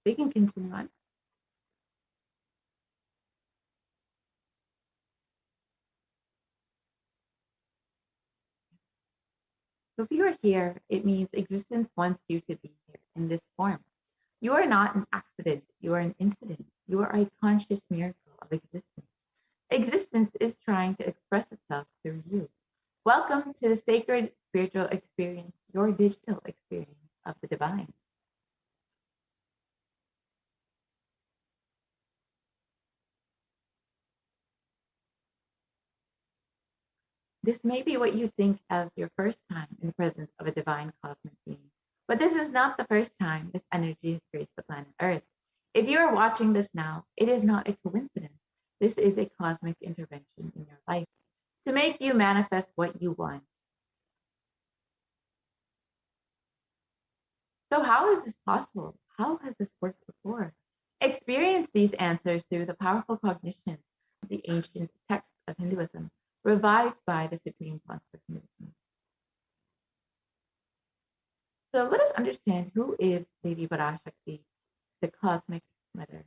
We can continue on. So if you are here, it means existence wants you to be here in this form. You are not an accident. You are an incident. You are a conscious miracle of existence. Existence is trying to express itself through you. Welcome to the sacred spiritual experience, your digital experience of the divine. This may be what you think as your first time in the presence of a divine cosmic being, but this is not the first time this energy has graced the planet Earth. If you are watching this now, it is not a coincidence. This is a cosmic intervention in your life to make you manifest what you want. So how is this possible? How has this worked before? Experience these answers through the powerful cognition of the ancient texts of Hinduism, revived by the Supreme Concept of Hinduism. So let us understand who is Devi Parashakti, the cosmic mother.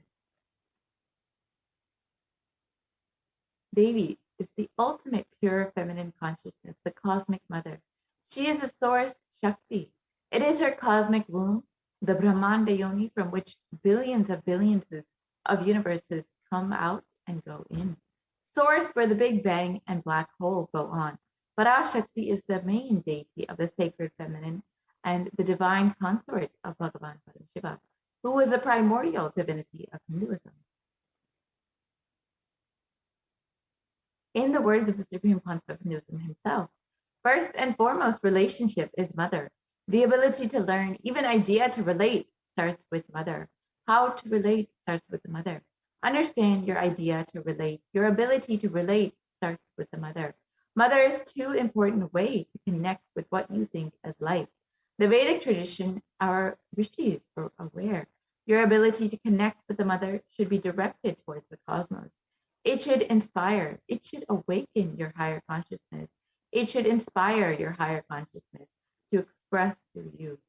Devi is the ultimate pure feminine consciousness, the cosmic mother. She is the source Shakti. It is her cosmic womb, the Brahmanda Yoni, from which billions of universes come out and go in. Source where the Big Bang and black hole go on. Parashakti is the main deity of the sacred feminine and the divine consort of Bhagavan Paramashiva, who is a primordial divinity of Hinduism. In the words of the Supreme Concept of Hinduism himself, first and foremost relationship is mother. The ability to learn, even idea to relate, starts with mother. How to relate starts with the mother. Understand your idea to relate. Your ability to relate starts with the mother. Mother is too important way to connect with what you think as life. The Vedic tradition, our rishis are aware. Your ability to connect with the mother should be directed towards the cosmos. It should inspire. It should awaken your higher consciousness. It should inspire your higher consciousness to express through you.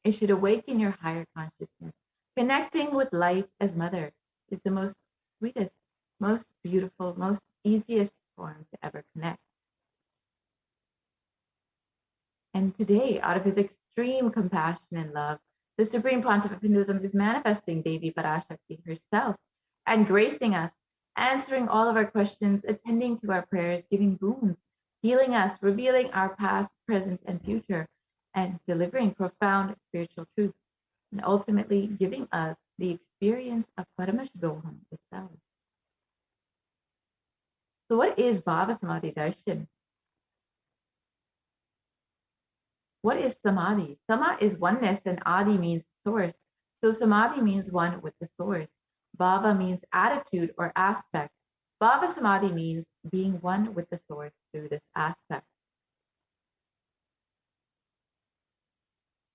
It should awaken your higher consciousness. Connecting with life as mother is the most sweetest, most beautiful, most easiest form to ever connect. And today, out of his extreme compassion and love, the Supreme Pontiff of Hinduism is manifesting Devi Parashakti herself and gracing us, answering all of our questions, attending to our prayers, giving boons, healing us, revealing our past, present, and future, and delivering profound spiritual truths, and ultimately giving us the experience of Paramashivoham itself. So what is Bhava Samadhi Darshan? What is Samadhi? Sama is oneness and Adi means source. So Samadhi means one with the source. Bhava means attitude or aspect. Bhava Samadhi means being one with the source through this aspect.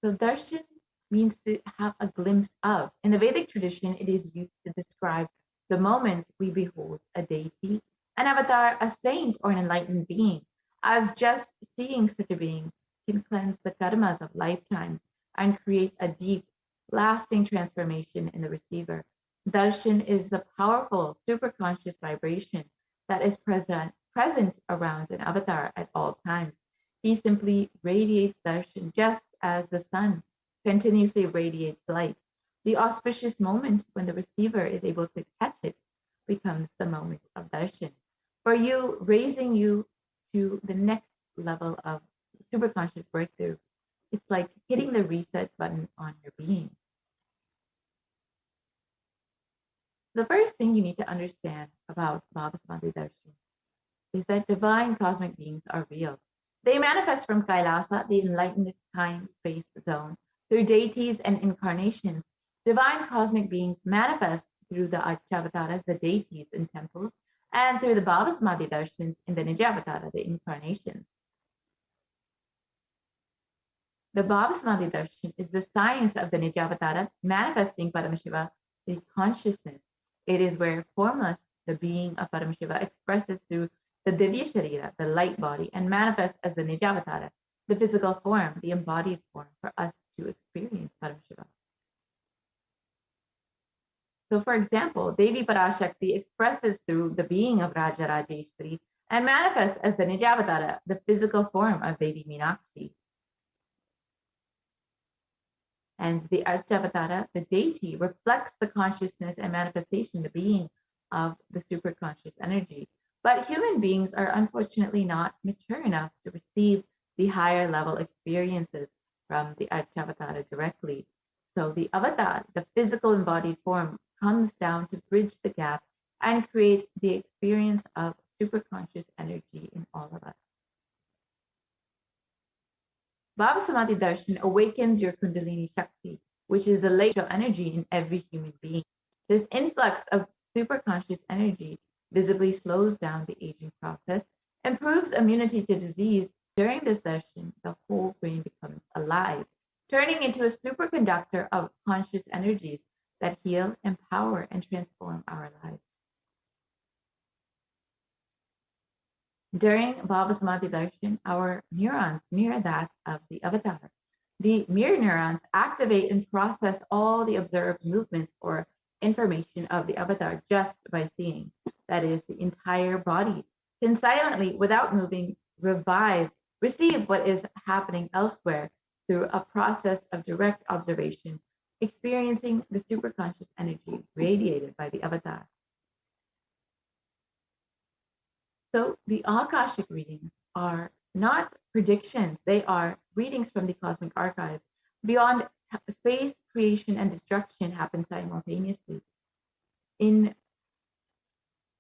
So darshan means to have a glimpse of. In the Vedic tradition, it is used to describe the moment we behold a deity, an avatar, a saint, or an enlightened being, as just seeing such a being can cleanse the karmas of lifetimes and create a deep, lasting transformation in the receiver. Darshan is the powerful, superconscious vibration that is present around an avatar at all times. He simply radiates darshan just as the sun continuously radiates light. The auspicious moment when the receiver is able to catch it becomes the moment of darshan. For you, raising you to the next level of superconscious breakthrough. It's like hitting the reset button on your being. The first thing you need to understand about Bhava Samadhi Darshan is that divine cosmic beings are real. They manifest from Kailasa, the enlightened time-space zone, through deities and incarnations. Divine cosmic beings manifest through the Archavataras, the deities in temples, and through the Bhava Samadhi Darshans in the Nijavatara, the incarnations. The Bhava Samadhi Darshan is the science of the Nijavatara manifesting Paramashiva, the consciousness. It is where formless, the being of Paramashiva, expresses through the Divya Sharira, the light body, and manifests as the Nijavatara, the physical form, the embodied form for us to experience Paramashiva. So, for example, Devi Parashakti expresses through the being of Raja Rajeshwari and manifests as the Nijavatara, the physical form of Devi Meenakshi. And the Archavatara, the deity, reflects the consciousness and manifestation, the being of the superconscious energy. But human beings are unfortunately not mature enough to receive the higher level experiences from the Archavatara directly. So the avatar, the physical embodied form, comes down to bridge the gap and create the experience of superconscious energy in all of us. Bhava Samadhi Darshan awakens your Kundalini Shakti, which is the latent energy in every human being. This influx of superconscious energy visibly slows down the aging process, improves immunity to disease. During this darshan, the whole brain becomes alive, turning into a superconductor of conscious energies that heal, empower, and transform our lives. During Bhava Samadhi Darshan, our neurons mirror that of the avatar. The mirror neurons activate and process all the observed movements or information of the avatar just by seeing. That is, the entire body can silently, without moving, receive what is happening elsewhere through a process of direct observation, experiencing the superconscious energy radiated by the avatar. So the Akashic readings are not predictions, they are readings from the cosmic archive. Beyond space, creation, and destruction happen simultaneously. In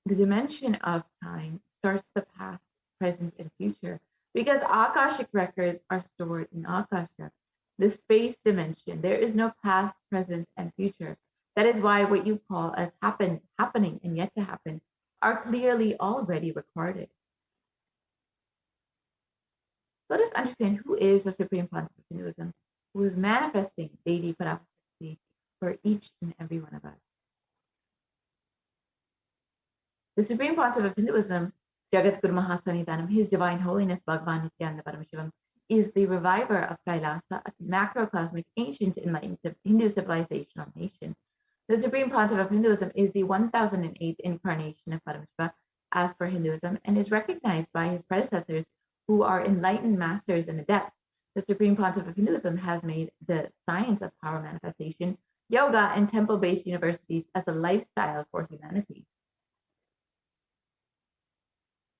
the dimension of time starts the past, present, and future, because Akashic records are stored in Akasha, the space dimension. There is no past, present, and future. That is why what you call as happening, and yet to happen are clearly already recorded. Let us understand who is the Supreme Pontiff of Hinduism, who is manifesting Devi Parashakti for each and every one of us. The Supreme Pontiff of Hinduism, Jagat Guru Mahasanitanam, His Divine Holiness Bhagavan Nithyananda Paramashivam, is the reviver of Kailasa, a macrocosmic ancient enlightened Hindu civilizational nation. The Supreme Pontiff of Hinduism is the 1008th incarnation of Paramashiva as per Hinduism and is recognized by his predecessors who are enlightened masters and adepts. The Supreme Pontiff of Hinduism has made the science of power manifestation, yoga, and temple-based universities as a lifestyle for humanity.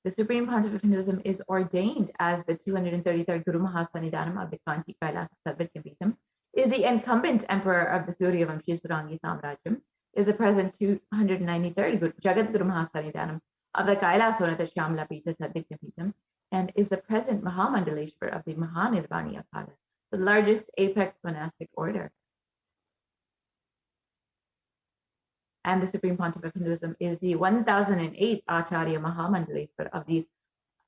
The Supreme Pontiff of Hinduism is ordained as the 233rd Guru Mahasanidanam of the Kanchi Kailasa Sarvajnapeetham, is the incumbent emperor of the Suryavamshi Surangi Samrajyam, is the present 293rd Jagat Guru Mahasanidanam of the Kailasonatha Shyamla Pita Sarvajnapeetham, and is the present Mahamandaleshwar of the Mahanirvani Akala, the largest apex monastic order. And the Supreme Pontiff of Hinduism is the 1008th Acharya Mahamandaleshwar of the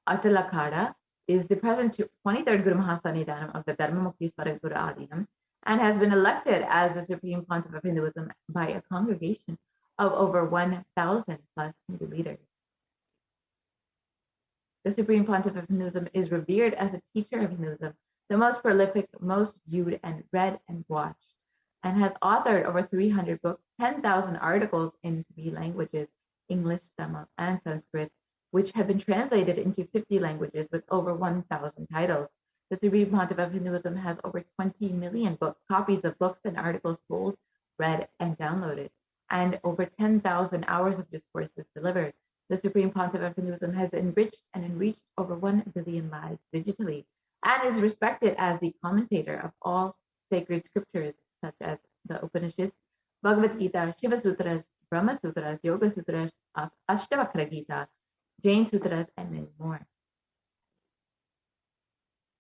Atalakada, is the present 23rd Guru Mahasanidanam of the Dharmamukti Swarat Guru Adinam, and has been elected as the Supreme Pontiff of Hinduism by a congregation of over 1,000 plus Hindu leaders. The Supreme Pontiff of Hinduism is revered as a teacher of Hinduism, the most prolific, most viewed and read and watched, and has authored over 300 books, 10,000 articles in 3 languages, English, Tamil, and Sanskrit, which have been translated into 50 languages with over 1,000 titles. The Supreme Pontiff of Hinduism has over 20 million copies of books and articles sold, read, and downloaded, and over 10,000 hours of discourses delivered. The Supreme Pontiff of Hinduism has enriched and enriched over 1 billion lives digitally, and is respected as the commentator of all sacred scriptures, such as the Upanishads, Bhagavad Gita, Shiva Sutras, Brahma Sutras, Yoga Sutras, Ashtavakra Gita, Jain Sutras, and many more.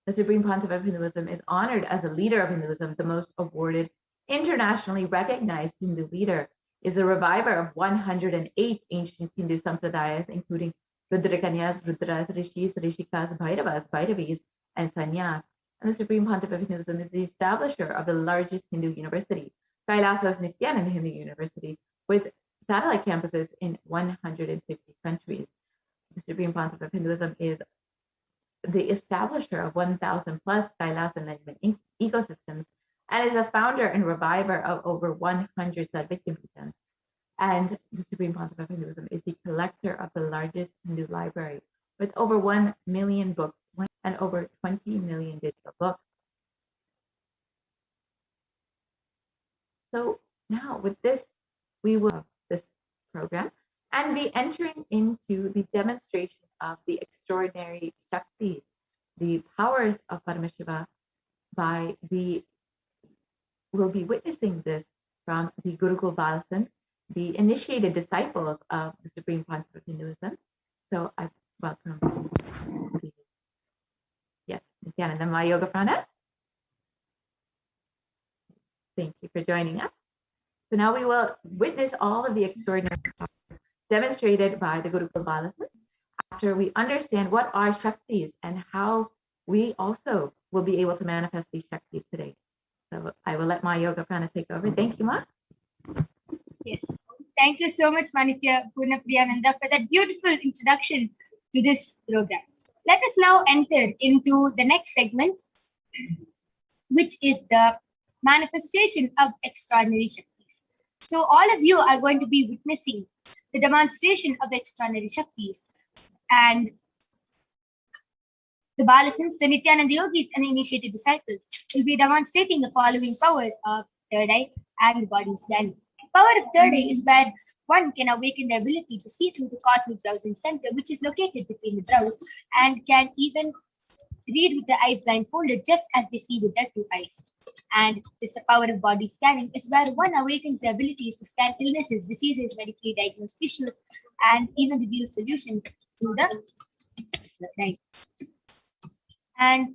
The Supreme Pontiff of Hinduism is honored as a leader of Hinduism, the most awarded, internationally recognized Hindu leader, is a reviver of 108 ancient Hindu sampradayas, including Rudrakanyas, Rudras, Rishis, Rishikas, Bhairavas, Bhairavis, and Sannyas. And the Supreme Pontiff of Hinduism is the establisher of the largest Hindu university, HDH Nithyananda Hindu University, with satellite campuses in 150 countries. The Supreme Pontiff of Hinduism is the establisher of 1,000 plus Kailasa enlightenment ecosystems, and is a founder and reviver of over 100 Sarvajnapeethams. And the Supreme Concept of Hinduism is the collector of the largest Hindu library with over 1 million books and over 20 million digital books. So now with this, we will have this program and be entering into the demonstration of the extraordinary Shakti, the powers of Paramashiva we'll be witnessing this from the Gurukul Balasan, the initiated disciples of the Supreme Concept of Hinduism. So I welcome Nithyananda Yoga Prana. Thank you for joining us. So now we will witness all of the extraordinary powers demonstrated by the Gurukul Balasan after we understand what are Shaktis and how we also will be able to manifest these Shaktis today. So I will let my Yoga Prana take over. Thank you, Ma. Yes. Thank you so much, Manitya Purnapriyananda, for that beautiful introduction to this program. Let us now enter into the next segment, which is the manifestation of extraordinary Shaktis. So all of you are going to be witnessing the demonstration of extraordinary Shaktis. And the Balasans, the Nithyananda Yogis, and initiated disciples will be demonstrating the following powers of third eye and the body's scanning. Power of third eye is where one can awaken the ability to see through the cosmic browsing center, which is located between the brows, and can even read with the eyes blindfolded, just as they see with their two eyes. And this power of body scanning is where one awakens the abilities to scan illnesses, diseases, medically diagnosed issues, and even reveal solutions through the third eye. And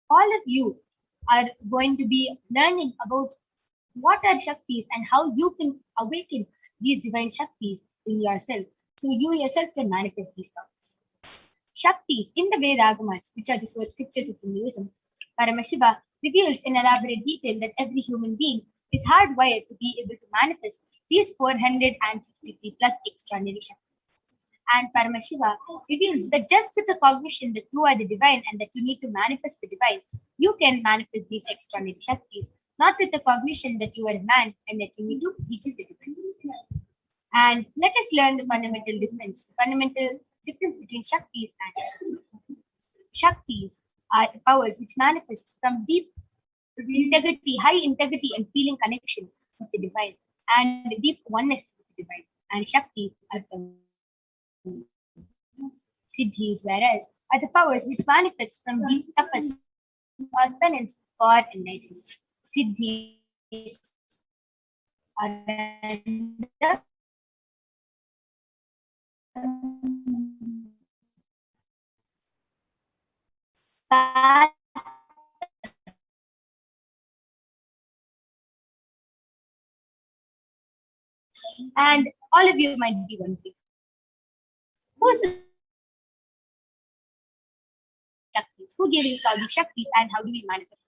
all of you are going to be learning about what are Shaktis and how you can awaken these divine Shaktis in yourself, so you yourself can manifest these powers. Shaktis in the Veda Agamas, which are the source scriptures of Hinduism, Paramashiva reveals in elaborate detail that every human being is hardwired to be able to manifest these 463 plus extraordinary Shaktis. And Paramashiva reveals that just with the cognition that you are the divine and that you need to manifest the divine, you can manifest these extraordinary Shaktis, not with the cognition that you are a man and that you need to reach the divine. And let us learn the fundamental difference between Shaktis and Shaktis. Shaktis are the powers which manifest from deep integrity, high integrity and feeling connection with the divine and deep oneness with the divine. And Shaktis are Siddhis, whereas are the powers which manifest from deep tapas or penance or enlightenment. Siddhis are the path and all of you might be wondering, who's the Shaktis? Who gave us all these Shaktis and how do we manifest?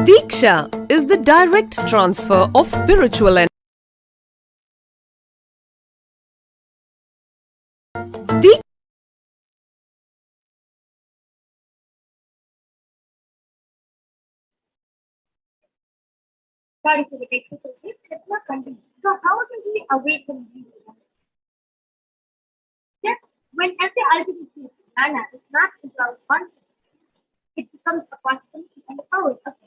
Diksha is the direct transfer of spiritual energy. Sorry for the technical glitch. Let's not continue. So, how do we awaken these? Yes, when every ultimately Nana is not into our consciousness, it becomes a possibility and the power of it.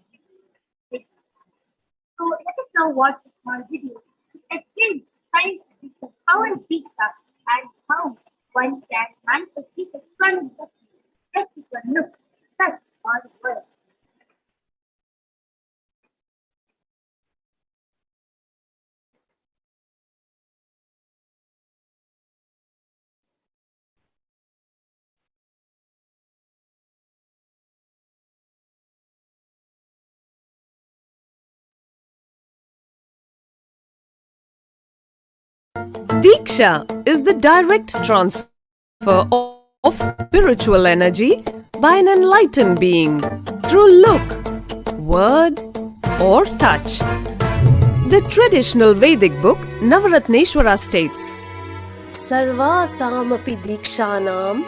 So, let us now watch a small video to explain science of power of pizza and how one can manifest pizza from the let's take a look, touch, or word. Diksha is the direct transfer of spiritual energy by an enlightened being through look, word, or touch. The traditional Vedic book Navaratneshwara states, Sarvasamapi dikshanam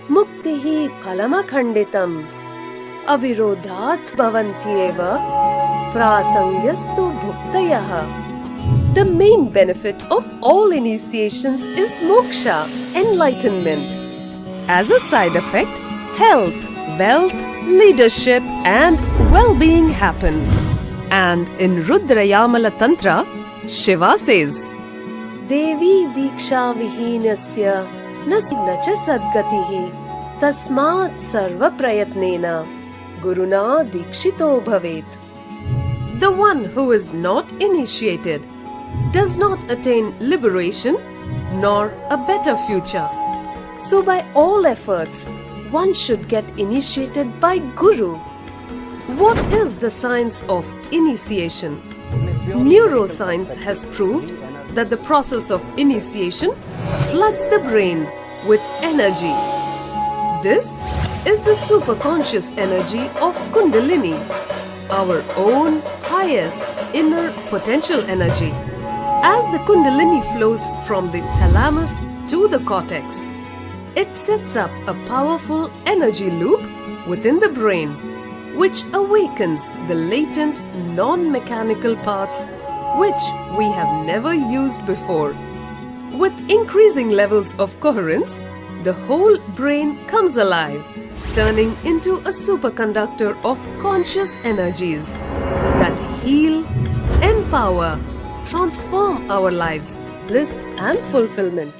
muktihi phalamakhanditam avirodhat bhavantyeva prasangyastu bhuktayah. The main benefit of all initiations is moksha, enlightenment. As a side effect, health, wealth, leadership and well-being happen. And in Rudrayamala Tantra, Shiva says, Devi diksha vihinasya nacha sadgatihi tasmat sarva prayatnena guruna dikshito bhavet. The one who is not initiated does not attain liberation nor a better future. So by all efforts, one should get initiated by Guru. What is the science of initiation? Neuroscience has proved that the process of initiation floods the brain with energy. This is the superconscious energy of Kundalini, our own highest inner potential energy. As the Kundalini flows from the thalamus to the cortex. It sets up a powerful energy loop within the brain, which awakens the latent non-mechanical parts which we have never used before. With increasing levels of coherence, the whole brain comes alive, turning into a superconductor of conscious energies that heal, empower, transform our lives, bliss and fulfillment.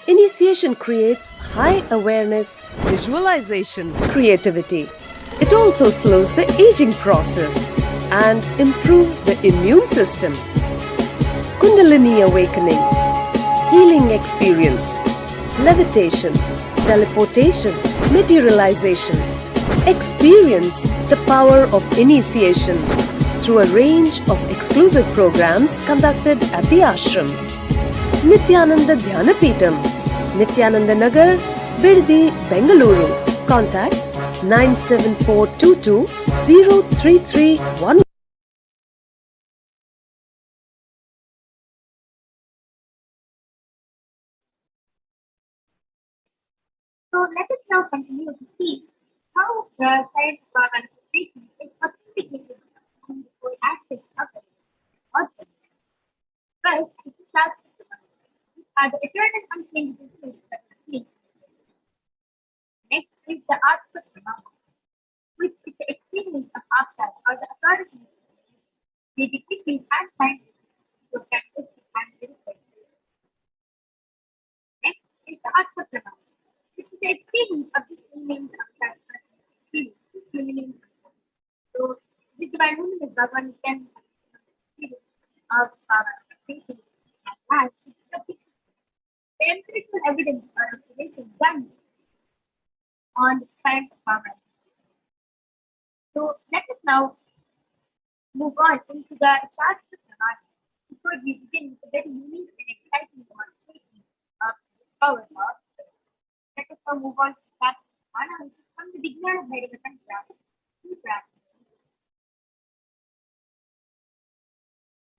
Initiation creates high awareness, visualization, creativity. It also slows the aging process and improves the immune system. Kundalini awakening, healing experience, levitation, teleportation, materialization. Experience the power of initiation through a range of exclusive programs conducted at the ashram. Nithyananda Dhyanapitham, Nithyananda Nagar, Biddi, Bengaluru. Contact 97422 03311. So let us now continue to see how the science of manifestation is authenticated in the four aspects of the object. First, it is are the eternal unchangeable truths that are seen. Next is the art of phenomena, which is the experience of ourselves or the authority may be teaching and scientific to practice and research. Next is the art of phenomena, which is the experience of the remains of that experience. So, this divine woman is Bhagavan can experience of manifestation at last. The empirical evidence or observation done on the science of power. So let us now move on into the Shastra Pranaya before we begin with a very unique and exciting demonstration of power law. Let us now move on to Shastra Pranaya, which is from the beginning of Bhairava Tantra.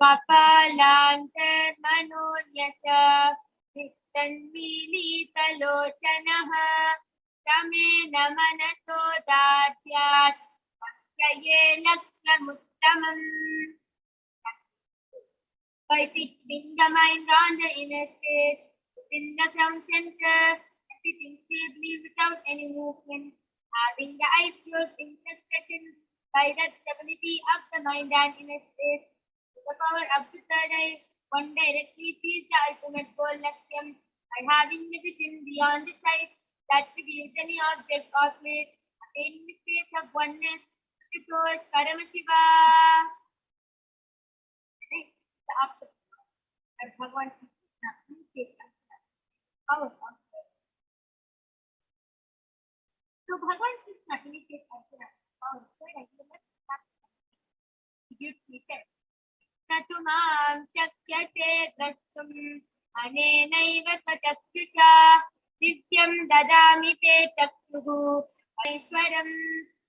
Kapalantar manonyasa Tanmilitalochanaha Ramena Manato Datyat Yaye Laksamuttamam. By fixing the mind on the inner state, within the ground center, sitting stably without any movement, having the eyes closed in succession by the stability of the mind and inner state, the power of the third eye, one directly sees the ultimate goal Laksham by having the vision beyond the sight that reveals any object or place, attaining the state of oneness with the source Paramashiva. Next, the after Bhagavan Krishna indicates power of third. So Bhagavan Krishna indicates power of third eye. He says, Natumam shakyate drashtum anenaiva svachakshusha divyam dadami te chakshuhu Aishwaram.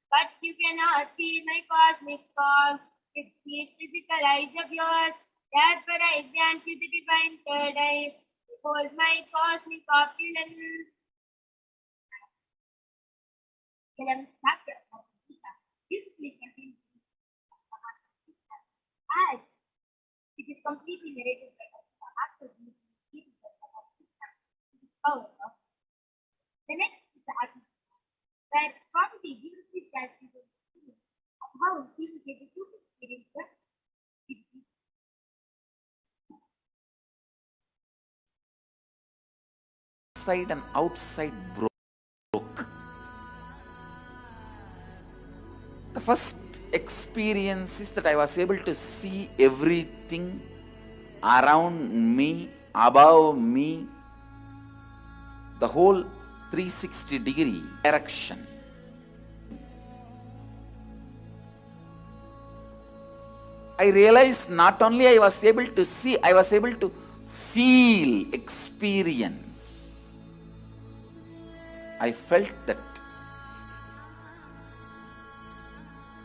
But you cannot see my cosmic form with these physical eyes of yours. Therefore I grant you the divine third eye. Behold my cosmic opulence. The chapter of Gita beautifully contains as it is completely narrated by Krishna after the power of the next is the Atma, where property gives this that he will experience of how he will get the true experience of inside and outside broke. The first experience is that I was able to see everything around me, above me, the whole 360-degree direction. I realized not only I was able to see, I was able to feel, experience. I felt that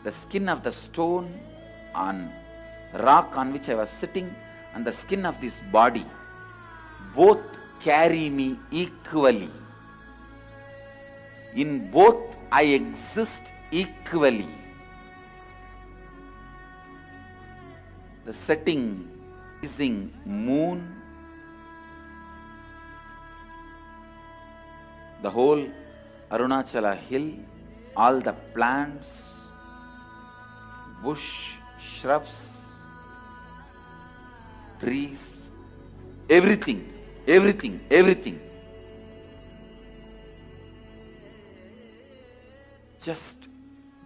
the skin of the stone on rock on which I was sitting and the skin of this body both carry me equally. In both I exist equally. The setting, rising moon, the whole Arunachala hill, all the plants, bush, shrubs, trees, everything just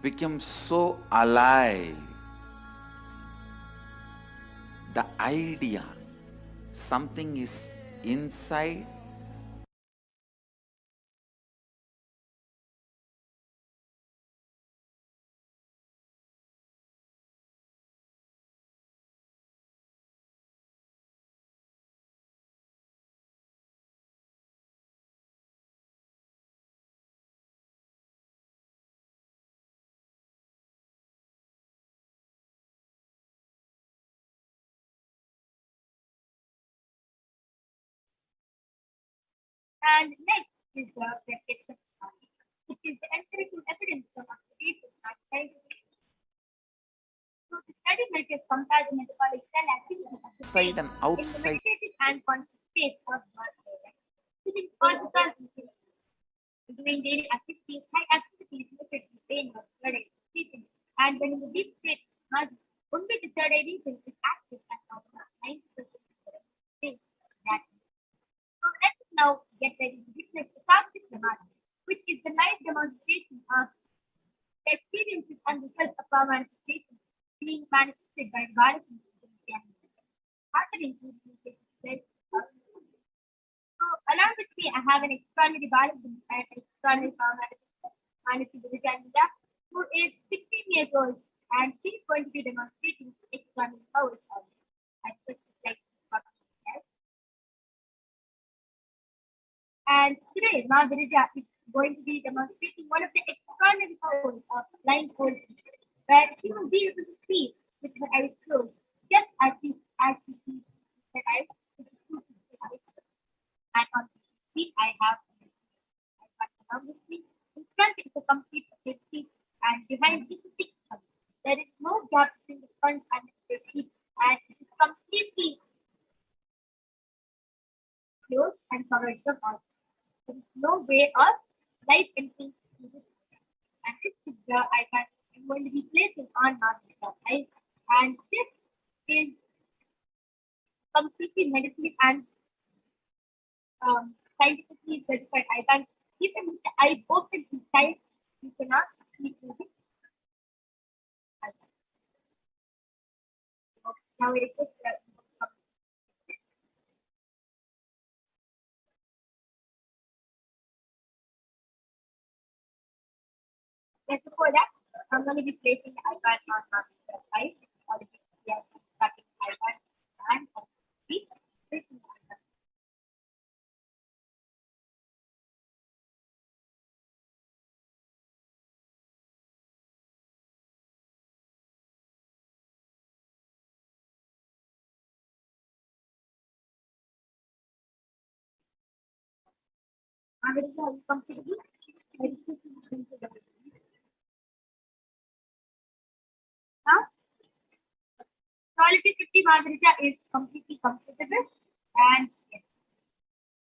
became so alive. The idea, something is inside, And next is the reflection study, which is the empirical evidence of oxidation as scientific. So the study measures compared the metabolic cell activity of the brain inside and in the outside. meditative and conscious state of God. Sitting all the time, doing daily activities, high activities related to the brain of third eye region, and when in the deep state, not only the third eye region is active as of 90% of the brain. So let's now get ready to witness the Kartik Samadhi, which is the live demonstration of the experiences and results of our manifestation being manifested by Bharati happening to the so along with me, I have an extraordinary Bharati and extraordinary power Manasi, who is 16 years old and she is going to be demonstrating extraordinary powers of it. And today, Ma Virija is going to be demonstrating one of the extraordinary powers of blindfold, where she will be able to see with her eyes closed, just as she sees with her eyes, with her eyes. And on the screen, I have with me. In front is a complete seat, and behind is a thick hub. There is no gap between the front and the seat, and it is completely closed and covered the mouth. There is no way of light entering through this. And this is the icon I'm going to be placing on my eyes. And this is completely medically and scientifically verified icon. Even with the eye open inside, you cannot see through this icon. Now it is Just before that, I'm going to be placing the icon on my eyes. Yes, starting icon and placing the icon. And it is completely now, quality 50 Margarita is completely comfortable and yes.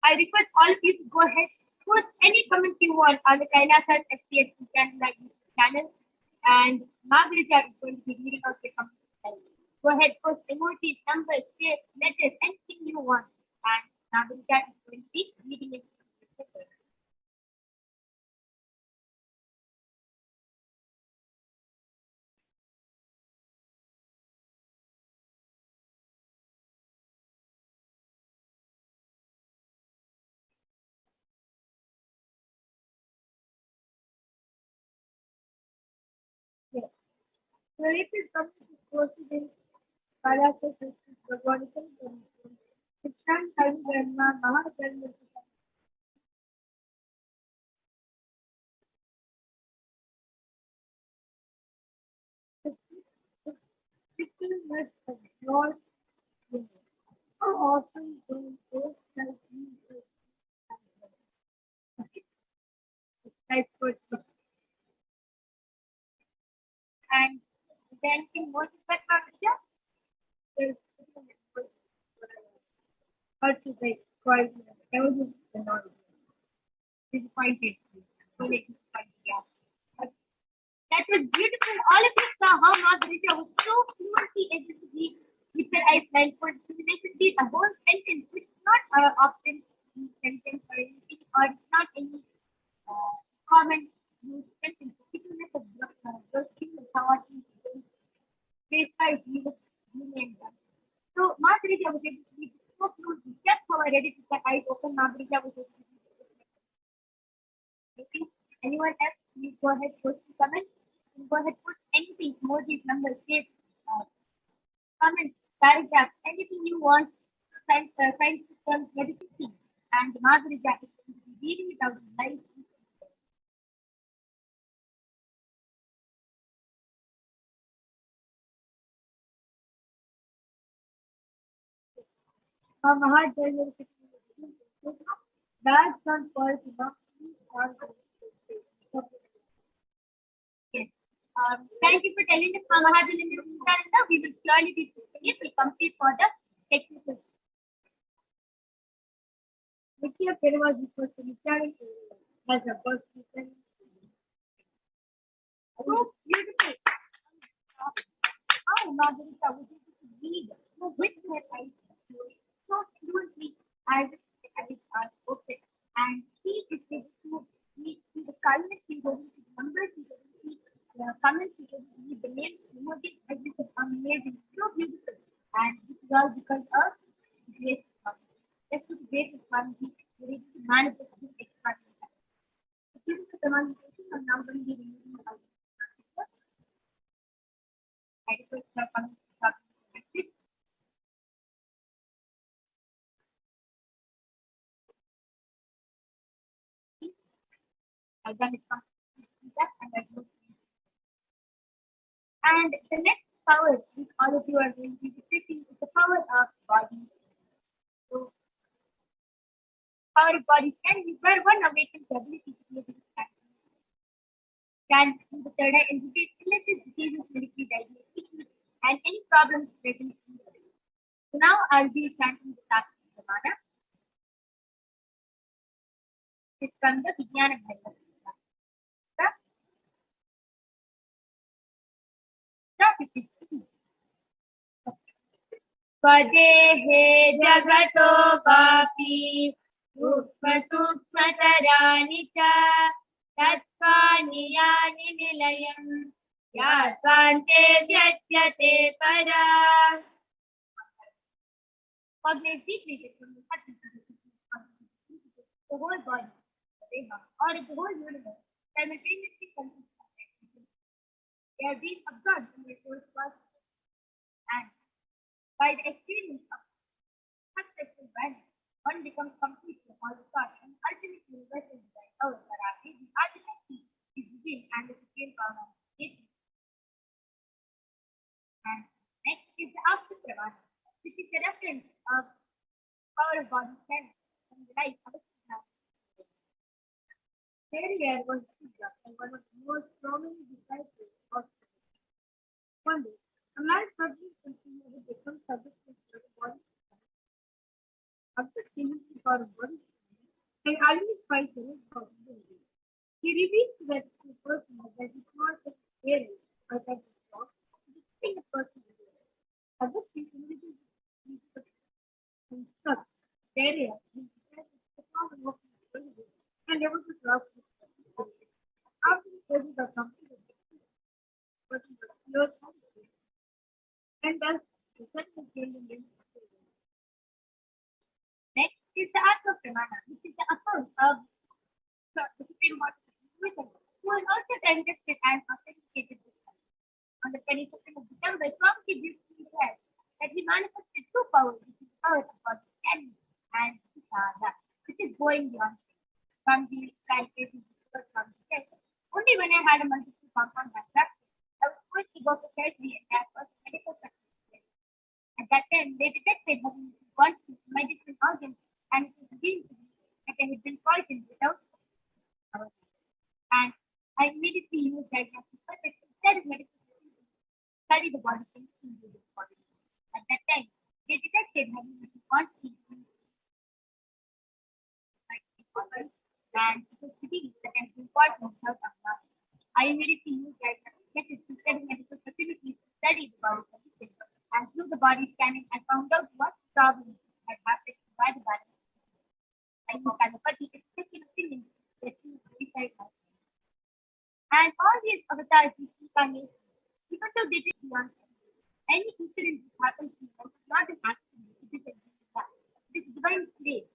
I request all of you to go ahead, put any comments you want on the Kainasas HDH Nithyananda channel and Margarita is going to be reading out your comments. Go ahead, post emojis, numbers, shapes, letters, anything you want and Margarita is going to be reading it. Yes. So it is something to proceed in Parashakti, Bhagavatam, Krishnan, Hari Brahma, Mahabrahma, Krishnan must have Lord. How often do those And is there anything more to say about Mahaprabhu? There's also like quite that was the knowledge. It's quite it. So like yeah. That was beautiful. All of you saw how Margarita was so fluently able to read with her eyes blindfolded. So they could read a whole sentence, which is not often in sentence or anything, or it's not any common use sentence. People make a those things of how I think they start reading them. So Margarita was able to read so fluently. Just how I read it with her eyes open, Margarita was able to read it. Anyone else? Please go ahead, post the comment. Go ahead, put anything, emojis, numbers, shapes, comments, paragraphs, anything you want, science systems, medicine, and Margarita is going to be reading it out live. Mahaprabhu that's not called enough. Yes. Thank you for telling us, Mahajan, in this Nithyananda. We will surely be posting it. We complete for the technical. Nithya Perumal before Nithyananda has a birth season. So beautiful. How Margarita was able to read with her eyes so fluently as it are open. And he is able to read the colors, he was able to see the numbers, he was able to see the comments, he was able to read the names, emojis, everything amazing, so beautiful. And this is all because of grace. Just to grace is one we were able to manifest this extraordinary. If you look at the manifestation, I'm now going to be reading about adequate coming to I've done it and the next power, which all of you are going to be taking, is the power of body. So, power of body can be where one awakens the ability to be able to stand. Can do the third eye entity, illnesses, diseases, medically diagnosed, and any problems present in the body. So now I'll be chanting the Sakti Samana. It's from the Vijnana Bhaiva. पदेहे जगतो वापि सूक्ष्मतराणि च तत्त्वानि यानि निलयम् यात्वान्ते व्यज्यते परा. The whole body, or the whole universe, simultaneously consists of everything. They are being absorbed in their source process. And by the experience of successful balance, one becomes complete with all the thoughts and ultimately universal by our Parashakti. The ultimate is within and the supreme power of nature. And next is the after Pravana, which is the reference of power of body strength from the life of a There was Buddha and one of the most prominent disciples of one day, a man suddenly continued to become subject to the body. After seeing for a body and identified his possibility, he revealed that the person that is not a parent or that is not a person. Other people and stuck area and there was a drop. After the study the company and thus the second came in. Next is the Atma Pramana, which is the account of the Supreme Lord who was also tested and authenticated this time. On the 22nd of December, Swamiji beautifully said that he manifested two powers, which is the power of body and Sada, which is going beyond from the calculated from the test. Only when I had a multiple compound practice, I was forced to go for surgery and that was medical practice. At that time, they detected having gone to my different organs and it was revealed to me that I had been poisoned without power. And I immediately used diagnostic methods instead of medical importance of Amma. I immediately knew that method to study medical facilities to study the body condition. And through the body scanning, I found out what problems had happened by the body. I knew allopathy is taking feeling that she is beside us. And all these avatars in incarnation, even though they did not any incident that happens to them, is not an accident, it is a divine. It is divine play.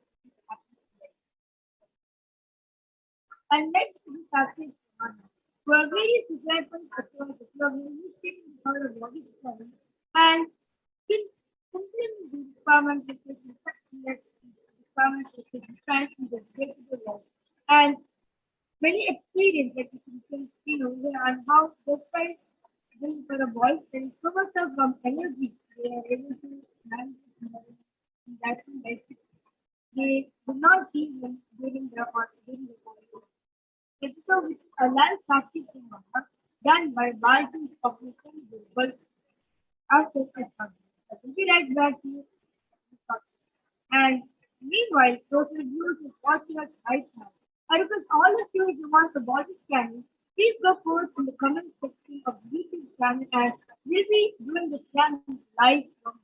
Unlike the Catholic who are various disciples across the club using the power of body design and implement the department with the department with the design in the day-to-day life. And many experience that you can see over and how despite doing for the boys and so much of energy they are able to manage in that life. They do not see them during the body. Episode which is a live practice done by Baltic Publishing Global Artists and Publishing. We'll be right back to you. And meanwhile, those reviews is watching us right now. I request all of you if you want the body scanning, please go forward in the comment section of the YouTube channel and we'll be doing the scanning live from there.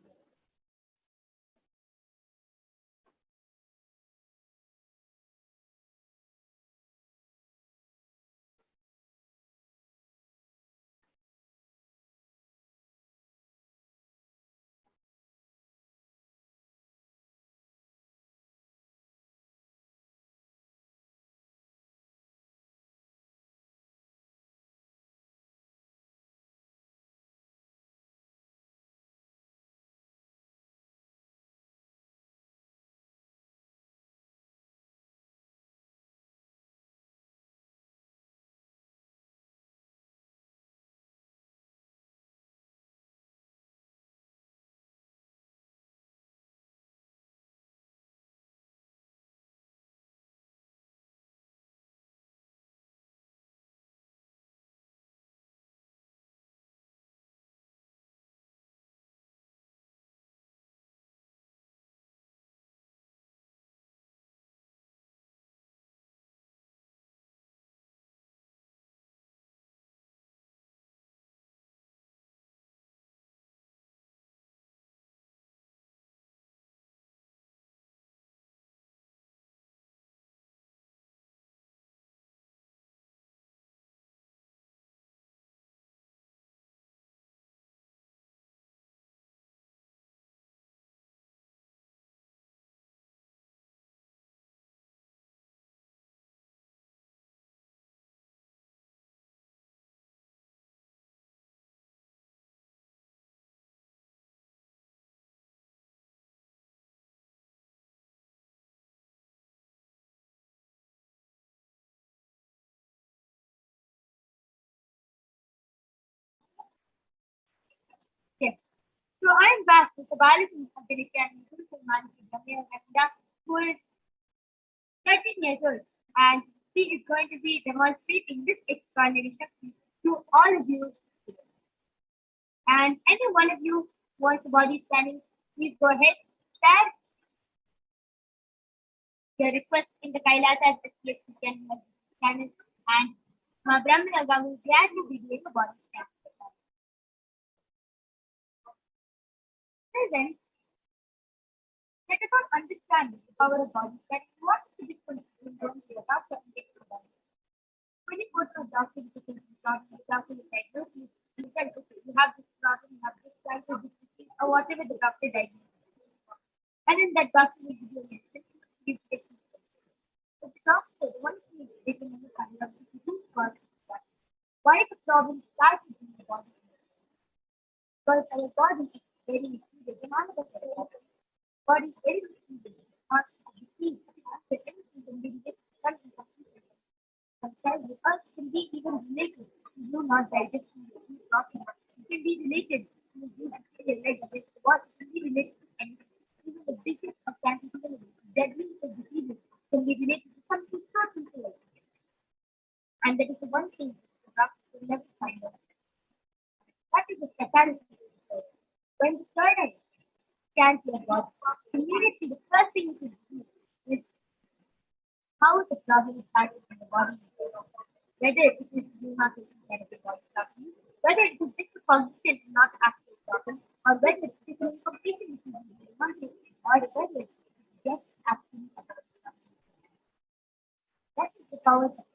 Yes. So I'm back with the biology ability and Nithyananda, who is 13 years old, and she is going to be demonstrating this extraordinary Shakti to all of you today. And any one of you wants the body scanning, please go ahead, share your request in the Kailasa HDH Nithyananda channel, and Brahmanaga will gladly be doing the body scan. Present, let us all understand the power of body scanning. What is the difference between going to a doctor and getting a body? When you go to a doctor, you can the doctor will diagnose you. You tell, okay, you have this problem, you have this type of disease, or whatever the doctor diagnoses. And then that doctor will give you a medicine, give you a but the doctor, the one thing they can understand is the root cause of that. Why the problem starts in the body? Because our body is very misleading. The man of the body is very misleading. Not a disease, after anything can be related to something completely. Sometimes the earth can be even related to you not digesting the food properly. It can be related to you actually like this. What can be related to anything. Even the biggest of cancer, even the deadliest of diseases can be related to something so simple like this. And that is the one thing the doctor will never find out. What is the catalyst? When the third eye scans your body, immediately the first thing you should do is how the problem started in the body. whether it is do not benefit or suffering, whether it is just a constant not actual problem, or whether it is a completely something, or whether it is just actually about something. That is the power of the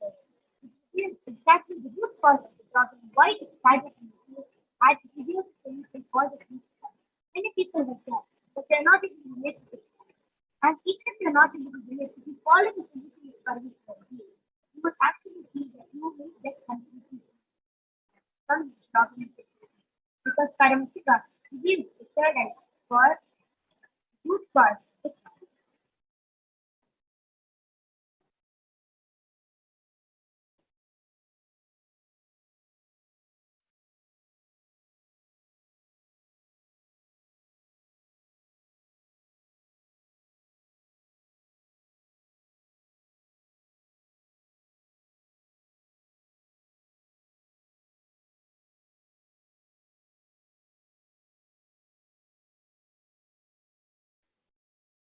it reveals exactly the root cause of the problem, why it started in the field, and it reveals the solution for the future. Many people have tried, but they are not even related to it. And even if you're not able to do it, if you follow the physical service for you, you will actually see that you will get completely from documentation. Because Paramashiva gives the third eye for root cause.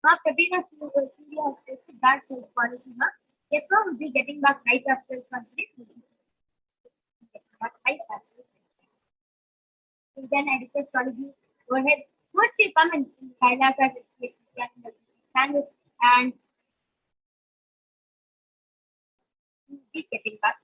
After Sabina India has tested that self policy, Kepler will be getting back right after conflict. But right after. So then I request all of you go ahead, put your comments in the Kailasa's channel and we'll be getting back.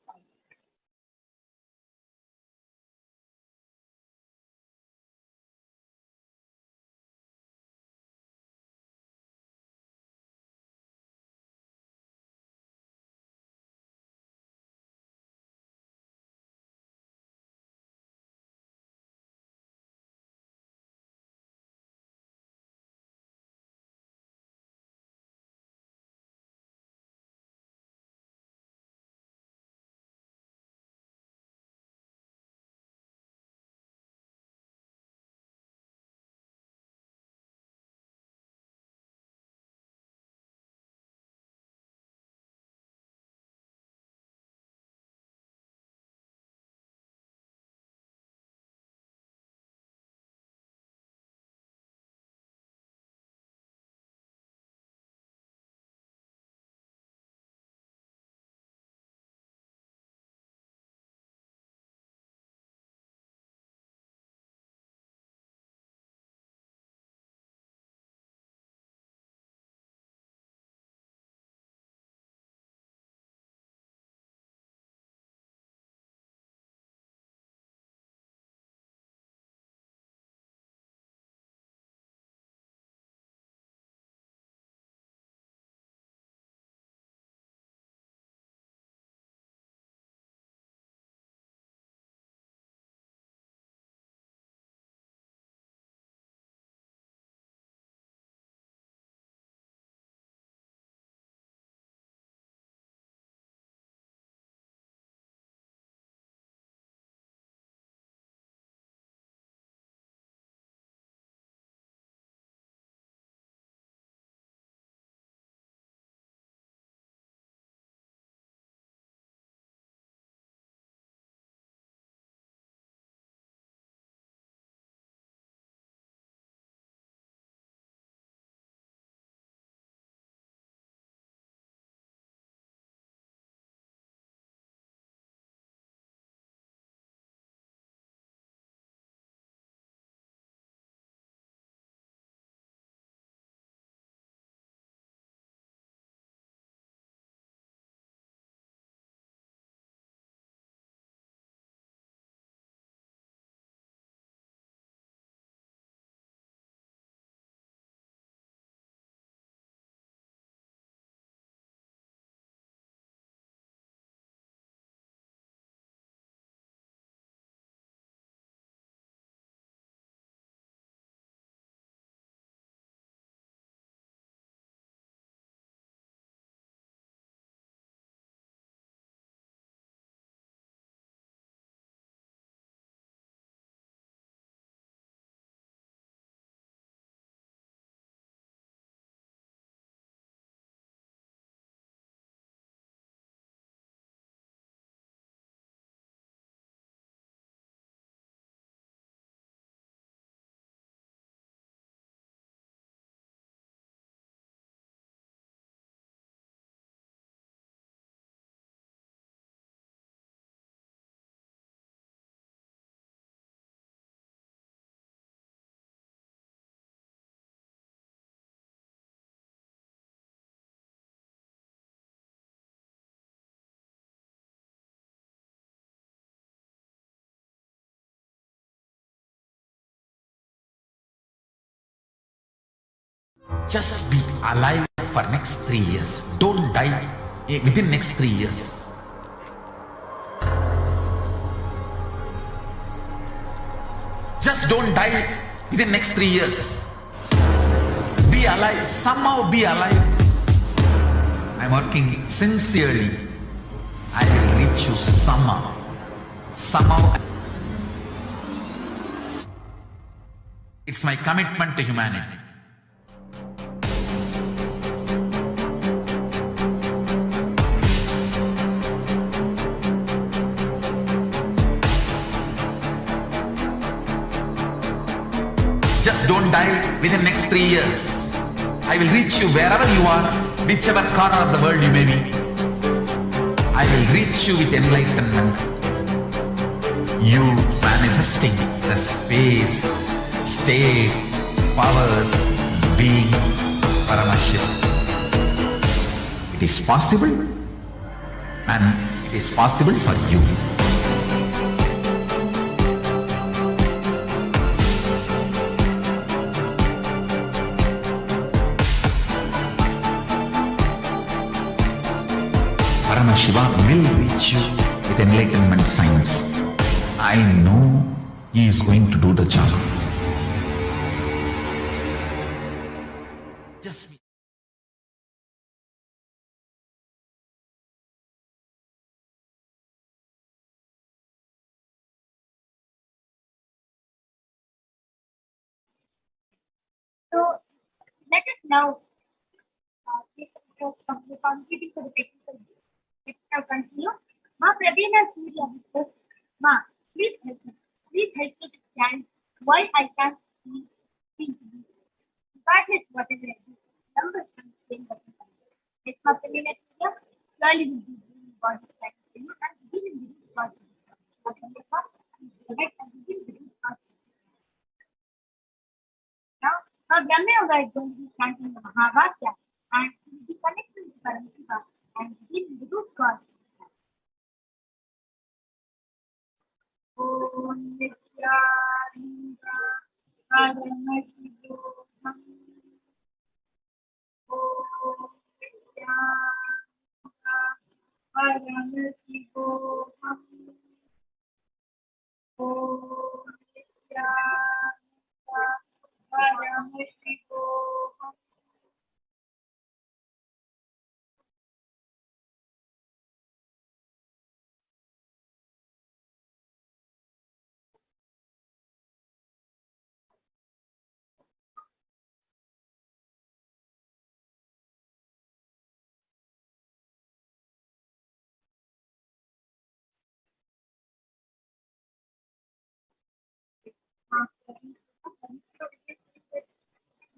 Just be alive for next 3 years. Don't die within next 3 years. Just don't die within next 3 years. Be alive. Somehow be alive. I'm working sincerely. I will reach you somehow. Somehow. It's my commitment to humanity. Just don't die within next 3 years. I will reach you wherever you are, whichever corner of the world you may be. I will reach you with enlightenment. You manifesting the space, state, powers, being Paramashivoham. It is possible, and it is possible for you. Paramashivoham will reach you with enlightenment science. I know he is going to do the job. Just me. So let us now take the completing for the technical. Let's now continue. Ma Pravina Surya says, Ma, please help me. Please help me to stand why I can't see to be. Regardless whatever I do, numbers can change the people. Let Ma Pravina Surya slowly will be doing body practice and begin with this body. Now, Brahma Yoga is going to be chanting the Mahavakya and he will be connecting to Paramashiva and begin the root cause. Om Nithyananda Paramashivoham. Om Nithyananda Paramashivoham. Om Nithyananda Paramashivoham.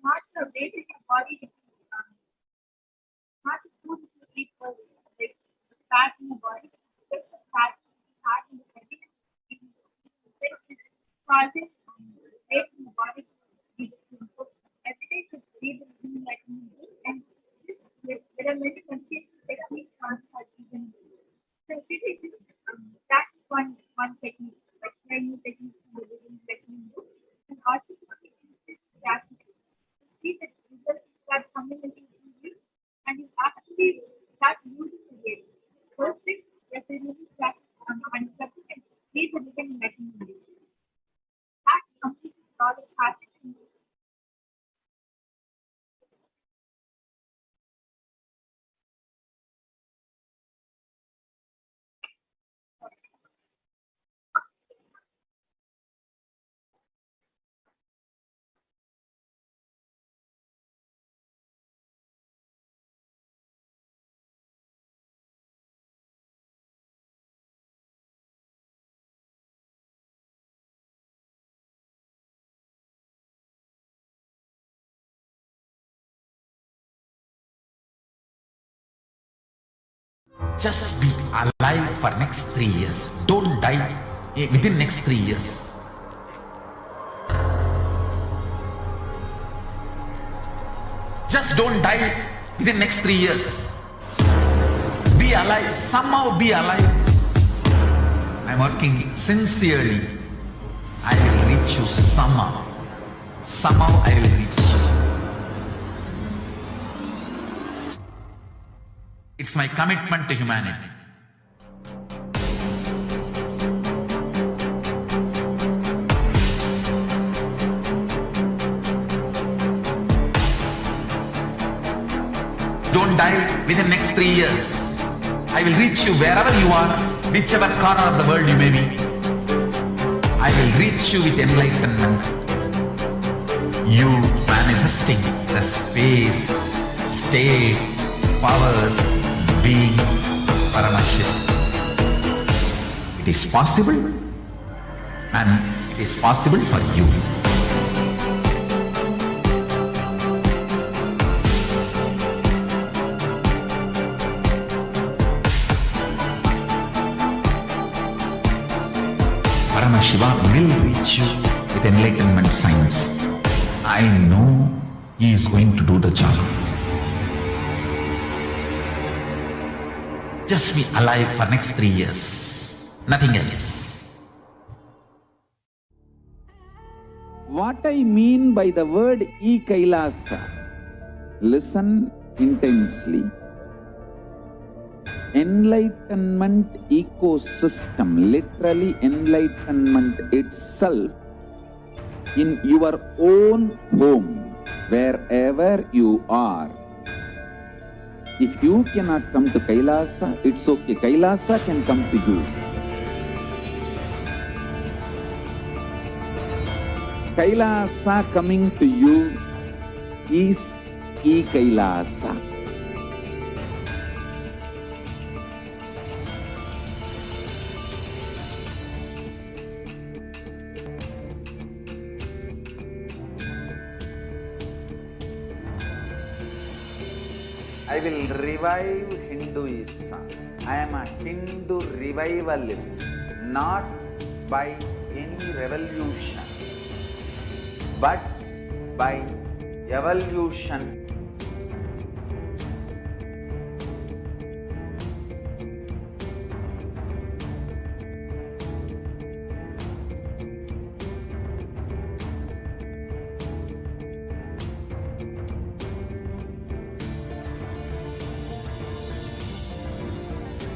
Not the way that your body is not the food that you eat for like the fat in the body, just the fat in the body, causes weight in the body. So every day should breathe and be like me. And there are many conscious techniques on how to even do. So that's one technique, like training techniques, technique, and also that. See that results start coming into you and you actually start using the way. First thing, that you really start and subsequent, these are becoming mechanisms. That's completely all the happening. Just be alive for next 3 years. Don't die within next 3 years. Just don't die within next 3 years. Be alive. Somehow be alive. I'm working sincerely. I will reach you somehow. Somehow I will reach you. It's my commitment to humanity. Don't die within next 3 years. I will reach you wherever you are, whichever corner of the world you may be. I will reach you with enlightenment. You manifesting the space, state, powers, being Paramashivoham. It is possible, and it is possible for you. Paramashivoham will reach you with enlightenment science. I know he is going to do the job. Just be alive for next 3 years. Nothing else. What I mean by the word e-Kailasa, listen intensely. Enlightenment ecosystem, literally enlightenment itself, in your own home, wherever you are. If you cannot come to Kailasa, it's okay. Kailasa can come to you. Kailasa coming to you is e-Kailasa. I will revive Hinduism. I am a Hindu revivalist, not by any revolution, but by evolution.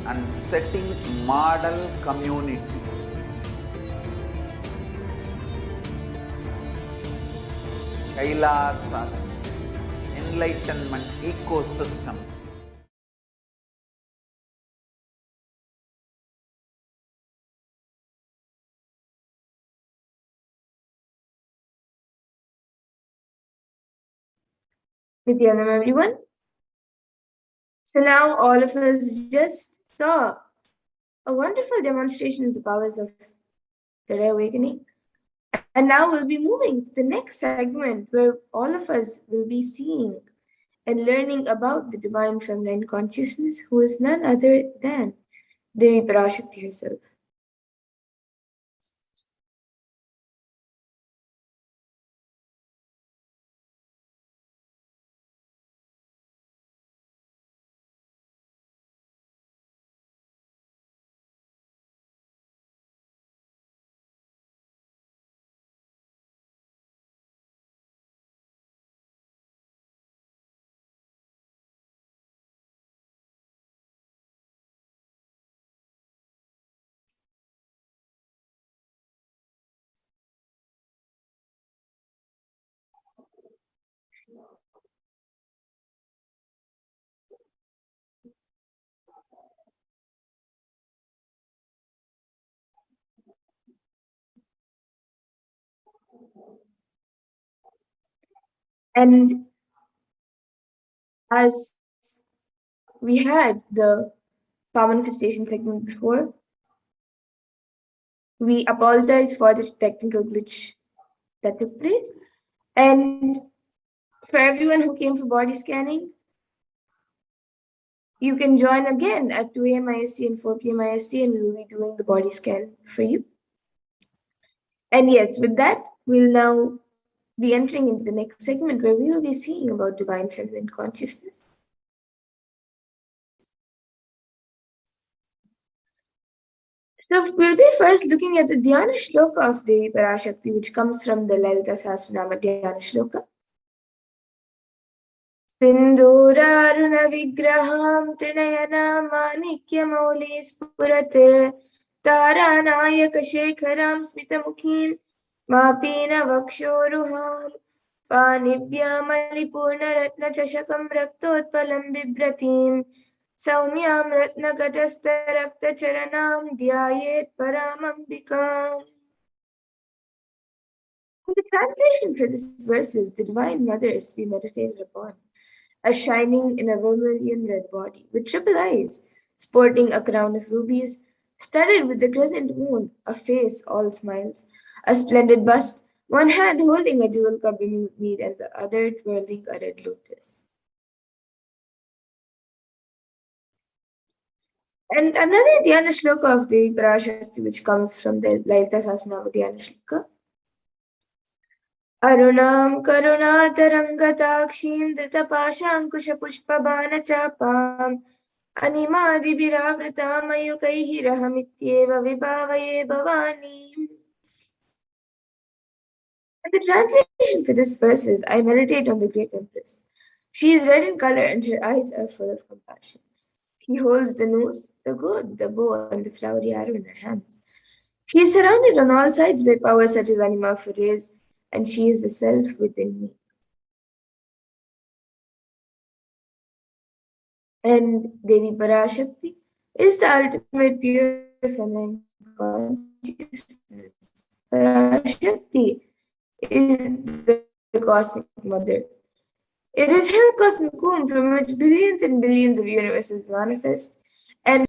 And setting model community. Kailasa, enlightenment ecosystems. Nithyanam, everyone. So now all of us just saw a wonderful demonstration of the powers of third eye awakening. And now we'll be moving to the next segment where all of us will be seeing and learning about the divine feminine consciousness, who is none other than Devi Parashakti herself. And as we had the power manifestation segment before, we apologize for the technical glitch that took place. And for everyone who came for body scanning, you can join again at 2 a.m. IST and 4 p.m. IST, and we will be doing the body scan for you. And yes, with that, we'll now be entering into the next segment where we will be seeing about divine feminine consciousness. So we'll be first looking at the Dhyana Shloka of Devi Parashakti, which comes from the Lalita Sahasranama Dhyana Shloka. सिन्दूरारुण विग्रहां त्रिनयनामानिक्यमौलिः स्फुरत् तारानायकशेखरां स्मितमुखीं मापीनवक्षोरुहां पाणिभ्यामलिपूर्णरत्नचषकं रक्तोत्पलं बिभ्रतीं सौम्यां रत्नघटस्थरक्तचरणां ध्यायेत् परामम्बिकाम्. The translation for this verse is the Divine Mother is to be meditated upon, as shining in a vermilion red body, with triple eyes, sporting a crown of rubies, studded with the crescent moon, a face all smiles, a splendid bust, one hand holding a jewel cup brimming with mead, and the other twirling a red lotus. And another Dhyana shloka of the Parashakti, which comes from the Lalita Sahasranama Dhyana shloka. अरुणां करुणातरङ्गताक्षीं धृतपाशाङ्कुशपुष्पबाणचापाम् अनिमादिभिरावृतां मयूकैः रहमित्येव विभावये भवानीम्. And the translation for this verse is, I meditate on the great Empress. She is red in color and her eyes are full of compassion. She holds the nose, the gourd, the bow, and the flowery arrow in her hands. She is surrounded on all sides by powers such as anima furays, and she is the self within me. And Devi Parashakti is the ultimate pure feminine consciousness. Parashakti is the cosmic mother. It is her cosmic womb from which billions and billions of universes manifest. And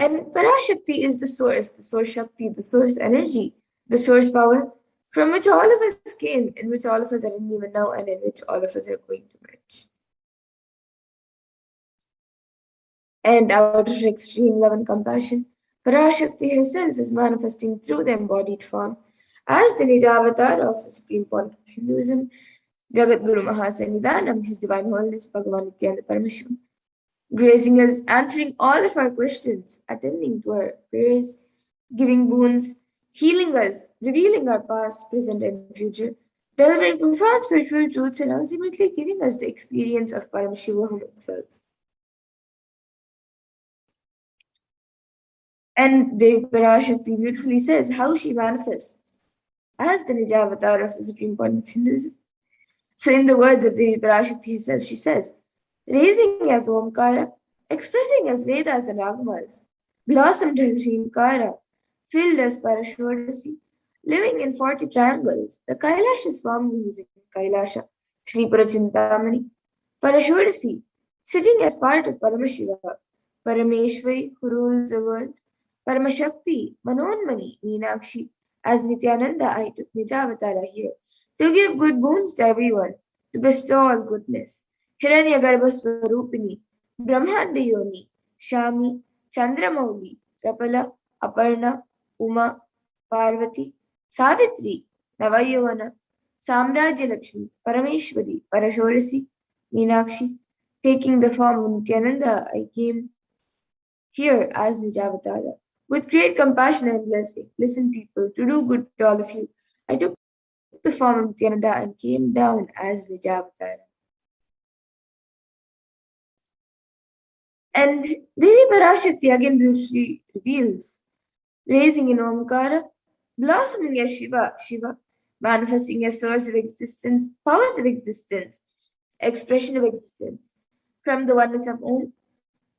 Parashakti is the source Shakti, the source energy, the source power from which all of us came, in which all of us are in even now, and in which all of us are going to merge. And out of extreme love and compassion, Parashakti herself is manifesting through the embodied form as the Nijavatar of the Supreme Point of Hinduism, Jagat Guru Mahasannidhanam, His Divine Holiness Bhagavan Nithyananda Paramashivam, gracing us, answering all of our questions, attending to our prayers, giving boons, healing us, revealing our past, present, and future, delivering profound spiritual truths, and ultimately giving us the experience of Paramashivoham itself. And Devi Parashakti beautifully says how she manifests as the Nijavatar of the Supreme Point of Hinduism. So in the words of Devi Parashakti herself, she says, raising as Omkara, expressing as Vedas and Agamas, blossomed as Hrimkara, filled as Parashodasi, living in 40 triangles, the Kailasha Swami who is in Kailasha, Sri Purachintamani, Parashodasi, sitting as part of Paramashiva, Parameshwari who rules the world, Paramashakti, Manonmani, Meenakshi, as Nithyananda, I took Nijavatara here to give good boons to everyone, to bestow all goodness. Hiranyagarbha Swarupini, Brahmanda Yoni, Shami, Chandramauli, Rapala, Aparna, Uma, Parvati, Savitri, Navayavana, Samrajya Lakshmi, Parameshwari, Parashodasi, Meenakshi, taking the form of Nithyananda, I came here as Nijavatara. With great compassion and blessing, listen people, to do good to all of you. I took the form of Nithyananda and came down as Nijavatara. And Devi Parashakti again beautifully reveals, raising in Omkara, blossoming as Shiva, manifesting as source of existence, powers of existence, expression of existence, from the oneness of Om,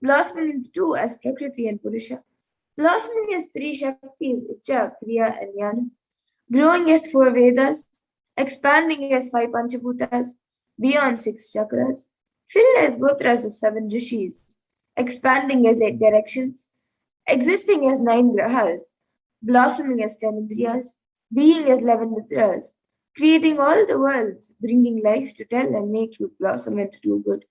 blossoming into two as Prakriti and Purusha, blossoming as three Shaktis, Icha, Kriya, and Jnana, growing as 4 Vedas, expanding as 5 Panchabhutas, beyond 6 chakras, filled as Gotras of 7 Rishis, expanding as 8 directions, existing as 9 Grahas, blossoming as 10 Indriyas, being as 11 Mitras, creating all the worlds, bringing life to tell and make you blossom and to do good.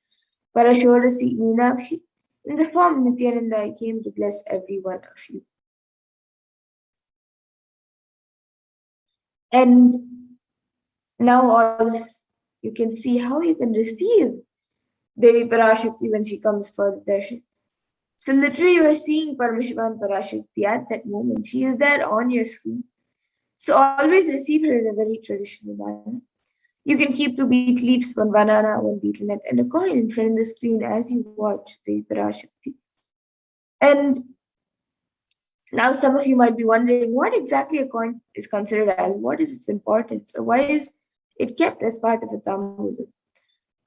Parashodasi Meenakshi, in the form of Nithyananda, I came to bless every one of you. And now all of you can see how you can receive Devi Parashakti when she comes for the darshan. So literally you are seeing Paramashivan Parashakti at that moment. She is there on your screen. So always receive her in a very traditional manner. You can keep 2 beet leaves, 1 banana, 1 betel nut, and a coin in front of the screen as you watch the Parashakti. And now some of you might be wondering what exactly a coin is considered as, what is its importance, or why is it kept as part of a tambulam.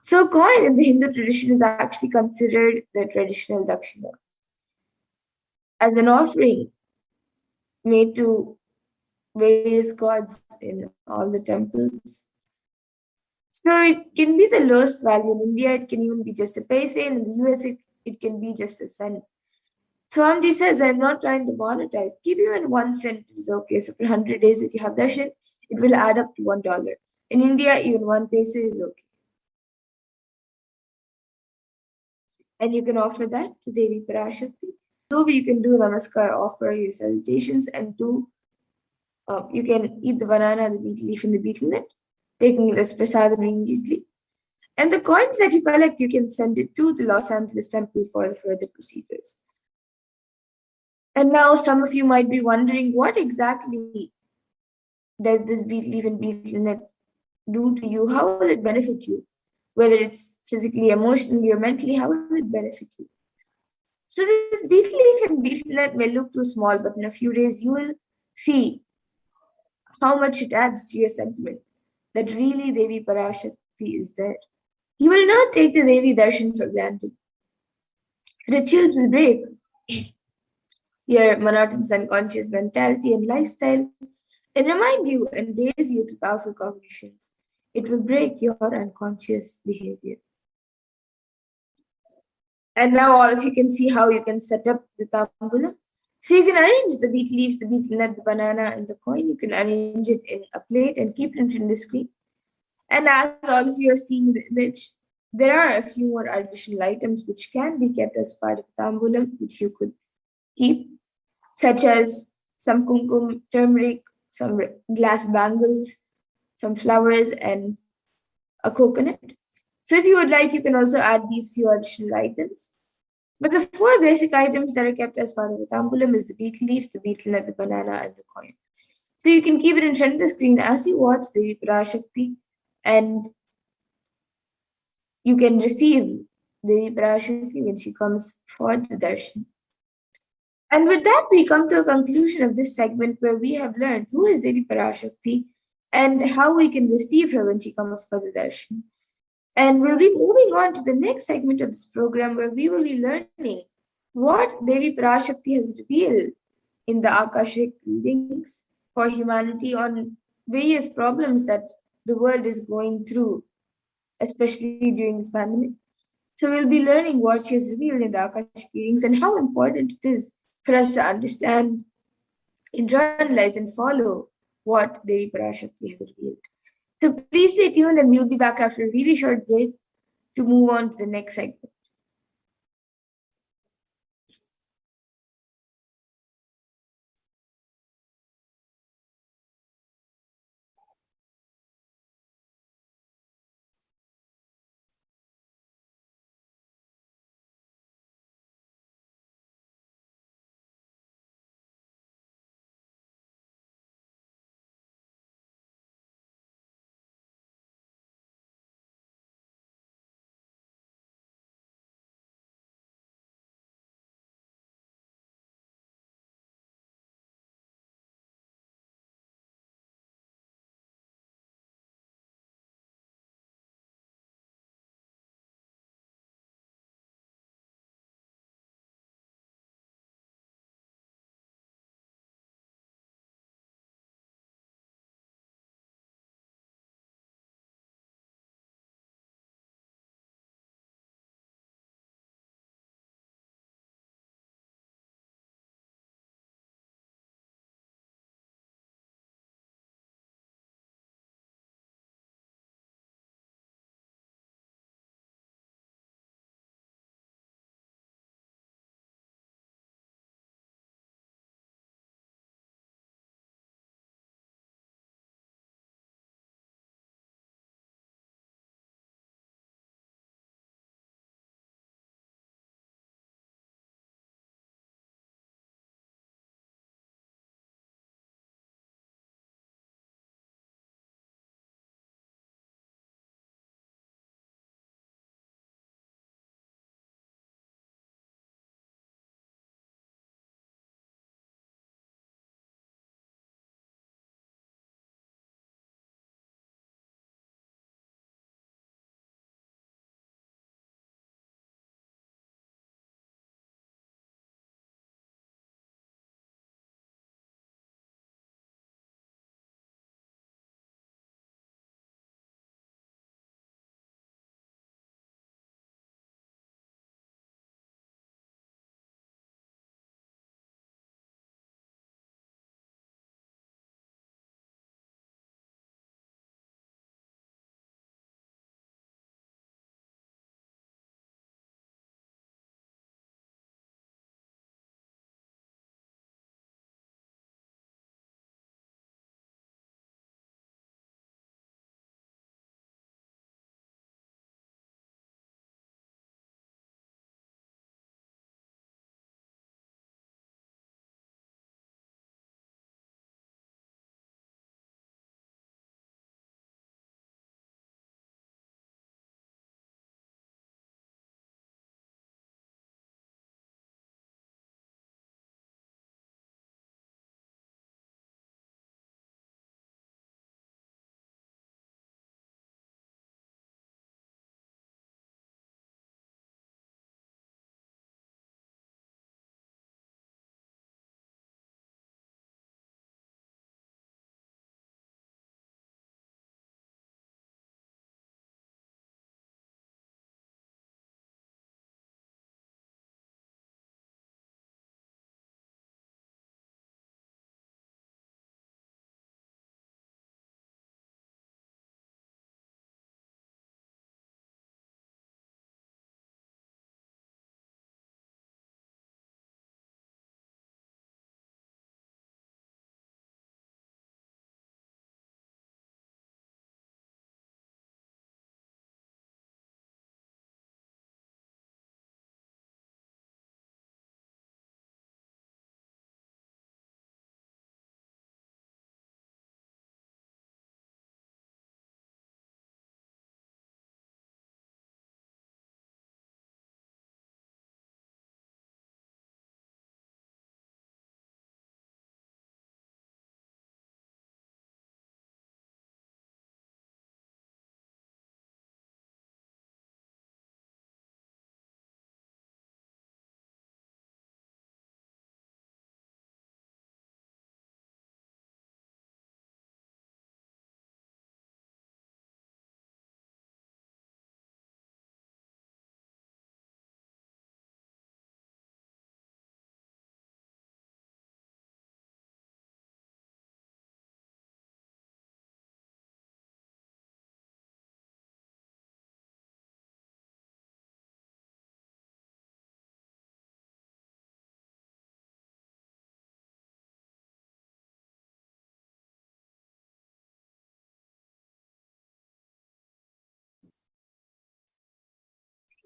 So coin in the Hindu tradition is actually considered the traditional dakshina as an offering made to various gods in all the temples. So it can be the lowest value in India, it can even be just a paise, and in the US it can be just a cent. Swamiji says, I'm not trying to monetize. Keep even 1 cent is okay. So for 100 days, if you have darshan, it will add up to $1. In India, even 1 paise is okay. And you can offer that to Devi Parashakti. So you can do namaskar, offer your salutations, and you can eat the banana, the betel leaf, and the betel nut, taking it as prasadam immediately. And the coins that you collect, you can send it to the Los Angeles temple for further procedures. And now some of you might be wondering, what exactly does this betel leaf and betel nut do to you? How will it benefit you? Whether it's physically, emotionally, or mentally, how will it benefit you? So this betel leaf and betel nut may look too small, but in a few days you will see how much it adds to your sentiment that really Devi Parashakti is there. You will not take the Devi darshan for granted. Rituals will break your monotonous unconscious mentality and lifestyle and remind you and raise you to powerful cognitions. It will break your unconscious behavior. And now all of you can see how you can set up the tambulam. So you can arrange the beet leaves, the betel nut, the banana, and the coin. You can arrange it in a plate and keep it in front of the screen. And as all of you are seeing the image, there are a few more additional items which can be kept as part of tambulam, which you could keep, such as some kumkum, turmeric, some glass bangles, some flowers, and a coconut. So if you would like, you can also add these few additional items. But the 4 basic items that are kept as part of the tambulam is the betel leaf, the betel nut, the banana, and the coin. So you can keep it in front of the screen as you watch the Parashakti, and you can receive the Parashakti when she comes for the darshan. And with that, we come to a conclusion of this segment where we have learned who is Devi Parashakti and how we can receive her when she comes for the darshan. And we'll be moving on to the next segment of this program where we will be learning what Devi Parashakti has revealed in the Akashic readings for humanity on various problems that the world is going through, especially during this pandemic. So we'll be learning what she has revealed in the Akashic readings and how important it is for us to understand, internalize, and follow what Devi Parashakti has revealed. So please stay tuned and we'll be back after a really short break to move on to the next segment.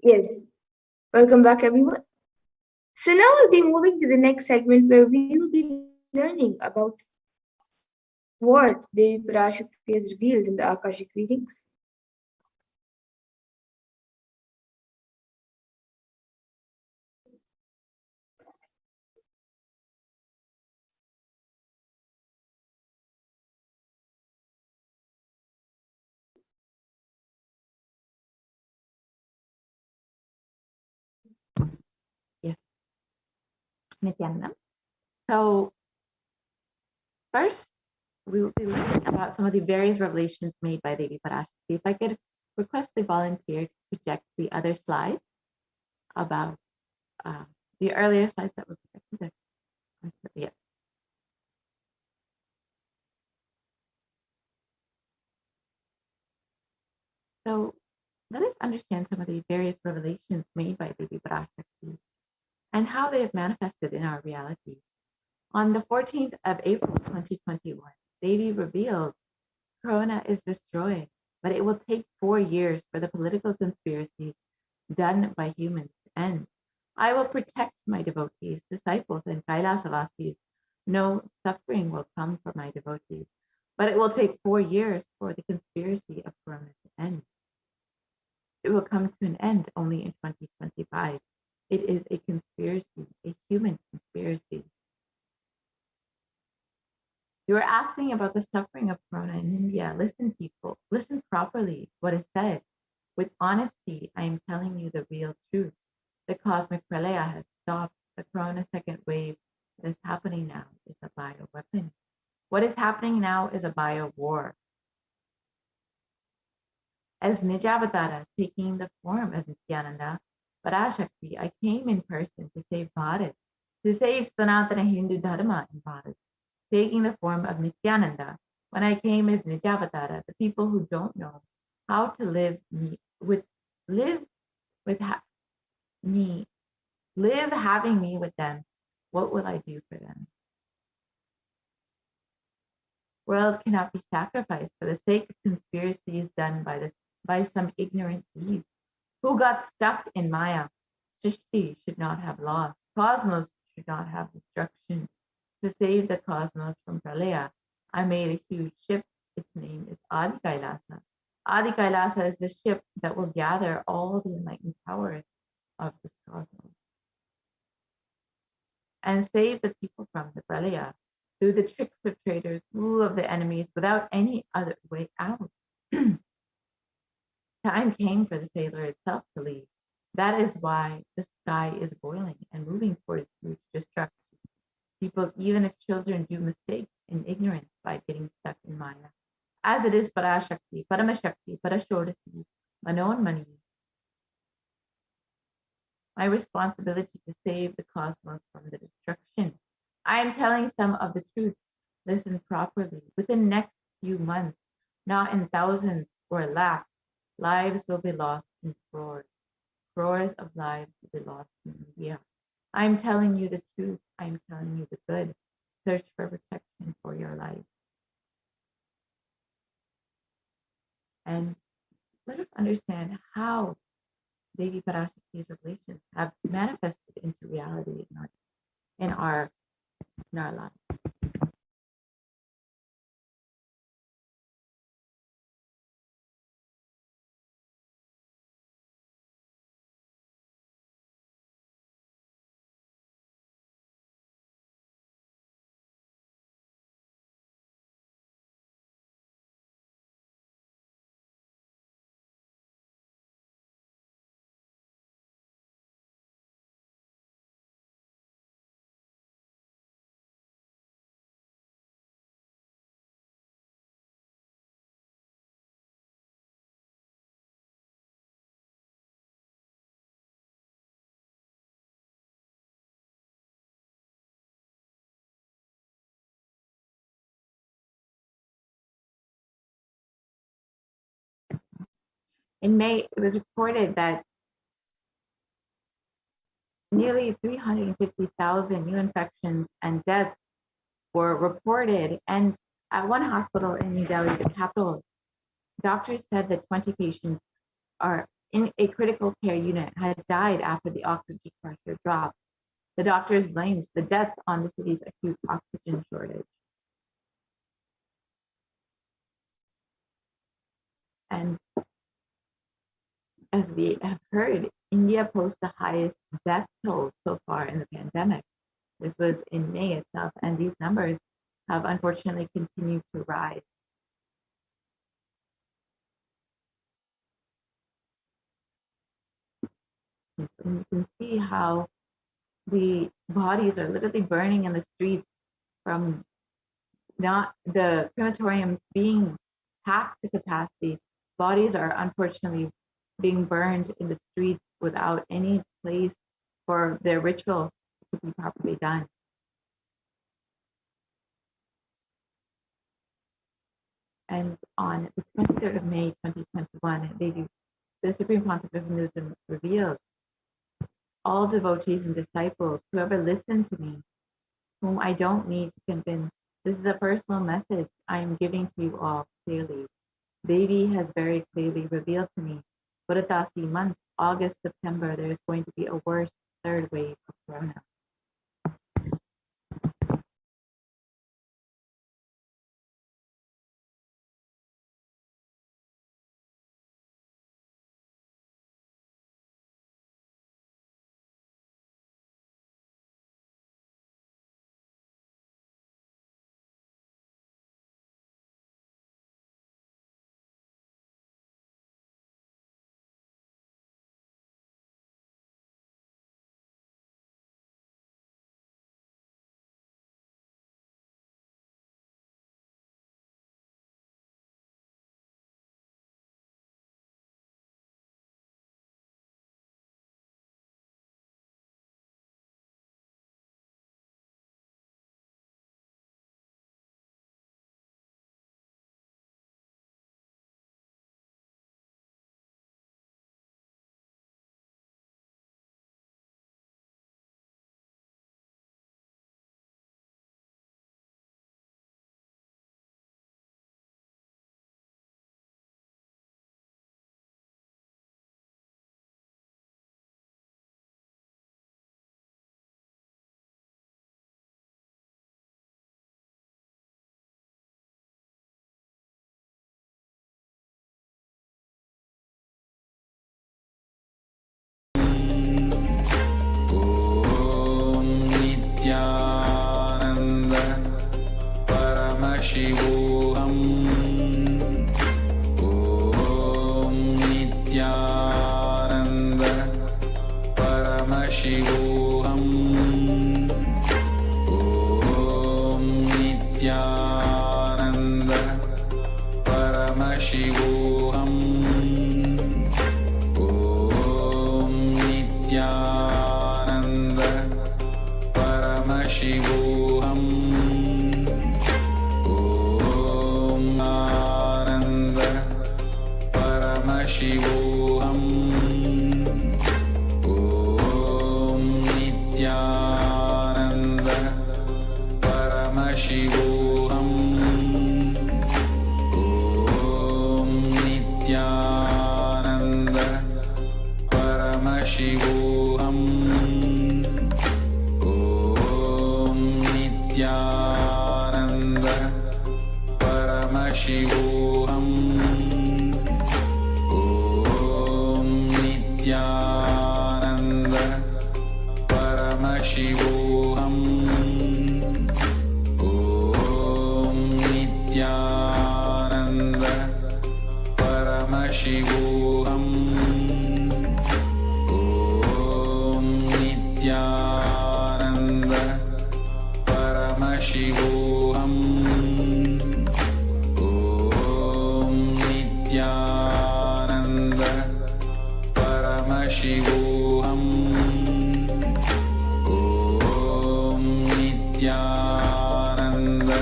Yes, welcome back everyone. So now we'll be moving to the next segment where we will be learning about what Devi Parashakti has revealed in the Akashic readings. Yes, Nithyananda. So first, we will be learning about some of the various revelations made by Devi Parashakti. If I could request the volunteer to project the other slide about the earlier slides that were projected. Yeah. So let us understand some of the various revelations made by Devi Parashakti and how they have manifested in our reality. On the 14th of April, 2021, Devi revealed Corona is destroyed, but it will take 4 years for the political conspiracy done by humans to end. I will protect my devotees, disciples, and Kailasavasis. No suffering will come for my devotees, but it will take 4 years for the conspiracy of Corona to end. It will come to an end only in 2025. It is a conspiracy, a human conspiracy. You are asking about the suffering of Corona in India. Listen, people, listen properly what is said. With honesty, I am telling you the real truth. The cosmic pralaya has stopped. The Corona second wave that is happening now is a bioweapon. What is happening now is a bio war. As Nijavatara taking the form of Nithyananda Parashakti, I came in person to save Bharat, to save Sanatana Hindu Dharma in Bharat. Taking the form of Nithyananda, when I came as Nijavatara, the people who don't know how to live with me, live having me with them, what will I do for them? World cannot be sacrificed for the sake of conspiracies done by some ignorant Eves who got stuck in Maya. Srishti should not have loss. Cosmos should not have destruction. To save the cosmos from Pralaya, I made a huge ship. Its name is Adi Kailasa. Adi Kailasa is the ship that will gather all the enlightened powers of this cosmos and save the people from the Pralaya through the tricks of traitors, rule of the enemies, without any other way out. Time came for the sailor itself to leave. That is why the sky is boiling and moving towards huge destruction. People, even if children, do mistakes in ignorance by getting stuck in Maya. As it is Parashakti, Paramashakti, Parashodati, Manonmani. My responsibility to save the cosmos from the destruction. I am telling some of the truth. Listen properly. Within the next few months, not in thousands or lakhs, lives will be lost in crores. Crores of lives will be lost in India. I am telling you the truth. I am telling you the good. Search for protection for your life. And let us understand how Devi Parashakti's revelations have manifested into reality in our lives. In May, it was reported that nearly 350,000 new infections and deaths were reported. And at one hospital in New Delhi, the capital, doctors said that 20 patients are in a critical care unit had died after the oxygen pressure dropped. The doctors blamed the deaths on the city's acute oxygen shortage. And as we have heard, India posts the highest death toll so far in the pandemic. This was in May itself, and these numbers have unfortunately continued to rise. And you can see how the bodies are literally burning in the streets from not the crematoriums being packed to capacity. Bodies are unfortunately being burned in the streets without any place for their rituals to be properly done. And on the 23rd of May, 2021, the Supreme Pontiff of Hinduism revealed, all devotees and disciples, whoever listen to me, whom I don't need to convince, this is a personal message I am giving to you all clearly. Devi has very clearly revealed to me, Puratasi month, August, September, there is going to be a worse third wave of corona. Paramashivoham. Om Nithyananda Paramashivoham. Om Nithyananda Paramashivoham. Om Nithyananda Paramashivoham. Paramashivoham. Om Nithyananda Paramashivoham. Om Nithyananda Paramashivoham. Om Nithyananda Paramashivoham. Nithyananda Paramashivoham. Om Nithyananda Paramashivoham. Om Nithyananda Paramashivoham. Om Nithyananda Paramashivoham. Om Nithyananda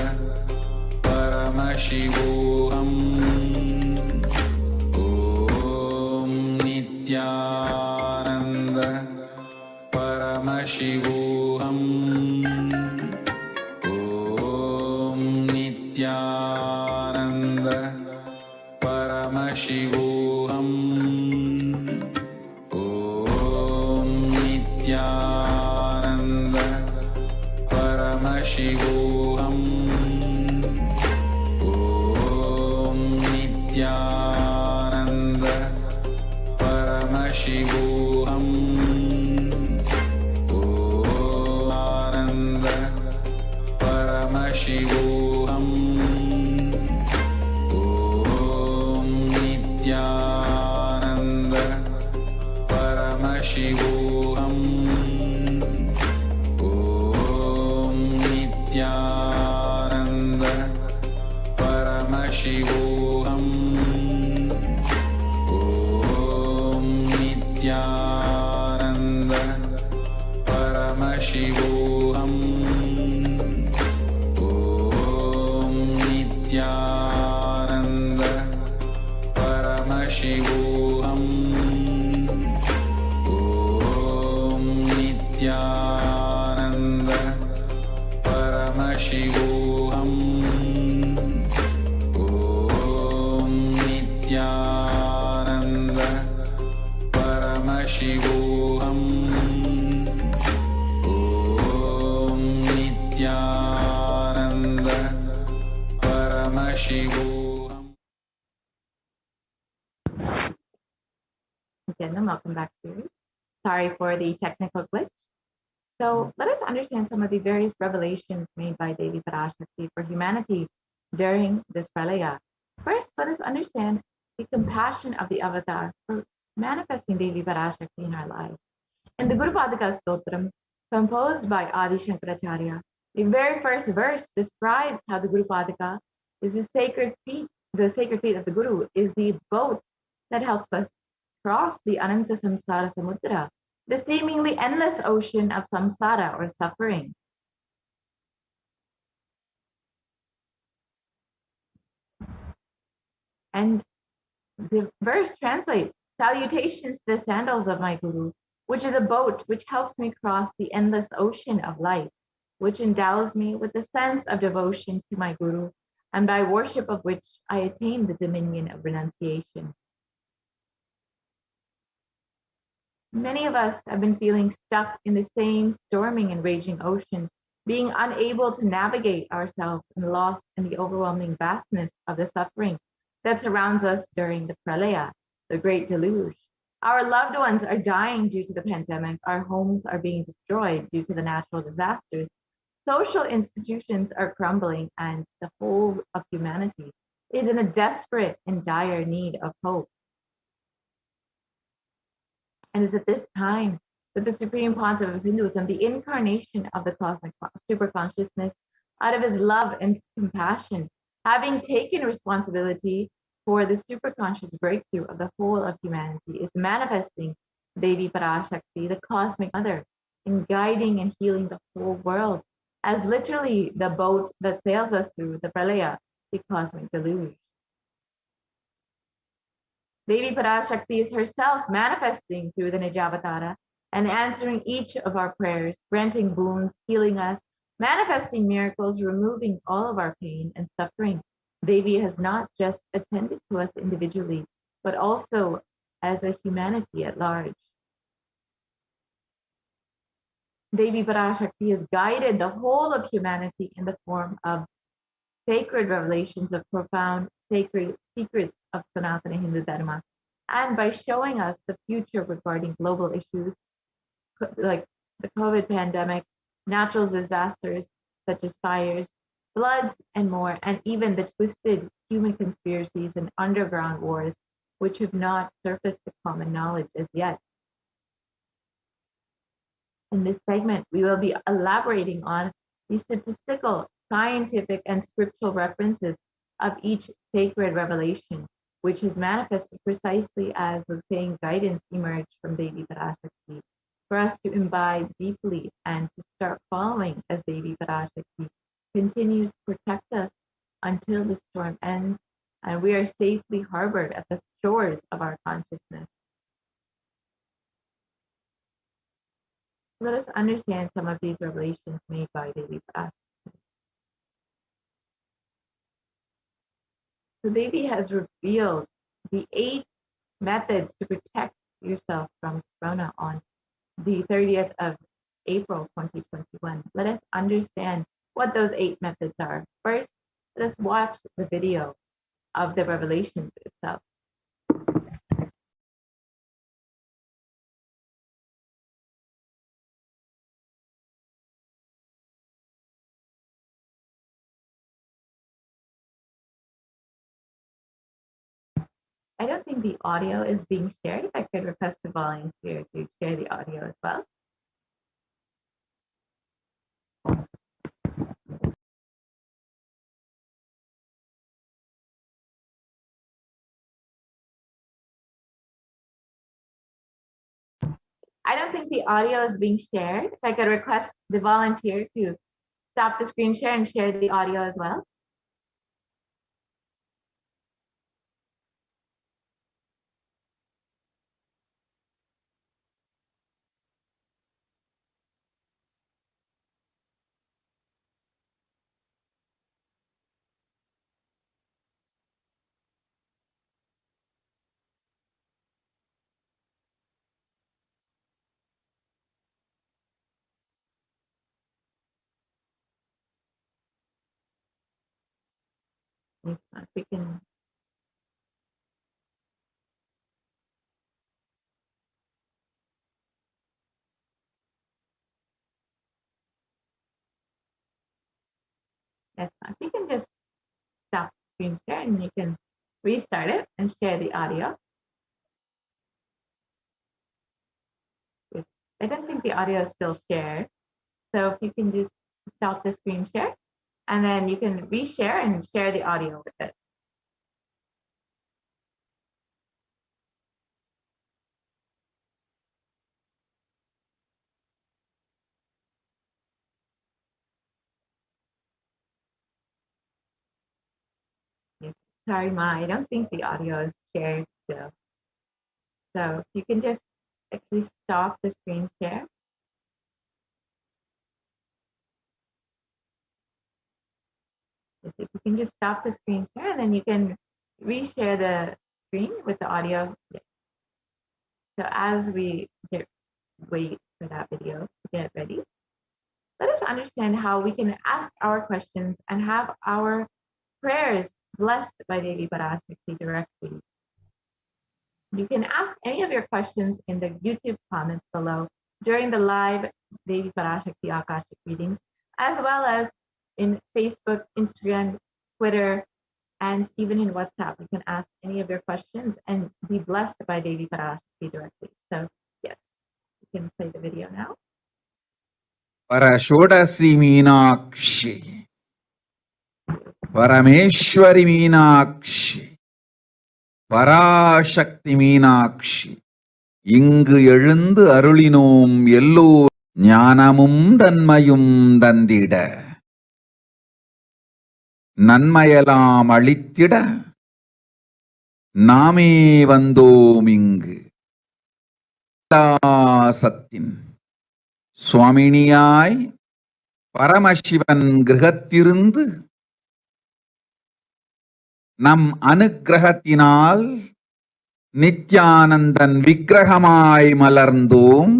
Paramashivoham. Om Nithyananda Paramashivoham. Om Nithyananda Paramashivoham. Nithyananda Paramashivoham. Om Nithyananda Paramashivoham. Om Ananda Paramashivoham. Om Nithyananda Paramashivoham. Om Nithyananda Paramashivoham. Om Nithyananda Paramashivoham. Om Nithyananda Paramashivoham. Om Nithyananda Paramashivoham. Om Nithyananda Paramashivoham. Om Nithyananda Paramashivoham. Again, and welcome back to you. Sorry for the technical glitch. So let us understand some of the various revelations made by Devi Parashakti for humanity during this pralaya. First, let us understand the compassion of the avatar for manifesting Devi Parashakti in our lives. In the Guru Padaka Stotram, composed by Adi Shankaracharya, the very first verse describes how the Guru Padaka is the sacred feet of the Guru is the boat that helps us cross the Ananta Samsara Samudra, the seemingly endless ocean of samsara or suffering. And the verse translates, salutations to the sandals of my Guru, which is a boat which helps me cross the endless ocean of life, which endows me with the sense of devotion to my Guru, and by worship of which I attain the dominion of renunciation. Many of us have been feeling stuck in the same storming and raging ocean, being unable to navigate ourselves and lost in the overwhelming vastness of the suffering that surrounds us during the pralaya, the great deluge. Our loved ones are dying due to the pandemic. Our homes are being destroyed due to the natural disasters. Social institutions are crumbling, and the whole of humanity is in a desperate and dire need of hope. And it's at this time that the Supreme Pontiff of Hinduism, the incarnation of the cosmic superconsciousness, out of his love and compassion, having taken responsibility for the superconscious breakthrough of the whole of humanity, is manifesting Devi Parashakti, the cosmic mother, in guiding and healing the whole world, as literally the boat that sails us through the pralaya, the cosmic deluge. Devi Parashakti is herself manifesting through the Nijavatara and answering each of our prayers, granting boons, healing us, manifesting miracles, removing all of our pain and suffering. Devi has not just attended to us individually, but also as a humanity at large. Devi Parashakti has guided the whole of humanity in the form of sacred revelations of profound sacred secrets of Sanatana Hindu Dharma, and by showing us the future regarding global issues like the COVID pandemic, natural disasters such as fires, floods, and more, and even the twisted human conspiracies and underground wars, which have not surfaced to common knowledge as yet. In this segment, we will be elaborating on the statistical, scientific, and scriptural references of each sacred revelation, which is manifested precisely as the same guidance emerged from Devi Parashakti, for us to imbibe deeply and to start following as Devi Parashakti continues to protect us until the storm ends and we are safely harbored at the shores of our consciousness. Let us understand some of these revelations made by Devi Parashakti. So Devi has revealed the 8 methods to protect yourself from corona on the 30th of April 2021. Let us understand what those 8 methods are. First, let us watch the video of the revelations itself. I don't think the audio is being shared. If I could request a volunteer to share the audio as well. I don't think the audio is being shared. If I could request the volunteer to stop the screen share and share the audio as well. If we can. Yes, if you can just stop the screen share and you can restart it and share the audio. I don't think the audio is still shared. So if you can just stop the screen share and then you can reshare and share the audio with it. Yes. Sorry, Ma, I don't think the audio is shared still. So if you can just actually stop the screen share. Yes, if you can just stop the screen share and then you can reshare the screen with the audio. Yes. So as we wait for that video to get ready, let us understand how we can ask our questions and have our prayers blessed by Devi Parashakti directly. You can ask any of your questions in the YouTube comments below during the live Devi Parashakti Akashic readings, as well as in Facebook, Instagram, Twitter, and even in WhatsApp. You can ask any of your questions and be blessed by Devi Parashakti directly. So yes, you can play the video now. Parashodasi Meenakshi, Parameshwari Meenakshi, Parashakti Meenakshi, இங்கு எழுந்து அருளினோம் yellow ஞானமும் தன்மையும் தந்திட நன்மையெல்லாம் அளித்திட நாமே வந்தோம் இங்கு சத்தின் சுவாமினியாய் பரமசிவன் கிரகத்திருந்து நம் அனுக்கிரகத்தினால் நித்யானந்தன் விக்கிரகமாய் மலர்ந்தோம்.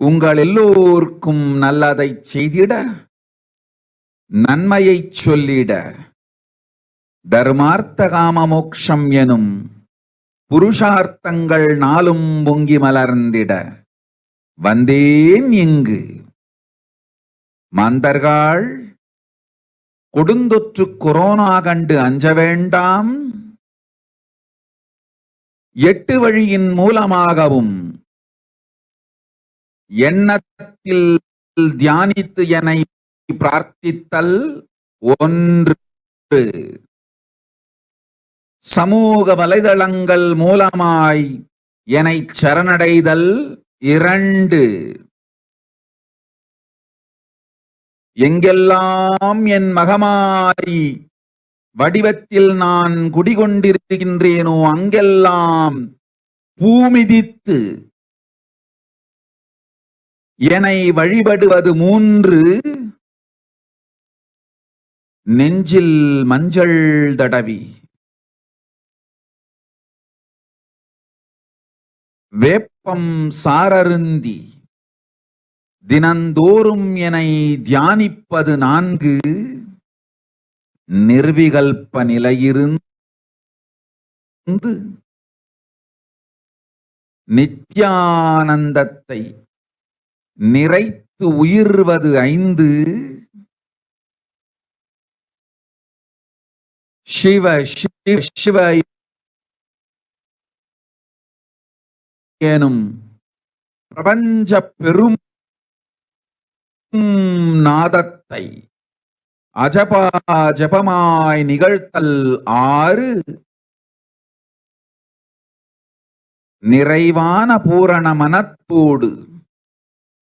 உங்கள் எல்லோருக்கும் நல்லதைச் செய்திட நன்மையைச் சொல்லிட தர்மார்த்த காம மோக்ஷம் எனும் புருஷார்த்தங்கள் நாளும் பொங்கி மலர்ந்திட வந்தேன் இங்கு. மாந்தர்கள் கொடுந்தொற்று கொரோனா கண்டு அஞ்ச வேண்டாம். 8 வழியின் மூலமாகவும் எண்ணத்தில் தியானித்து என்னை பிரார்த்தித்தல் 1, சமூக வலைதளங்கள் மூலமாய் என்னை சரணடைதல் 2, எங்கெல்லாம் என் மகமாரி வடிவத்தில் நான் குடிகொண்டிருக்கின்றேனோ அங்கெல்லாம் பூமிதித்து என்னை வழிபடுவது 3, நெஞ்சில் மஞ்சள் தடவி வேப்ப அப்பம் சாரருந்தி தினந்தோறும் என்னை தியானிப்பது 4 நிர்விகல்ப நிலையிருந்து நித்யானந்தத்தை நிறைத்து உயிர்வது 5 சிவ சிவ சிவ எனும் பிரபஞ்ச பெரும் நாதத்தை அஜபா ஜபமாய் நிகழ்த்தல் 6 நிறைவான பூரண மனத்தோடு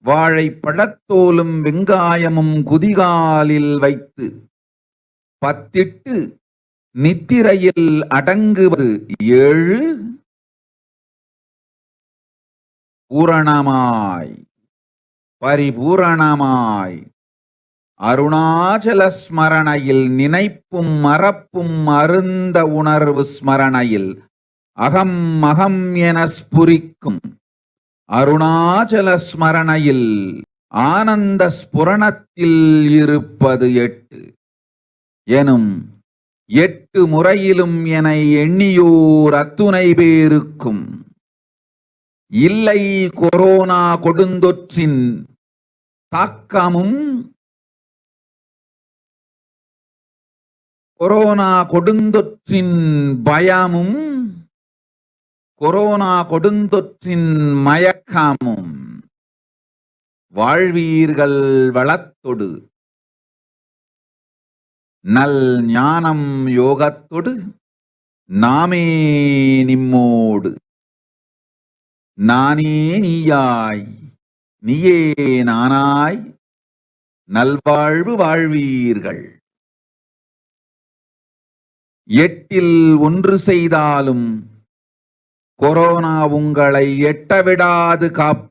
வாழைப்பழத்தோலும் வெங்காயமும் குதிகாலில் வைத்து பத்திட்டு நித்திரையில் அடங்குவது 7 பூரணமாய் பரிபூரணமாய் அருணாச்சல ஸ்மரணையில் நினைப்பும் மறப்பும் அருந்த உணர்வு ஸ்மரணையில் அகம் அகம் என ஸ்புரிக்கும் அருணாச்சல ஸ்மரணையில் ஆனந்த ஸ்புரணத்தில் இருப்பது 8 எனும் 8 முறையிலும் என எண்ணியோர் அத்துணை பேருக்கும் இல்லை கொரோனா கொடுந்தொற்றின் தாக்கமும் கொரோனா கொடுந்தொற்றின் பயமும் கொரோனா கொடுந்தொற்றின் மயக்கமும் வாழ்வீர்கள் வளத்தொடு நல் ஞானம் யோகத்தொடு நாமே நிம்மோடு நானே நீயாய் நீயே நானாய் நல்வாழ்வு வாழ்வீர்கள் 8இல் 1 செய்தாலும் கொரோனா உங்களை எட்டவிடாது காப்பு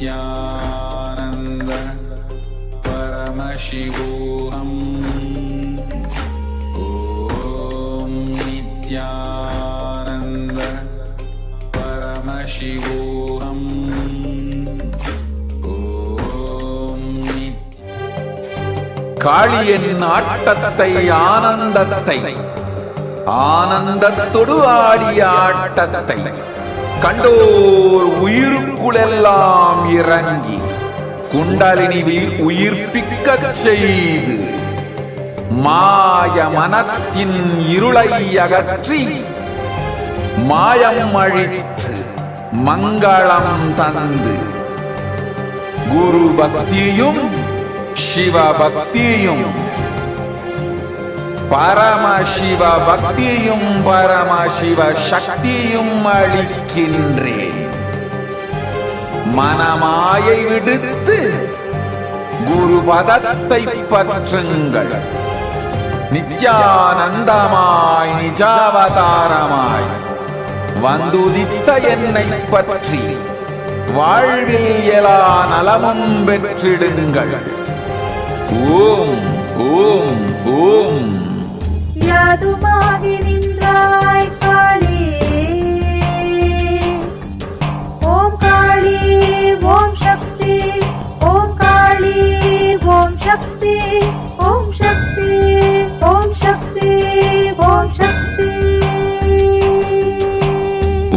Nithyananda Paramashivoham. Om Nithyananda Paramashivoham. காளியின் ஆட்டத்தை ஆனந்தத்தை ஆனந்தத்தொடு ஆடிய ஆட்டத்தை கண்டோர் உயிருக்குளெல்லாம் இறங்கி குண்டலினி உயிர்ப்பிக்கச் செய்து மாய மனத்தின் இருளை அகற்றி மாயம் அழித்து மங்களம் தந்து குரு பக்தியும் சிவ பக்தியும் பரமசிவ பக்தியும் பரமசிவ சக்தியும் அளிக்கின்றேன். மனமாயை விடுத்து குரு பதத்தை பற்றுங்கள். நித்யானந்தமாய் நிஜாவதாரமாய் வந்துதித்த என்னை பற்றி வாழ்வில் எல்லா நலமும் பெற்றிடுங்கள். ஓம் ஓம் ஓம். யாதுமாகி நின்றாய் காளி, ஓம் காளி ஓம் சக்தி, ஓம் காளி ஓம் சக்தி, ஓம் சக்தி ஓம் சக்தி ஓம் சக்தி.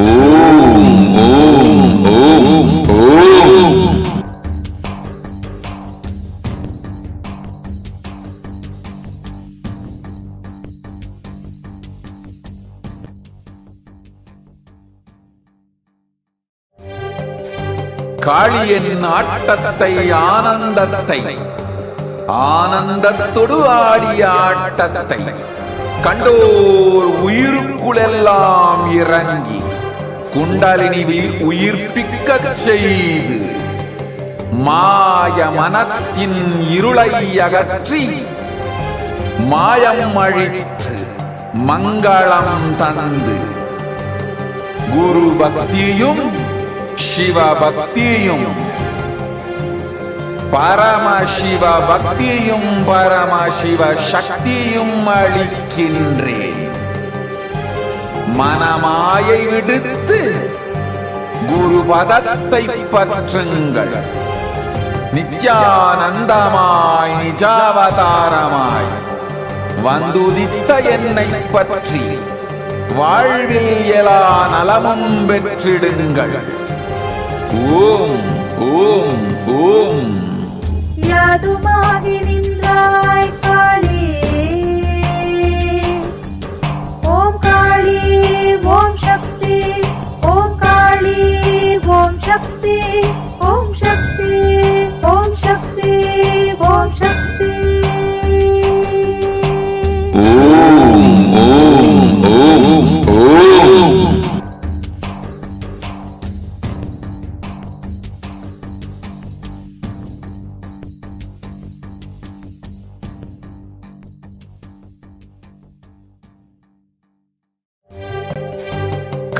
ஓம் ஓம் ஓம் ஓம். காளியின் ஆட்டத்தை ஆனந்தத்தை ஆனந்தத்தொடு ஆடிய ஆட்டத்தை கண்டோர் உயிருக்குளெல்லாம் இறங்கி குண்டலினி உயிர்ப்பிக்கச் செய்து மாய மனத்தின் இருளை அகற்றி மாயம் அழித்து மங்களம் தந்து குரு பக்தியும் சிவ பக்தியும் பரமசிவ பக்தியும் பரமசிவ சக்தியும் அளிக்கின்றேன். மனமாயை விடுத்து குரு பதத்தை பற்றுங்கள். நித்யானந்தமாய் நிஜாவதாரமாய் வந்துதித்த என்னை பற்றி வாழ்வில் எல்லா நலமும் பெற்றிடுங்கள். ஓம் ஓம் ஓம். யாதுமாகி நின்றாய் காளி, ஓம் காளி ஓம் சக்தி, ஓம் காளி ஓம் சக்தி, ஓம் சக்தி ஓம் சக்தி ஓம் சக்தி. ஓம் ஓம் ஓம் ஓம்.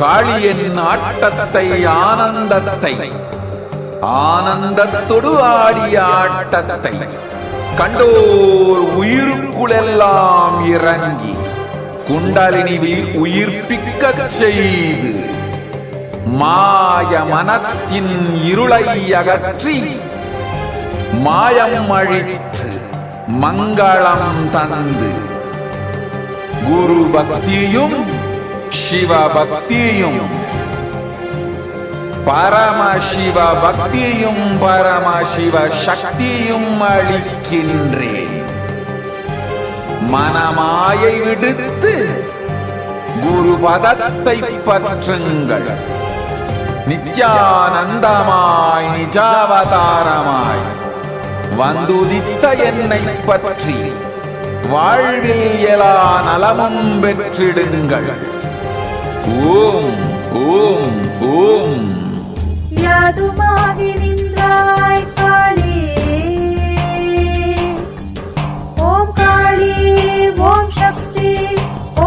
காளியின் ஆட்டத்தை ஆனந்தத்தை ஆனந்தத்தொடு ஆடிய ஆட்டத்தை கண்டோர் உயிருக்குளெல்லாம் இறங்கி குண்டலினி உயிர்ப்பிக்கச் செய்து மாய மனத்தின் இருளை அகற்றி மாயம் அழித்து மங்களம் தந்து குரு பக்தியும் சிவ பக்தியும் பரமசிவ பக்தியும் பரமசிவ சக்தியும் அளிக்கின்றேன். மனமாயை விடுத்து குரு பதத்தை பற்றுங்கள். நித்யானந்தமாய் நிஜாவதாரமாய் வந்துதித்த என்னை பற்றி வாழ்வில் எல்லா நலமும் பெற்றிடுங்கள். ஓம் ஓம் ஓம். யாதுமாகி நின்றாய் காளி, ஓம் காளி ஓம் சக்தி,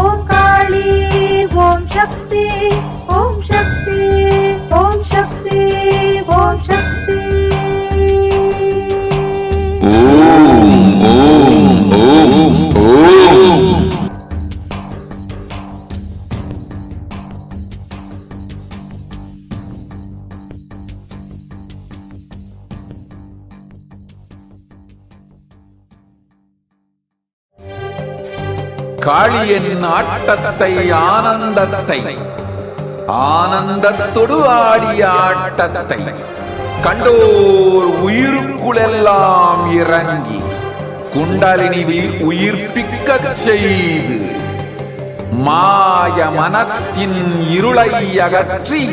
ஓம் காளி ஓம் சக்தி, ஓம் சக்தி ஓம் சக்தி ஓம் சக்தி. காளியின் ஆட்டத்தை ஆனந்தத்தை ஆனந்தத்தொடு ஆடிய ஆட்டத்தை கண்டோர் உயிருக்குளெல்லாம் இறங்கி குண்டலினிவில் உயிர்ப்பிக்கச் செய்து மாய மனத்தின் இருளை அகற்றி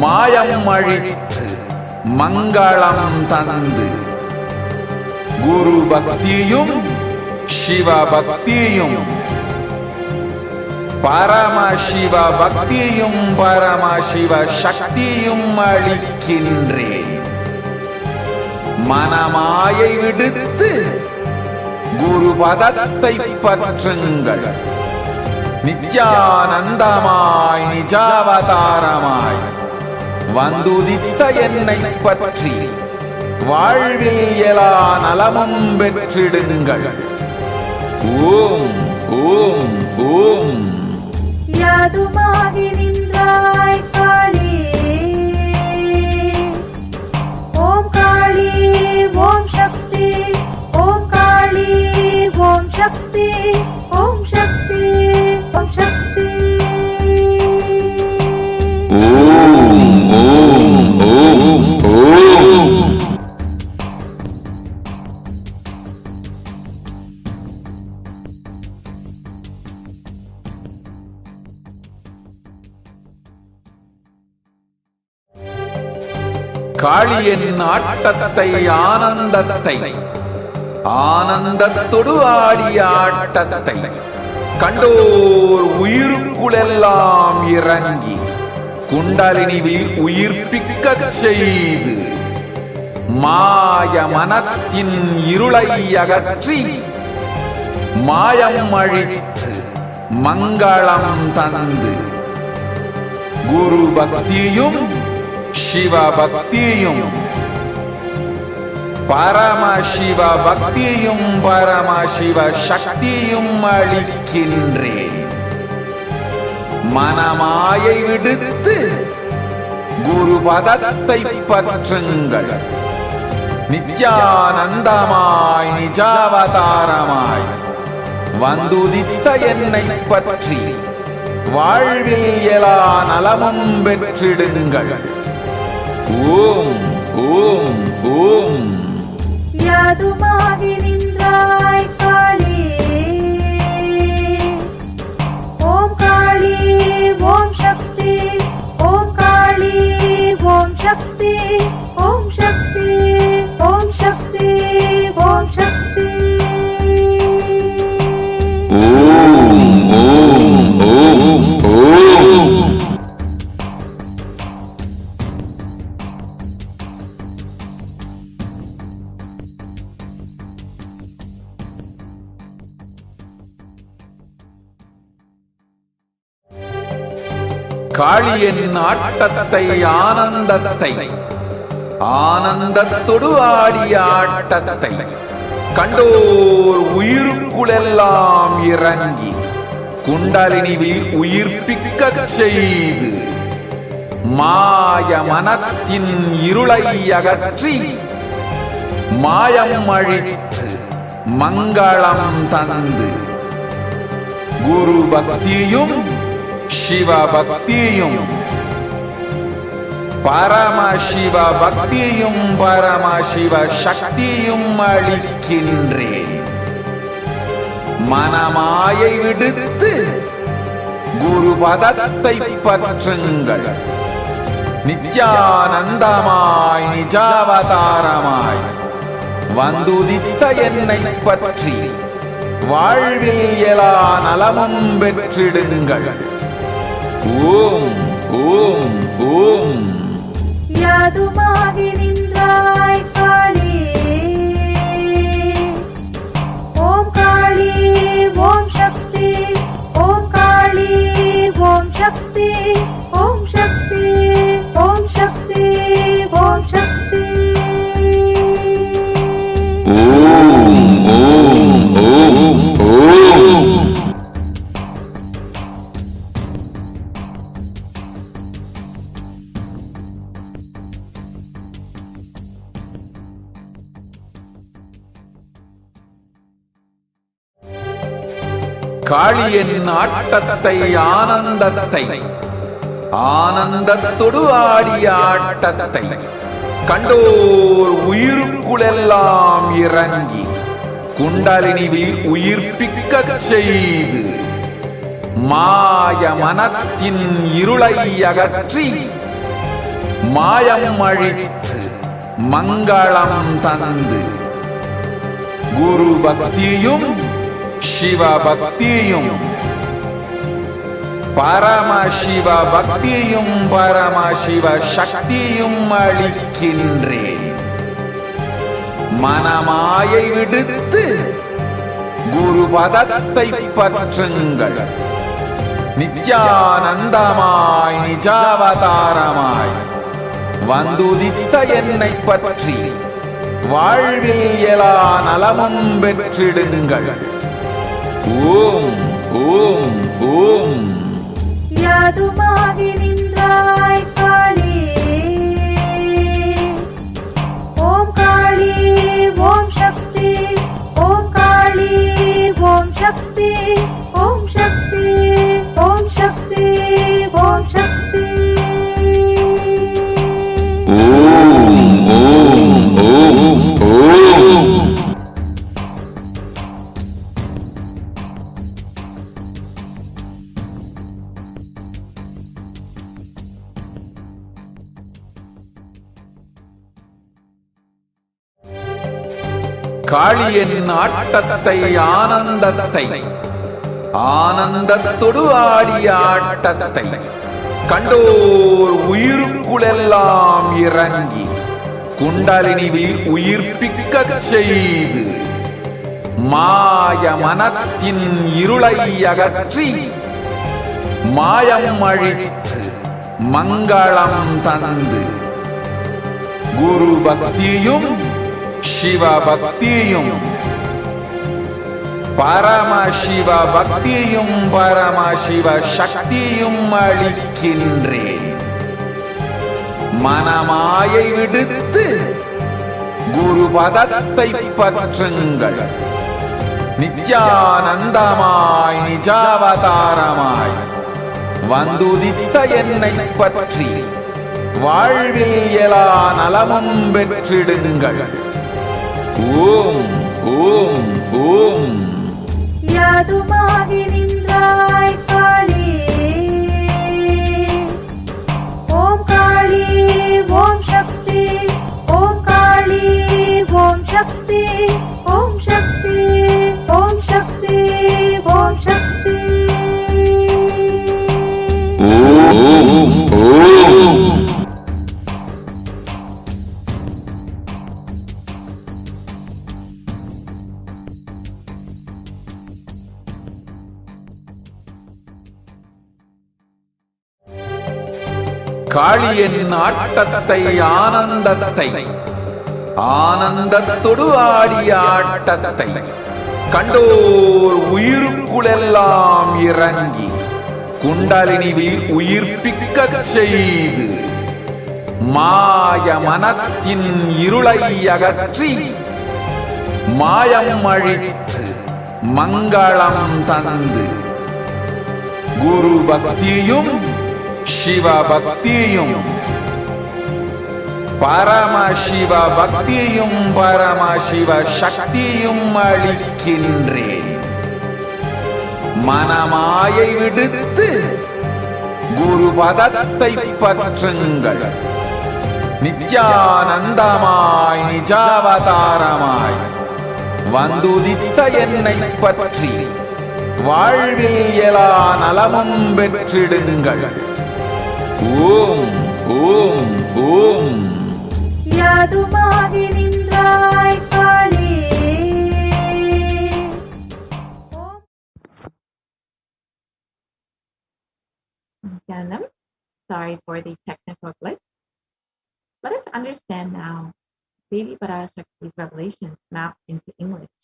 மாயம் அழித்து மங்களம் தந்து குரு பக்தியும் சிவ பக்தியும் பரமசிவ பக்தியும் பரமசிவ சக்தியும் அளிக்கின்றேன். மனமாயை விடுத்து குரு பதத்தை பற்றுங்கள். நித்யானந்தமாய் நிஜாவதாரமாய் வந்துதித்த என்னை பற்றி வாழ்வில் எல்லா நலமும் பெற்றிடுங்கள். ஓம் ஓம் ஓம். யாதுமாகி நின்றாய் காளி, ஓம் காளி ஓம் சக்தி, ஓம் காளி ஓம் சக்தி, ஓம் சக்தி ஓம் சக்தி. ஓம் ஓம் ஓம் ஓம். காளியின் ஆட்டத்தை ஆனந்தத்தை ஆனந்தத்தொடு ஆடிய ஆட்டத்தை கண்டோர் உயிருக்குளெல்லாம் இறங்கி குண்டலினிவில் உயிர்ப்பிக்கச் செய்து மாய மனத்தின் இருளை அகற்றி மாயம் அழித்து மங்களம் தந்து குரு பக்தியும் சிவ பக்தியும் பரமசிவ பக்தியும் பரமசிவ சக்தியும் அளிக்கின்றேன். மனமாயை விடுத்து குரு பதத்தை பற்றுங்கள். நித்யானந்தமாய் நிஜாவதாரமாய் வந்துதித்த என்னை பற்றி வாழ்வில் எல்லா நலமும் பெற்றிடுங்கள். ஓம் ஓம் ஓம். யாதுமாகி நின்றாய் காளி, ஓம் காளி ஓம் சக்தி, ஓம் காளி ஓம் சக்தி, ஓம் சக்தி ஓம் சக்தி ஓம் சக்தி. ஓம் ஓம் ஓம் ஓம். காளியின் ஆட்டத்தை ஆனந்தத்தை ஆனந்தத்தொடு ஆடிய ஆட்டத்தை கண்டோர் உயிருக்குளெல்லாம் இறங்கி குண்டலினிவில் உயிர்ப்பிக்கச் செய்து மாய மனத்தின் இருளை அகற்றி மாயம் அழித்து மங்களம் தந்து குரு பக்தியும் சிவ பக்தியும் பரமசிவ பக்தியும் பரமசிவ சக்தியும் அளிக்கின்றேன். மனமாயை விடுத்து குரு பதத்தை பற்றுங்கள். நித்யானந்தமாய் நிஜாவதாரமாய் வந்துதித்த என்னை பற்றி வாழ்வில் எல்லா நலமும் பெற்றிடுங்கள். ஓம் ஓம் ஓம். யாதுமாகி நின்றாய் காளி, ஓம் காளி ஓம் சக்தி, ஓம் காளி ஓம் சக்தி, ஓம் சக்தி ஓம் சக்தி ஓம் சக்தி. ஓம் ஓம் ஓம் ஓம். காளியின் ஆட்டத்தை ஆனந்தத்தை ஆனந்தத்தொடு ஆடிய ஆட்டத்தை கண்டோர் உயிருக்குளெல்லாம் இறங்கி குண்டலினிவில் உயிர்ப்பிக்கச் செய்து மாய மனத்தின் இருளை அகற்றி மாயம் அழித்து மங்களம் தந்து குரு பக்தியும் சிவ பக்தியும் பரமசிவ பக்தியும் பரமசிவ சக்தியும் அளிக்கின்றேன். மனமாயை விடுத்து குரு பதத்தை பற்றுங்கள். நித்யானந்தமாய் நிஜாவதாரமாய் வந்துதித்த என்னை பற்றி வாழ்வில் எல்லா நலமும் பெற்றிடுங்கள். ஓம் ஓம் ஓம். யாதுமாகி நின்றாய் காளி, ஓம் காளி ஓம் சக்தி, ஓம் காளி ஓம் சக்தி, ஓம் சக்தி ஓம் சக்தி ஓம் சக்தி. ஓம் ஓம் ஓம் ஓம். காளியின் ஆட்டத்தை ஆனந்தத்தை ஆனந்தத்தொடு ஆடிய ஆட்டத்தை கண்டோர் உயிருக்குளெல்லாம் இறங்கி குண்டலினிவில் உயிர்ப்பிக்கச் செய்து மாய மனத்தின் இருளை அகற்றி மாயம் அழித்து மங்களம் தந்து குரு பக்தியும் சிவ பக்தியும் பரமசிவ பக்தியும் பரமசிவ சக்தியும் அளிக்கின்றேன். மனமாயை விடுத்து குரு பதத்தை பற்றுங்கள். நித்யானந்தமாய் நிஜாவதாரமாய் வந்துதித்த என்னை பற்றி வாழ்வில் எல்லா நலமும் பெற்றிடுங்கள். ஓம் ஓம் ஓம். யாதுமாகி நின்றாய் காளி, ஓம் காளி ஓம் சக்தி, ஓம் காளி ஓம் சக்தி, ஓம் சக்தி ஓம் சக்தி ஓம் சக்தி. ஓம் ஓம். காளியின் ஆட்டத்தை ஆனந்தத்தை ஆனந்தத்தொடு ஆடிய ஆட்டத்தை கண்டோர் உயிருக்குளெல்லாம் இறங்கி குண்டலினிவில் உயிர்ப்பிக்கச் செய்து மாய மனத்தின் இருளை அகற்றி மாயம் அழித்து மங்களம் தந்து குரு பக்தியும் சிவ பக்தியும் பரமசிவ பக்தியும் பரமசிவ சக்தியும் அளிக்கின்றேன். மனமாயை விடுத்து குரு பதத்தை பற்றுங்கள். நித்யானந்தமாய் நிஜாவதாரமாய் வந்துதித்த என்னை பற்றி வாழ்வில் எல்லா நலமும் பெற்றிடுங்கள். ஓம் ஓம் ஓம். யாதுமாகி நின்றாய் காளி. Nityanandam, sorry for the technical glitch. Let us understand now Devi Parashakti's revelations mapped into English.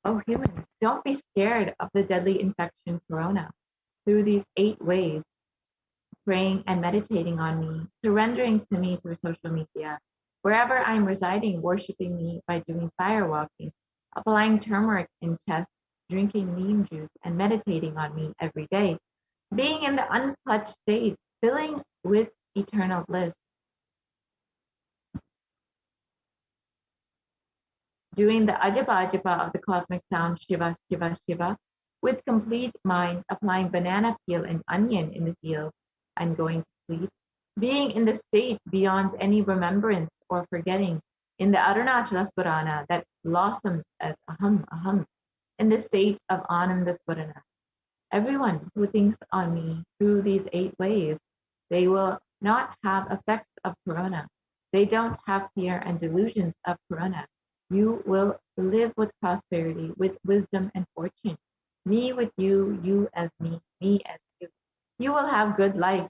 Oh, humans, don't be scared of the deadly infection corona. Through these 8 ways, praying and meditating on me, surrendering to me through social media, wherever I'm residing, worshiping me by doing fire walking, applying turmeric in chest, drinking neem juice, and meditating on me every day, being in the unclutched state, filling with eternal bliss, doing the ajapa ajapa of the cosmic sound Shiva, Shiva, Shiva, with complete mind, applying banana peel and onion in the field and going to sleep, being in the state beyond any remembrance or forgetting, in the Arunachala Swarana that blossoms as aham, aham, in the state of Ananda Swarana. Everyone who thinks on me through these 8 ways, they will not have effects of Corona. They don't have fear and delusions of Corona. You will live with prosperity, with wisdom and fortune. Me with you, you as me as you. You will have good life.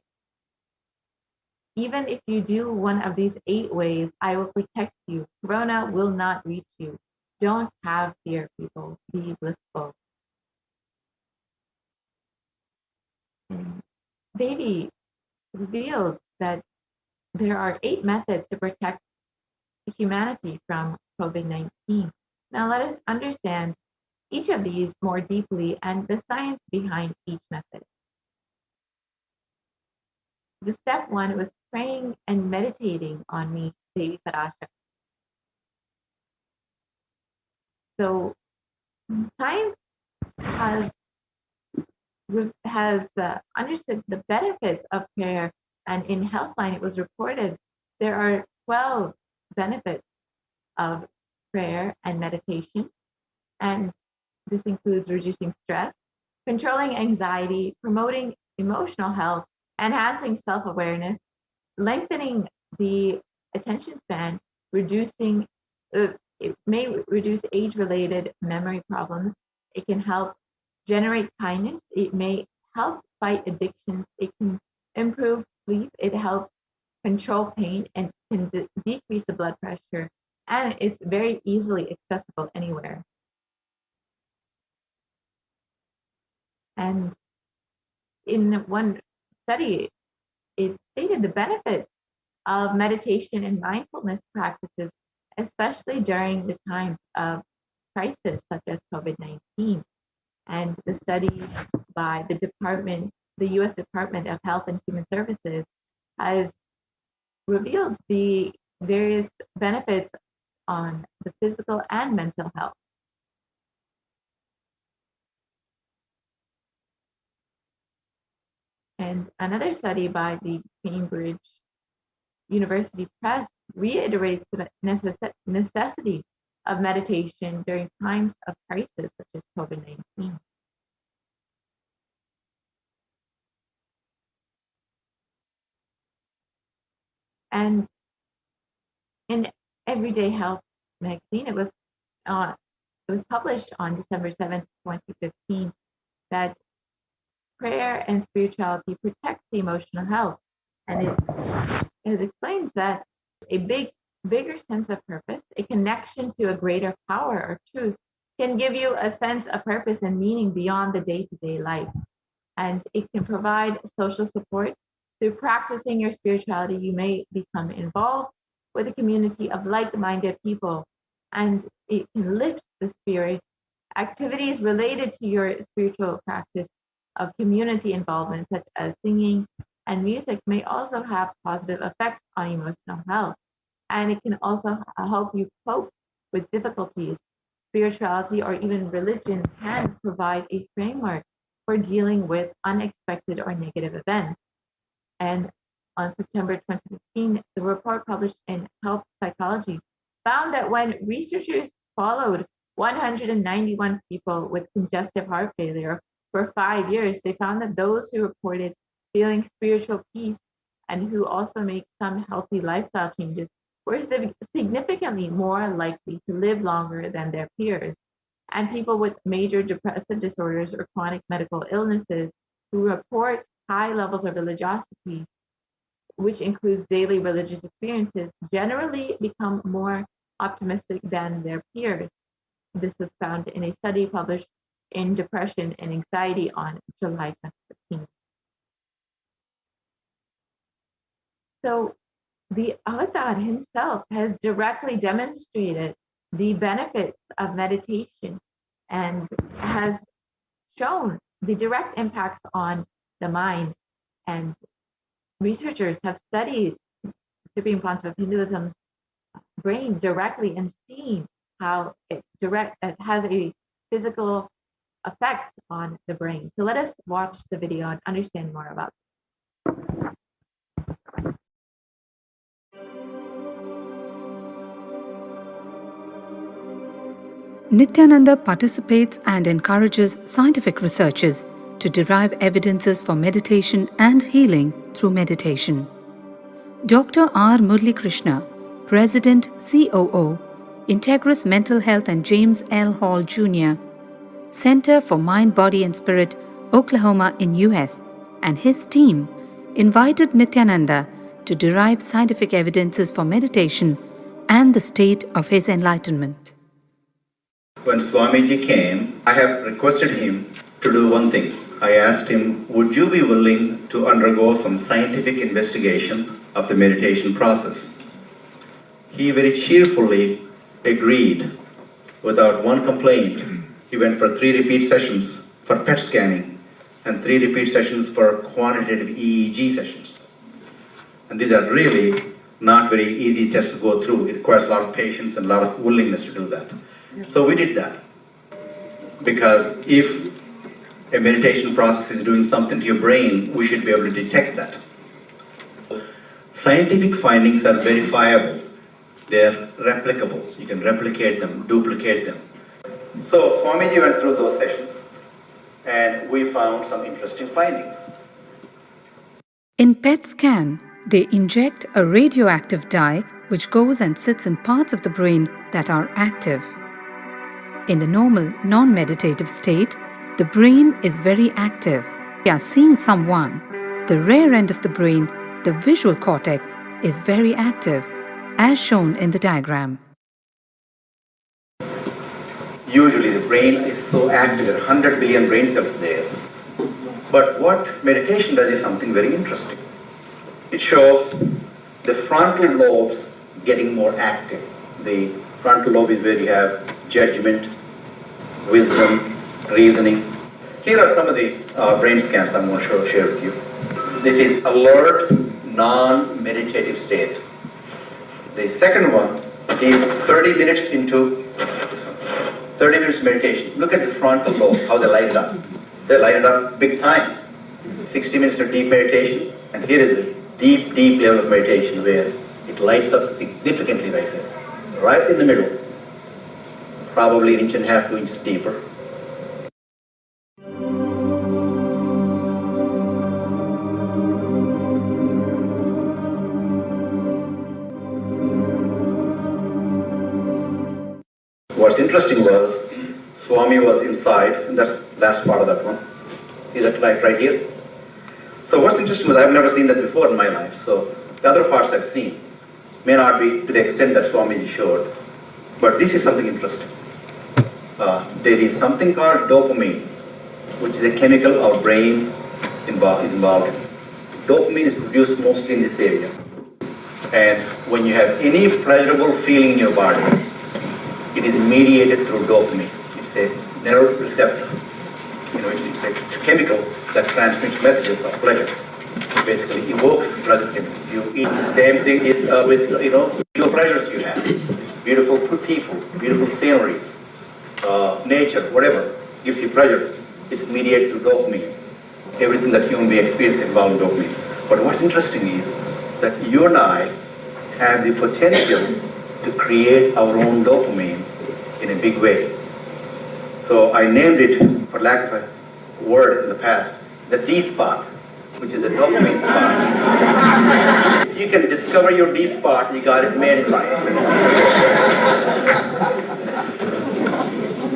Even if you do one of these 8 ways, I will protect you. Corona will not reach you. Don't have fear, people. Be blissful. And Devi revealed that there are 8 methods to protect humanity from COVID-19. Now let us understand each of these more deeply and the science behind each method. The step 1 was praying and meditating on me, Devi Parashakti. So science has understood the benefits of prayer, and in Healthline it was reported there are 12 benefits of prayer and meditation, and this includes reducing stress, controlling anxiety, promoting emotional health, enhancing self-awareness, lengthening the attention span, reducing it may reduce age-related memory problems. It can help generate kindness. It may help fight addictions. It can improve sleep. It helps control pain and can decrease the blood pressure. And it's very easily accessible anywhere. And in one study, it stated the benefits of meditation and mindfulness practices, especially during the times of crisis such as COVID-19. And the study by the US Department of Health and Human Services has revealed the various benefits on the physical and mental health. And another study by the Cambridge University Press reiterates the necessity of meditation during times of crisis such as COVID-19. And in Everyday Health magazine, it was published on December 7th, 2015, that prayer and spirituality protect the emotional health. And it explains that a bigger sense of purpose, a connection to a greater power or truth, can give you a sense of purpose and meaning beyond the day-to-day life. And it can provide social support. Through practicing your spirituality, you may become involved with a community of like-minded people, and it can lift the spirit. Activities related to your spiritual practice of community involvement, such as singing and music, may also have positive effects on emotional health. And it can also help you cope with difficulties. Spirituality or even religion can provide a framework for dealing with unexpected or negative events. And on September 2015, the report published in Health Psychology found that when researchers followed 191 people with congestive heart failure for 5 years, they found that those who reported feeling spiritual peace and who also make some healthy lifestyle changes were significantly more likely to live longer than their peers. And people with major depressive disorders or chronic medical illnesses who report high levels of religiosity, which includes daily religious experiences, generally become more optimistic than their peers. This was found in a study published in Depression and Anxiety on July 2015. So the avatar himself has directly demonstrated the benefits of meditation and has shown the direct impacts on the mind. And researchers have studied Supreme Concept of Hinduism's brain directly and seen how it has a physical effect on the brain. So let us watch the video and understand more about it. Nithyananda participates and encourages scientific researchers to derive evidences for meditation and healing through meditation. Dr. R. Murli Krishna, President COO, Integris Mental Health and James L. Hall Jr., Center for Mind, Body and Spirit, Oklahoma in US, and his team invited Nithyananda to derive scientific evidences for meditation and the state of his enlightenment. When Swamiji came, I have requested him to do one thing. I asked him, would you be willing to undergo some scientific investigation of the meditation process? He very cheerfully agreed without one complaint. He went for 3 repeat sessions for PET scanning and 3 repeat sessions for quantitative EEG sessions. And these are really not very easy tests to go through. It requires a lot of patience and a lot of willingness to do that. So we did that, because if a meditation process is doing something to your brain, we should be able to detect that. Scientific findings are verifiable. They're replicable. You can replicate them, duplicate them. So Swamiji went through those sessions and we found some interesting findings. In PET scan, they inject a radioactive dye which goes and sits in parts of the brain that are active. In the normal, non-meditative state, the brain is very active. We are seeing someone. The rear end of the brain, the visual cortex, is very active, as shown in the diagram. Usually the brain is so active, there are 100 billion brain cells there. But what meditation does is something very interesting. It shows the frontal lobes getting more active. The frontal lobe is where you have judgment, wisdom, reasoning. Here are some of the brain scans I'm going to share with you. This is alert, non-meditative state. The second one is 30 minutes into this one. 30 minutes meditation. Look at the frontal lobes, how they light it up. They light it up big time. 60 minutes of deep meditation, and here is a deep, deep level of meditation where it lights up significantly right there, right in the middle. Probably 1.5 inches, 2 inches deeper. What's interesting was, Swami was inside, and that's the last part of that one. See that light right here? So what's interesting was, I've never seen that before in my life, so the other parts I've seen may not be to the extent that Swamiji showed, but this is something interesting. There is something called dopamine, which is a chemical our brain is involved in. Dopamine is produced mostly in this area. And when you have any pleasurable feeling in your body, it is mediated through dopamine. It's a neuroreceptor. It's a chemical that transmits messages of pleasure. It basically evokes pleasure chemical. If you eat, the same thing is with visual pleasures you have. Beautiful people, beautiful sceneries, nature, whatever gives you pleasure, it's mediated through dopamine. Everything that human being experiences involves dopamine. But what's interesting is that you and I have the potential to create our own dopamine in a big way. So I named it, for lack of a word in the past, the D spot, which is the dopamine spot. If you can discover your D spot, you got it made in life.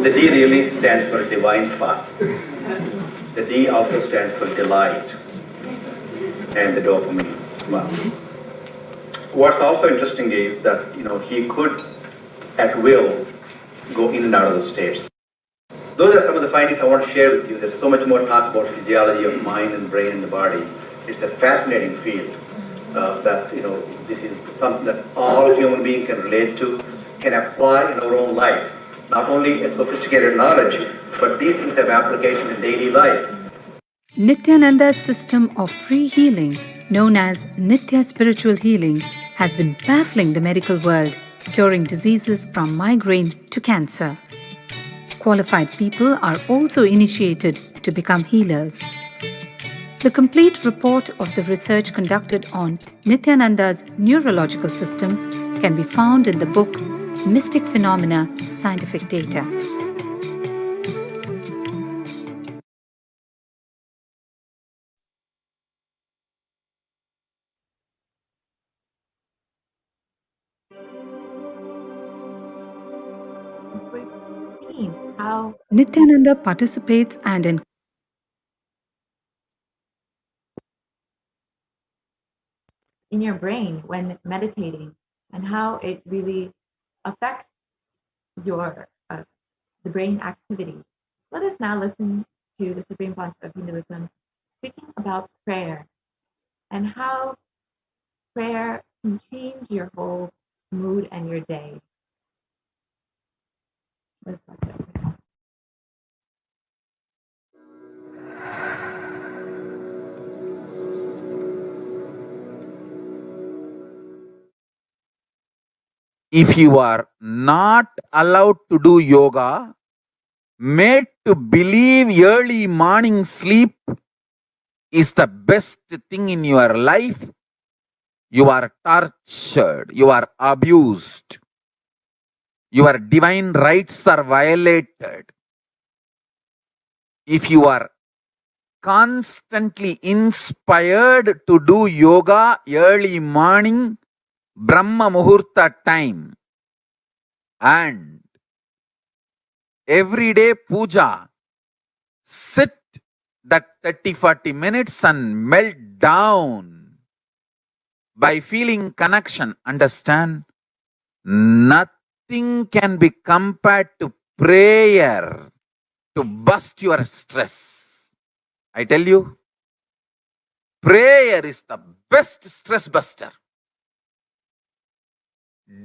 The D really stands for divine spot. The D also stands for delight, and the dopamine as well. What's also interesting is that he could, at will, go in and out of those states. Those are some of the findings I want to share with you. There's so much more talk about physiology of mind and brain and the body. It's a fascinating field. that this is something that all human beings can relate to, can apply in our own lives. Not only a sophisticated knowledge, but these things have application in daily life. Nithyananda's system of free healing, known as Nithya Spiritual Healing, has been baffling the medical world, curing diseases from migraine to cancer. Qualified people are also initiated to become healers. The complete report of the research conducted on Nithyananda's neurological system can be found in the book Mystic Phenomena, Scientific Data. We've seen how Nithyananda participates and in your brain when meditating and how it really affects your the brain activity. Let us now listen to the Supreme Pontiff of Hinduism speaking about prayer and how prayer can change your whole mood and your day. Let's watch it. If you are not allowed to do yoga, made to believe early morning sleep is the best thing in your life, you are tortured, you are abused, your divine rights are violated. If you are constantly inspired to do yoga early morning, Brahma Muhurta time, and everyday puja, sit that 30-40 minutes and melt down by feeling connection. Understand? Nothing can be compared to prayer to bust your stress. I tell you, prayer is the best stress buster.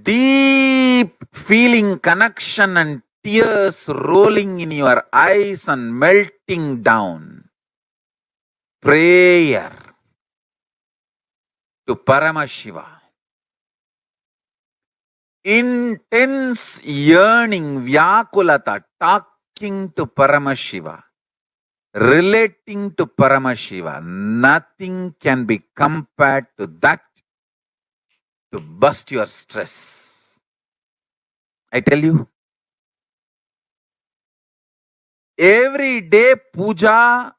Deep feeling connection and tears rolling in your eyes and melting down. Prayer to Paramashiva. Intense yearning, Vyakulata, talking to Paramashiva, relating to Paramashiva. Nothing can be compared to that to bust your stress. I tell you, everyday puja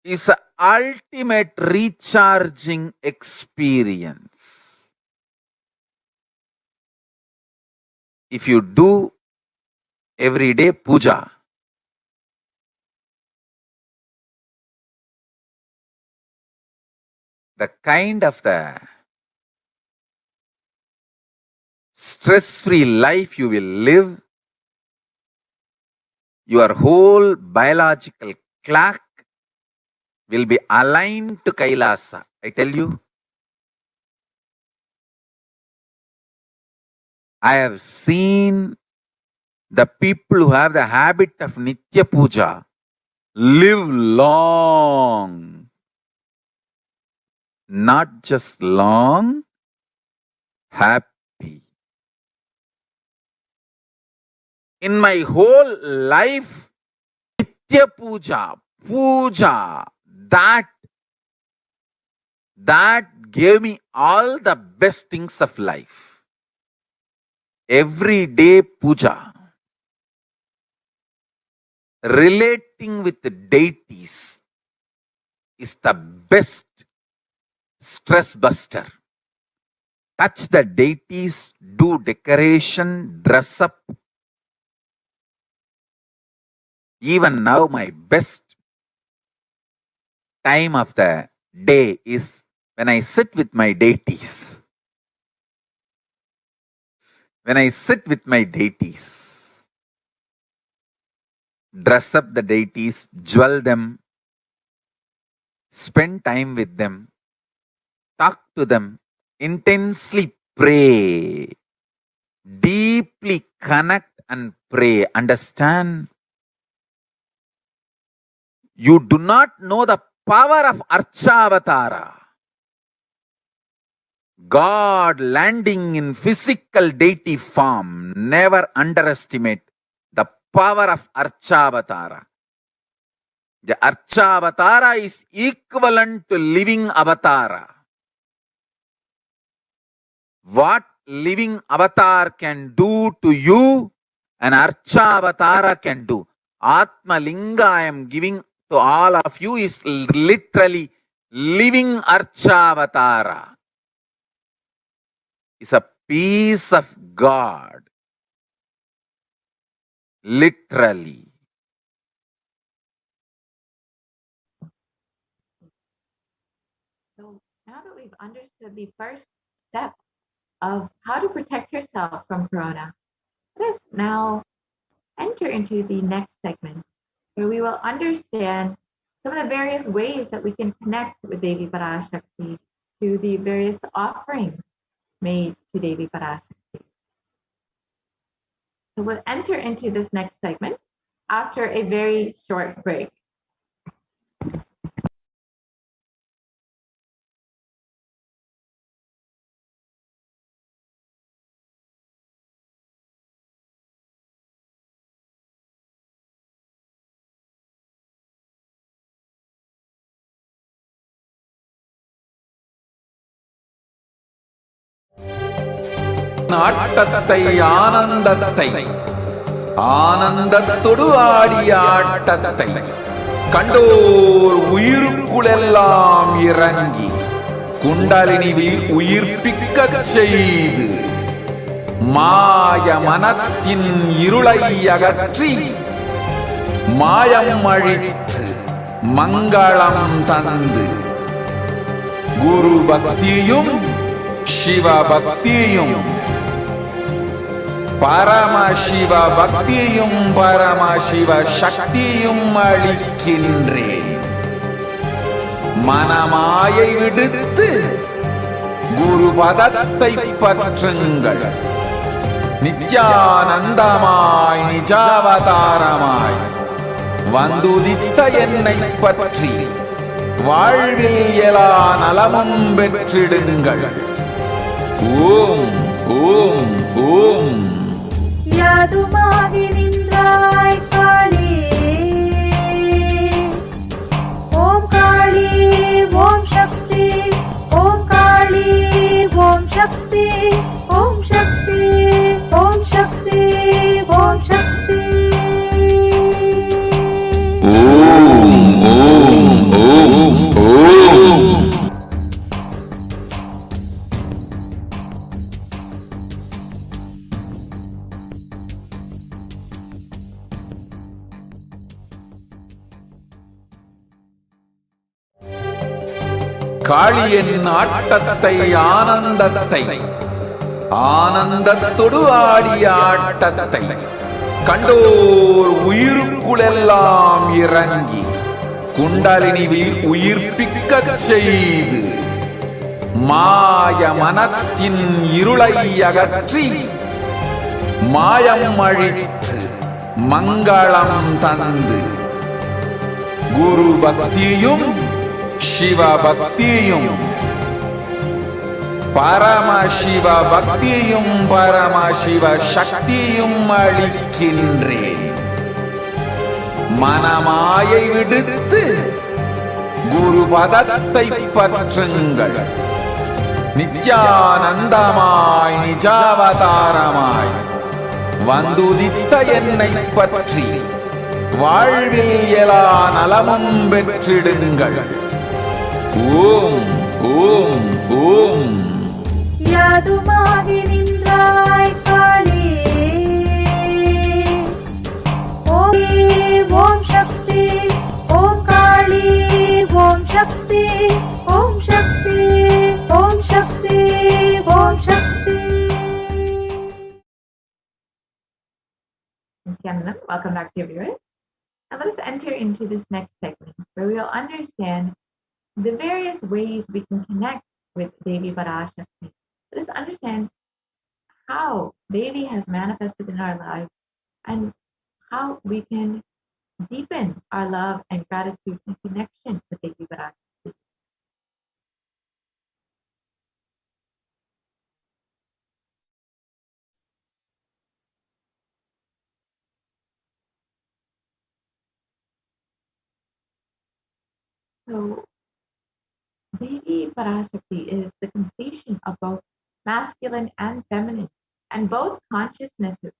is an ultimate recharging experience. If you do everyday puja, the kind of the stress-free life you will live, your whole biological clock will be aligned to Kailasa. I tell you, I have seen the people who have the habit of Nitya Puja live long. Not just long, happy. In my whole life, Nitya puja, that gave me all the best things of life. Everyday puja, relating with the deities is the best stress buster. Touch the deities, do decoration, dress up. Even now, my best time of the day is when I sit with my deities. When I sit with my deities, dress up the deities, jewel them, spend time with them, talk to them. Intensely pray. Deeply connect and pray. Understand? You do not know the power of Archavatara. God landing in physical deity form. Never underestimate the power of Archavatara. The Archavatara is equivalent to living avatara. What living avatar can do to you, an Archavatara can do. Atma Linga I am giving to all of you is literally living Archavatara. It's a piece of God. Literally. So now that we've understood the first step of how to protect yourself from corona, let us now enter into the next segment where we will understand some of the various ways that we can connect with Devi Parashakti through the various offerings made to Devi Parashakti. So we'll enter into this next segment after a very short break. ஆட்டத்தை ஆனந்தத்தை ஆனந்தத்தொடு ஆடிய ஆட்டத்தை கண்டோர் உயிருக்குளெல்லாம் இறங்கி குண்டலினி உயிர்ப்பிக்கச் செய்து மாய மனத்தின் இருளை அகற்றி மாயம் அழித்து மங்களம் தந்து குரு பக்தியும் சிவ பக்தியும் பரமசிவ பக்தியும் பரமசிவ சக்தியும் அளிக்கின்றேன். மனமாயை விடுத்து குரு பதத்தை பற்றுங்கள். நித்யானந்தமாய் நிஜாவதாரமாய் வந்துதித்த என்னை பற்றி வாழ்வில் எல்லா நலமும் பெற்றிடுங்கள். ஓம் ஓம் ஓம். யாதுமாகி நின்றாய் காளி, ஓம் காளி ஓம் சக்தி, ஓம் காளி ஓம் சக்தி, ஓம் சக்தி ஓம் சக்தி ஓம் சக்தி. ஓம் ஓம் ஓம் ஓம். காளியின் ஆட்டத்தை ஆனந்தத்தை ஆனந்தத்தொடு ஆடிய ஆட்டத்தை கண்டோர் உயிருக்குளெல்லாம் இறங்கி குண்டலினி உயிர்ப்பிக்கச் செய்து மாய மனத்தின் இருளை அகற்றி மாயம் அழித்து மங்களம் தந்து குரு பக்தியும் சிவ பக்தியும் பரமசிவ பக்தியும் பரமசிவ சக்தியும் அளிக்கின்றேன். மனமாயை விடுத்து குரு பதத்தை பற்றுங்கள். நித்யானந்தமாய் நிஜாவதாரமாய் வந்துதித்த என்னை பற்றி வாழ்வில் எல்லா நலமும் பெற்றிடுங்கள். ஓம் ஓம் ஓம். யாதுமாகி நின்றாய் காளி, ஓம் சக்தி, ஓம் காளி ஓம் சக்தி, ஓம் சக்தி ஓம் சக்தி ஓம் சக்தி. Nithyananda, welcome back to your viewers. Now let us enter into this next segment where we will understand the various ways we can connect with Devi Parashakti. Let us understand how Devi has manifested in our lives and how we can deepen our love and gratitude and connection with Devi Parashakti. So Devi Parashakti is the completion of both masculine and feminine, and both consciousnesses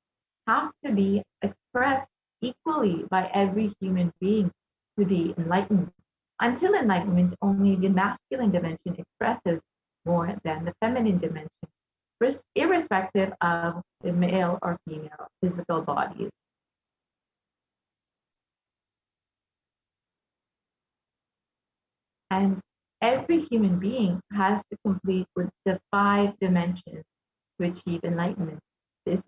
have to be expressed equally by every human being to be enlightened. Until enlightenment, only the masculine dimension expresses more than the feminine dimension, irrespective of the male or female physical bodies. And every human being has to complete with the 5 dimensions to achieve enlightenment. This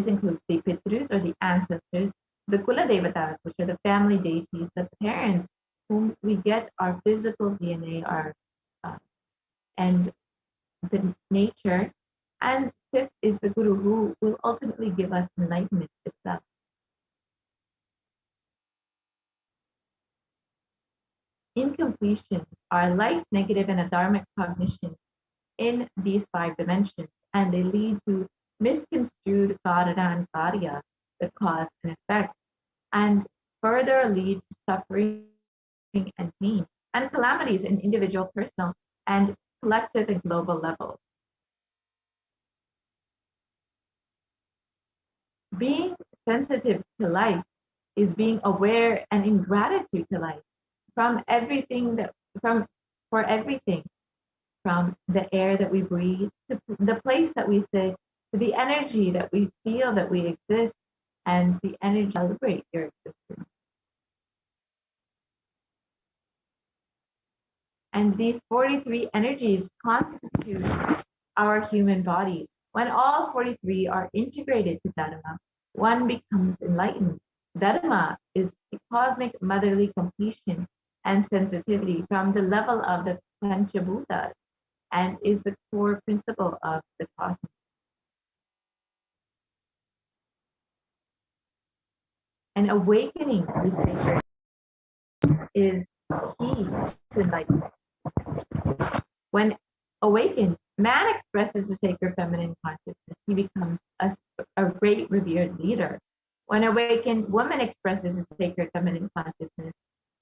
includes the Pitrus or the ancestors, the Kula Devatas, which are the family deities, the parents whom we get our physical DNA, and the nature. And 5th is the Guru, who will ultimately give us enlightenment itself. In completion, our light, negative, and adharmic cognition in these 5 dimensions, and they lead to misconstrued karana and karya, the cause and effect, and further lead to suffering and pain and calamities in individual, personal, and collective and global levels. Being sensitive to life is being aware and in gratitude to life for everything, from the air that we breathe, to the place that we sit, to the energy that we feel that we exist, and the energy celebrate your existence. And these 43 energies constitutes our human body. When all 43 are integrated to Dharma, one becomes enlightened. Dharma is the cosmic motherly completion and sensitivity from the level of the Panchabhutas, and is the core principle of the cosmos. And awakening the sacred is key to enlightenment. When awakened, man expresses the sacred feminine consciousness. He becomes a great revered leader. When awakened, woman expresses the sacred feminine consciousness.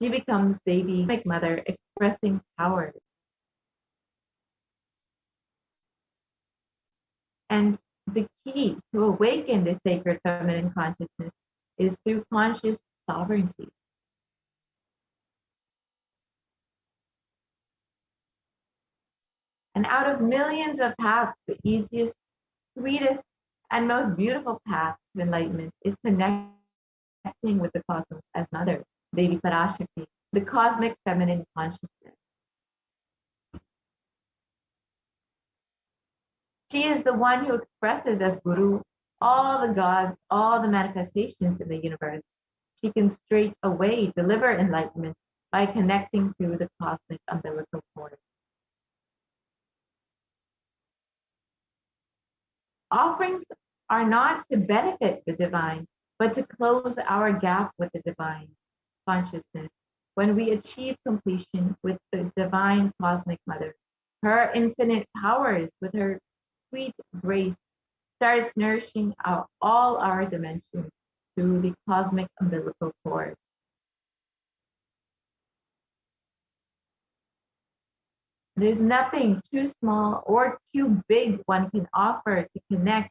She becomes Devi, mother, expressing power. And the key to awaken the sacred feminine consciousness is through conscious sovereignty. And out of millions of paths, the easiest, sweetest, and most beautiful path to enlightenment is connecting with the cosmos as mother, Devi Parashakti, the cosmic feminine consciousness. She is the one who expresses as Guru all the gods, all the manifestations in the universe. She can straight away deliver enlightenment by connecting to the cosmic umbilical cord. Offerings are not to benefit the divine, but to close our gap with the divine consciousness. When we achieve completion with the divine cosmic mother, her infinite powers with her sweet grace starts nourishing all our dimensions through the cosmic umbilical cord. There's nothing too small or too big one can offer to connect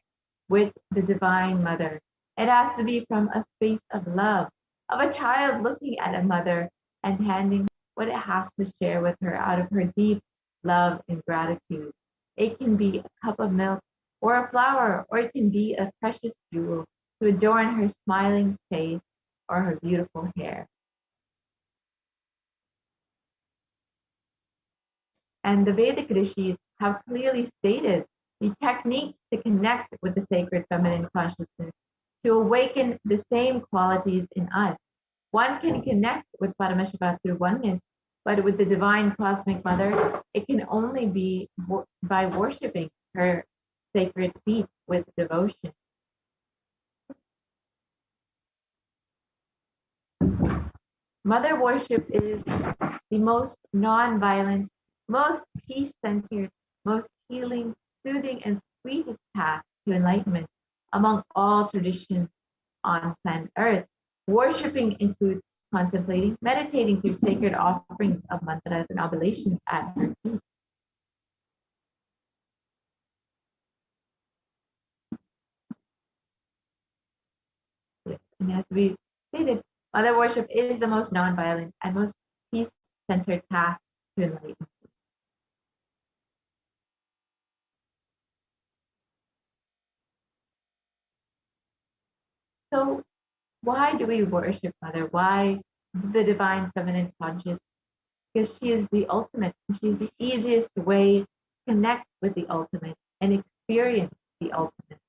with the Divine Mother. It has to be from a space of love, of a child looking at a mother and handing what it has to share with her out of her deep love and gratitude. It can be a cup of milk or a flower, or it can be a precious jewel to adorn her smiling face or her beautiful hair. And the Vedic rishis have clearly stated the techniques to connect with the sacred feminine consciousness, to awaken the same qualities in us. One can connect with Paramashiva through oneness, But with the divine cosmic mother, it can only be by worshiping her sacred feet with devotion. Mother worship is the most non-violent, most peace-centered, most healing, soothing, and sweetest path to enlightenment among all traditions on planet Earth. Worshipping includes contemplating, meditating through sacred offerings of mantras and oblations at her feet. And as we stated, mother worship is the most non-violent and most peace-centered path to enlightenment. So why do we worship Mother? Why the divine feminine conscious? Because she is the ultimate. She's the easiest way to connect with the ultimate and experience the ultimate.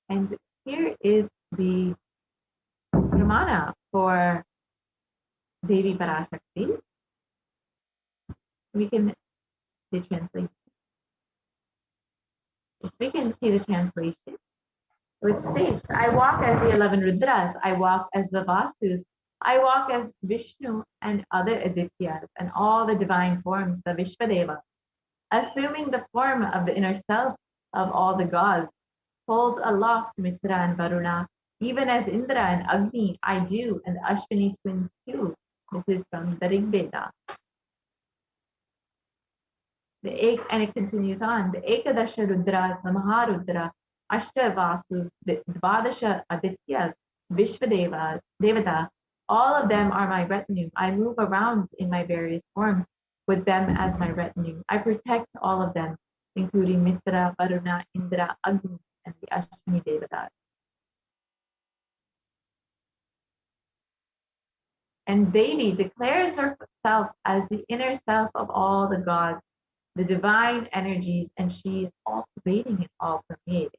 And here is the pramana for Devi Parashakti. We can the translation. If we can see the translation, which states, I walk as the 11 Rudras, I walk as the Vasus, I walk as Vishnu and other Adityas and all the divine forms, the Vishvadeva, assuming the form of the inner self of all the gods, holds aloft Mitra and Varuna, even as Indra and Agni I do, and the Ashwini twins too. This is from the Rig Veda. And it continues on. The Ekadasha Rudras, the Maharudra, Ashta Vasus, the Dvadasha Adityas, Vishvadeva, Devata, all of them are my retinue. I move around in my various forms with them as my retinue. I protect all of them, including Mitra, Varuna, Indra, Agni, and the Ashwini Devatas. And Devi declares herself as the inner self of all the gods, the divine energies, and she is all pervading and all permeating.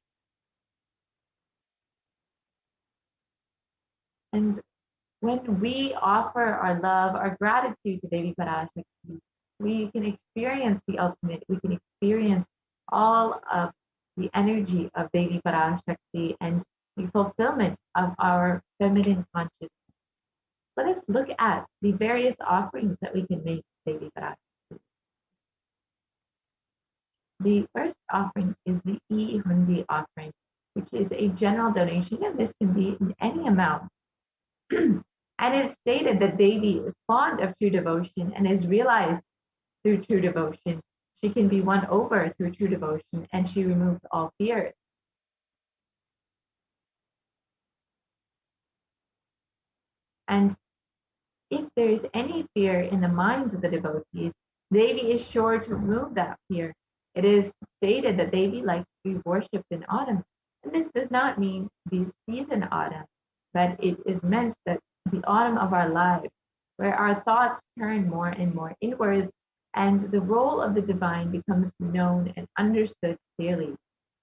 And when we offer our love, our gratitude to Devi Parashakti, we can experience the ultimate. We can experience all of the energy of Devi Parashakti and the fulfillment of our feminine consciousness. Let us look at the various offerings that we can make to Devi Parashakti. The first offering is the E-Hundi offering, which is a general donation, and this can be in any amount. And it is stated that Devi is fond of true devotion and is realized through true devotion. She can be won over through true devotion, and she removes all fears. And if there is any fear in the minds of the devotees, Devi is sure to remove that fear. It is stated that Devi likes to be worshipped in autumn. And this does not mean the season autumn, but it is meant that the autumn of our lives, where our thoughts turn more and more inward, and the role of the divine becomes known and understood clearly,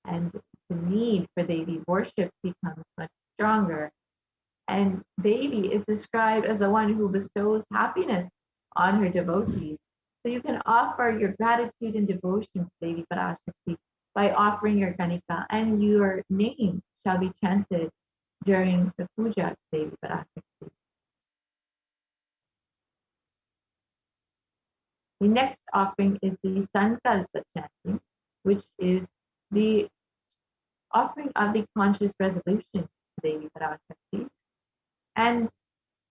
and the need for Devi worship becomes much stronger. And Devi is described as the one who bestows happiness on her devotees. So you can offer your gratitude and devotion to Devi Parashakti by offering your Ganika, and your name shall be chanted during the puja to Devi Parashakti. The next offering is the Sankalpa chanting, which is the offering of the conscious resolution to Devi Parashakti. And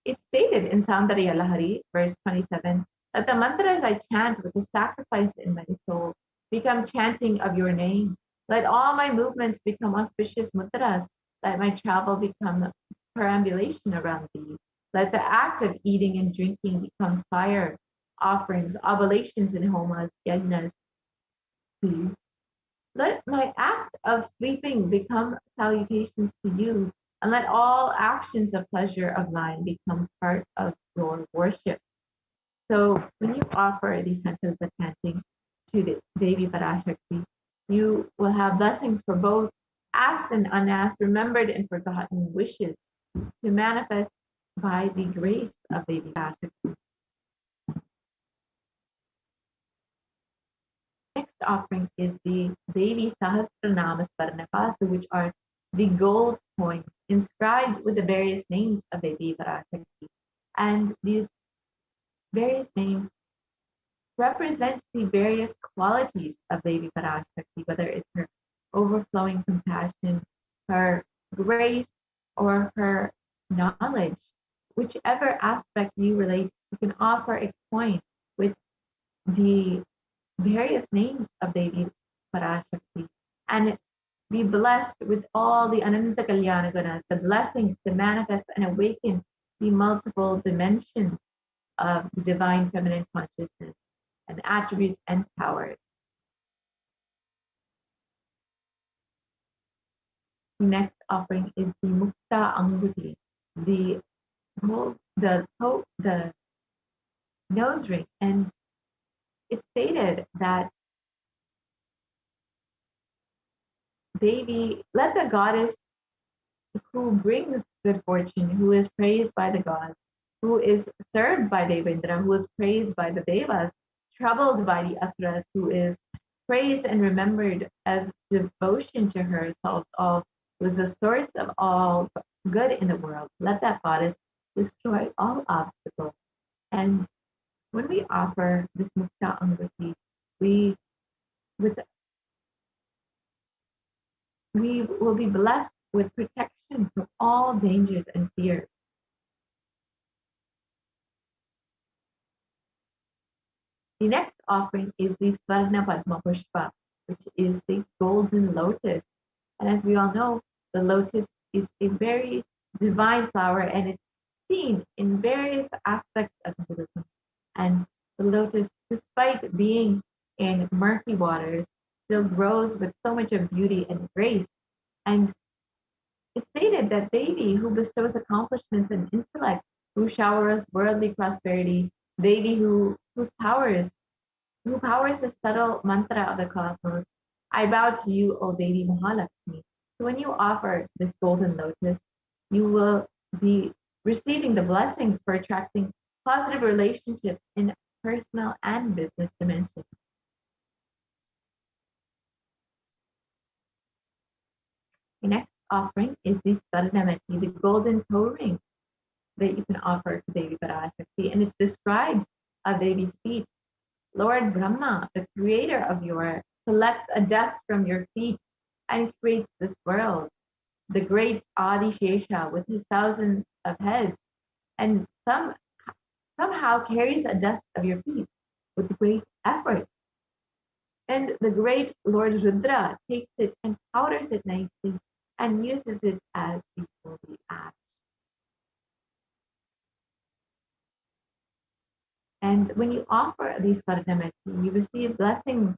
it's stated in Saundarya Lahari, verse 27, that the mantras I chant with the sacrifice in my soul become chanting of your name. Let all my movements become auspicious mudras. Let my travel become perambulation around thee. Let the act of eating and drinking become fire, offerings, oblations, and homas, yajnas. Let my act of sleeping become salutations to you, and let all actions of pleasure of mine become part of your worship. So when you offer these Sankalpa chanting to the Devi Parashakti, you will have blessings for both asked and unasked, remembered and forgotten wishes to manifest by the grace of Devi Parashakti. Next offering is the Devi Sahasranama Swarnapasu, which are the gold coins inscribed with the various names of Devi Parashakti. And these various names represent the various qualities of Devi Parashakti, whether it's her overflowing compassion, her grace, or her knowledge. Whichever aspect you relate, you can offer a coin with the various names of Devi Parashakti and be blessed with all the Ananta Kalyana Gunas, the blessings to manifest and awaken the multiple dimensions of the divine feminine consciousness and attributes and powers. The next offering is the Mukta Anguti, the nose ring, and it's stated that Devi, let the goddess who brings good fortune, who is praised by the gods, who is served by Devendra, who is praised by the Devas, troubled by the Asuras, who is praised and remembered as devotion to herself, all who is the source of all good in the world. Let that goddess destroy all obstacles. And when we offer this Mukta Anguti, we will be blessed with protection from all dangers and fears. The next offering is the Svarna Padma Pushpa, which is the golden lotus. And as we all know, the lotus is a very divine flower and it's seen in various aspects of Buddhism. And the lotus, despite being in murky waters, still grows with so much of beauty and grace. And it's stated that Devi, who bestows accomplishments and intellect, who showers worldly prosperity, Devi who powers the subtle mantra of the cosmos, I bow to you, O Devi Mahalakshmi. So when you offer this golden lotus, you will be receiving the blessings for attracting positive relationships in personal and business dimensions. The next offering is the Swarnamati, the golden toe ring that you can offer to Devi Parashakti, and it's described of Devi's feet. Lord Brahma, the creator of your, collects a dust from your feet and creates this world. The great Adi Shesha with his thousands of heads and somehow carries a dust of your feet with great effort. And the great Lord Rudra takes it and powders it nicely and uses it as the holy ash. And when you offer these Swarnamati, you receive blessings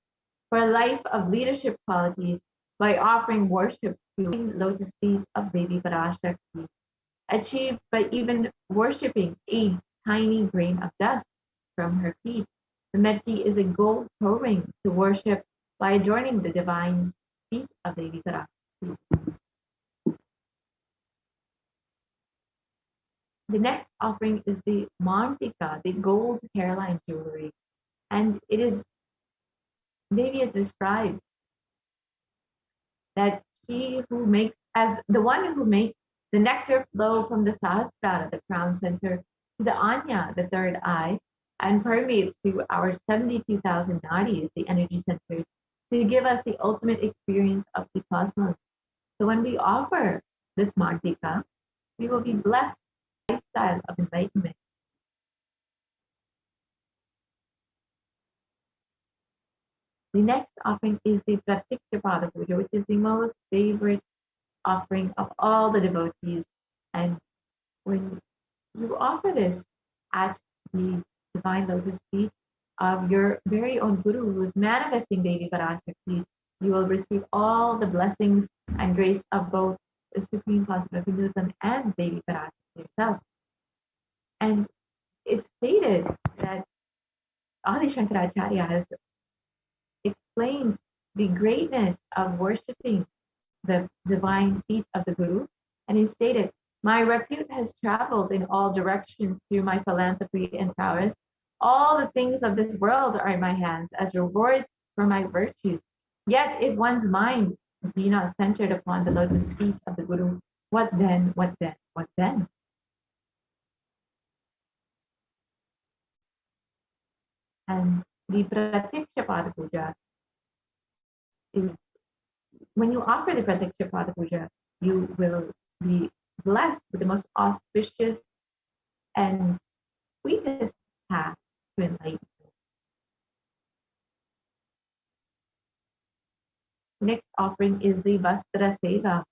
for a life of leadership qualities by offering worship to the lotus feet of Devi Parashakti, achieved by even worshipping a tiny grain of dust from her feet. The Meti is a gold toe ring to worship by adorning the divine feet of Devi Parashakti. The next offering is the Mantika, the gold hairline jewelry. And it is, Devi is described that she who makes, as the one who makes the nectar flow from the Sahasrara, the crown center, to the Anya, the third eye, and permeates through our 72,000 nadis, the energy centers, to give us the ultimate experience of the cosmos. So when we offer this Mantika, we will be blessed with a lifestyle of enlightenment. The next offering is the Pratikshyapada Puja, which is the most favorite offering of all the devotees. And when you offer this at the divine lotus feet of your very own Guru who is manifesting Devi Parashakti, you will receive all the blessings and grace of both the Supreme Concept of Hinduism and Devi Parashakti herself. And it's stated that Adi Shankaracharya has explained the greatness of worshipping the divine feet of the Guru. And he stated, "My repute has traveled in all directions through my philanthropy and prowess. All the things of this world are in my hands as reward for my virtues. Yet if one's mind be not centered upon the lotus feet of the Guru, what then, what then, what then?" And the Pratiksha Pada Puja is, when you offer the Pratiksha Pada Puja, you will be blessed with the most auspicious and sweetest path to enlightenment. Next offering is the Vastra Seva.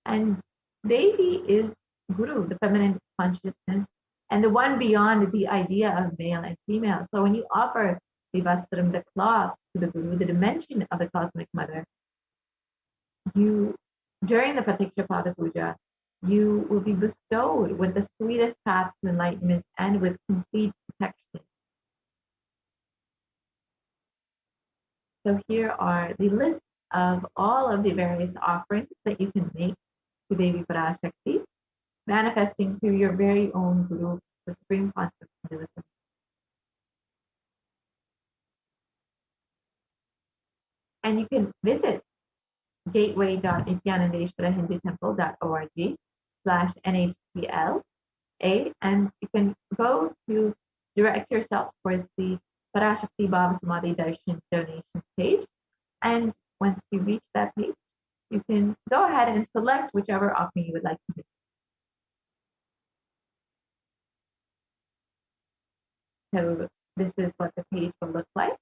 And Devi is Guru, the feminine consciousness, and the one beyond the idea of male and female. So when you offer the Vastram, the cloth, to the Guru, the dimension of the cosmic mother, you, during the Pratiksha Pada Puja, you will be bestowed with the sweetest path to enlightenment and with complete protection. So here are the list of all of the various offerings that you can make to Devi Parashakti, manifesting through your very own Guru, the Supreme Concept of Hinduism. And you can visit gateway.nithyanandeshwarahindutemple.org/NHTLA, and you can go to direct yourself towards the Parashakti Bhava Samadhi Darshan donation page. And once you reach that page, you can go ahead and select whichever offering you would like to do. So this is what the page will look like.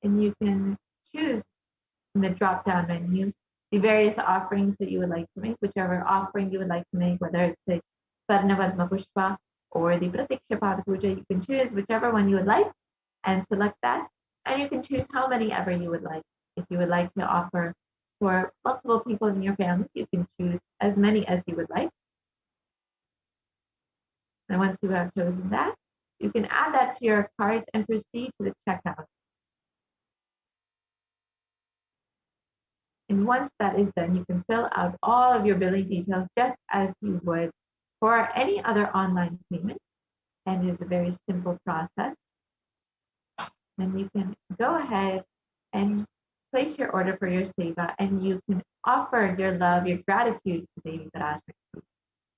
And you can choose in the drop-down menu the various offerings that you would like to make, whichever offering you would like to make, whether it's the Parnavadma Pushpa or the Pratiksha Pada Puja. You can choose whichever one you would like and select that. And you can choose how many ever you would like. If you would like to offer for multiple people in your family, you can choose as many as you would like. And once you have chosen that, you can add that to your cart and proceed to the checkout. And once that is done, you can fill out all of your billing details just as you would for any other online payment. And it's a very simple process. Then you can go ahead and place your order for your seva, and you can offer your love, your gratitude to Devi Parashakti.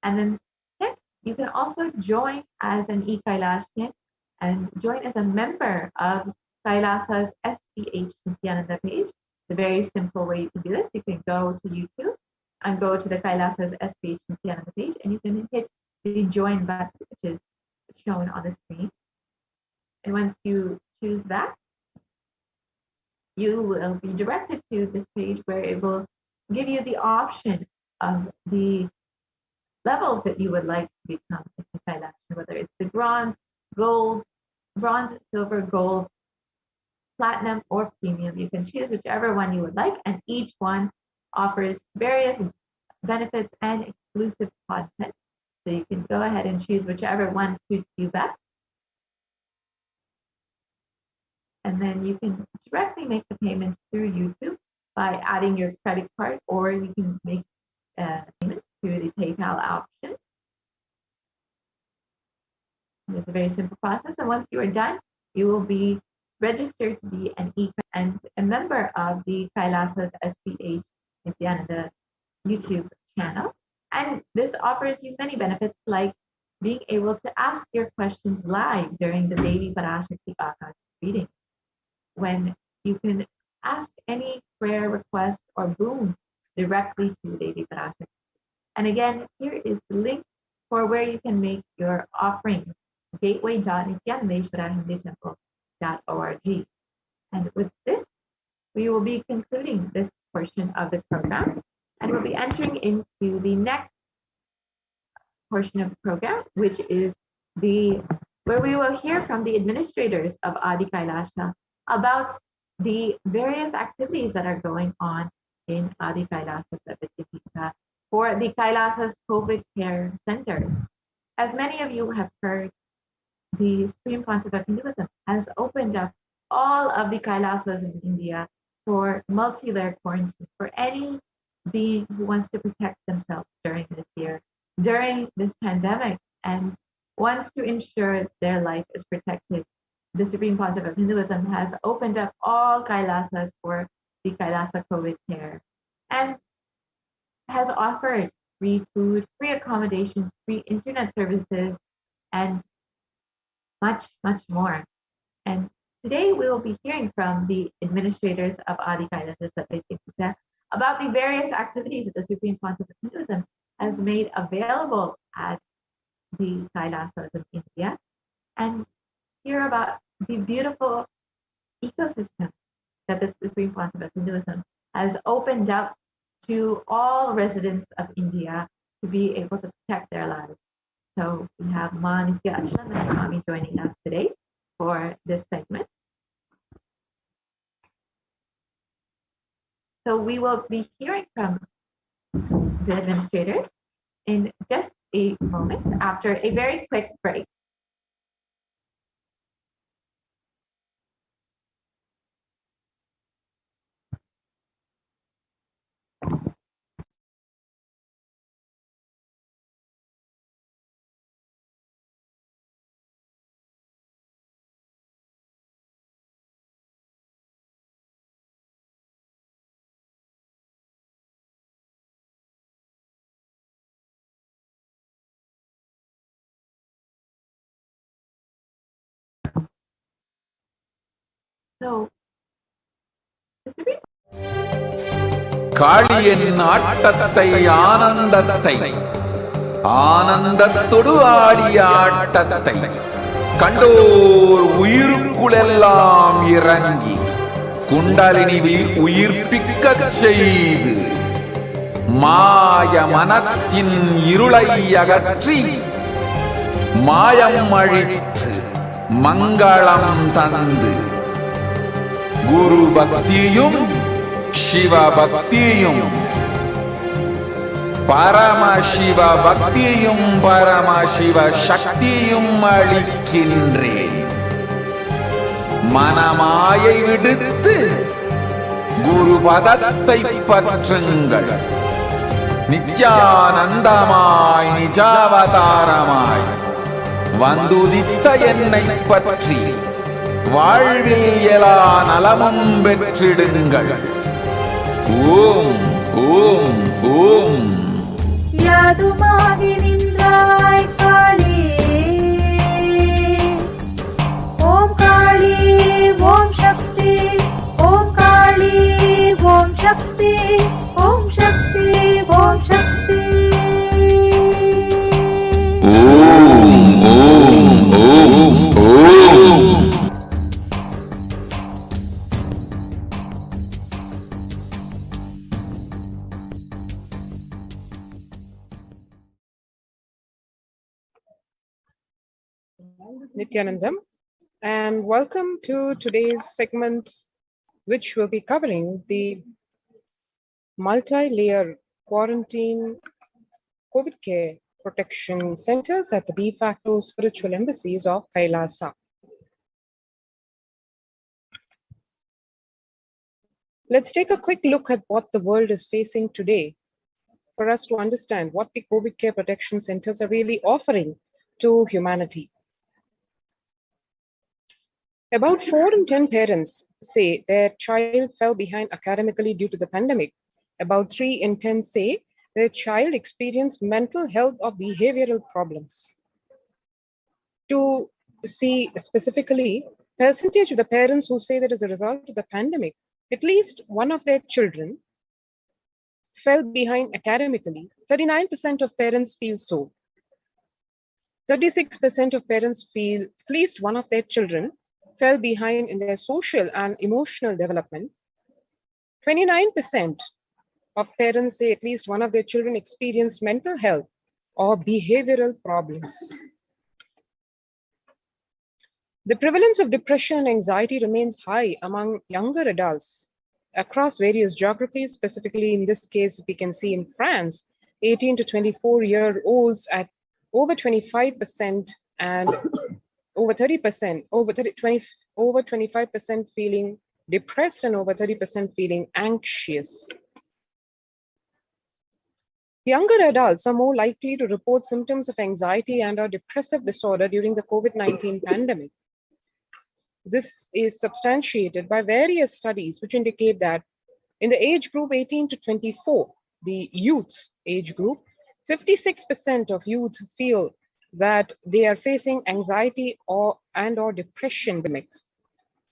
And then next, you can also join as an e-Kailashian and join as a member of Kailasa's HDH Nithyananda page. The very simple way to do this, you can go to YouTube and go to the Kailasa's HDH Nithyananda page, and you can hit the join button, which is shown on the screen. And once you choose that, you will be directed to this page where it will give you the option of the levels that you would like to become in the Kailash, whether it's the bronze, silver, gold, platinum, or premium. You can choose whichever one you would like, and each one offers various benefits and exclusive content. So you can go ahead and choose whichever one suits you best. And then you can directly make the payment through YouTube by adding your credit card, or you can make payment through the PayPal option. And it's a very simple process. And once you are done, you will be registered to be an and a member of the Kailasa's HDH Nithyananda YouTube channel. And this offers you many benefits, like being able to ask your questions live during the Devi Parashakti Akashic reading, when you can ask any prayer request or boon directly to Devi Parashakti. And again, here is the link for where you can make your offering, gateway.nithyanandeshwarahindutemple.org. And with this, we will be concluding this portion of the program, and we'll be entering into the next portion of the program, which is where we will hear from the administrators of Adi Kailasha about the various activities that are going on in Adi Kailasa for the Kailasa's COVID care centers. As many of you have heard, the Supreme Concept of Hinduism has opened up all of the Kailasas in India for multi-layer quarantine for any being who wants to protect themselves during this year, during this pandemic, and wants to ensure their life is protected. The Supreme Concept of Hinduism has opened up all Kailasas for the Kailasa COVID care and has offered free food, free accommodations, free internet services, and much, much more. And today we will be hearing from the administrators of Adi Kailasas about the various activities that the Supreme Concept of Hinduism has made available at the Kailasas of India, and hear about the beautiful ecosystem that the Supreme Concept of Hinduism has opened up to all residents of India to be able to protect their lives. So we have Ma HDH Nithyananda joining us today for this segment. So we will be hearing from the administrators in just a moment after a very quick break. So, the Supreme காளியின் ஆட்டத்தை ஆனந்தத்தை ஆனந்தத்தொடு ஆடிய ஆட்டத்தை கண்டோர் உயிருக்குளெல்லாம் இறங்கி குண்டலினி உயிர்ப்பிக்கச் செய்து மாய மனத்தின் இருளை அகற்றி மாயம் அழித்து மங்களம் தந்து குரு பக்தியும் சிவ பக்தியும் பரமசிவ பக்தியும் பரமசிவ சக்தியும் அளிக்கின்றேன். மனமாயை விடுத்து குரு பதத்தை பற்றுங்கள். நித்யானந்தமாய் நிஜாவதாரமாய் வந்துதித்த என்னை பற்றி வாழ்வில் எல்லா நலமும் பெற்றிடுங்கள். ஓம் ஓம் ஓம். யாதுமாகி நின்றாய் காளி, ஓம் காளி ஓம் சக்தி, ஓம் காளி ஓம் சக்தி, ஓம் சக்தி ஓம் சக்தி. ஓம் ஓம் ஓம் ஓம். Nithyanandam, and welcome to today's segment, which will be covering the multi-layer quarantine COVID care protection centers at the de facto spiritual embassies of Kailasa. Let's take a quick look at what the world is facing today for us to understand what the COVID care protection centers are really offering to humanity. About 4 in 10 parents say their child fell behind academically due to the pandemic. About 3 in 10 say their child experienced mental health or behavioral problems. To see specifically, percentage of the parents who say that as a result of the pandemic, at least one of their children fell behind academically. 39% of parents feel so. 36% of parents feel at least one of their children fell behind in their social and emotional development. 29% of parents say at least one of their children experienced mental health or behavioral problems. The prevalence of depression and anxiety remains high among younger adults across various geographies. Specifically, in this case, we can see in France, 18 to 24-year-olds at over 25% and over 30%, over 25% feeling depressed, and over 30% feeling anxious. Younger adults are more likely to report symptoms of anxiety and/or depressive disorder during the COVID-19 pandemic. This is substantiated by various studies which indicate that in the age group 18 to 24, the youth age group, 56% of youth feel that they are facing anxiety or depression pandemic.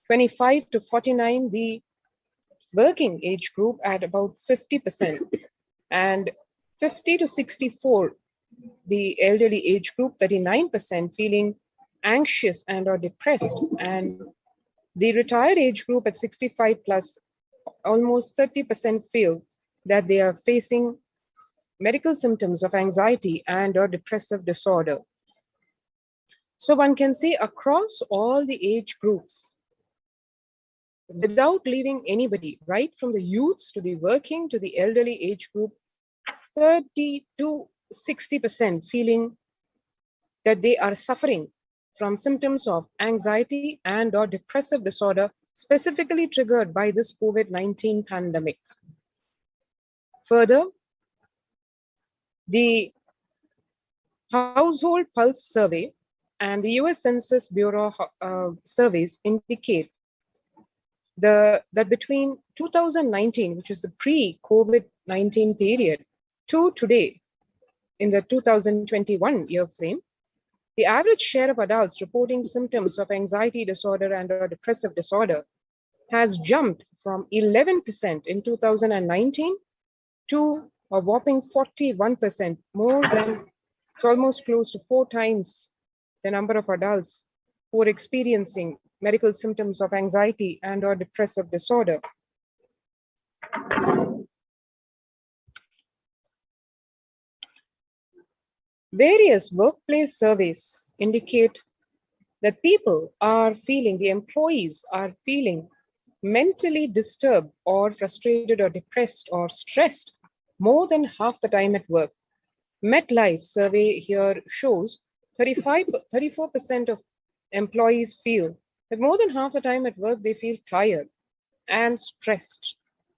25 to 49, the working age group at about 50%, and 50 to 64, the elderly age group, 39% feeling anxious and or depressed, and the retired age group at 65 plus, almost 30% feel that they are facing medical symptoms of anxiety and or depressive disorder. So one can see across all the age groups, without leaving anybody, right from the youth to the working to the elderly age group, 30 to 60% feeling that they are suffering from symptoms of anxiety and or depressive disorder, specifically triggered by this COVID-19 pandemic. Further, the Household Pulse Survey and the US Census Bureau surveys indicate that between 2019, which is the pre-COVID-19 period, to today, in the 2021 year frame, the average share of adults reporting symptoms of anxiety disorder and or depressive disorder has jumped from 11% in 2019 to a whopping 41%, more than, it's almost close to 4 times the number of adults who are experiencing medical symptoms of anxiety and or depressive disorder. Various workplace surveys indicate that people are feeling, the employees are feeling mentally disturbed or frustrated or depressed or stressed more than half the time at work. MetLife survey here shows 34% of employees feel that more than half the time at work they feel tired and stressed.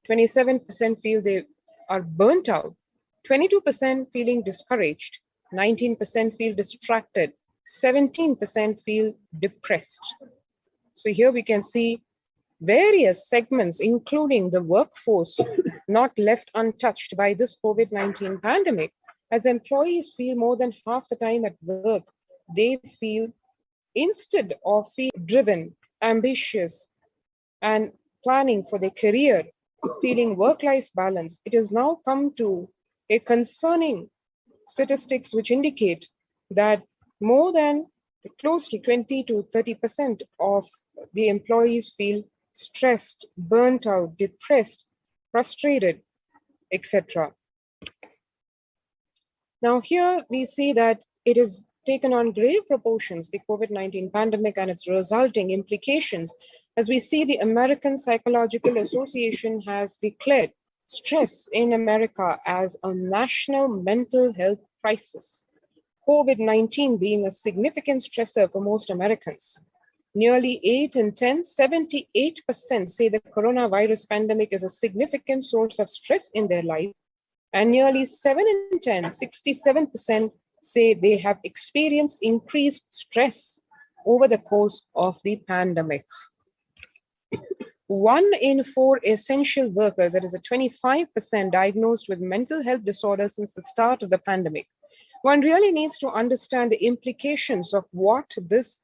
27% feel they are burnt out. 22% feeling discouraged. 19% feel distracted. 17% feel depressed. So here we can see various segments, including the workforce, not left untouched by this COVID-19 pandemic, as employees feel more than half the time at work, they feel, instead of feeling driven, ambitious, and planning for their career, feeling work-life balance, it has now come to a concerning statistics which indicate that more than close to 20 to 30% of the employees feel stressed, burnt out, depressed, frustrated, etc. Now here we see that it is taken on grave proportions, the COVID-19 pandemic and its resulting implications, as we see the American Psychological Association has declared stress in America as a national mental health crisis. COVID-19 being a significant stressor for most Americans. Nearly 8 in 10, 78% say the coronavirus pandemic is a significant source of stress in their life. And nearly 7 in 10, 67% say they have experienced increased stress over the course of the pandemic. 1 in 4 essential workers, that is a 25%, diagnosed with mental health disorders since the start of the pandemic. One really needs to understand the implications of what this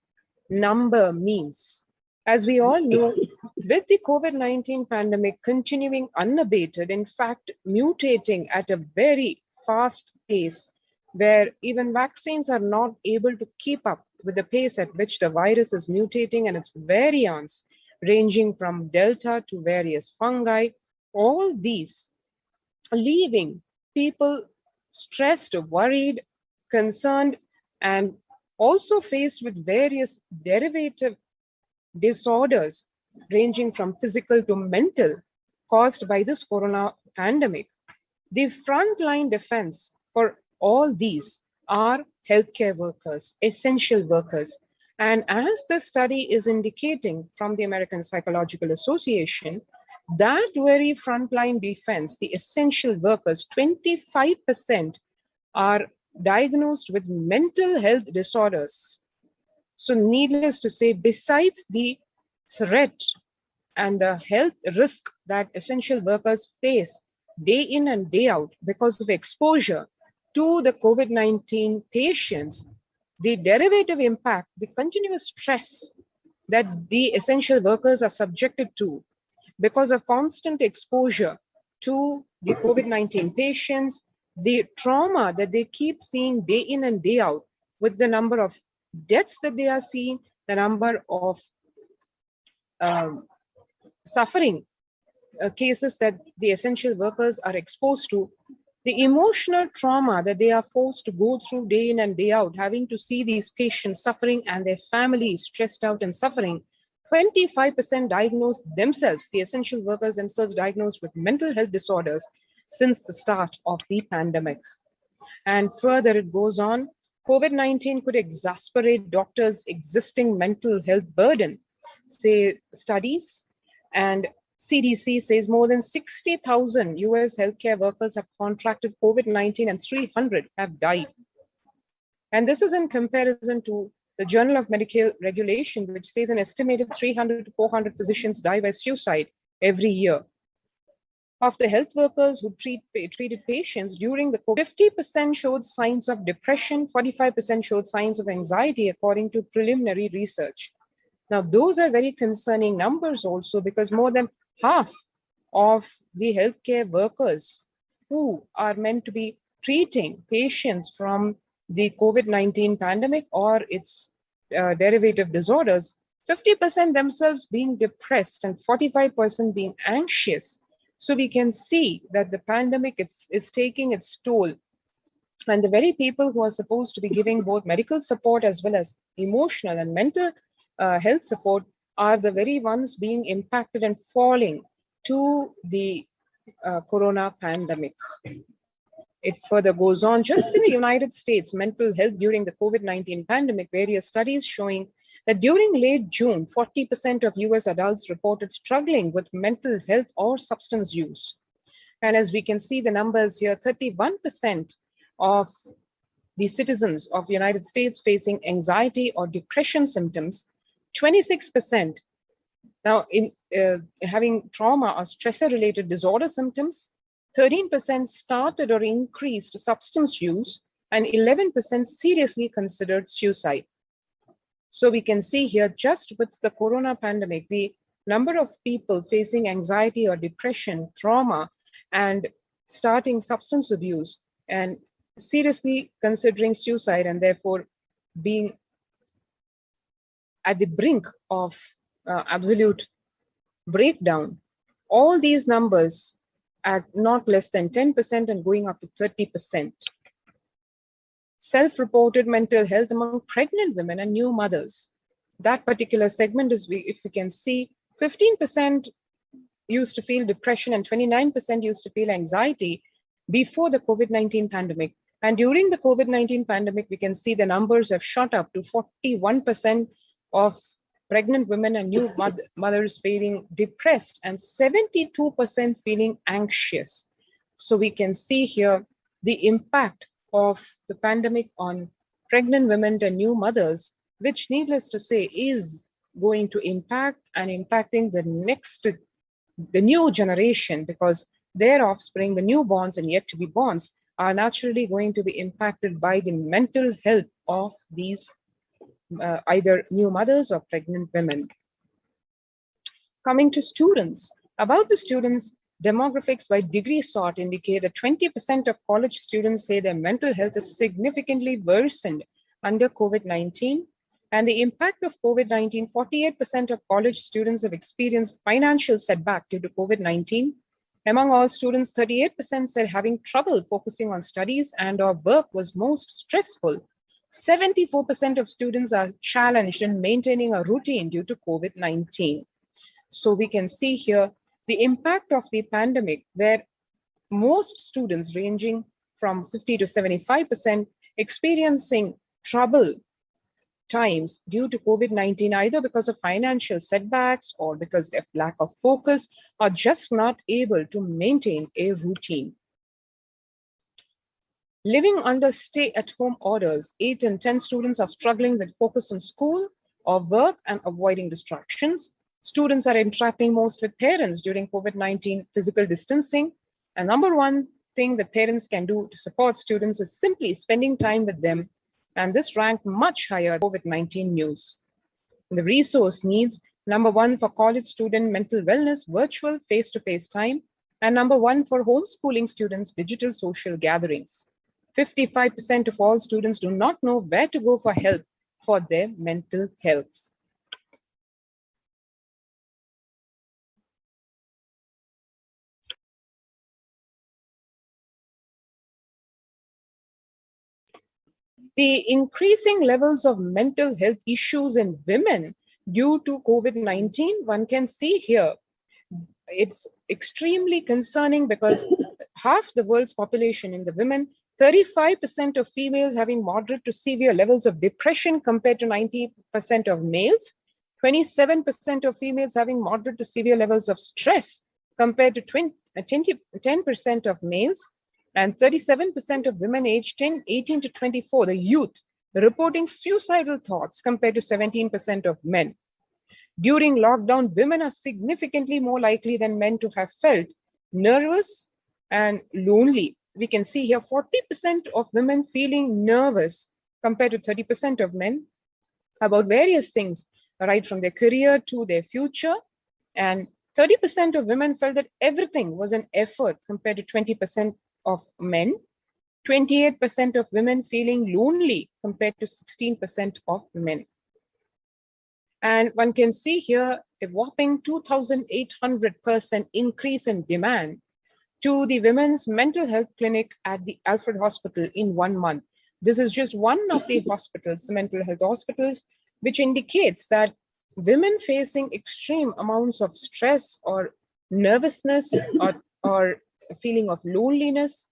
number means. As we all know, with the COVID-19 pandemic continuing unabated, in fact, mutating at a very fast pace, where even vaccines are not able to keep up with the pace at which the virus is mutating and its variants, ranging from Delta to various fungi, all these leaving people stressed, worried, concerned, and also faced with various derivative disorders ranging from physical to mental caused by this corona pandemic. The frontline defense for all these are healthcare workers, essential workers, And as the study is indicating from the American Psychological Association, that very frontline defense, the essential workers, 25% are diagnosed with mental health disorders. So needless to say, besides the threat and the health risk that essential workers face day in and day out because of exposure to the COVID-19 patients, the derivative impact, the continuous stress that the essential workers are subjected to because of constant exposure to the COVID-19 patients, the trauma that they keep seeing day in and day out, with the number of deaths that they are seeing, the number of suffering cases that the essential workers are exposed to, the emotional trauma that they are forced to go through day in and day out, having to see these patients suffering and their families stressed out and suffering. 25% diagnosed themselves, the essential workers themselves diagnosed with mental health disorders since the start of the pandemic. And further it goes on, COVID-19 could exacerbate doctors' existing mental health burden, say studies, and CDC says more than 60,000 US healthcare workers have contracted COVID-19 and 300 have died. And this is in comparison to the Journal of Medical Regulation, which says an estimated 300 to 400 physicians die by suicide every year. Of the health workers who treated patients during the COVID, 50% showed signs of depression, 45% showed signs of anxiety, according to preliminary research. Now, those are very concerning numbers also, because more than half of the healthcare workers who are meant to be treating patients from the COVID-19 pandemic or its derivative disorders, 50% themselves being depressed and 45% being anxious. So we can see that the pandemic is taking its toll. And the very people who are supposed to be giving both medical support as well as emotional and mental health support are the very ones being impacted and falling to the corona pandemic. It further goes on, just in the United States, mental health during the COVID-19 pandemic, various studies showing that during late June, 40% of US adults reported struggling with mental health or substance use. And as we can see the numbers here, 31% of the citizens of the United States facing anxiety or depression symptoms, 26% now in having trauma or stressor-related disorder symptoms, 13% started or increased substance use, and 11% seriously considered suicide. So we can see here, just with the corona pandemic, the number of people facing anxiety or depression, trauma, and starting substance abuse, and seriously considering suicide, and therefore being at the brink of absolute breakdown. All these numbers at not less than 10% and going up to 30%. Self-reported mental health among pregnant women and new mothers. That particular segment is, if we can see, 15% used to feel depression and 29% used to feel anxiety before the COVID-19 pandemic. And during the COVID-19 pandemic, we can see the numbers have shot up to 41% of pregnant women and new mothers feeling depressed and 72% feeling anxious. So we can see here the impact of the pandemic on pregnant women and new mothers, which, needless to say, is going to impact and impacting the new generation, because their offspring, the newborns and yet to be borns, are naturally going to be impacted by the mental health of these either new mothers or pregnant women. Coming to students, about the students, demographics by degree sought indicate that 20% of college students say their mental health is significantly worsened under COVID-19. And the impact of COVID-19, 48% of college students have experienced financial setback due to COVID-19. Among all students, 38% said having trouble focusing on studies and or work was most stressful. 74% of students are challenged in maintaining a routine due to COVID-19. So we can see here the impact of the pandemic, where most students ranging from 50 to 75% experiencing trouble times due to COVID-19, either because of financial setbacks or because of lack of focus, are just not able to maintain a routine. Living under stay-at-home orders, 8 and 10 students are struggling with focus on school or work and avoiding distractions. Students are interacting most with parents during COVID-19 physical distancing. And number one thing that parents can do to support students is simply spending time with them. And this ranked much higher than COVID-19 news. The resource needs, number one for college student mental wellness, virtual face-to-face time. And number one for homeschooling students, digital social gatherings. 55% of all students do not know where to go for help for their mental health. The increasing levels of mental health issues in women due to COVID-19, one can see here, it's extremely concerning because half the world's population in the women, 35% of females having moderate to severe levels of depression compared to 90% of males, 27% of females having moderate to severe levels of stress compared to 10% of males, and 37% of women aged 18 to 24, the youth, reporting suicidal thoughts compared to 17% of men. During lockdown, women are significantly more likely than men to have felt nervous and lonely. We can see here 40% of women feeling nervous compared to 30% of men about various things, right from their career to their future. And 30% of women felt that everything was an effort compared to 20% of men. 28% of women feeling lonely compared to 16% of men. And one can see here a whopping 2,800% increase in demand to the women's mental health clinic at the Alfred Hospital in 1 month. This is just one of the hospitals, the mental health hospitals, which indicates that women facing extreme amounts of stress or nervousness or a feeling of loneliness,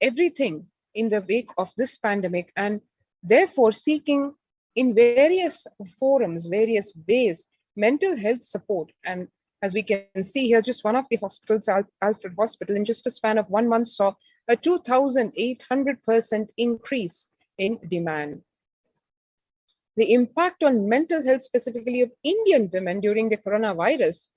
everything in the wake of this pandemic, and therefore seeking in various forums, various ways, mental health support. And as we can see here, just one of the hospitals, Alfred Hospital, in just a span of 1 month saw a 2,800% increase in demand. The impact on mental health, specifically of Indian women during the coronavirus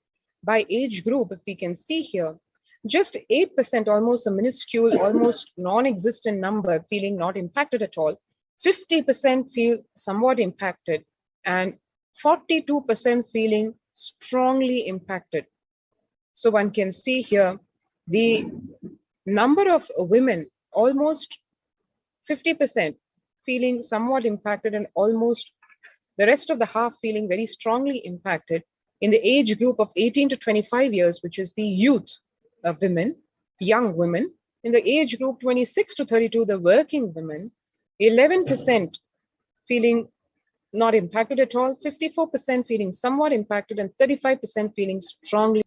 by age group, if we can see here, just 8%, almost a minuscule, almost non-existent number feeling not impacted at all. 50% feel somewhat impacted, and 42% feeling strongly impacted. So one can see here the number of women, almost 50% feeling somewhat impacted, and almost the rest of the half feeling very strongly impacted in the age group of 18 to 25 years, which is the youth of women, young women. In the age group 26 to 32, the working women, 11% feeling not impacted at all, 54% feeling somewhat impacted, and 35% feeling strongly.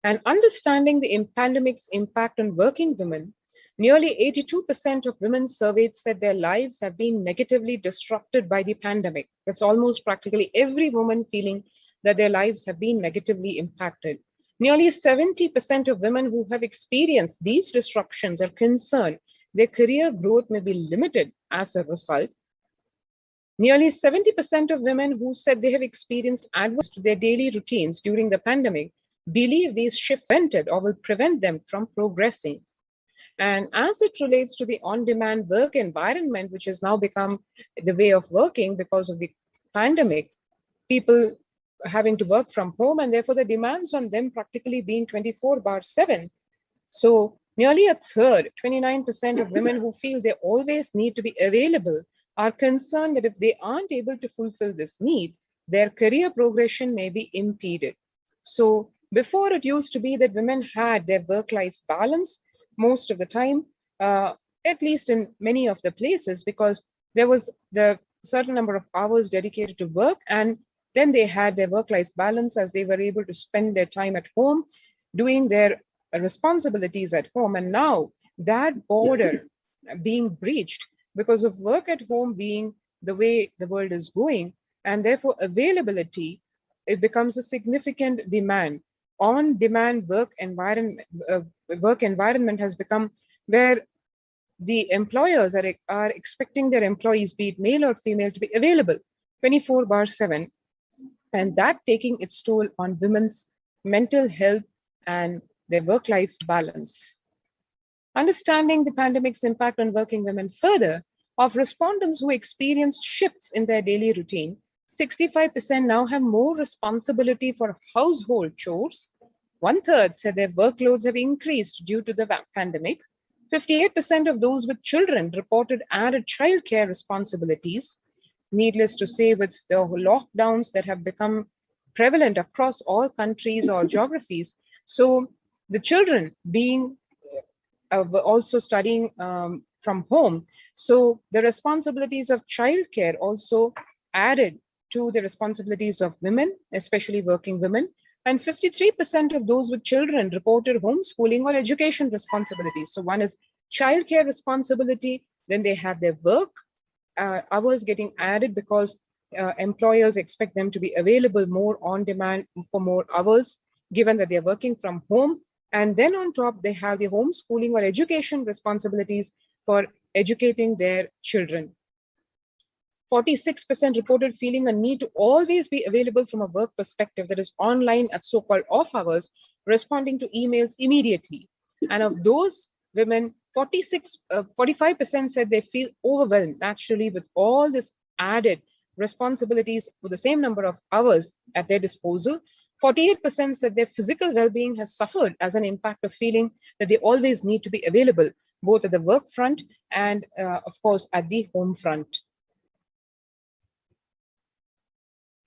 And understanding the pandemic's impact on working women, nearly 82% of women surveyed said their lives have been negatively disrupted by the pandemic. That's almost practically every woman feeling that their lives have been negatively impacted. Nearly 70% of women who have experienced these disruptions are concerned their career growth may be limited as a result. Nearly 70% of women who said they have experienced adverse to their daily routines during the pandemic believe these shifts prevented or will prevent them from progressing. And as it relates to the on-demand work environment, which has now become the way of working because of the pandemic, people having to work from home, and therefore the demands on them practically being 24/7. So nearly a third, 29% of women who feel they always need to be available are concerned that if they aren't able to fulfill this need, their career progression may be impeded. So before, it used to be that women had their work-life balance most of the time, at least in many of the places, because there was the certain number of hours dedicated to work, and then they had their work-life balance as they were able to spend their time at home doing their responsibilities at home. And now that border being breached because of work at home being the way the world is going, and therefore availability, it becomes a significant demand. On-demand work environment has become where the employers are expecting their employees, be it male or female, to be available 24/7, and that taking its toll on women's mental health and their work-life balance. Understanding the pandemic's impact on working women further, of respondents who experienced shifts in their daily routine, 65% now have more responsibility for household chores. 1/3 said their workloads have increased due to the pandemic. 58% of those with children reported added childcare responsibilities. Needless to say, with the lockdowns that have become prevalent across all countries or geographies, so the children being also studying from home, so the responsibilities of childcare also added to the responsibilities of women, especially working women. And 53% of those with children reported homeschooling or education responsibilities. So one is childcare responsibility, then they have their work hours getting added because employers expect them to be available more on demand for more hours, given that they're working from home. And then on top, they have the homeschooling or education responsibilities for educating their children. 46% reported feeling a need to always be available from a work perspective, that is online at so-called off hours, responding to emails immediately. And of those women, 45% said they feel overwhelmed naturally with all this added responsibilities with the same number of hours at their disposal. 48% said their physical well-being has suffered as an impact of feeling that they always need to be available, both at the work front and, of course, at the home front.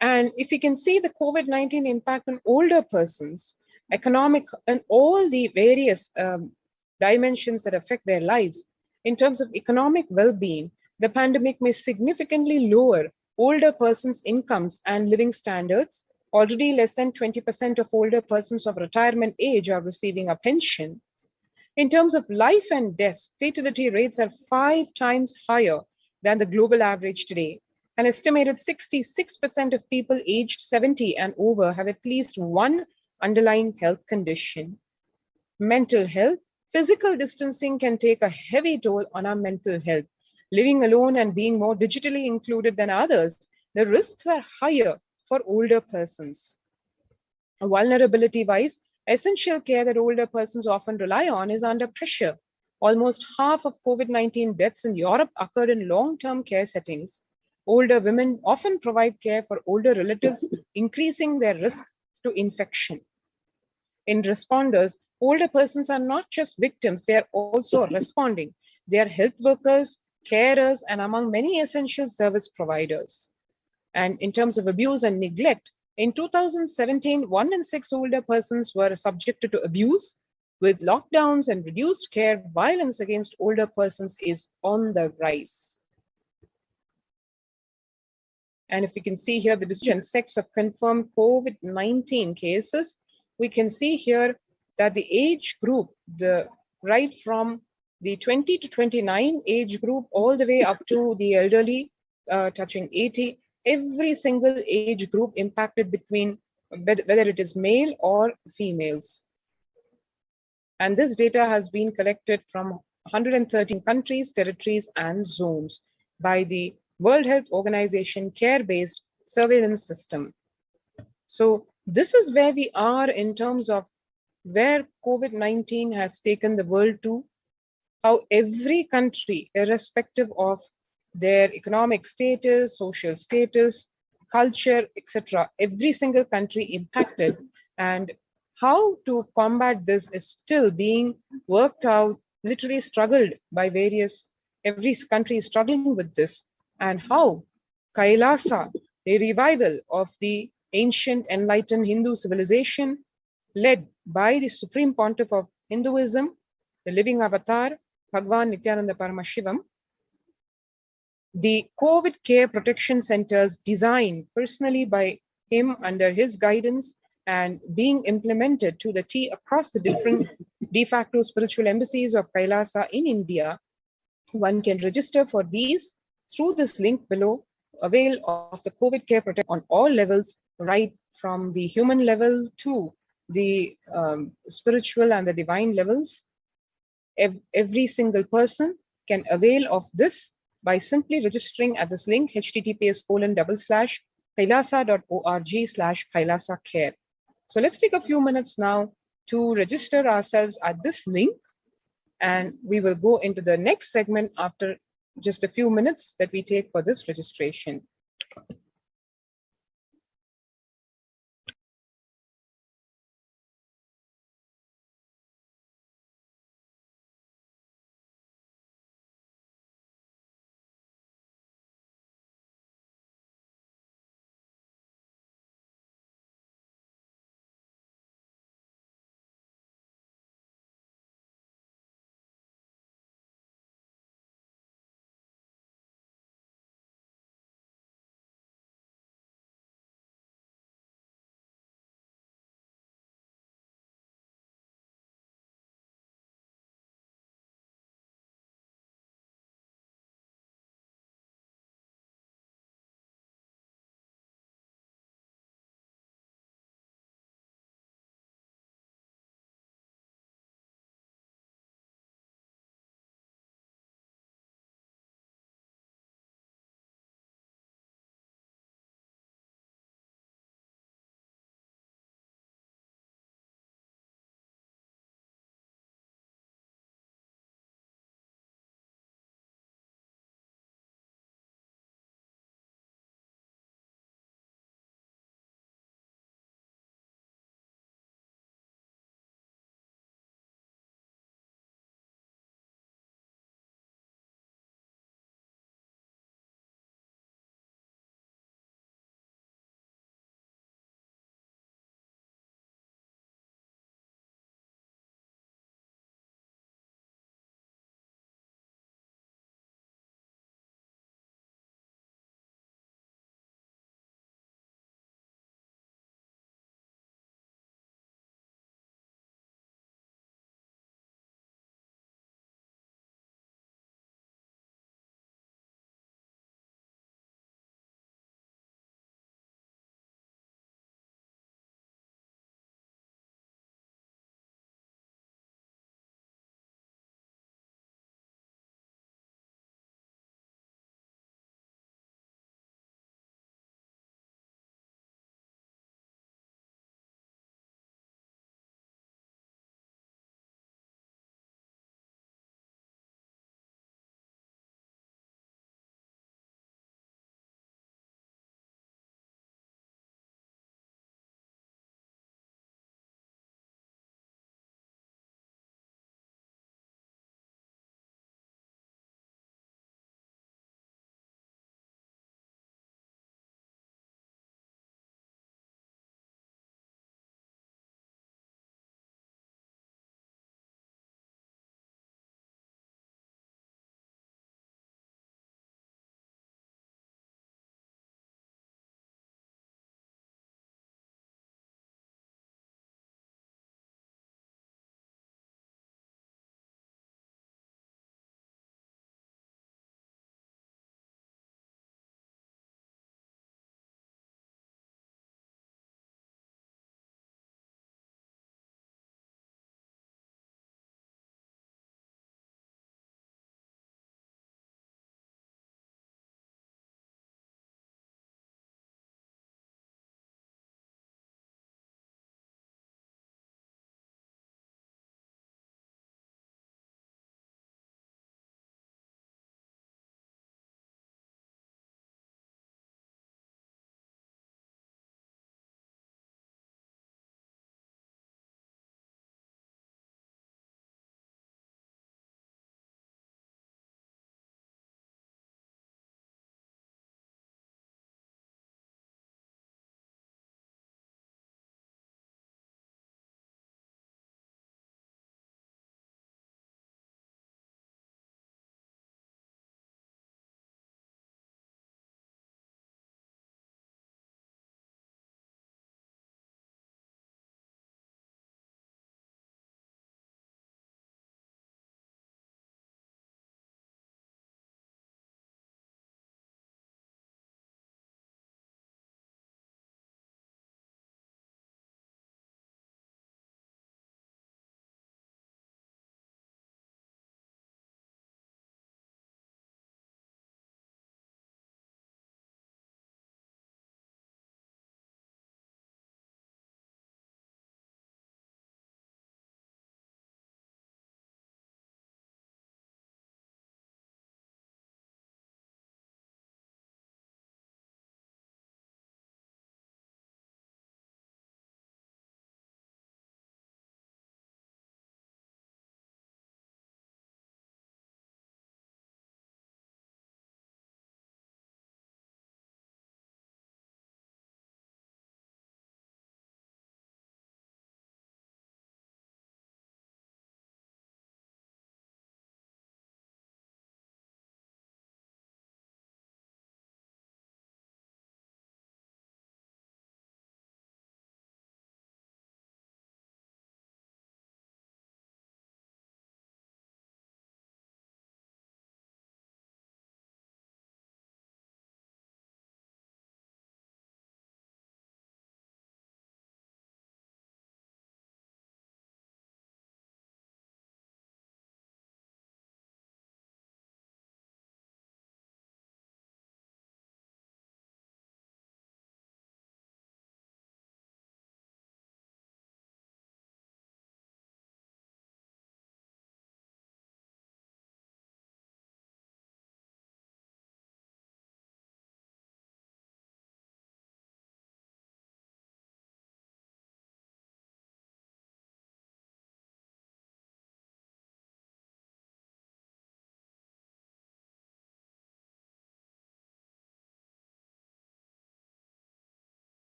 And if you can see the COVID-19 impact on older persons, economic, and all the various dimensions that affect their lives, in terms of economic well-being, the pandemic may significantly lower older persons' incomes and living standards. Already less than 20% of older persons of retirement age are receiving a pension. In terms of life and death, fatality rates are 5 times higher than the global average today. An estimated 66% of people aged 70 and over have at least one underlying health condition. Mental health, physical distancing can take a heavy toll on our mental health. Living alone and being more digitally included than others, the risks are higher for older persons. Vulnerability-wise, essential care that older persons often rely on is under pressure. Almost half of COVID-19 deaths in Europe occurred in long-term care settings. Older women often provide care for older relatives, increasing their risk to infection. In responders, older persons are not just victims, they are also responding. They are health workers, carers, and among many essential service providers. And in terms of abuse and neglect, in 2017, 1 in 6 older persons were subjected to abuse. With lockdowns and reduced care, violence against older persons is on the rise. And if we can see here the distribution sex of confirmed COVID-19 cases, we can see here that the age group, right from the 20 to 29 age group all the way up to the elderly touching 80, every single age group impacted between whether it is male or females. And this data has been collected from 113 countries, territories, and zones by the World Health Organization care-based surveillance system. So this is where we are in terms of where COVID-19 has taken the world to, how every country, irrespective of their economic status, social status, culture, etc., every single country impacted, and how to combat this is still being worked out, literally struggled by every country is struggling with this, and how Kailasa, a revival of the ancient enlightened Hindu civilization, led by the Supreme Pontiff of Hinduism, the living avatar, Bhagwan Nithyananda Paramashivam, the COVID care protection centers designed personally by him under his guidance and being implemented to the T across the different de facto spiritual embassies of Kailasa in India, One can register for these through this link below, avail of the COVID care protection on all levels, right from the human level to the spiritual and the divine levels. Every single person can avail of this by simply registering at this link, https://kailasa.org/kailasa-care. So let's take a few minutes now to register ourselves at this link, and we will go into the next segment after just a few minutes that we take for this registration.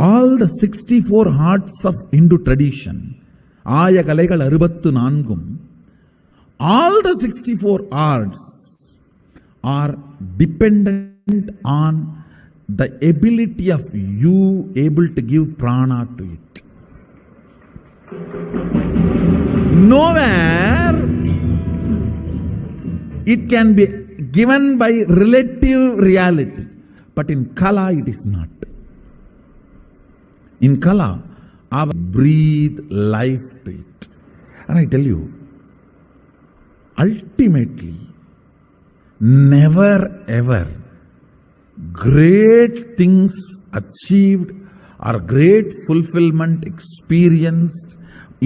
All the 64 arts of Hindu tradition, ஆய கலைகள் 64, all the 64 arts are dependent on the ability of you able to give prana to it. Nowhere it can be given by relative reality, but in Kala it is not. In Kala, I breathe life to it. And I tell you, ultimately, never ever great things achieved or great fulfillment experienced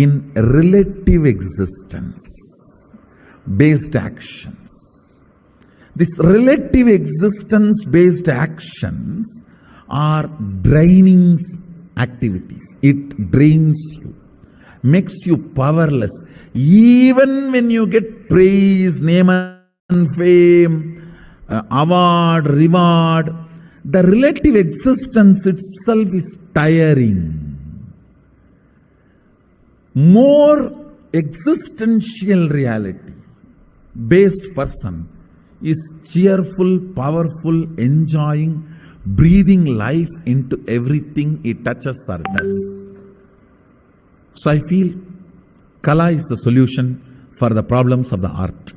in relative existence based actions. These relative existence based actions are draining activities. It drains you, makes you powerless. Even when you get praise, name and fame, award, reward, the relative existence itself is tiring. More existential reality based person is cheerful, powerful, enjoying, breathing life into everything he touches or does. So I feel Kala is the solution for the problems of the art.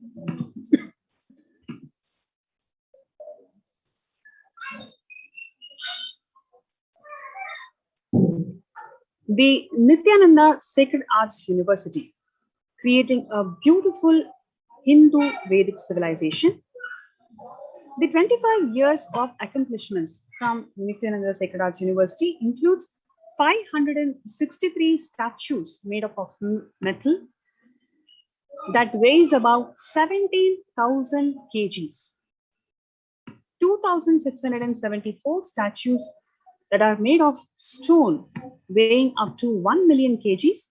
The Nithyananda Sacred Arts University, creating a beautiful Hindu Vedic civilization. The 25 years of accomplishments from Nithyananda Sacred Arts University includes 563 statues made up of metal that weighs about 17,000 kgs, 2,674 statues that are made of stone weighing up to 1 million kgs,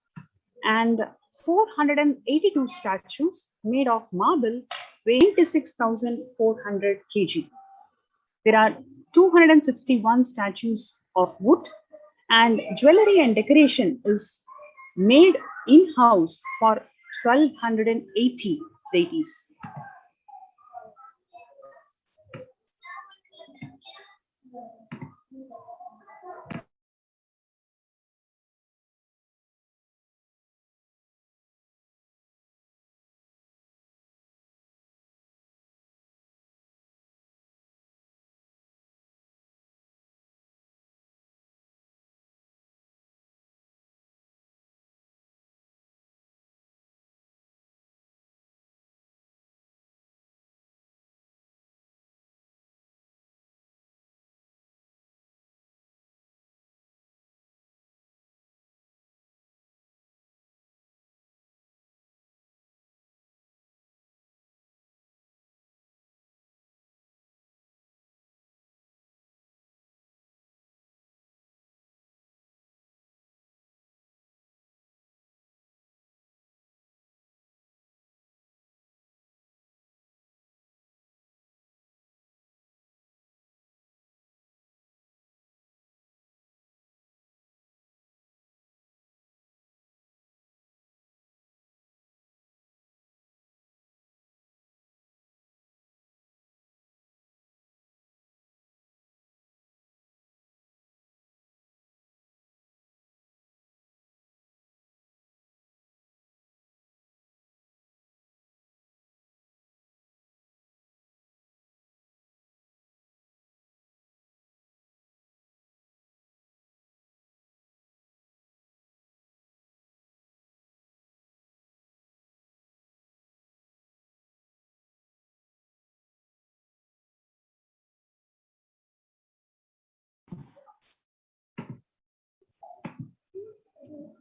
and 482 statues made of marble weighing 26,400 kg. There are 261 statues of wood, and jewelry and decoration is made in-house for 1,280 deities.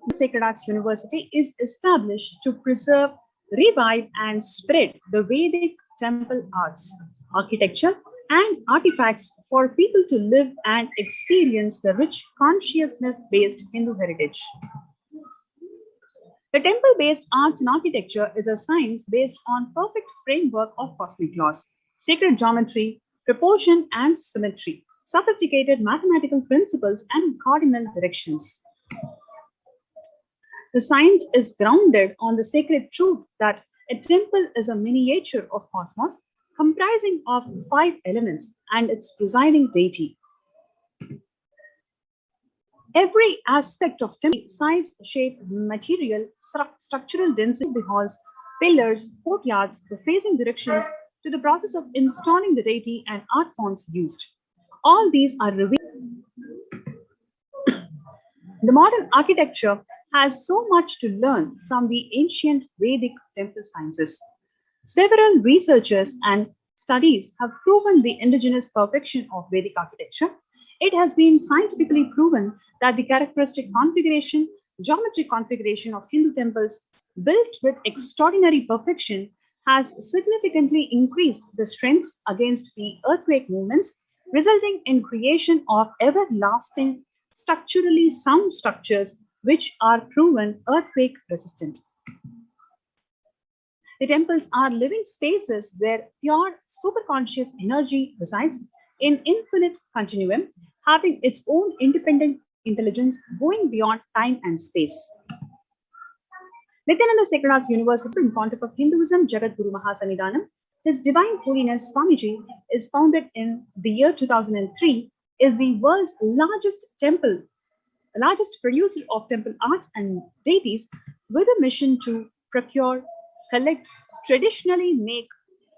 The Sacred Arts University is established to preserve, revive, and spread the Vedic temple arts, architecture, and artifacts for people to live and experience the rich consciousness-based Hindu heritage. The temple-based arts and architecture is a science based on perfect framework of cosmic laws, sacred geometry, proportion and symmetry, sophisticated mathematical principles, and cardinal directions. The science is grounded on the sacred truth that a temple is a miniature of cosmos comprising of 5 elements and its presiding deity. Every aspect of temple, size, shape, material, structural density, the halls, pillars, courtyards, the facing directions, to the process of installing the deity and art forms used. All these are revealed. The modern architecture has so much to learn from the ancient Vedic temple sciences. Several researchers and studies have proven the indigenous perfection of Vedic architecture. It has been scientifically proven that the characteristic configuration, geometric configuration of Hindu temples built with extraordinary perfection has significantly increased the strengths against the earthquake movements, resulting in creation of everlasting structurally sound structures which are proven earthquake resistant. The temples are living spaces where pure superconscious energy resides in infinite continuum, having its own independent intelligence going beyond time and space. Nithyananda Sacred Arts University, in Pontiff of Hinduism, Jagadguru Mahasanidhanam, His Divine Holiness Swamiji is founded in the year 2003, is the world's largest producer of temple arts and deities with a mission to procure, collect, traditionally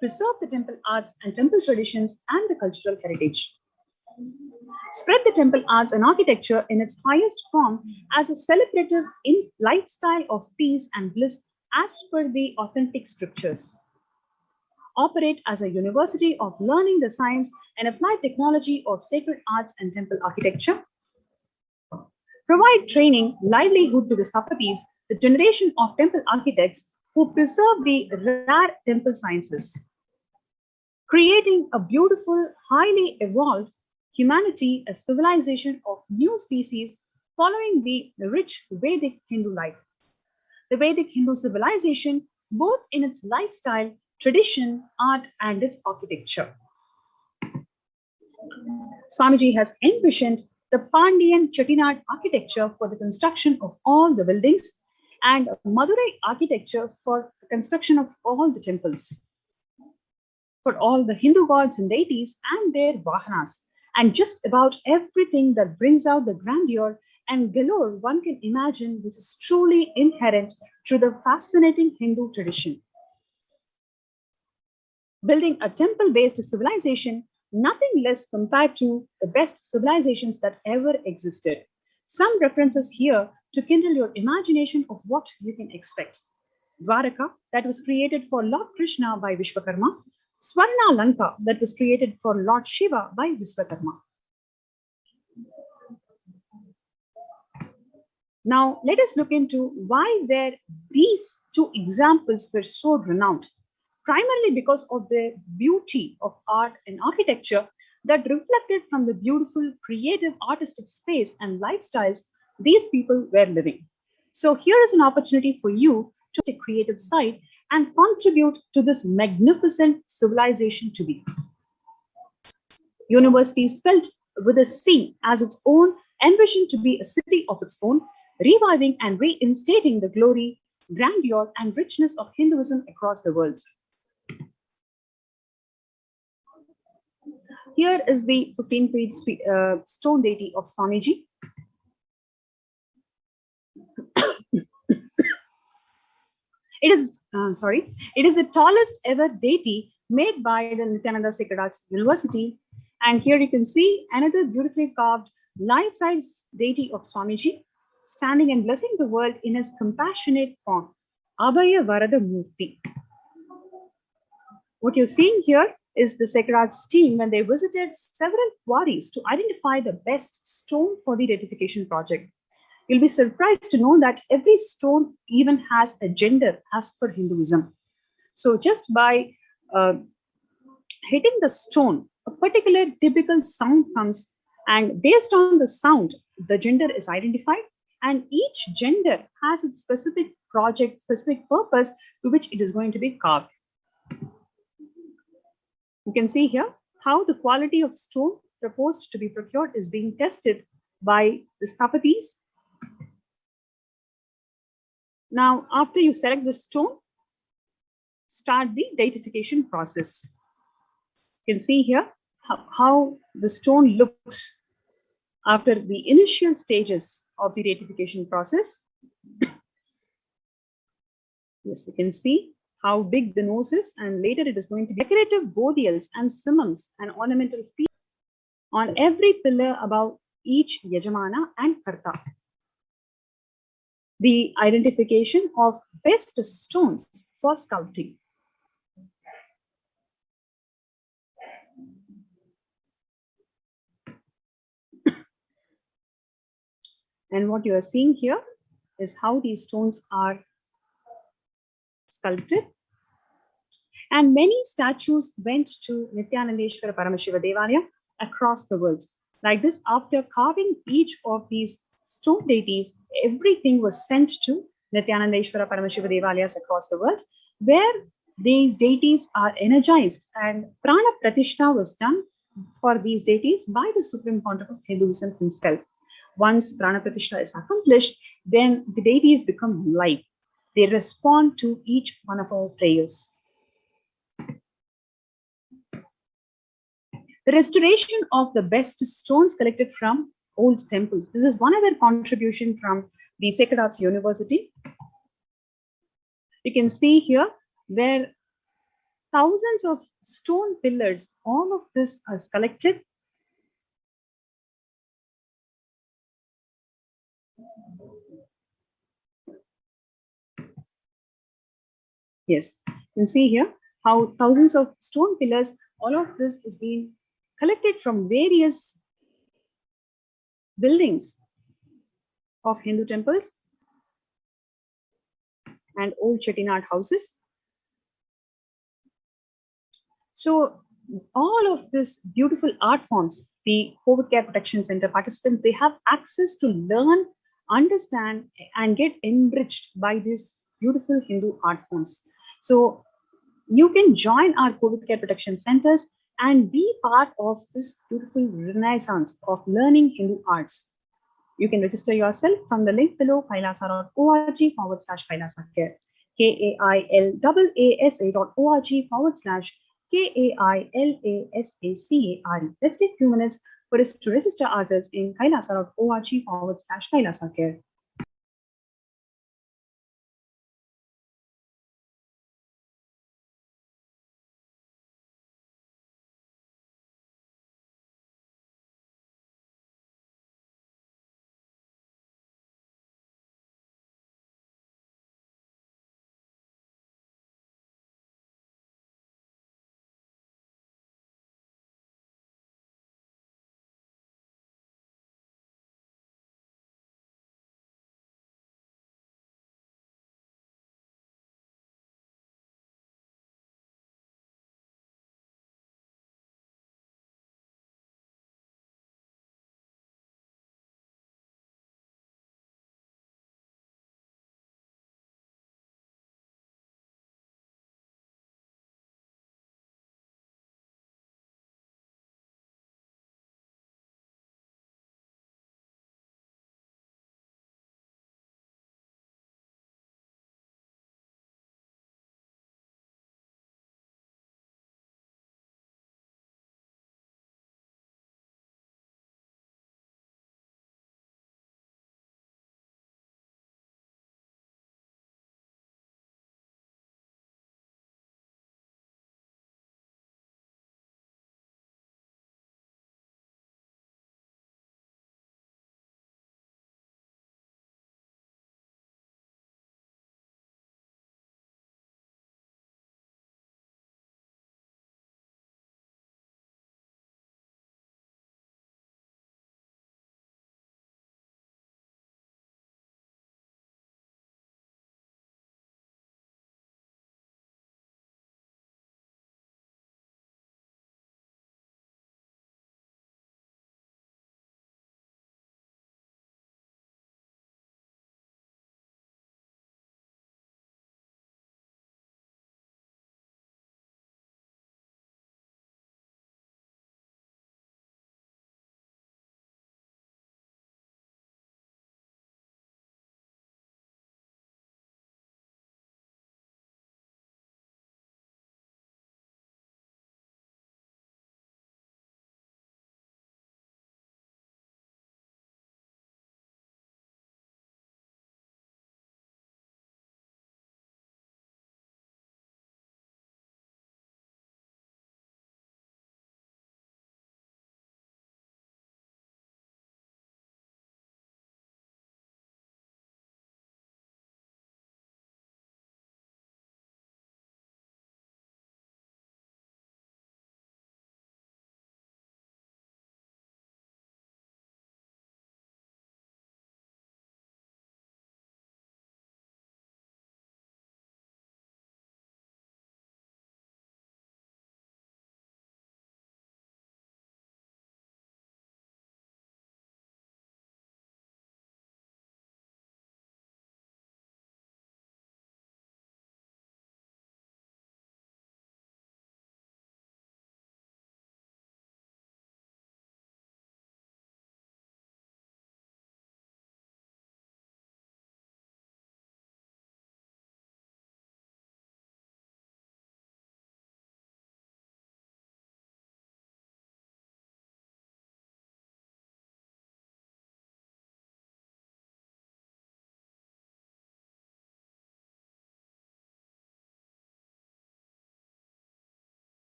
preserve the temple arts and temple traditions and the cultural heritage. Spread the temple arts and architecture in its highest form as a celebrative lifestyle of peace and bliss as per the authentic scriptures. Operate as a university of learning the science and applied technology of sacred arts and temple architecture. Provide training, livelihood to the Sapatis, the generation of temple architects who preserve the rare temple sciences. Creating a beautiful, highly evolved humanity, a civilization of new species following the rich Vedic Hindu life. The Vedic Hindu civilization, both in its lifestyle, tradition, art, and its architecture. Swamiji has envisioned the Pandyan Chettinad architecture for the construction of all the buildings and Madurai architecture for the construction of all the temples, for all the Hindu gods and deities and their vahanas, and just about everything that brings out the grandeur and galore one can imagine, which is truly inherent to the fascinating Hindu tradition. Building a temple-based civilization, nothing less compared to the best civilizations that ever existed. Some references here to kindle your imagination of what you can expect. Dwaraka, that was created for Lord Krishna by Vishwakarma. Swarna Lanka, that was created for Lord Shiva by Vishwakarma. Now, let us look into why these two examples were so renowned. Primarily because of the beauty of art and architecture that reflected from the beautiful, creative, artistic space and lifestyles these people were living. So here is an opportunity for you to take a creative side and contribute to this magnificent civilization to be. University spelt with a C as its own, envisioned to be a city of its own, reviving and reinstating the glory, grandeur, and richness of Hinduism across the world. Here is the 15 feet stone deity of Swamiji. It is the tallest ever deity made by the Nithyananda Sacred Arts University. And here you can see another beautifully carved life-size deity of Swamiji, standing and blessing the world in his compassionate form, Abhaya Varada Murti. What you're seeing here is the Sacred Arts team when they visited several quarries to identify the best stone for the deification project. You'll be surprised to know that every stone even has a gender as per Hinduism. So just by hitting the stone, a particular typical sound comes, and based on the sound, the gender is identified, and each gender has its specific project, specific purpose to which it is going to be carved. You can see here how the quality of stone proposed to be procured is being tested by the Sthapatis. Now, after you select the stone, start the deification process. You can see here how the stone looks after the initial stages of the deification process. Yes, you can see how big the nose is, and later it is going to be decorative bodials and simums and ornamental feet on every pillar above each Yajamana and Karta. The identification of best stones for sculpting. And what you are seeing here is how these stones are sculpted. And many statues went to Nithyanandeshwara Paramashiva Devalaya across the world. Like this, after carving each of these stone deities, everything was sent to Nithyanandeshwara Paramashiva Devalayas across the world, where these deities are energized, and Prana Pratishta was done for these deities by the Supreme Pontiff of Hinduism himself. Once Prana Pratishta is accomplished, then the deities become live. They respond to each one of our prayers. The restoration of the best stones collected from old temples. This is one other contribution from the Sacred Arts University. You can see here where thousands of stone pillars, all of this is collected. Yes, you can see here how thousands of stone pillars, all of this is being collected from various buildings of Hindu temples and old Chettinad houses. So all of this beautiful art forms, the COVID Care Protection Center participants, they have access to learn, understand, and get enriched by these beautiful Hindu art forms. So you can join our COVID Care Protection Centers and be part of this beautiful renaissance of learning Hindu arts. You can register yourself from the link below, kailasa.org/kailasacare, KAILASA.org/KAILASACARE. Let's take a few minutes for us to register ourselves in kailasa.org/kailasacare.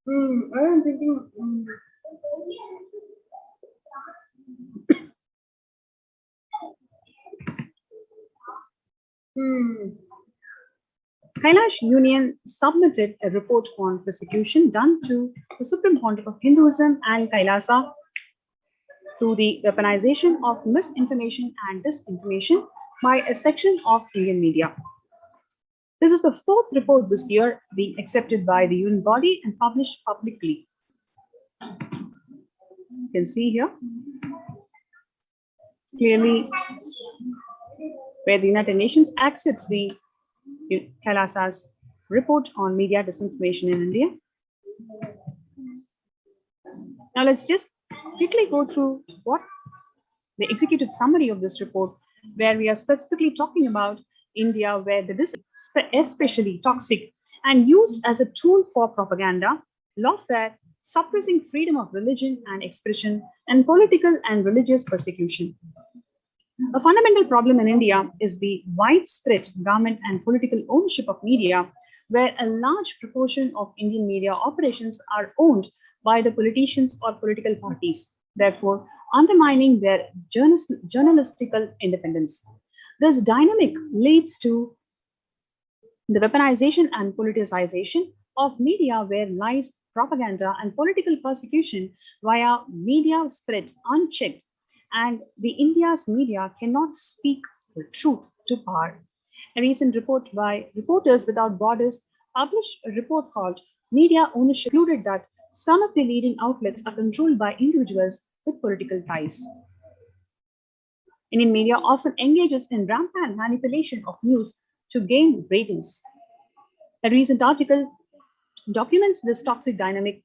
I'm thinking. Kailash Union submitted a report on persecution done to the Supreme Pontiff of Hinduism and Kailasa through the weaponization of misinformation and disinformation by a section of Indian media. This is the fourth report this year being accepted by the UN body and published publicly. You can see here clearly where the United Nations accepts the Kailasa's report on media disinformation in India. Now let's just quickly go through what the executive summary of this report, where we are specifically talking about India, where the is especially toxic and used as a tool for propaganda, lawfare, suppressing freedom of religion and expression, and political and religious persecution. A fundamental problem in India is the widespread government and political ownership of media, where a large proportion of Indian media operations are owned by the politicians or political parties, therefore undermining their journalistical independence. This dynamic leads to the weaponization and politicization of media, where lies, propaganda, and political persecution via media spread unchecked, and the India's media cannot speak the truth to power. A recent report by Reporters Without Borders published a report called Media Ownership concluded that some of the leading outlets are controlled by individuals with political ties. Indian media often engages in rampant manipulation of news to gain ratings. A recent article documents this toxic dynamic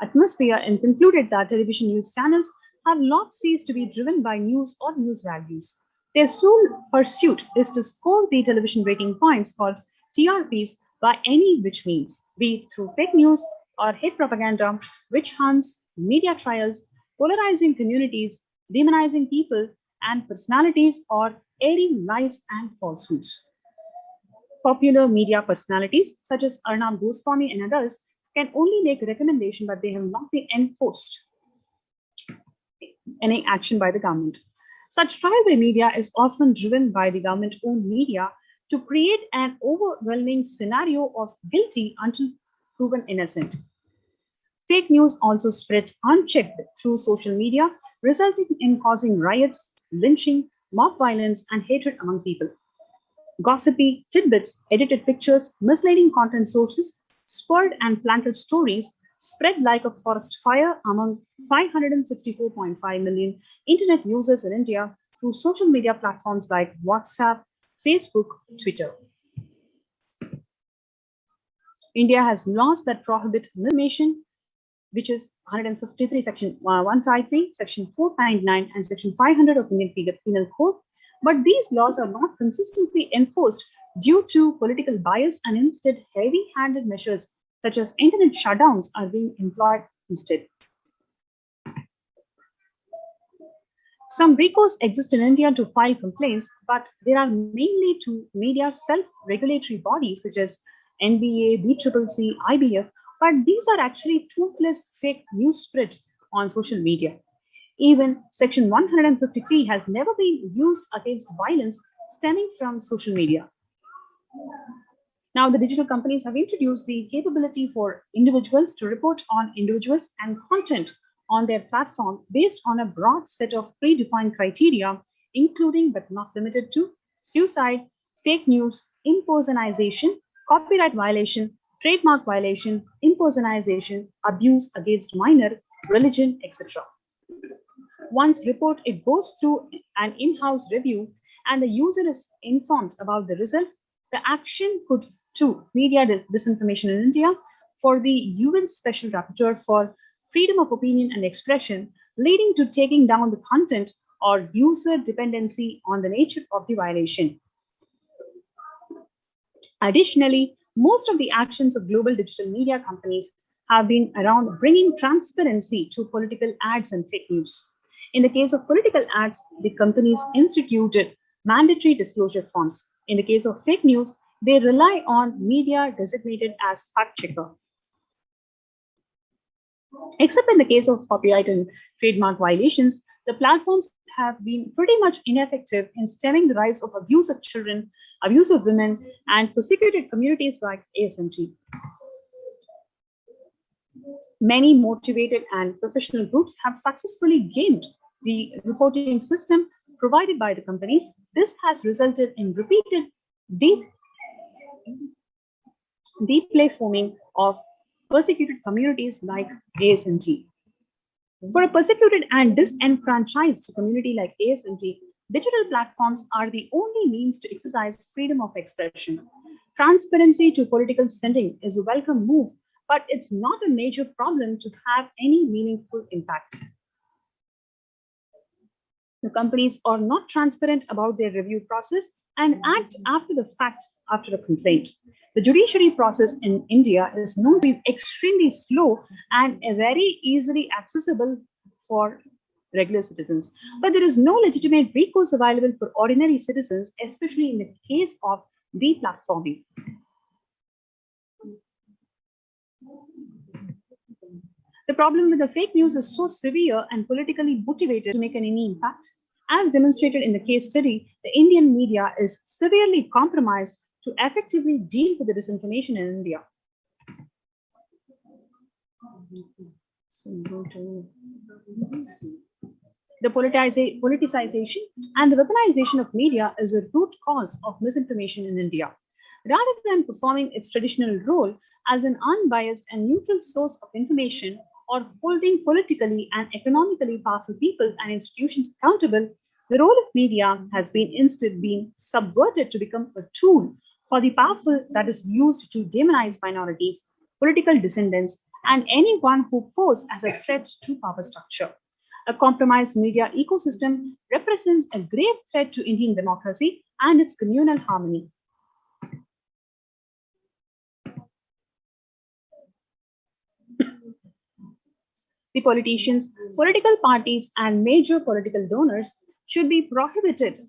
atmosphere and concluded that television news channels have not ceased to be driven by news or news values. Their sole pursuit is to score the television rating points called TRPs by any which means, be it through fake news or hate propaganda, witch hunts, media trials, polarizing communities, demonizing people and personalities, or airing lies and falsehoods. Popular media personalities such as Arnab Goswami and others can only make a recommendation, but they have not been enforced any action by the government. Such trial by media is often driven by the government-owned media to create an overwhelming scenario of guilty until proven innocent. Fake news also spreads unchecked through social media, resulting in causing riots, lynching, mob violence, and hatred among people. Gossipy tidbits, edited pictures, misleading content sources, spurred and planted stories spread like a forest fire among 564.5 million internet users in India through social media platforms like WhatsApp, Facebook, Twitter. India has laws that prohibit misinformation, which is 153, Section 153, Section 499, and Section 500 of Indian Penal Code. But these laws are not consistently enforced due to political bias, and instead heavy-handed measures such as internet shutdowns are being employed instead. Some recourse exist in India to file complaints, but there are mainly to media self-regulatory bodies such as NBA, BCCC, IBF, but these are actually truthless fake news spread on social media. Even Section 153 has never been used against violence stemming from social media. Now, the digital companies have introduced the capability for individuals to report on individuals and content on their platform based on a broad set of predefined criteria, including but not limited to suicide, fake news, impersonation, copyright violation, trademark violation, impersonation, abuse against minor, religion, etc. Once report, it goes through an in-house review and the user is informed about the result. The action could to media disinformation in India for the UN Special Rapporteur for Freedom of Opinion and Expression, leading to taking down the content or user dependency on the nature of the violation. Additionally, most of the actions of global digital media companies have been around bringing transparency to political ads and fake news. In the case of political ads, the companies instituted mandatory disclosure forms. In the case of fake news, they rely on media designated as fact checker. Except in the case of copyright and trademark violations, the platforms have been pretty much ineffective in stemming the rise of abuse of children, abuse of women, and persecuted communities like ASMT. Many motivated and professional groups have successfully gamed the reporting system provided by the companies. This has resulted in repeated deplatforming of persecuted communities like ASMT. For a persecuted and disenfranchised community like ASMT, digital platforms are the only means to exercise freedom of expression. Transparency to political sending is a welcome move, but it's not a major problem to have any meaningful impact. The companies are not transparent about their review process and act after the fact after a complaint. The judiciary process in India is known to be extremely slow and very easily accessible for regular citizens. But there is no legitimate recourse available for ordinary citizens, especially in the case of deplatforming. The problem with the fake news is so severe and politically motivated to make any impact. As demonstrated in the case study, the Indian media is severely compromised to effectively deal with the disinformation in India. The politicization and the weaponization of media is a root cause of misinformation in India. Rather than performing its traditional role as an unbiased and neutral source of information or holding politically and economically powerful people and institutions accountable, the role of media has been instead been subverted to become a tool for the powerful that is used to demonize minorities, political dissidents, and anyone who poses as a threat to power structure. A compromised media ecosystem represents a grave threat to Indian democracy and its communal harmony. The politicians, political parties, and major political donors should be prohibited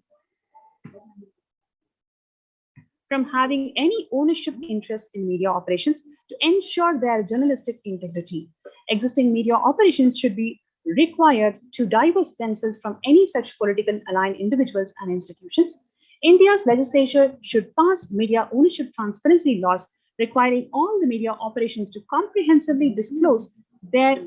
from having any ownership interest in media operations to ensure their journalistic integrity. Existing media operations should be required to divest themselves from any such politically aligned individuals and institutions. India's legislature should pass media ownership transparency laws requiring all the media operations to comprehensively disclose their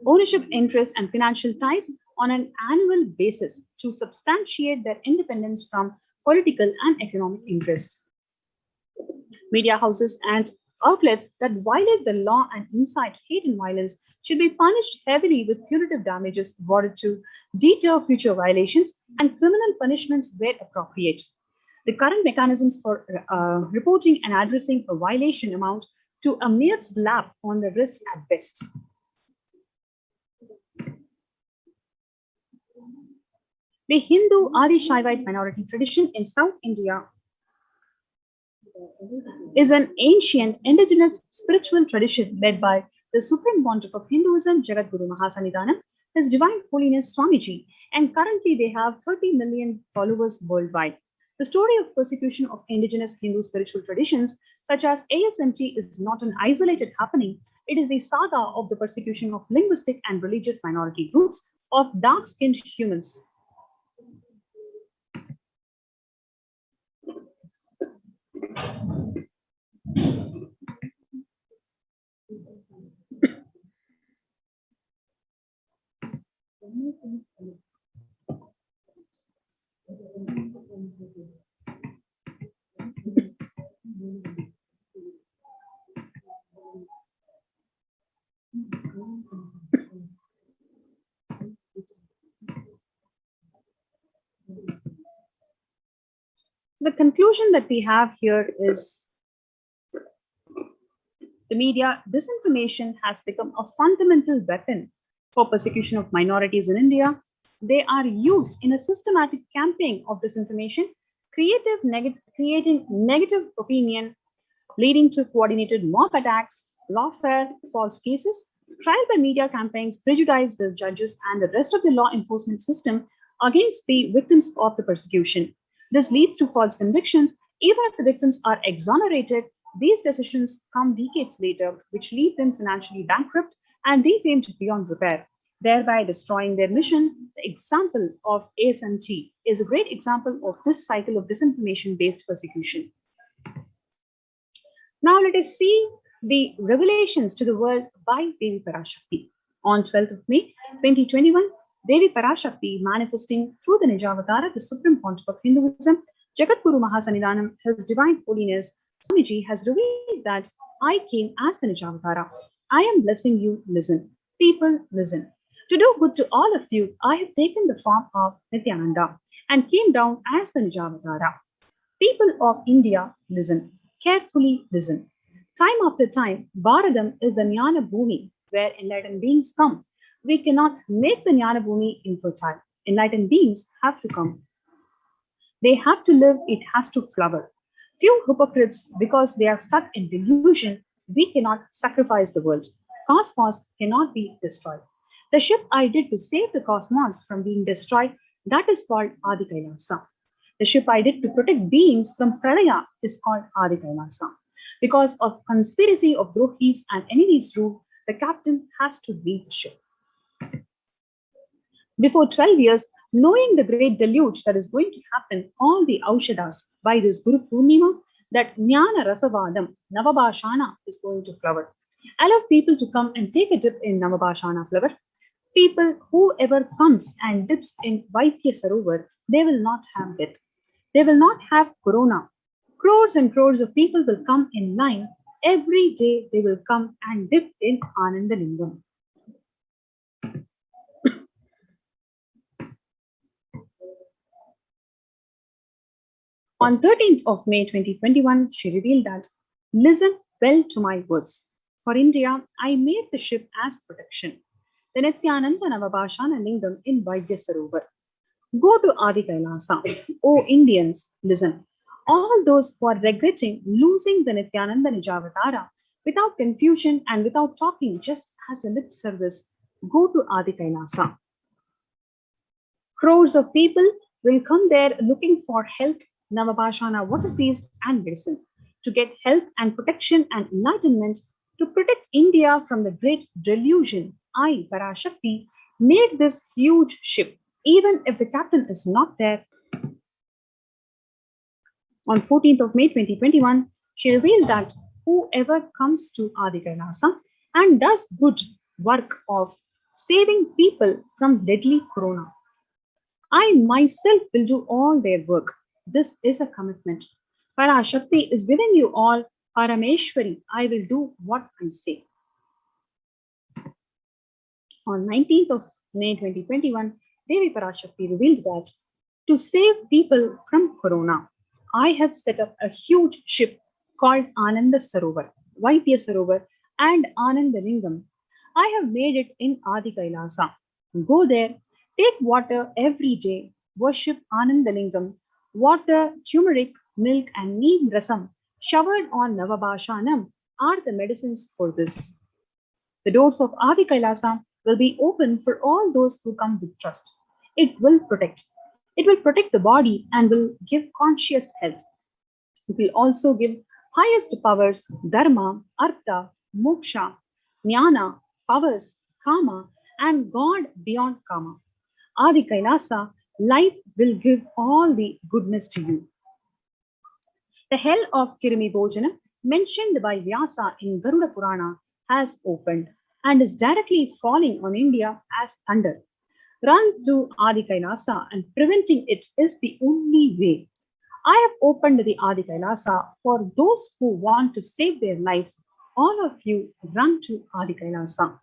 ownership interest and financial ties on an annual basis to substantiate their independence from political and economic interests. Media houses and outlets that violate the law and incite hate and violence should be punished heavily with punitive damages in order to deter future violations and criminal punishments where appropriate. The current mechanisms for reporting and addressing a violation amount to a mere slap on the wrist at best. The Hindu Adi Shaivite minority tradition in South India is an ancient indigenous spiritual tradition led by the Supreme Pontiff of Hinduism, Jagadguru Mahasannidhanam, His Divine Holiness Swamiji, and currently they have 30 million followers worldwide. The story of persecution of indigenous Hindu spiritual traditions, such as ASMT, is not an isolated happening. It is a saga of the persecution of linguistic and religious minority groups of dark-skinned humans. The conclusion that we have here is the media disinformation has become a fundamental weapon for persecution of minorities in India. They are used in a systematic campaign of disinformation, creating negative opinion, leading to coordinated mob attacks, lawfare, false cases. Trial by media campaigns prejudice the judges and the rest of the law enforcement system against the victims of the persecution. This leads to false convictions, even if the victims are exonerated These decisions come decades later, which leave them financially bankrupt and defamed beyond repair, thereby destroying their mission. The example of ASMT is a great example of this cycle of disinformation-based persecution. Now let us see the revelations to the world by Devi Parashakti. On 12th of May 2021, Devi Parashakti, manifesting through the Nijavatara, the Supreme Pontiff of Hinduism, Jagadguru Mahasannidhanam, His Divine Holiness, Swamiji, has revealed that I came as the Nijavatara. I am blessing you, listen. People, listen. To do good to all of you, I have taken the form of Nithyananda and came down as the Nijavatara. People of India, listen. Carefully listen. Time after time, Bharadam is the Jnana Bhumi where enlightened beings come. We cannot make the Jnana Bhumi infertile. Enlightened beings have to come. They have to live, it has to flower. Few hypocrites, because they are stuck in delusion, we cannot sacrifice the world. Cosmos cannot be destroyed. The ship I did to save the cosmos from being destroyed, that is called Adi Kailasa. The ship I did to protect beings from Pralaya is called Adi Kailasa. Because of conspiracy of Drohis and enemies rule, the captain has to leave the ship. Before 12 years, knowing the great deluge that is going to happen, all the Aushadas by this Guru Purnima, that Jnana Rasavadam, Navabhashana is going to flower. Allow people to come and take a dip in Navabhashana flower. People, whoever comes and dips in Vaitya Sarovar, they will not have death. They will not have corona. Crores and crores of people will come in line. Every day they will come and dip in Anandalingam. On 13th of May 2021, she revealed that, listen well to my words. For India, I made the ship as protection. The Nithyananda Navabhashana Lingam in Vaidya Sarovar. Go to Adi Kailasa. O Indians, listen. All those who are regretting losing the Nithyananda Nijavatara without confusion and without talking just as a lip service, go to Adi Kailasa. Crores of people will come there looking for health, Navabhashana water feast and medicine, to get health and protection and enlightenment, to protect India from the great delusion. I, Parashakti, made this huge ship, even if the captain is not there. On 14th of May 2021, she revealed that whoever comes to Adi Kailasa and does good work of saving people from deadly corona, I myself will do all their work. This is a commitment. Parashakti is giving you all. Parameshwari, I will do what I say. On 19th of May 2021, Devi Parashakti revealed that to save people from corona, I have set up a huge ship called Ananda Sarovar, Vaidya Sarovar and Anandalingam. I have made it in Adi Kailasa. Go there, take water every day, worship Anandalingam, water, turmeric, milk and neem rasam showered on Navabhashanam are the medicines for this. The doors of Adi Kailasa will be open for all those who come with trust. It will protect. It will protect the body and will give conscious health. It will also give highest powers, dharma, artha, moksha, jnana, powers, kama, and God beyond kama. Adi Kailasa, life will give all the goodness to you. The hell of Kirimi Bhojanam, mentioned by Vyasa in Garuda Purana, has opened and is directly falling on India as thunder. Run to Adi Kailasa, and preventing it is the only way. I have opened the Adi Kailasa for those who want to save their lives. All of you run to Adi Kailasa.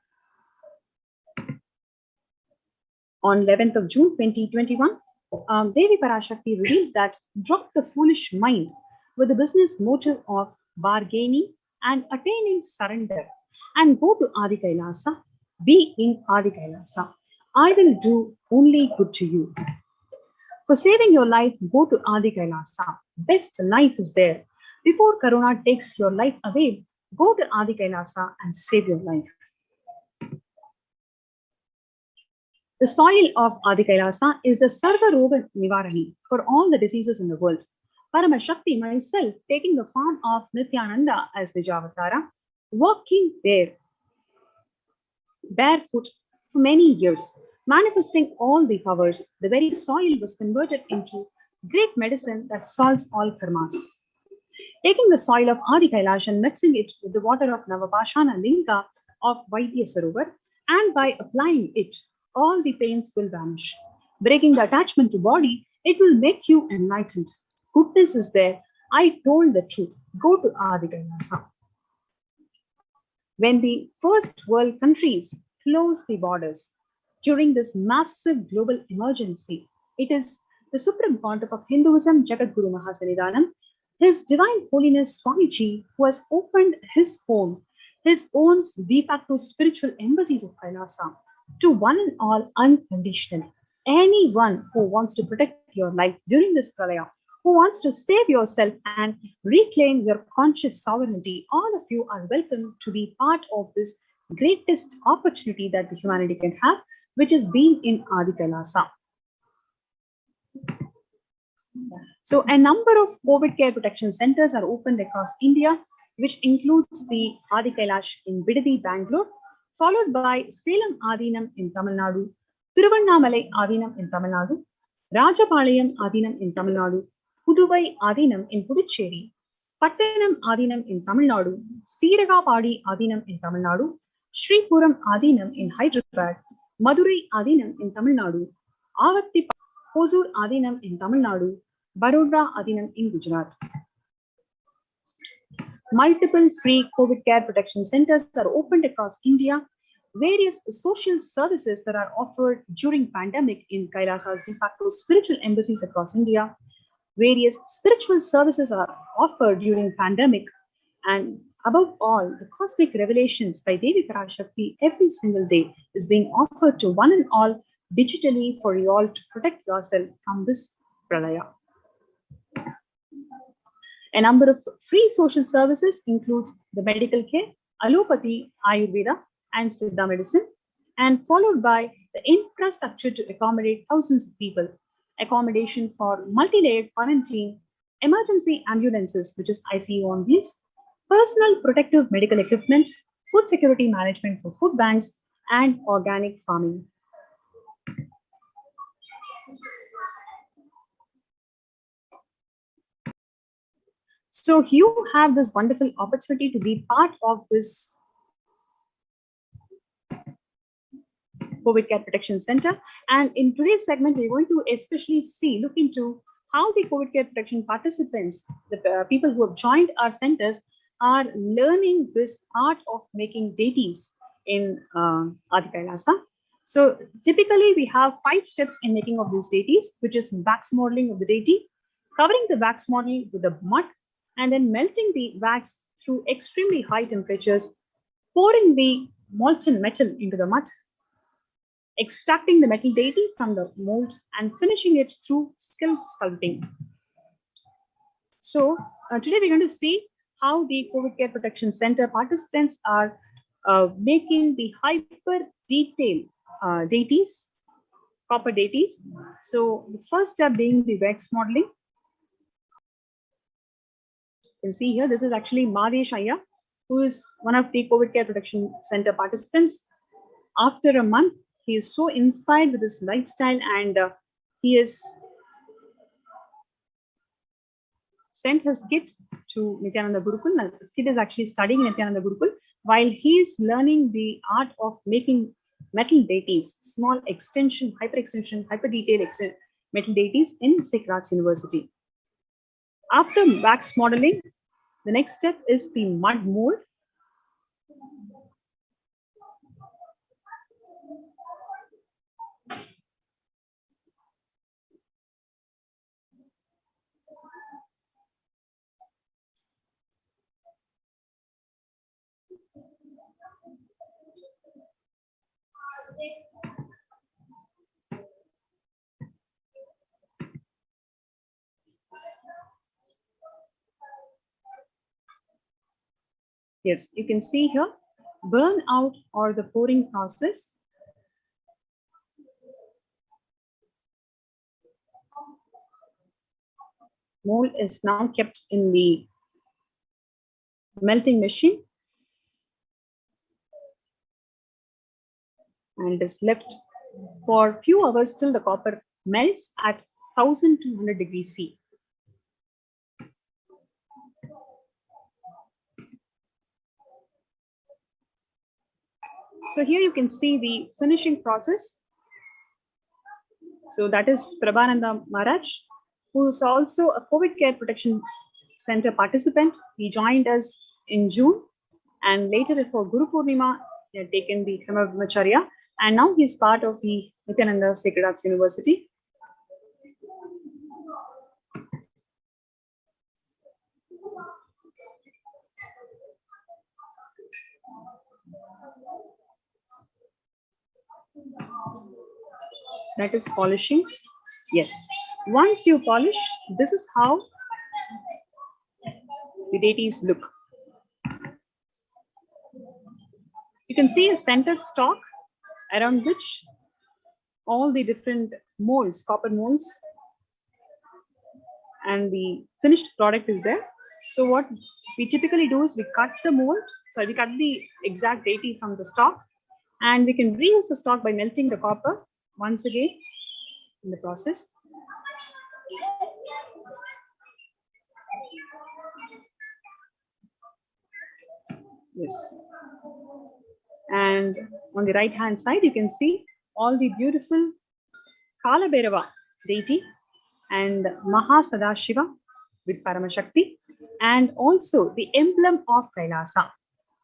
On 11th of June 2021, Devi Parashakti revealed that drop the foolish mind with the business motive of bargaining and attaining surrender and go to Adi Kailasa. Be in Adi Kailasa. I will do only good to you. For saving your life, go to Adi Kailasa. Best life is there. Before Corona takes your life away, go to Adi Kailasa and save your life. The soil of Adi Kailasa is the Sarva Roga Nivarani for all the diseases in the world. Paramasakti myself, taking the form of Nithyananda as the Javatara, walking there barefoot for many years, manifesting all the powers. The very soil was converted into great medicine that solves all karmas. Taking the soil of Adi Kailash and mixing it with the water of Navapashana Linga of Vaidya Sarovar, and by applying it, all the pains will vanish. Breaking the attachment to body, it will make you enlightened. Goodness is there. I told the truth. Go to Adi Kailasa. When the first world countries closed the borders during this massive global emergency, it is the Supreme Pontiff of Hinduism, Jagadguru Mahasanidanam, His Divine Holiness Swamiji, who has opened his home, his own de facto spiritual embassies of Kailasa to one and all unconditionally. Anyone who wants to protect your life during this pralaya, who wants to save yourself and reclaim your conscious sovereignty, all of you are welcome to be part of this greatest opportunity that the humanity can have, which is being in Adi Kailasa. So a number of COVID care protection centers are opened across India, which includes the Adi Kailash in Bidadi, Bangalore, followed by Salem Adinam in Tamil Nadu, Tiruvannamalai Adinam in Tamil Nadu, Rajapalayam Adinam in Tamil Nadu, Puduvai Adinam in Puducherry, Pattanam Adinam in Tamil Nadu, Siragapadi Adinam in Tamil Nadu, Sripuram Adinam in Hyderabad, Madurai Adinam in Tamil Nadu, Avatti Hosur Adinam in Tamil Nadu, Baroda Adinam in Gujarat. Multiple free COVID care protection centers are opened across India. Various social services that are offered during pandemic in Kailasa's de facto spiritual embassies across India. Various spiritual services are offered during pandemic, and above all, the cosmic revelations by Devi Parashakti every single day is being offered to one and all digitally for you all to protect yourself from this pralaya. A number of free social services includes the medical care, allopathy, Ayurveda, and Siddha medicine, and followed by the infrastructure to accommodate thousands of people, accommodation for multi-layered quarantine, emergency ambulances, which is ICU on wheels, personal protective medical equipment, food security management for food banks, and organic farming. So you have this wonderful opportunity to be part of this COVID Care Protection Center. And in today's segment, we're going to especially look into how the COVID Care Protection participants, the people who have joined our centers, are learning this art of making deities in Adi Kailasa. So typically, we have 5 steps in making of these deities, which is wax modeling of the deity, covering the wax model with the mud, and then melting the wax through extremely high temperatures, pouring the molten metal into the mud, extracting the metal deity from the mold, and finishing it through skill sculpting. So today we're going to see how the COVID Care Protection Center participants are making the hyper detailed deities, copper deities. So the first step being the wax modeling. You can see here, this is actually Madesh Ayya, who is one of the COVID Care Protection Center participants. After a month, he is so inspired with his lifestyle, and he has sent his kit to Nithyananda Gurukul. The kid is actually studying Nithyananda Gurukul while he is learning the art of making metal deities, small extension, hyper detailed metal deities in Sikh University. After wax modeling, the next step is the mud mold. Yes, you can see here, burn out or the pouring process. mold is now kept in the melting machine and is left for a few hours till the copper melts at 1200 degrees C. So here you can see the finishing process. So that is Prabhananda Maharaj, who is also a COVID Care Protection Center participant. He joined us in June, and later for Guru Purnima, he had taken the Krama Brahmacharya, and now he is part of the Nithyananda Sacred Arts University. That is polishing. Yes. Once you polish, this is how the deities look. You can see a center stalk around which all the different molds, copper molds, and the finished product is there. So what we typically do is we cut the mold, so we cut the exact deity from the stalk, and we can reuse the stalk by melting the copper once again in the process. Yes. And on the right hand side, you can see all the beautiful Kala Bhairava deity and Mahasadashiva with Paramashakti, and also the emblem of Kailasa,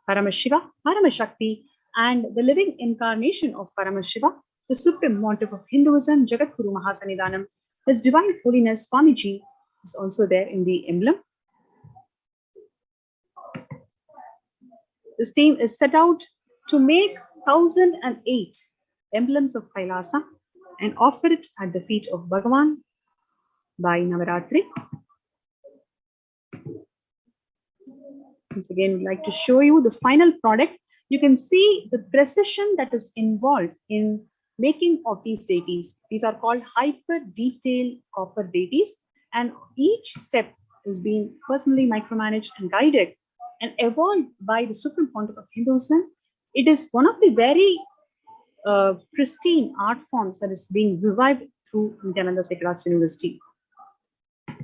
Paramashiva, Paramashakti, and the living incarnation of Paramashiva, the supreme motive of Hinduism, Jagadguru Mahasanidanam. His Divine Holiness Swamiji is also there in the emblem. This team is set out to make 1008 emblems of Kailasa and offer it at the feet of Bhagavan by Navaratri. Once again, we'd like to show you the final product. You can see the precision that is involved in making of these deities. These are called hyper detailed copper deities, and each step is being personally micromanaged and guided and evolved by the Supreme Pontiff of Hinduism. It is one of the very pristine art forms that is being revived through Nithyananda Sacred Arts University. The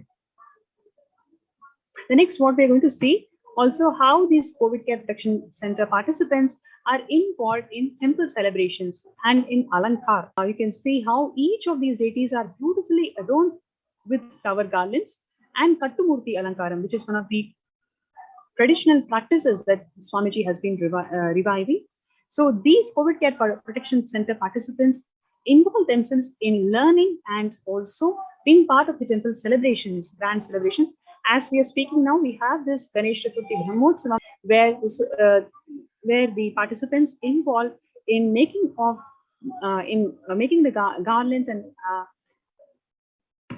next, what we're going to see also how these COVID Care Protection Center participants are involved in temple celebrations and in Alankar. Now you can see how each of these deities are beautifully adorned with flower garlands and Kattumurti Alankaram, which is one of the traditional practices that Swamiji has been reviving. So these COVID Care Protection Center participants involve themselves in learning and also being part of the temple celebrations, grand celebrations. As we are speaking now, we have this Ganesh Chaturthi Brahmotsavam where the participants involved in making of making the garlands and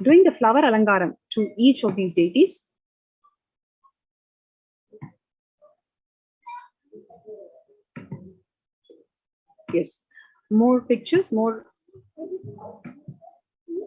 doing the flower alankaram to each of these deities. Yes, more pictures, more.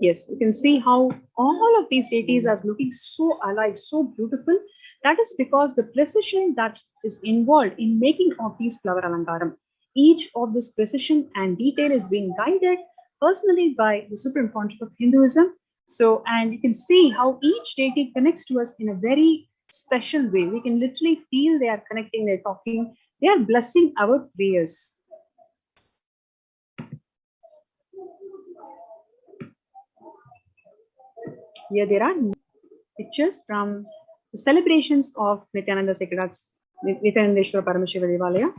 Yes, you can see how all of these deities are looking so alive, so beautiful. That is because the precision that is involved in making of these flower alankaram. Each of this precision and detail is being guided personally by the Supreme Pontiff of Hinduism. So, and you can see how each deity connects to us in a very special way. We can literally feel they are connecting, they're talking, they are blessing our prayers. Here there are pictures from the celebrations of Nithyananda Sacred Arts, Nithyanandeshwara Paramashiva Devalaya.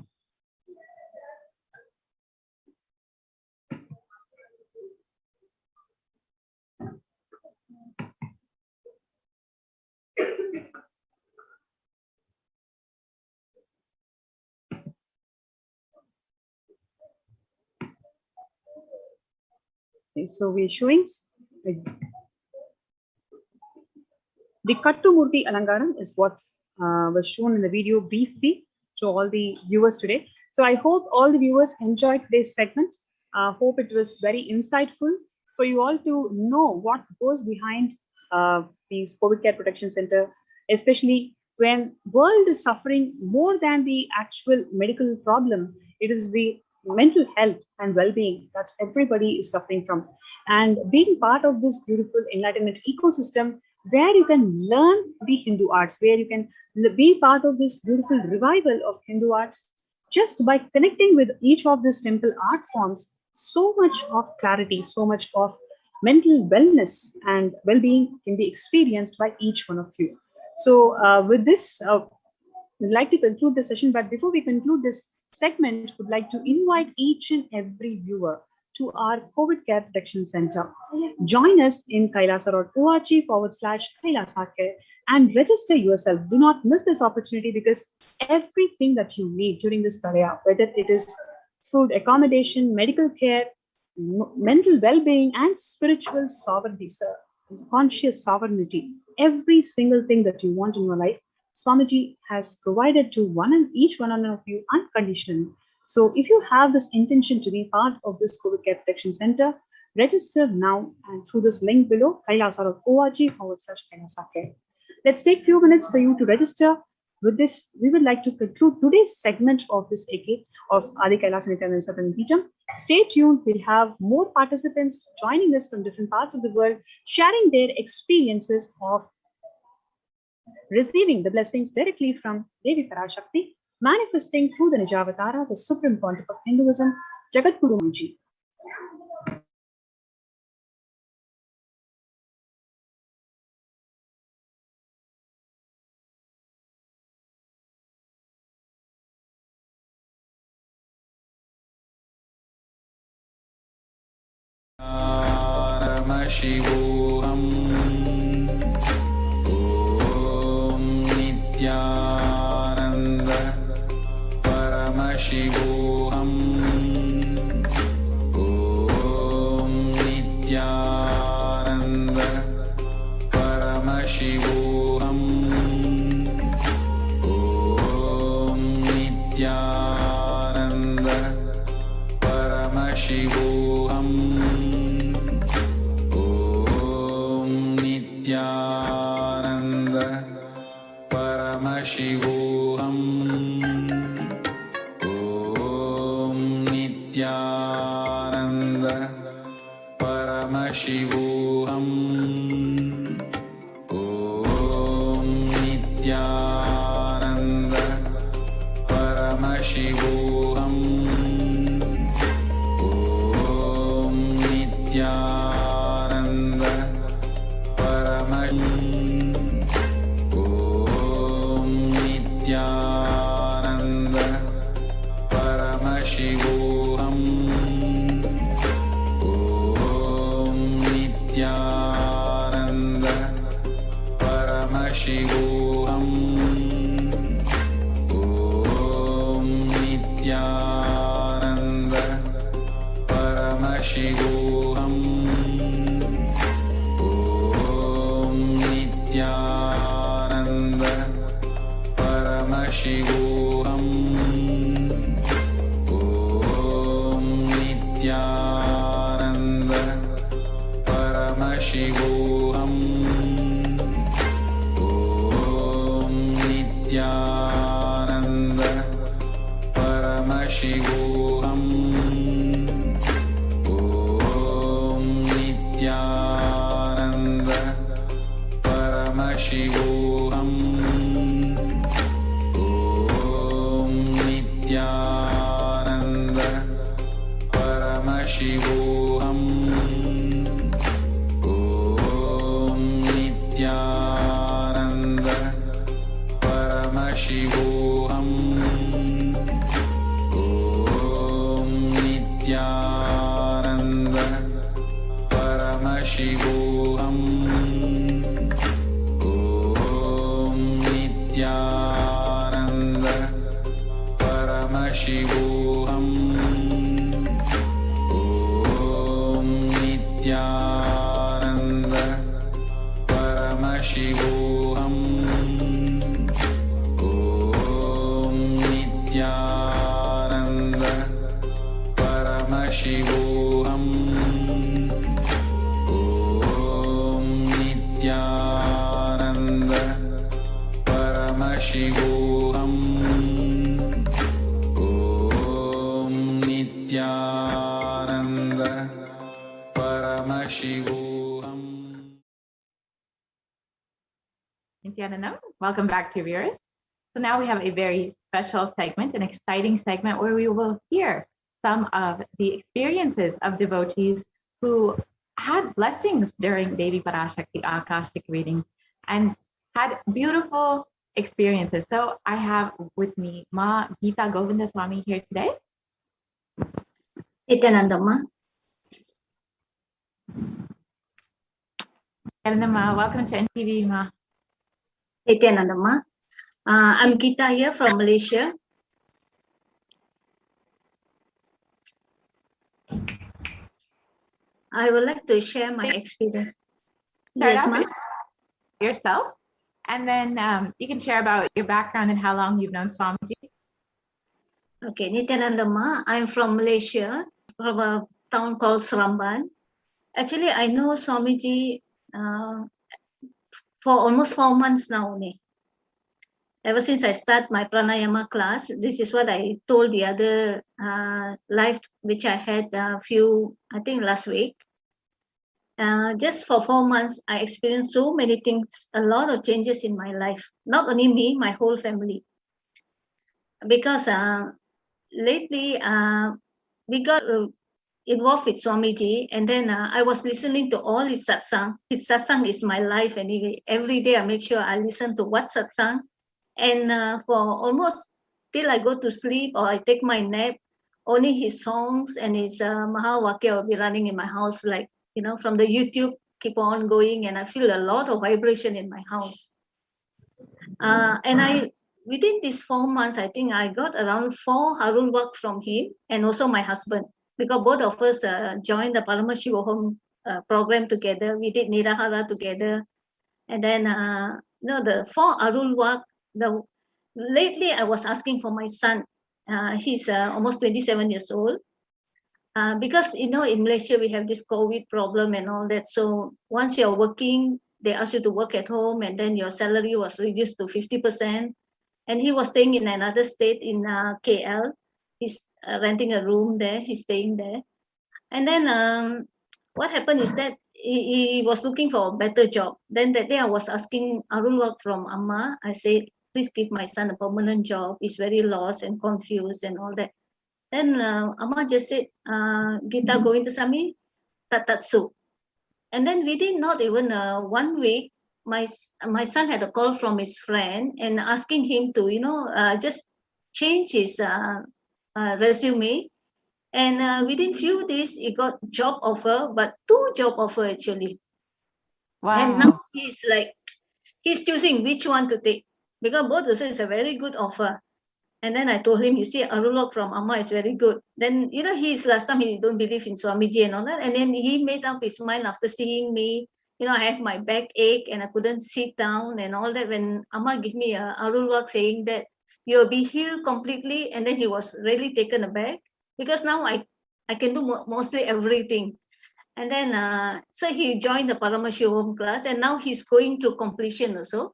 Okay, so we're showing the Kattumurti Alankaram is what was shown in the video briefly to all the viewers today. So I hope all the viewers enjoyed today's segment. Hope it was very insightful for you all to know what goes behind these COVID care protection center, especially when world is suffering more than the actual medical problem. It is the mental health and well-being that everybody is suffering from. And being part of this beautiful enlightenment ecosystem where you can learn the Hindu arts, where you can be part of this beautiful revival of Hindu arts, just by connecting with each of these temple art forms, so much of clarity, so much of mental wellness and well-being can be experienced by each one of you. So with this, we'd like to conclude the session, but before we conclude this segment, would like to invite each and every viewer to our COVID Care Protection Center. Join us in kailasa.org/Kailasa and register yourself. Do not miss this opportunity, because everything that you need during this prayer, whether it is food, accommodation, medical care, mental well-being, and spiritual sovereignty, sir, conscious sovereignty, every single thing that you want in your life, Swamiji has provided to each one of you unconditionally. So if you have this intention to be part of this COVID Care Protection Center, register now and through this link below, kailasa.org/Kailasa. Let's take a few minutes for you to register. With this, we would like to conclude today's segment of this AK of Adi Kailasa Nithyananda Paramashivam. Stay tuned. We'll have more participants joining us from different parts of the world, sharing their experiences of receiving the blessings directly from Devi Parashakti, manifesting through the Nijavatara, the Supreme Pontiff of Hinduism, Jagadguru Manji. Paramashivoham. Om Nithyananda Paramashivoham. Om Nithyananda Paramashivoham. Om Nithyananda Paramashivoham. Nithyananda Paramashivoham. Om Nithyananda Paramashivoham. Om Nithyananda Paramashivoham. Om Nithyananda Om Nithyananda Paramashivoham. Om Nithyananda Paramashivoham. Om Nithyananda Paramashivoham. Nithyananda Paramashivoham. Om Nithyananda Paramashivoham. Om Nithyananda Paramashivoham. Om Nithyananda Paramashivoham. Om Nithyananda Paramashivoham. Om Nithyananda Paramashivoham. Om Nithyananda Paramashivoham. Om Nithyananda Paramashivoham. Om Nithyananda Paramashivoham. Om Nithyananda Paramashivoham. Om Nithyananda Nithyananda. Welcome back to viewers. So now we have a very special segment, an exciting segment where we will hear some of the experiences of devotees who had blessings during Devi Parashakti Akashic reading and had beautiful experiences. So I have with me Ma Geeta Govinda Swami here today. Nithyanandamma. Ma, welcome to NTV, Ma. Nithyanandamma. I'm Geeta here from Malaysia. I would like to share my experience. Yes, Ma. Yourself, and then you can share about your background and how long you've known Swamiji. Okay, Nithyanandamma. I'm from Malaysia, from a town called Seremban. Actually, I know Swamiji for almost 4 months now. Ever since I start my pranayama class, this is what I told the other live which I had I think last week. Just for 4 months, I experienced so many things, a lot of changes in my life. Not only me, my whole family. Because lately, we got involved with Swamiji, and then I was listening to all his satsang. His satsang is my life anyway. Every day I make sure I listen to what satsang. And for almost till I go to sleep or I take my nap, only his songs and his Mahavakya will be running in my house, like, from the YouTube, keep on going, and I feel a lot of vibration in my house. And within these 4 months, I think I got around 4 Harul work from him and also my husband, because both of us joined the Paramashivoham program together. We did Nirahara together. And then, the 4 Arul work, lately I was asking for my son. He's almost 27 years old. Because, in Malaysia, we have this COVID problem and all that. So once you're working, they ask you to work at home, and then your salary was reduced to 50%. And he was staying in another state in KL. He's renting a room there. He's staying there. And then what happened is that he was looking for a better job. Then that day I was asking Arul work from Amma. I said, please give my son a permanent job. He's very lost and confused and all that. Then Amma just said, Geeta Govinda Swami, Tatatsu. And then within not even 1 week, my son had a call from his friend and asking him to, just change his resume. And within few days, he got job offer, but 2 job offer actually. Wow. And now he's choosing which one to take, because both also is a very good offer. And then I told him, you see, Arulok from Amma is very good. Then, last time he don't believe in Swamiji and all that. And then he made up his mind after seeing me. I had my back ache and I couldn't sit down and all that. When Amma gave me a Arulok saying that you'll be healed completely. And then he was really taken aback, because now I can do mostly everything. And then, so he joined the Paramashivoham class, and now he's going through completion also.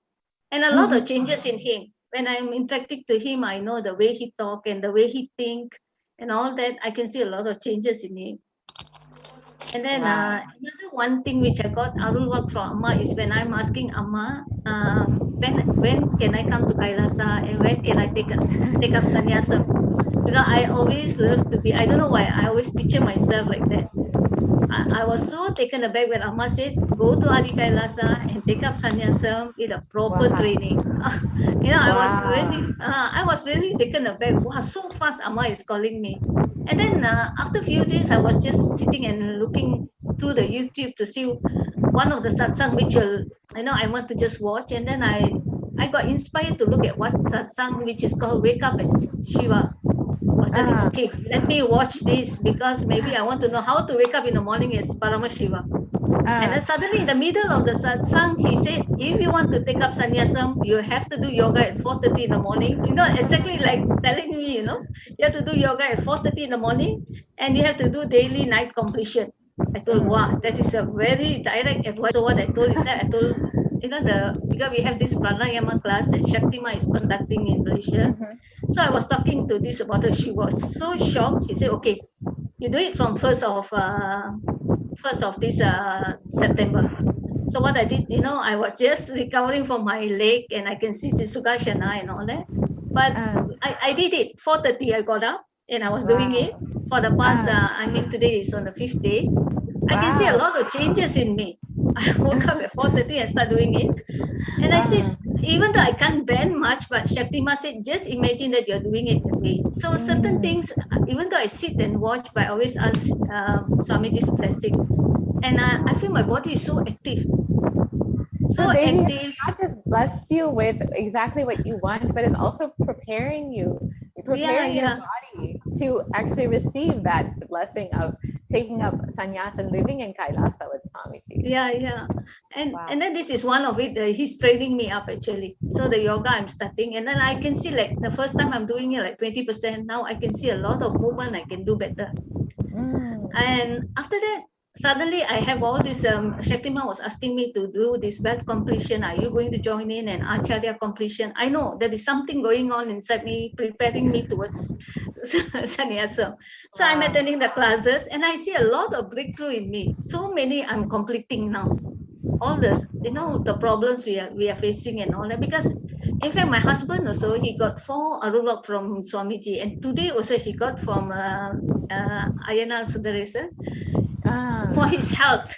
And a lot of changes in him. When I'm interacting to him, I know the way he talk and the way he think and all that, I can see a lot of changes in him. And then another one thing which I got Arul work from Amma is when I'm asking Amma, when can I come to Kailasa and when can I take up sannyasam? Because I always love to be, I don't know why, I always picture myself like that. I was so taken aback when Amma said, go to Adi Kailasa and take up sannyasam with a proper training. I was really taken aback. Wow, so fast Amma is calling me. And then after a few days, I was just sitting and looking through the YouTube to see one of the satsang which I want to just watch. And then I got inspired to look at one satsang which is called Wake Up as Shiva. I was telling, okay, let me watch this, because maybe I want to know how to wake up in the morning as Paramashiva. And then suddenly in the middle of the satsang, he said, if you want to take up sannyasam, you have to do yoga at 4:30 in the morning. Exactly like telling me, you have to do yoga at 4:30 in the morning, and you have to do daily night completion. I told, wow, that is a very direct advice. So what I told is that I told, because we have this pranayama class that Shaktima is conducting in Malaysia. So I was talking to this about her. She was so shocked. She said, okay, you do it from 1st of this September. So what I did, I was just recovering from my leg and I can see the Sukashana and all that. But I did it. 4:30 I got up and I was doing it for the past, today is on the 5th day. I can see a lot of changes in me. I woke up at 4:30 and start doing it. And I said, even though I can't bend much, but Shaktima said, just imagine that you're doing it that way. So certain things, even though I sit and watch, but I always ask Swamiji's blessing. And I feel my body is so active. So Devi not just blessed you with exactly what you want, but it's also preparing you, preparing your body to actually receive that blessing of taking up sannyas and living in Kailasa with Swamiji. Yeah. And then this is one of it. He's training me up actually. So the yoga I'm starting, and then I can see like the first time I'm doing it like 20%. Now I can see a lot of movement. I can do better. And after that, suddenly I have all this, Shaktima was asking me to do this belt completion. Are you going to join in an Acharya completion? I know there is something going on inside me, preparing me towards sannyasa. So I'm attending the classes and I see a lot of breakthrough in me. So many I'm completing now. All this, the problems we are facing and all that. Because in fact, my husband also, he got 4 Arulok from Swamiji. And today also he got from Ayana Sundaresa. For his health,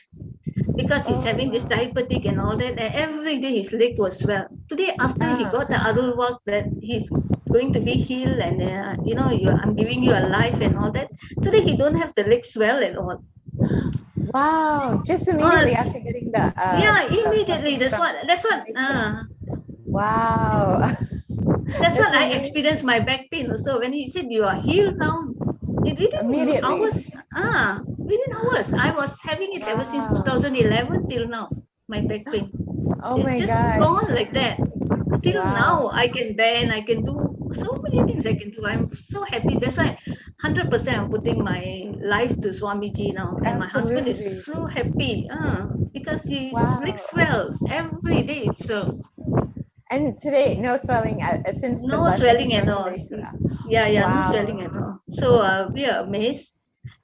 because he's having this diabetic and all that, and every day his leg was swell. Today, after he got the Arul work that he's going to be healed, and I'm giving you a life and all that. Today he don't have the leg swell at all. Wow! Just immediately after getting the immediately. That's what. Wow. That's what I experienced my back pain also. When he said you are healed now, within hours. Within hours. I was having it ever since 2011 till now. My back pain. It's just gone like that. Till now, I can bend. I can do so many things. I can do. I'm so happy. That's why 100% I'm putting my life to Swamiji now, and my husband is so happy. Because his leg swells every day. It swells. And today, no swelling since no swelling at all. No swelling at all. So we are amazed.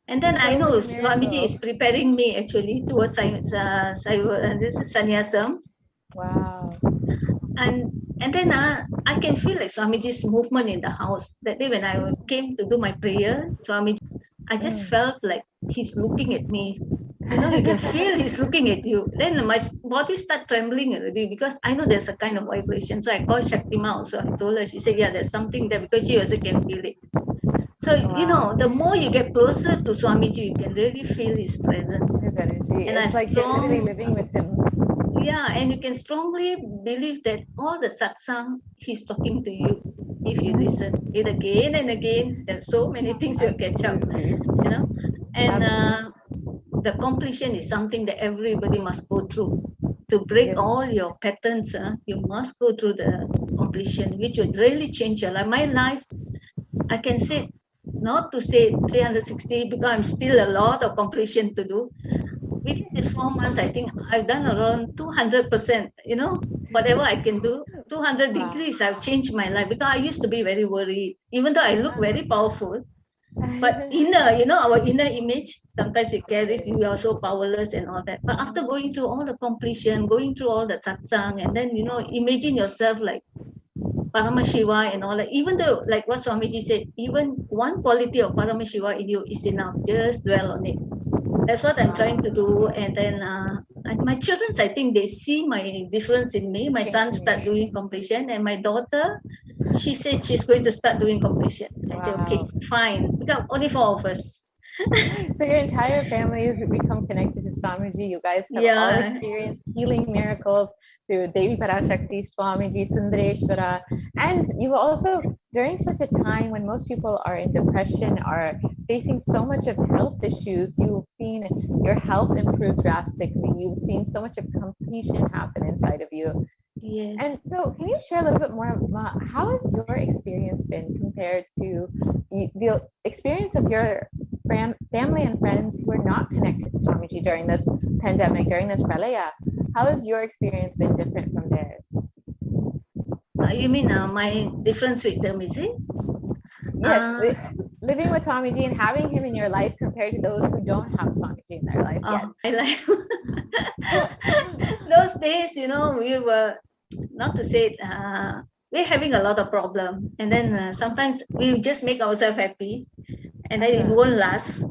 And then I know Swamiji is preparing me actually towards this is sannyasam. Wow. And then I can feel like Swamiji's movement in the house. That day when I came to do my prayer, Swamiji, I just felt like he's looking at me. You can feel he's looking at you. Then my body start trembling already because I know there's a kind of vibration. So I called Shaktima also. I told her, she said, yeah, there's something there because she also can feel it. So, the more you get closer to Swamiji, you can really feel his presence. His energy. And it's like you're literally living with him. Yeah, and you can strongly believe that all the satsang, he's talking to you. If you listen it again and again, there's so many things you'll catch up, And the completion is something that everybody must go through. To break all your patterns, you must go through the completion, which would really change your life. My life, I can say, not to say 360 because I'm still a lot of completion to do. Within these 4 months, I think I've done around 200%, whatever I can do, 200 degrees, I've changed my life because I used to be very worried, even though I look very powerful. But inner, our inner image, sometimes it carries, you are so powerless and all that. But after going through all the completion, going through all the satsang, and then, imagine yourself like Paramashiva and all that, even though, like what Swamiji said, even one quality of Paramashiva in you is enough, just dwell on it. That's what I'm trying to do. And then my children, I think they see my difference in me. My son start doing completion, and my daughter, she said she's going to start doing completion. I said, okay, fine, because only 4 of us. So your entire family has become connected to Swamiji. You guys have all experienced healing miracles through Devi Parashakti, Swamiji, Sundareshwara. And you also, during such a time when most people are in depression, are facing so much of health issues, you've seen your health improve drastically. You've seen so much of completion happen inside of you. Yes. And so can you share a little bit more about how has your experience been compared to the experience of your family and friends who are not connected to Swamiji during this pandemic, during this pralaya? How has your experience been different from theirs? You mean my difference with them, is it? Yes. living with Swamiji and having him in your life compared to those who don't have Swamiji in their life yet? I like those days, we were, not to say it, we're having a lot of problem, and then sometimes we just make ourselves happy, and then it won't last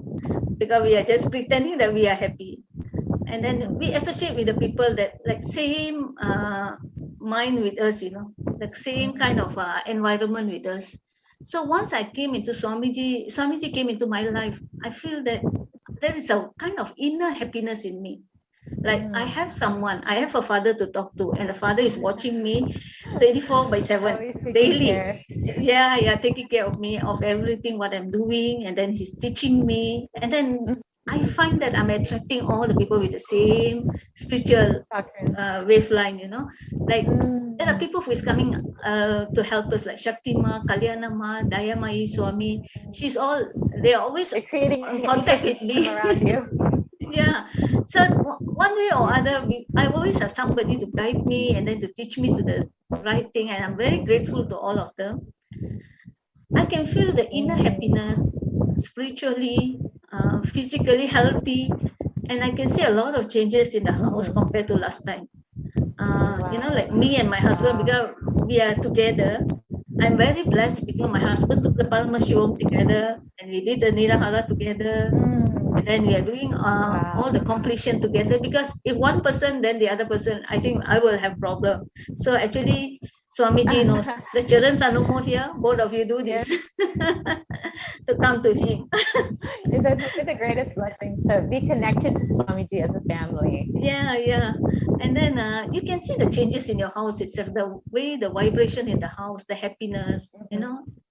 because we are just pretending that we are happy, and then we associate with the people that like same mind with us, like same kind of environment with us. So once I came into Swamiji came into my life, I feel that there is a kind of inner happiness in me. Like I have someone, I have a father to talk to, and the father is watching me 24/7 daily. Yeah, taking care of me, of everything what I'm doing, and then he's teaching me, and then I find that I'm attracting all the people with the same spiritual waveline, like there are people who is coming to help us, like Shaktima, Kalyanama, Dayamai, Swami. They are always creating in contact with me. around you. Yeah, so one way or other, I always have somebody to guide me and then to teach me to the right thing, and I'm very grateful to all of them. I can feel the inner happiness, spiritually, physically healthy, and I can see a lot of changes in the house compared to last time. Like me and my husband, because we are together, I'm very blessed because my husband took the Paramashivoham together, and we did the Nirahara together. And then we are doing all the completion together, because if one person, then the other person, I think I will have problem. So actually, Swamiji knows the children are no more here. Both of you do this to come to him. That's the greatest blessing. So be connected to Swamiji as a family. Yeah. And then you can see the changes in your house itself, the way the vibration in the house, the happiness,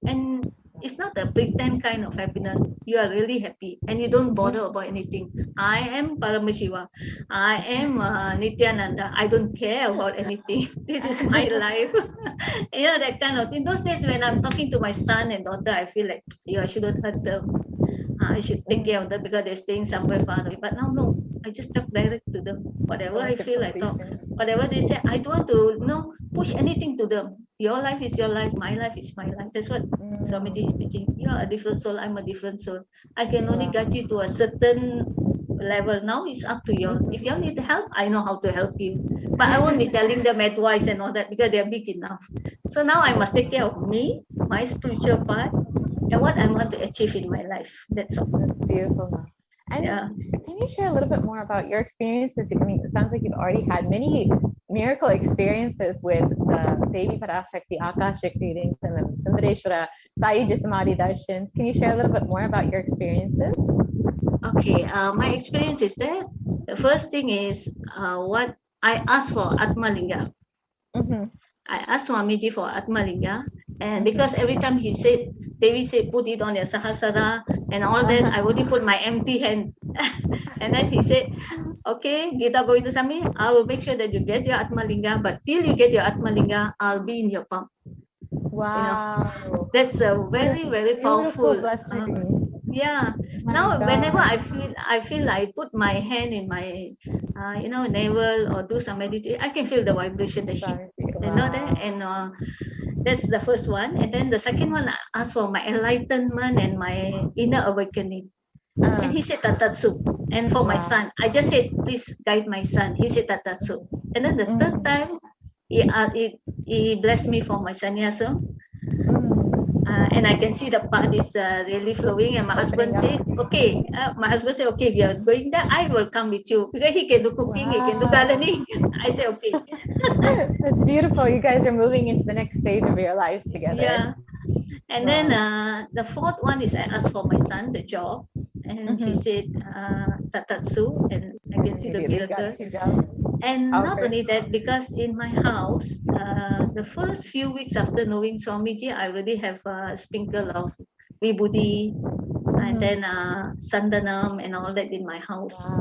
and it's not a pretend kind of happiness. You are really happy and you don't bother about anything. I am Paramashiva. I am Nithyananda. I don't care about anything. This is my life. That kind of thing. Those days when I'm talking to my son and daughter, I feel like, I shouldn't hurt them. I should take care of them because they're staying somewhere far away. But now, no, I just talk direct to them. Whatever I feel, I talk. Whatever they say, I don't want to push anything to them. Your life is your life. My life is my life. That's what Swamiji is teaching. You are a different soul. I'm a different soul. I can only guide you to a certain level. Now it's up to you. If you need help, I know how to help you. But I won't be telling them advice and all that because they're big enough. So now I must take care of me, my spiritual part, and what I want to achieve in my life. That's all. That's beautiful. And can you share a little bit more about your experiences? I mean, it sounds like you've already had many miracle experiences with Devi Parashakti, Akashic readings, and then Sundareshwara, Sai Samadhi Darshans. Can you share a little bit more about your experiences? Okay, my experience is that the first thing is what I asked for Atmalinga. I asked Swamiji for Atmalinga, and because every time Devi said, put it on your Sahasrara and all that, I only put my empty hand. And then he said, okay, Gita Govinda Swami, I will make sure that you get your Atmalinga, but till you get your Atmalinga, I'll be in your palm. Wow. That's a very, very powerful blessing. Yeah. Now, whenever I feel I put my hand in my, navel or do some meditation, I can feel the vibration, the heat. That, and that's the first one. And then the second one, I asked for my enlightenment and my inner awakening. And he said Tatatsu. And for my son, I just said, please guide my son. He said Tatatsu. And then the third time, he blessed me for my sannyasa. And I can see the path is really flowing. And my husband said, okay. If you are going there, I will come with you. Because he can do cooking, he can do gardening. I said, okay. That's beautiful. You guys are moving into the next stage of your lives together. Yeah. And then the fourth one is I asked for my son, the job. And he said, Tatatsu. And I can see the miracle. And not only that, because in my house, the first few weeks after knowing Swamiji, I already have a sprinkle of vibhuti and then sandanam and all that in my house.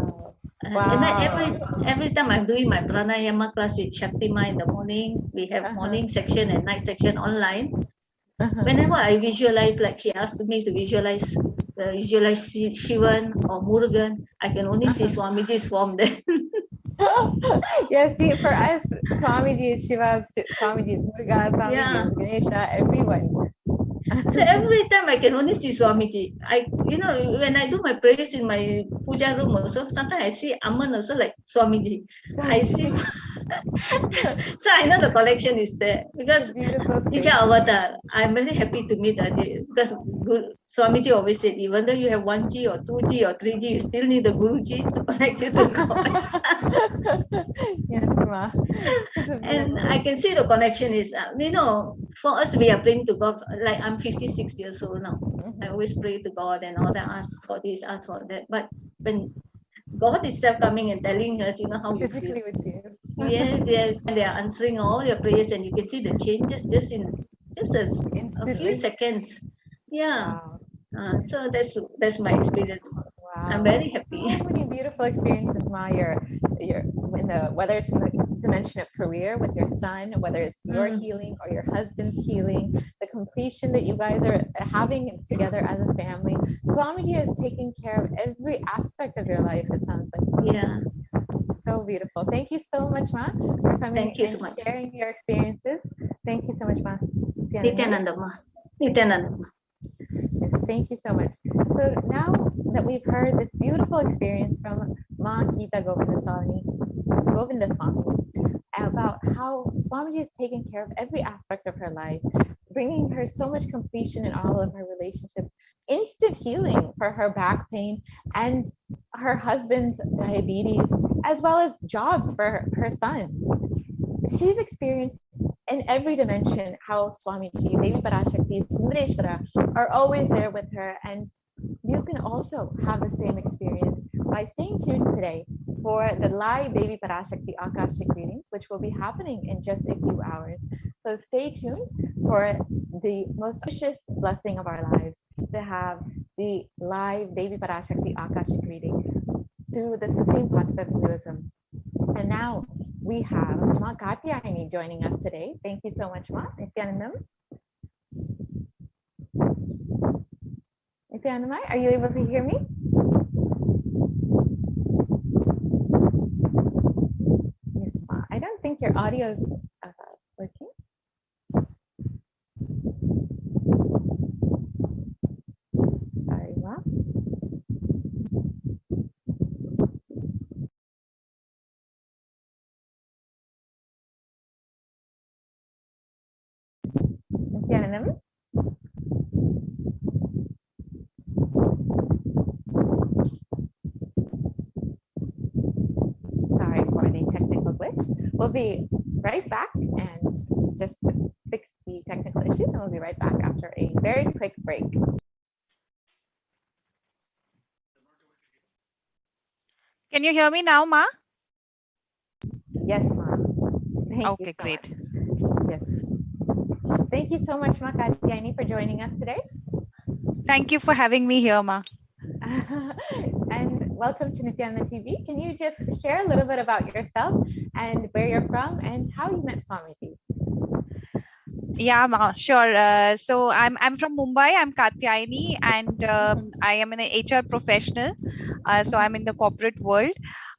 And then every time I'm doing my pranayama class with Shaktima in the morning, we have morning section and night section online. Whenever I visualize, like she asked me to visualize Shivan or Murugan, I can only see Swamiji's form then. Yeah, see, for us, Swamiji is Shiva, Swamiji is Muruga, Swamiji is Ganesha, everyone. So every time I can only see Swamiji. When I do my prayers in my puja room also, sometimes I see Amman also like Swamiji. I see. So I know the connection is there because each avatar. I'm very happy to meet because Swamiji always said, even though you have 1G or 2G or 3G, you still need the Guruji to connect you to God. Yes, Ma. And I can see the connection is, for us, we are praying to God. Like I'm 56 years old now. I always pray to God and all that, ask for this, ask for that. But when God itself coming and telling us, how you feel. With you. Yes. And they are answering all your prayers, and you can see the changes just as a few seconds. Yeah. Wow. So that's my experience. Wow. I'm very happy. So many beautiful experiences, Ma. Whether it's in the dimension of career with your son, whether it's your healing or your husband's healing, the completion that you guys are having together as a family. Swamiji is taking care of every aspect of your life, it sounds like. Yeah. So beautiful. Thank you so much, Ma, for coming Thank you and so much. sharing your experiences. Thank you so much, Ma. Nithyananda Ma. Nithyananda Ma. Yes, thank you so much. So now that we've heard this beautiful experience from Ma Geeta Govindaswami about how Swamiji is taking care of every aspect of her life, bringing her so much completion in all of her relationships, instant healing for her back pain and her husband's diabetes, as well as jobs for her son. She's experienced in every dimension how Swamiji, Devi Parashakti, Sundareshwara are always there with her, and you can also have the same experience by staying tuned today for the live Devi Parashakti Akashic readings, which will be happening in just a few hours. So stay tuned for the most precious blessing of our lives, to have the live Devi Parashakti Akashic reading through the Supreme Concept of Hinduism. And now we have Ma Katyayani joining us today. Thank you so much, Ma. Nithyanandam. Nithyanandam, are you able to hear me? Yes, Ma. I don't think your audio is working. Sorry, Ma. Nithyanandam. Sorry for the technical glitch. We'll be right back and just fix the technical issues, and we'll be right back after a very quick break. Can you hear me now, Ma? Yes, Ma. Thank you Okay, so great. much. Yes. Thank you so much, Ma Katyayani, for joining us today. Thank you for having me here, Ma. And welcome to Nithyananda TV. Can you just share a little bit about yourself and where you're from and how you met Swamiji? Yeah, Ma, sure. So I'm from Mumbai. I'm Katyayani, and I am an HR professional. So I'm in the corporate world.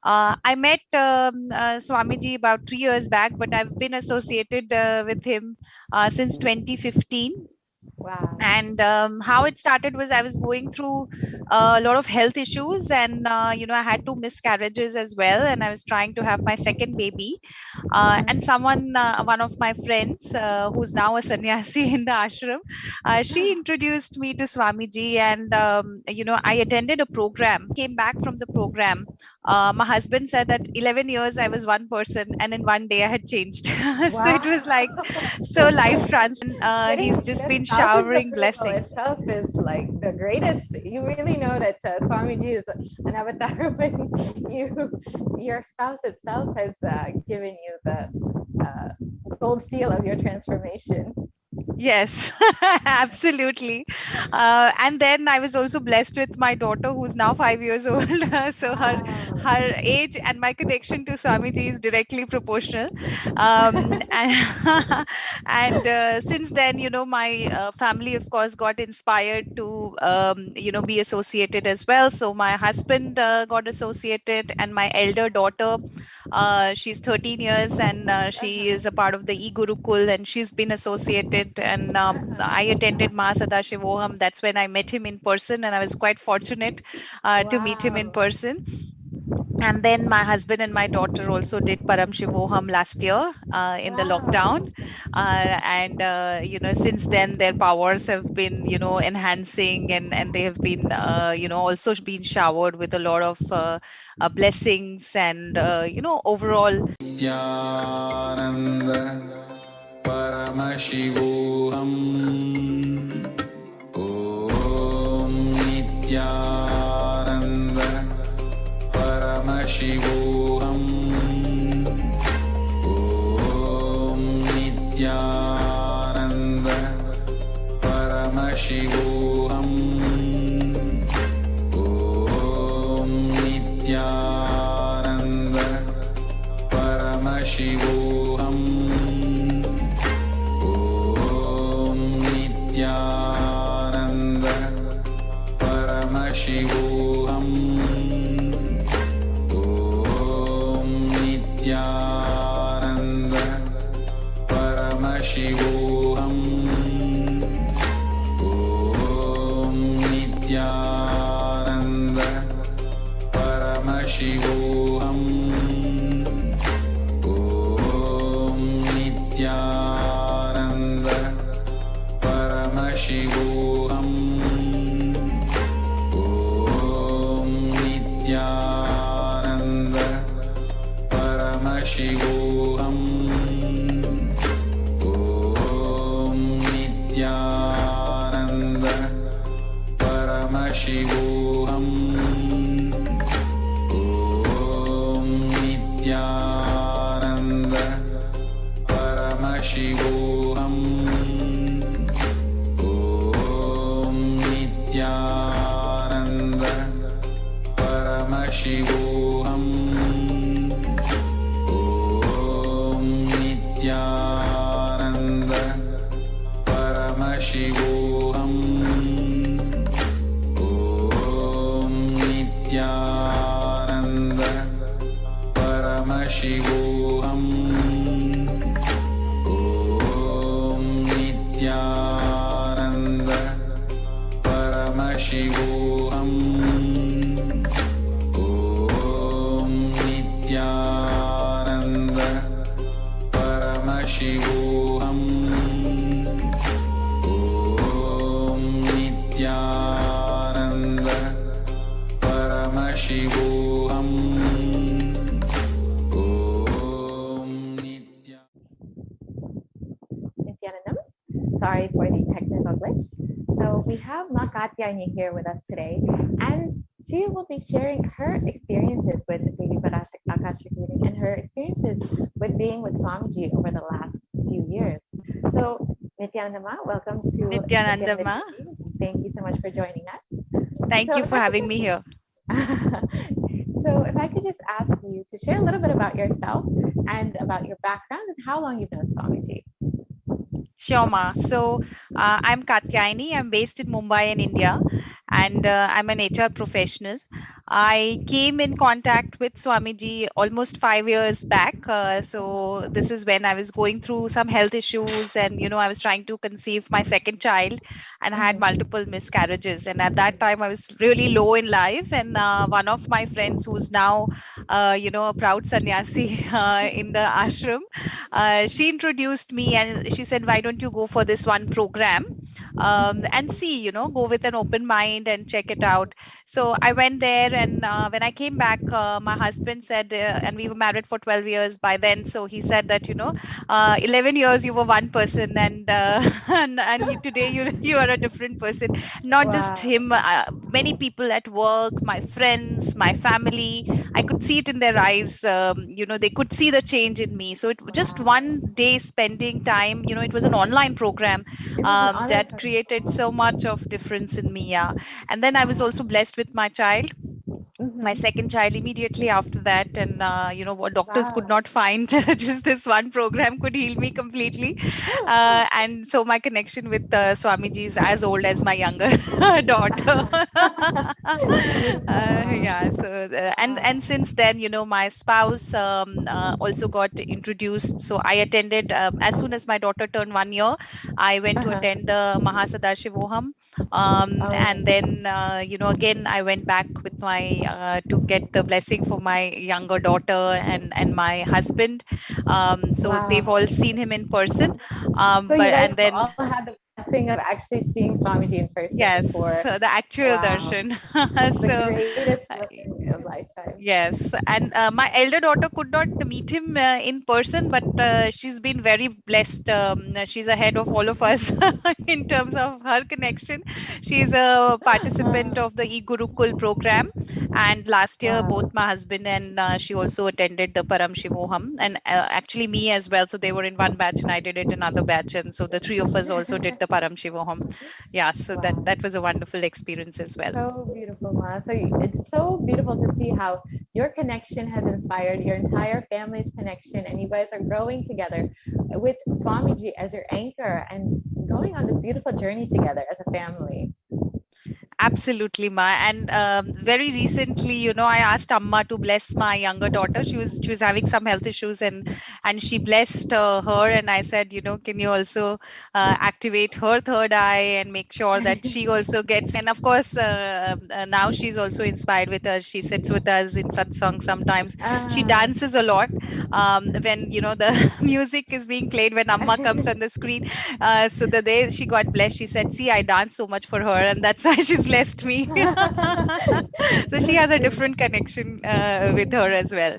I met Swamiji about 3 years back, but I've been associated with him since 2015. Wow. And how it started was I was going through a lot of health issues, and I had 2 miscarriages as well, and I was trying to have my second baby. And one of my friends, who's now a sannyasi in the ashram, she introduced me to Swamiji, and I attended a program. Came back from the program. My husband said that 11 years I was one person, and in one day I had changed. So it was like so life transformed. He's just been showering blessings. Itself is like the greatest. You really know that Swamiji is an avatar when your spouse itself has given you the gold seal of your transformation. Yes, absolutely. And then I was also blessed with my daughter, who's now 5 years old. So her age and my connection to Swamiji is directly proportional. And since then, my family, of course, got inspired to, be associated as well. So my husband got associated, and my elder daughter, she's 13 years, and she is a part of the e-Gurukul, and she's been associated. and I attended Mahasadashivoham. That's when I met him in person, and I was quite fortunate to meet him in person. And then my husband and my daughter also did Paramashivoham last year in the lockdown. And since then their powers have been, enhancing, and they have been, also been showered with a lot of blessings and, overall. Nithyananda Paramashivoham. Om Nithyananda Paramashivoham. Om Nithyananda Paramashivoham. Om Nithyananda Paramashivoham. Om Nithyananda Paramashivoham. Om Nithyananda Paramashivoham. Om Nithyananda Paramashivoham. Om Nithyananda Paramashivoham. Om Nithyananda Paramashivoham. Om Nithyananda Paramashivoham. Om Nithyananda Paramashivoham. Om Nithyananda Paramashivoham. Om Nithyananda Paramashivoham. Om Nithyananda Paramashivoham. Om Nithyananda Paramashivoham. Om Nithyananda Paramashivoham. Om Nithyananda Paramashivoham. Om Nithyanandam. Sorry for the technical glitch. So we have Ma Katyayani here with us today, and she will be sharing her experiences with Devi Akashic reading and her experiences with being with Swamiji over the last few years. So Nithyanandama, welcome to Nithyanandama. Thank you so much for joining us. Thank you for having me here. So if I could just ask you to share a little bit about yourself and about your background and how long you've known Swamiji. Sure, Ma. So I'm Katyayani. I'm based in Mumbai in India, and I'm an HR professional. I came in contact with Swamiji almost 5 years back. So this is when I was going through some health issues, and I was trying to conceive my second child, and I had multiple miscarriages. And at that time, I was really low in life. And one of my friends, who's now, a proud sannyasi in the ashram, she introduced me, and she said, "Why don't you go for this one program and see, go with an open mind and check it out." So I went there, and when I came back, my husband said, and we were married for 12 years by then. So he said that, 11 years you were one person, and today you are a different person. Not just him, many people at work, my friends, my family. I could see it in their eyes. They could see the change in me. So it just one day spending time. It was an online program that created so much of difference in me. Yeah, and then I was also blessed with my child. my second child immediately after that, and what doctors could not find. Just this one program could heal me completely. And so my connection with Swamiji is as old as my younger daughter. Yeah, so and since then, my spouse also got introduced. So I attended as soon as my daughter turned 1 year, I went to attend the Mahasadarshivoham. And then again I went back with my to get the blessing for my younger daughter and my husband. So they've all seen him in person. So But you guys and then all had the blessing of actually seeing Swamiji in person yes, before. so the actual Wow. darshan. The So greatest blessing of lifetime. yes, and my elder daughter could not meet him in person, but she's been very blessed. She's ahead of all of us in terms of her connection. She's a participant of the e-Gurukul program, and last year both my husband and she also attended the Paramashivoham, and actually me as well. So they were in one batch, and I did it in another batch, and so the three of us also did the Paramashivoham. Yeah, so that was a wonderful experience as well. So beautiful, Ma. So it's so beautiful to see how your connection has inspired your entire family's connection, and you guys are growing together with Swamiji as your anchor and going on this beautiful journey together as a family. Absolutely, Ma. And very recently, I asked Amma to bless my younger daughter. She was having some health issues, and she blessed her. And I said, can you also activate her third eye and make sure that she also gets. And of course, now she's also inspired with us. She sits with us in satsang sometimes. She dances a lot when the music is being played when Amma comes on the screen. So the day she got blessed, she said, "See, I dance so much for her, and that's why she's blessed me." So she has a different connection with her as well.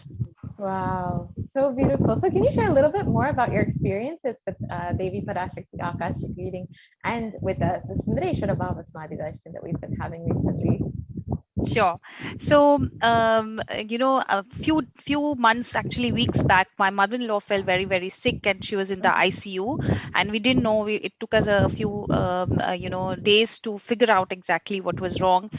Wow, so beautiful. So can you share a little bit more about your experiences with Devi Parashakti Akashic reading and with the Sundareshwara Bhava Samadhi darshan that we've been having recently? Sure. So, a few months, actually weeks back, my mother-in-law fell very, very sick, and she was in the ICU, and we didn't know. It took us a few, days to figure out exactly what was wrong.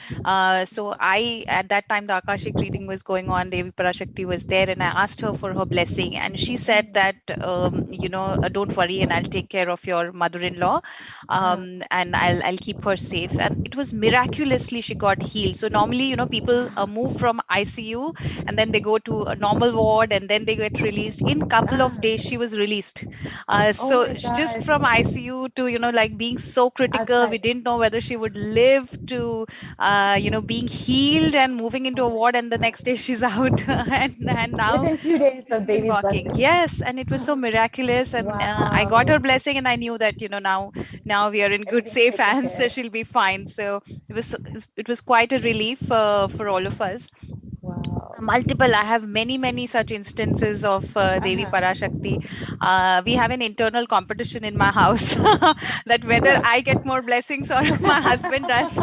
So at that time, the Akashic reading was going on. Devi Parashakti was there, and I asked her for her blessing, and she said that, don't worry, and I'll take care of your mother-in-law, and I'll keep her safe. And it was miraculously she got healed. So normally, people move from ICU and then they go to a normal ward and then they get released. In couple of days, she was released. So just from ICU to, like being so critical, we didn't know whether she would live to, being healed and moving into a ward, and the next day she's out. and now within few days of baby's walking. blessing. Yes, and it was so miraculous, and I got her blessing, and I knew that now we are in good safe hands, so she'll be fine. So it was quite a relief for all of us. Multiple. I have many such instances of Devi Parashakti. We have an internal competition in my house that whether I get more blessings or my husband does.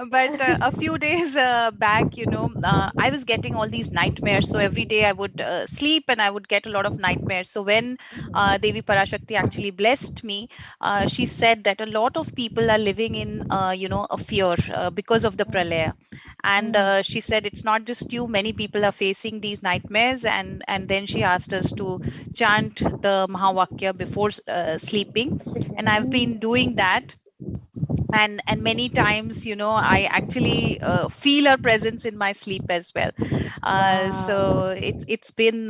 But a few days back, I was getting all these nightmares. So every day I would sleep and I would get a lot of nightmares. So when Devi Parashakti actually blessed me, she said that a lot of people are living in a fear because of the pralaya. And she said it's not just you, many people are facing these nightmares. And then she asked us to chant the Mahavakya before sleeping, and I've been doing that. And many times, I actually feel her presence in my sleep as well. So it's been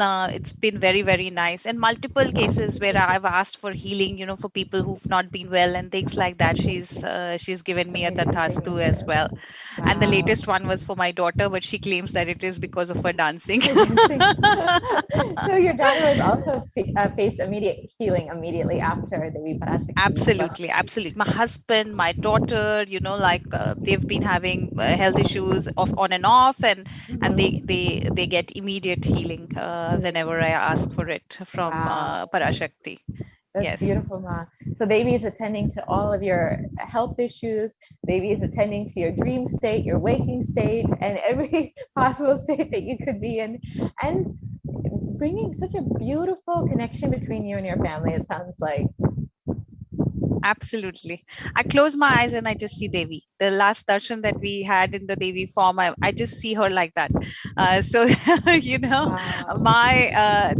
very, very nice. And multiple cases where I've asked for healing, for people who've not been well and things like that, she's given me a tathastu as well. And the latest one was for my daughter, but she claims that it is because of her dancing. So your daughter was also faced immediate healing immediately after the Viparashakti. Absolutely. My husband, my daughter, they've been having health issues on and off, and they get immediate healing whenever I ask for it from Parashakti. That's beautiful, Ma. So Devi is attending to all of your health issues. Devi is attending to your dream state, your waking state, and every possible state that you could be in, and bringing such a beautiful connection between you and your family, it sounds like. Absolutely. I close my eyes and I just see Devi. The last darshan that we had in the Devi form, I just see her like that. So, my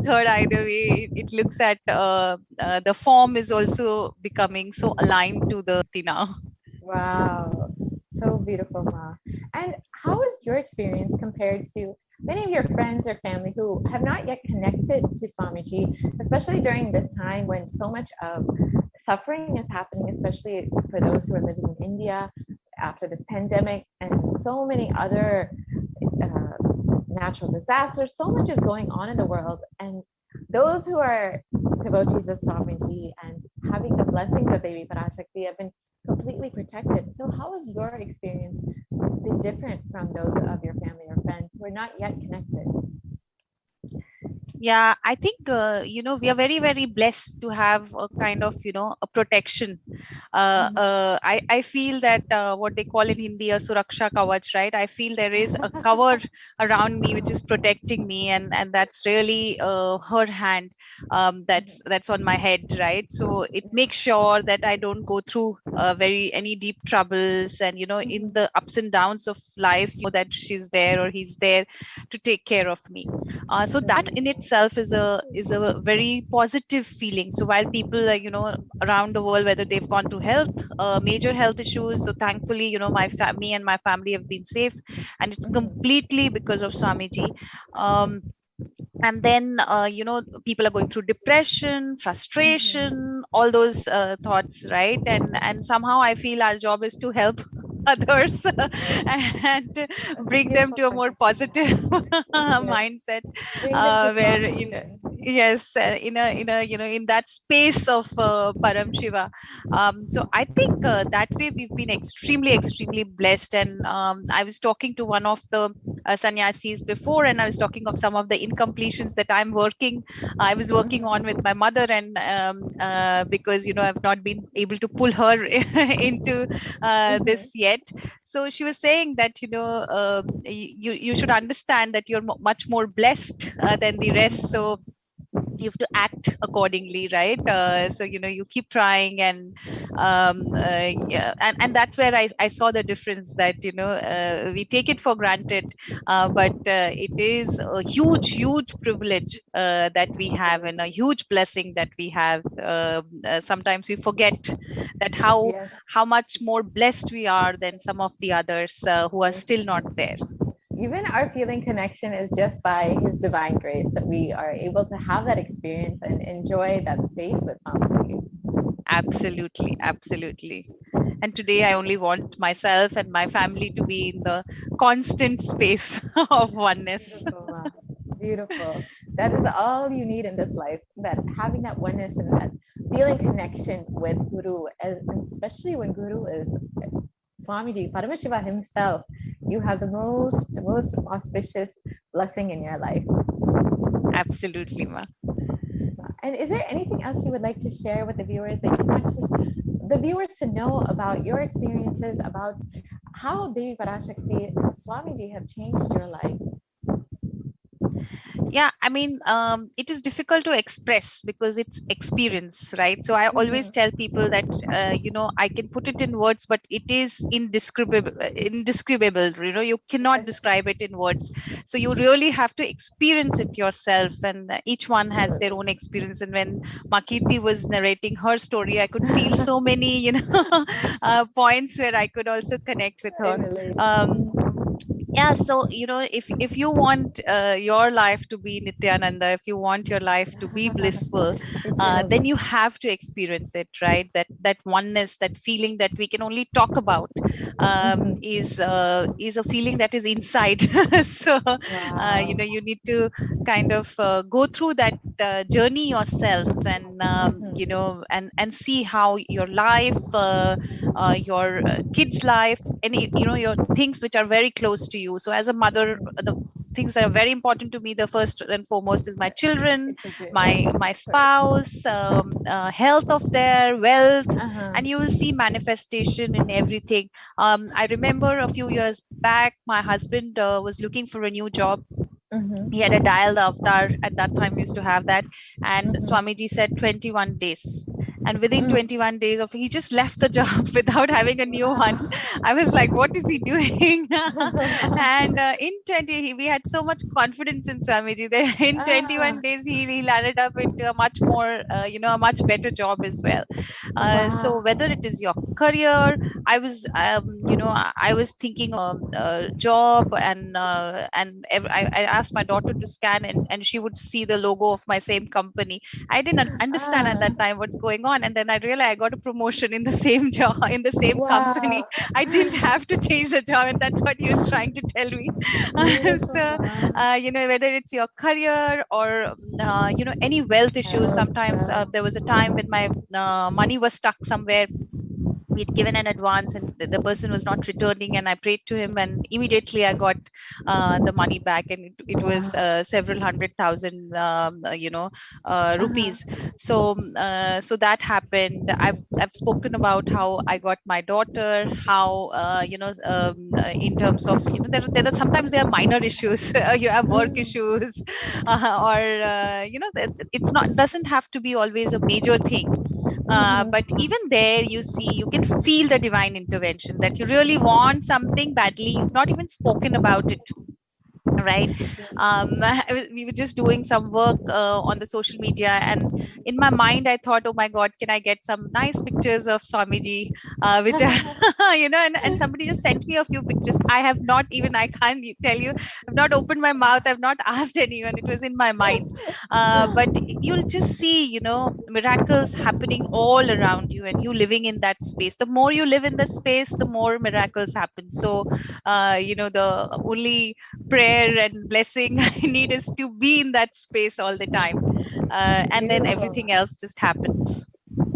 third eye, the way it looks at the form is also becoming so aligned to the now. Wow, so beautiful, Ma. And how is your experience compared to many of your friends or family who have not yet connected to Swamiji, especially during this time when so much of suffering is happening, especially for those who are living in India after this pandemic and so many other natural disasters. So much is going on in the world, and those who are devotees of Swamiji and having the blessings of Devi Parashakti have been completely protected. So how has your experience been different from those of your family or friends who are not yet connected? Yeah, I think we are very, very blessed to have a kind of a protection. I feel that what they call in Hindi a suraksha kavach, right? I feel there is a cover around me which is protecting me, and that's really her hand that's on my head, right? So it makes sure that I don't go through any deep troubles, and in the ups and downs of life, that she's there or he's there to take care of me. So that in itself is a very positive feeling. So while people around the world, whether they've gone through major health issues, so thankfully me and my family have been safe, and it's completely because of Swamiji. And then people are going through depression, frustration, all those thoughts, right? And somehow I feel our job is to help others and bring them to a more positive mindset, where yes, in that space of Param Shiva. So I think that way we've been extremely blessed. And I was talking to one of the sannyasis before, and I was talking of some of the incompletions that I was working on with my mother, and because I've not been able to pull her into this yet. So she was saying that you should understand that you're much more blessed than the rest, so you have to act accordingly, right? So you keep trying, and yeah, and that's where I saw the difference, that we take it for granted, but it is a huge privilege that we have, and a huge blessing that we have. Sometimes we forget that how much more blessed we are than some of the others who are still not there. Even our feeling connection is just by his divine grace that we are able to have that experience and enjoy that space with Swamiji. Absolutely. And today I only want myself and my family to be in the constant space of oneness. Beautiful. That is all you need in this life, that having that oneness and that feeling connection with Guru, and especially when Guru is Swamiji, Paramashiva himself. You have the most auspicious blessing in your life. Absolutely, Ma. And is there anything else you would like to share with the viewers that you want the viewers to know about your experiences, about how Devi Parashakti and Swamiji have changed your life? Yeah, I mean, it is difficult to express because it's experience, right? So I always tell people that I can put it in words, but it is indescribable. You cannot describe it in words. So you really have to experience it yourself, and each one has their own experience. And when Makirti was narrating her story, I could feel so many points where I could also connect with her. Yeah, so if you want your life to be Nithyananda, if you want your life to be blissful, then you have to experience it, right? That oneness, that feeling that we can only talk about, is a feeling that is inside. So you need to kind of go through that journey yourself, and and see how your life, your kids' life, any your things which are very close to you. So as a mother, the things that are very important to me, the first and foremost is my children, my spouse, health of their wealth, and you will see manifestation in everything. I remember a few years back, my husband was looking for a new job. He had a dialed avatar at that time, we used to have that, and Swamiji said 21 days. And within 21 days of, he just left the job without having a new one. I was like, what is he doing? And in 20, we had so much confidence in Swamiji that in 21 days, he landed up into a much more, a much better job as well. So whether it is your career, I was, I was thinking of a job, and I asked my daughter to scan, and she would see the logo of my same company. I didn't understand at that time what's going on, and then I realized I got a promotion in the same job, in the same company. I didn't have to change the job, and that's what he was trying to tell me. So whether it's your career or any wealth issues. Sometimes there was a time when my money was stuck somewhere. We'd given an advance, and the person was not returning, and I prayed to him, and immediately I got the money back, and it was several 100,000 rupees. So that happened. I've spoken about how I got my daughter, how in terms of there are sometimes there are minor issues. You have work issues, or it's not doesn't have to be always a major thing. But even there, you can feel the divine intervention, that you really want something badly. You've not even spoken about it, right? We were just doing some work on the social media, and in my mind I thought, oh my god, can I get some nice pictures of Swamiji, which are and somebody just sent me a few pictures. I can't tell you, I've not opened my mouth, I've not asked anyone, it was in my mind. But you'll just see miracles happening all around you, and you living in that space. The more you live in that space, the more miracles happen. So the only prayer and blessing I need is to be in that space all the time, and then everything else just happens.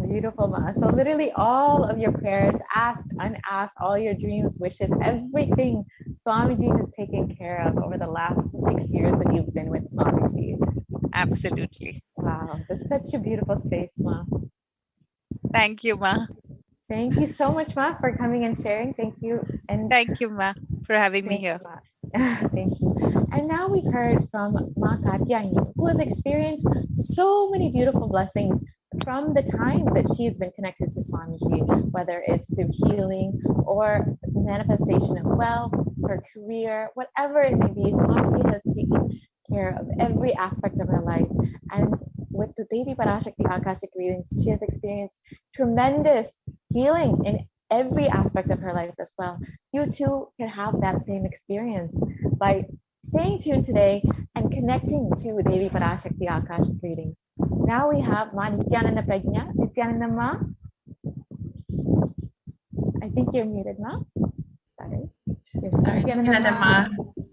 Beautiful, Ma. So literally all of your prayers, asked, unasked, all your dreams, wishes, everything Swamiji has taken care of over the last 6 years that you've been with Swamiji. Absolutely. Wow, that's such a beautiful space, Ma. Thank you, Ma. Thank you so much, Ma, for coming and sharing. Thank you. And thank you, Ma, for having me here. Thank you. And now we've heard from Ma Katyayani, who has experienced so many beautiful blessings from the time that she has been connected to Swamiji, whether it's through healing or manifestation of wealth, her career, whatever it may be. Swamiji has taken care of every aspect of her life. And with the Devi Parashakti Akashic readings, she has experienced tremendous healing in every aspect of her life as well. You too can have that same experience by staying tuned today and connecting to Devi Parashakti Akashic readings. Now we have Ma Nithyananda Prajna. Nithyananda Ma, I think you're muted, Ma. Sorry. Sorry, Nithyananda Ma.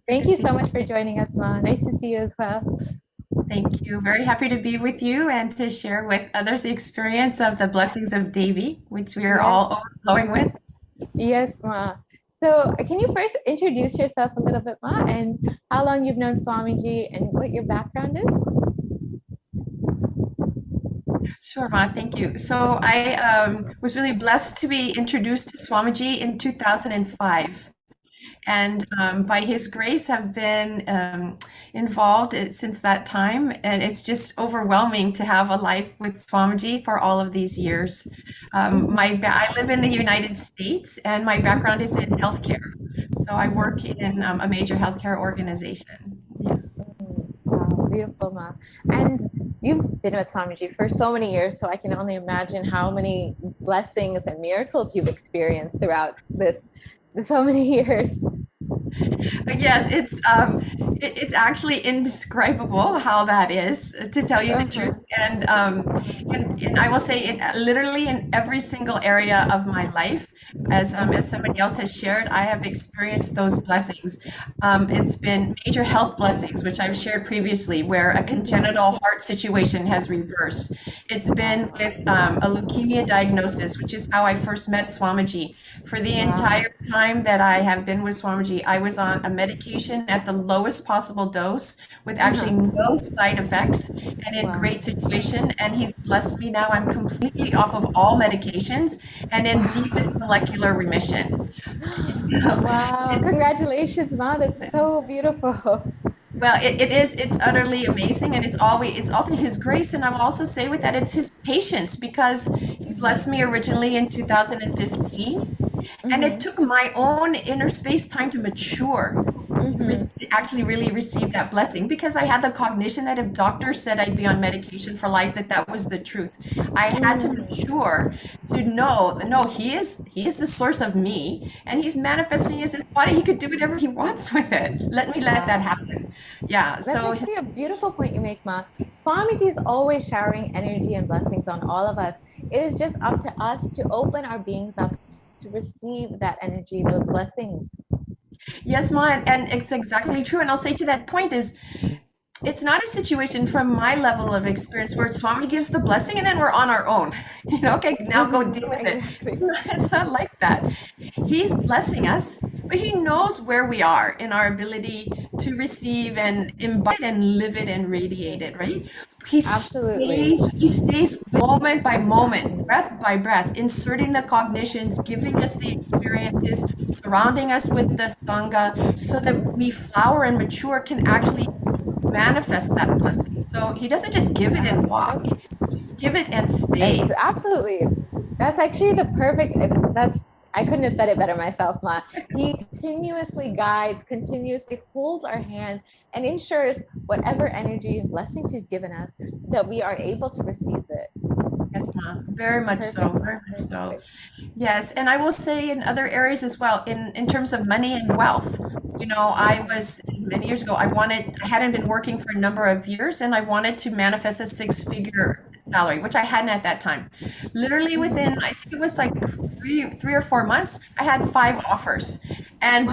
Thank you so much for joining us, Ma. Nice to see you as well. Thank you. Very happy to be with you and to share with others the experience of the blessings of Devi, which we are all overflowing with. Yes, Ma. So can you first introduce yourself a little bit, Ma, and how long you've known Swamiji and what your background is? Sure, Ma, thank you. So I was really blessed to be introduced to Swamiji in 2005. And by his grace, I've been involved since that time. And it's just overwhelming to have a life with Swamiji for all of these years. I live in the United States, and my background is in healthcare. So I work in a major healthcare organization. Yeah. Wow, beautiful, Ma. And you've been with Swamiji for so many years, so I can only imagine how many blessings and miracles you've experienced throughout so many years. Yes, it's actually indescribable how that is, to tell you the truth. And I will say literally in every single area of my life, as somebody else has shared, I have experienced those blessings. It's been major health blessings, which I've shared previously, where a congenital heart situation has reversed. It's been with a leukemia diagnosis, which is how I first met Swamiji. For the entire time that I have been with Swamiji, I was on a medication at the lowest possible dose with actually no side effects and in great situation. And he's blessed me now. I'm completely off of all medications and in deepest molecular remission. Wow, congratulations, Ma. That's so beautiful. Well, it's utterly amazing, and it's all to his grace. And I will also say with that, it's his patience, because he blessed me originally in 2015, and it took my own inner space time to mature to actually really receive that blessing, because I had the cognition that if doctors said I'd be on medication for life, that was the truth. I had to mature to know, no, he is the source of me, and he's manifesting as his body. He could do whatever he wants with it. Let me let that happen. Yeah. That's So actually a beautiful point you make, Ma. Swamiji is always showering energy and blessings on all of us. It is just up to us to open our beings up to receive that energy, those blessings. yes, Ma, and it's exactly true. And I'll say to that point is, it's not a situation from my level of experience where Swami gives the blessing and then we're on our own. You know, okay, now go deal with it. It's not like that. He's blessing us, but he knows where we are in our ability to receive and embody it and live it and radiate it, right? He stays moment by moment, breath by breath, inserting the cognitions, giving us the experiences, surrounding us with the Sangha, so that we flower and mature, can actually manifest that blessing. So he doesn't just give it and walk. He's give it and stay. Absolutely. That's actually the perfect, I couldn't have said it better myself, Ma. He continuously guides, continuously holds our hand, and ensures whatever energy and blessings he's given us, that we are able to receive it. Yes, Ma. Very much so. Very much so. Yes. And I will say in other areas as well, in terms of money and wealth, you know, I was many years ago, I hadn't been working for a number of years, and I wanted to manifest a 6-figure salary, which I hadn't at that time. Literally within, I think it was like 3 or 4 months, I had 5 offers. And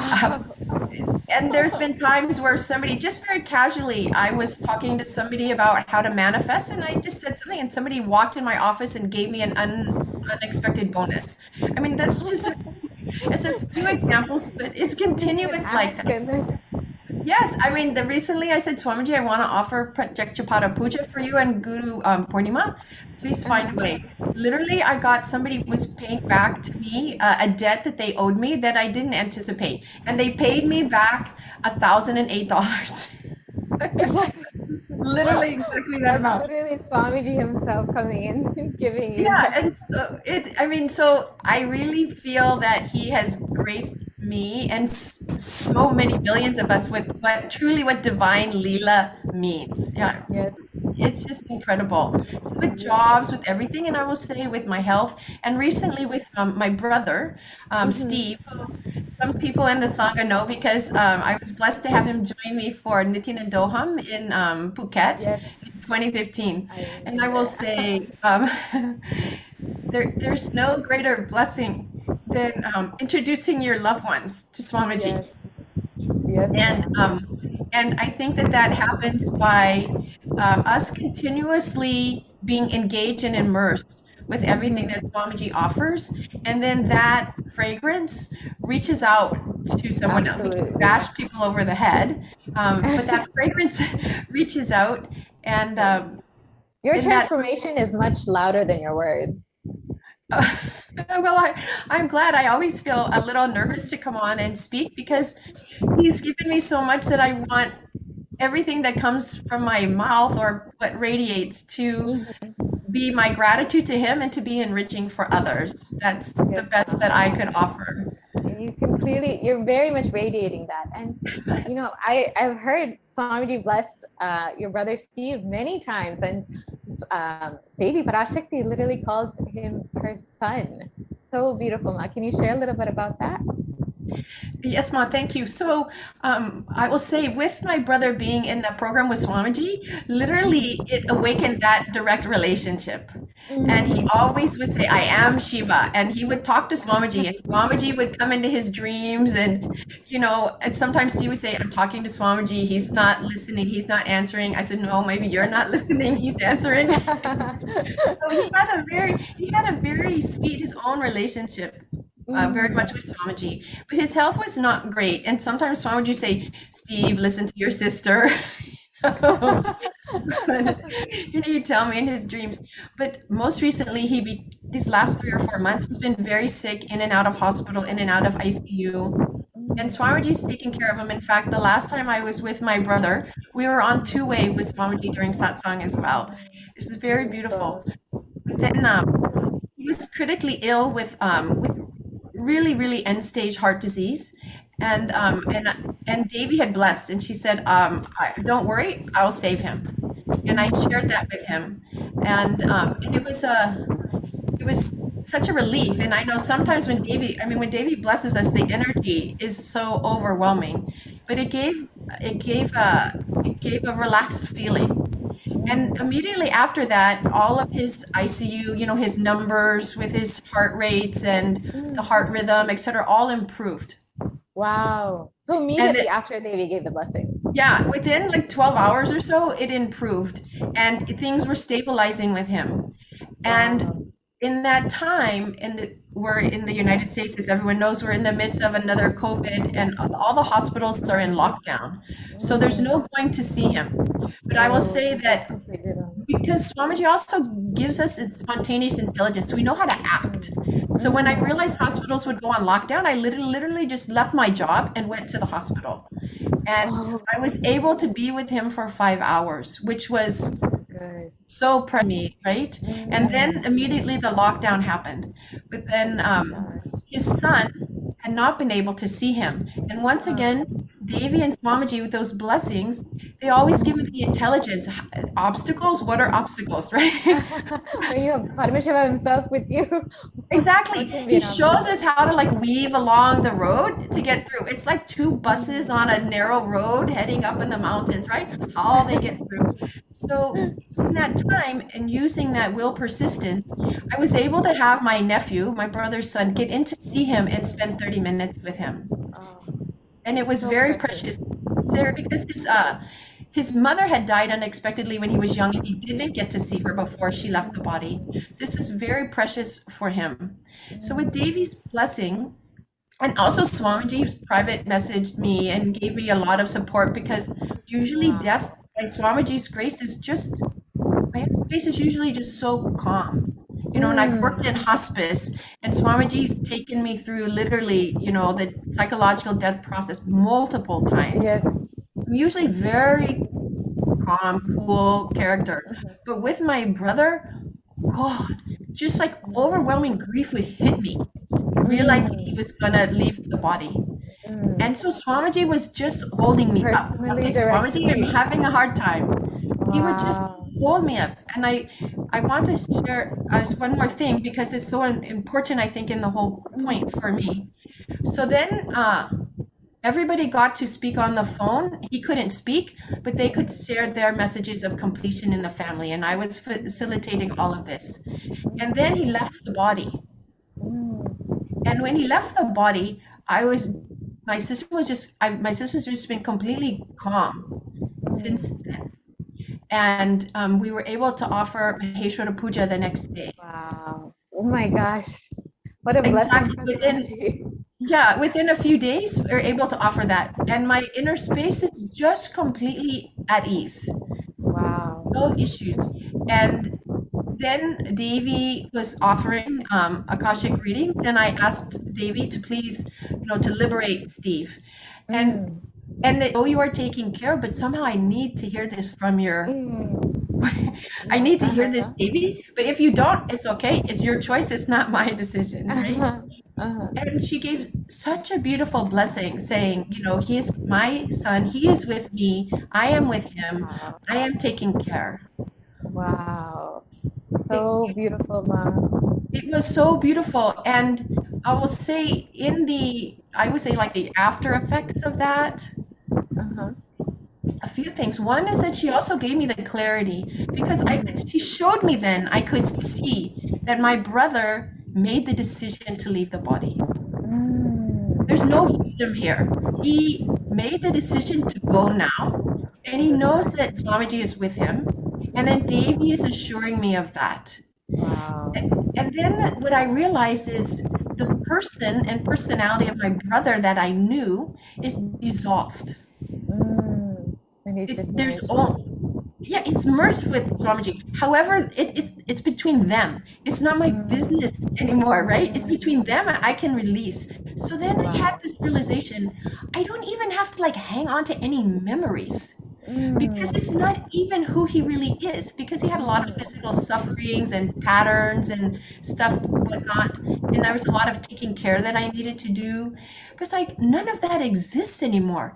and there's been times where somebody just very casually, I was talking to somebody about how to manifest, and I just said something, and somebody walked in my office and gave me an unexpected bonus. I mean, that's just it's a few examples, but it's continuous like that. Yes, I mean, recently I said, Swamiji, I want to offer Pratyakshapara Puja for you and Guru Purnima. Please find a way. Literally, I got somebody was paying back to me a debt that they owed me that I didn't anticipate. And they paid me back $1,008. Literally exactly that amount. Literally Swamiji himself coming in and giving you. Yeah, and so I really feel that he has graced me and so many millions of us with what divine Leela means. Yeah. Yes. It's just incredible. With jobs, with everything, and I will say with my health, and recently with my brother, Steve, who some people in the Sangha know, because I was blessed to have him join me for Nithyananda in Phuket in 2015. And I will say there's no greater blessing than introducing your loved ones to Swamiji. Yes. And I think that happens by us continuously being engaged and immersed with everything that Swamiji offers, and then that fragrance reaches out to someone else. We can bash people over the head, but that fragrance reaches out, and your transformation is much louder than your words. Well, I'm glad. I always feel a little nervous to come on and speak, because he's given me so much that I want everything that comes from my mouth or what radiates to be my gratitude to him and to be enriching for others. That's the best that I could offer. You can clearly, you're very much radiating that. And, you know, I've heard Swamiji bless your brother Steve many times, and baby Parashakti literally calls him her son. So beautiful, Ma. Can you share a little bit about that? Yes, Ma, thank you. So I will say, with my brother being in the program with Swamiji, literally it awakened that direct relationship. And he always would say, I am Shiva. And he would talk to Swamiji, and Swamiji would come into his dreams. And, you know, and sometimes he would say, I'm talking to Swamiji. He's not listening. He's not answering. I said, no, maybe you're not listening. He's answering. So he had a very sweet, his own relationship. Very much with Swamiji, but his health was not great. And sometimes Swamiji would say, Steve, listen to your sister. He'd tell me in his dreams. But most recently, these last 3 or 4 months, he's been very sick, in and out of hospital, in and out of ICU. And Swamiji's taking care of him. In fact, the last time I was with my brother, we were on two-way with Swamiji during satsang as well. It was very beautiful. But then he was critically ill with really, really end-stage heart disease. And Devi had blessed, and she said, don't worry, I'll save him. And I shared that with him. And it was such a relief. And I know sometimes when Devi blesses us, the energy is so overwhelming, but it gave a relaxed feeling. And immediately after that, all of his ICU, his numbers with his heart rates and the heart rhythm, etc., all improved. Wow. So immediately after Devi gave the blessings. Yeah, within like 12 hours or so, it improved and things were stabilizing with him. And in that time, we're in the United States, as everyone knows, we're in the midst of another COVID and all the hospitals are in lockdown. So there's no going to see him. But I will say that because Swamiji also gives us its spontaneous intelligence, we know how to act. So when I realized hospitals would go on lockdown, I literally just left my job and went to the hospital. And I was able to be with him for 5 hours, which was so proud of me, right? And then immediately the lockdown happened. But then his son had not been able to see him. And once again, Devi and Swamiji, with those blessings, they always give me the intelligence. Obstacles? What are obstacles, right? When you have Paramashiva himself with you. Exactly. He shows us how to like weave along the road to get through. It's like two buses on a narrow road heading up in the mountains, right? How they get through. So in that time and using that will persistence, I was able to have my nephew, my brother's son, get in to see him and spend 30 minutes with him. And it was very precious there because his mother had died unexpectedly when he was young and he didn't get to see her before she left the body. So this is very precious for him. So with Devi's blessing, and also Swamiji private messaged me and gave me a lot of support because usually death by Swamiji's grace is just, my face is usually just so calm. And I've worked in hospice and Swamiji's taken me through literally, the psychological death process multiple times. Yes. I'm usually very calm, cool character. But with my brother, God, just like overwhelming grief would hit me, realizing he was gonna leave the body. And so Swamiji was just holding me up. I was like, Swamiji, I'm having a hard time. He would just hold me up. And I want to share one more thing because it's so important, I think, in the whole point for me. So then everybody got to speak on the phone. He couldn't speak, but they could share their messages of completion in the family. And I was facilitating all of this. And then he left the body. And when he left the body, my sister was just been completely calm since then. And we were able to offer Maheshwara Puja the next day. Wow. Oh my gosh. What a blessing. Within a few days, we were able to offer that. And my inner space is just completely at ease. Wow. No issues. And then Devi was offering Akashic readings, and I asked Devi to please, to liberate Steve. And that, you are taking care, but somehow I need to hear this from your, I need to hear this, Devi. But if you don't, it's okay. It's your choice. It's not my decision, right? And she gave such a beautiful blessing saying, he is my son. He is with me. I am with him. I am taking care. Wow. So beautiful, Ma. It was so beautiful. And I will say like the after effects of that, a few things. One is that she also gave me the clarity because she showed me then I could see that my brother made the decision to leave the body. There's no victim here. He made the decision to go now, and he knows that Swamiji is with him. And then Devi is assuring me of that. Wow. And then what I realized is the person and personality of my brother that I knew is dissolved. yeah, it's merged with Swamiji. However, it's between them. It's not my business anymore, right? It's between them. I can release. So then I had this realization: I don't even have to like hang on to any memories because it's not even who he really is. Because he had a lot of physical sufferings and patterns and stuff, whatnot, and there was a lot of taking care that I needed to do. But it's like none of that exists anymore.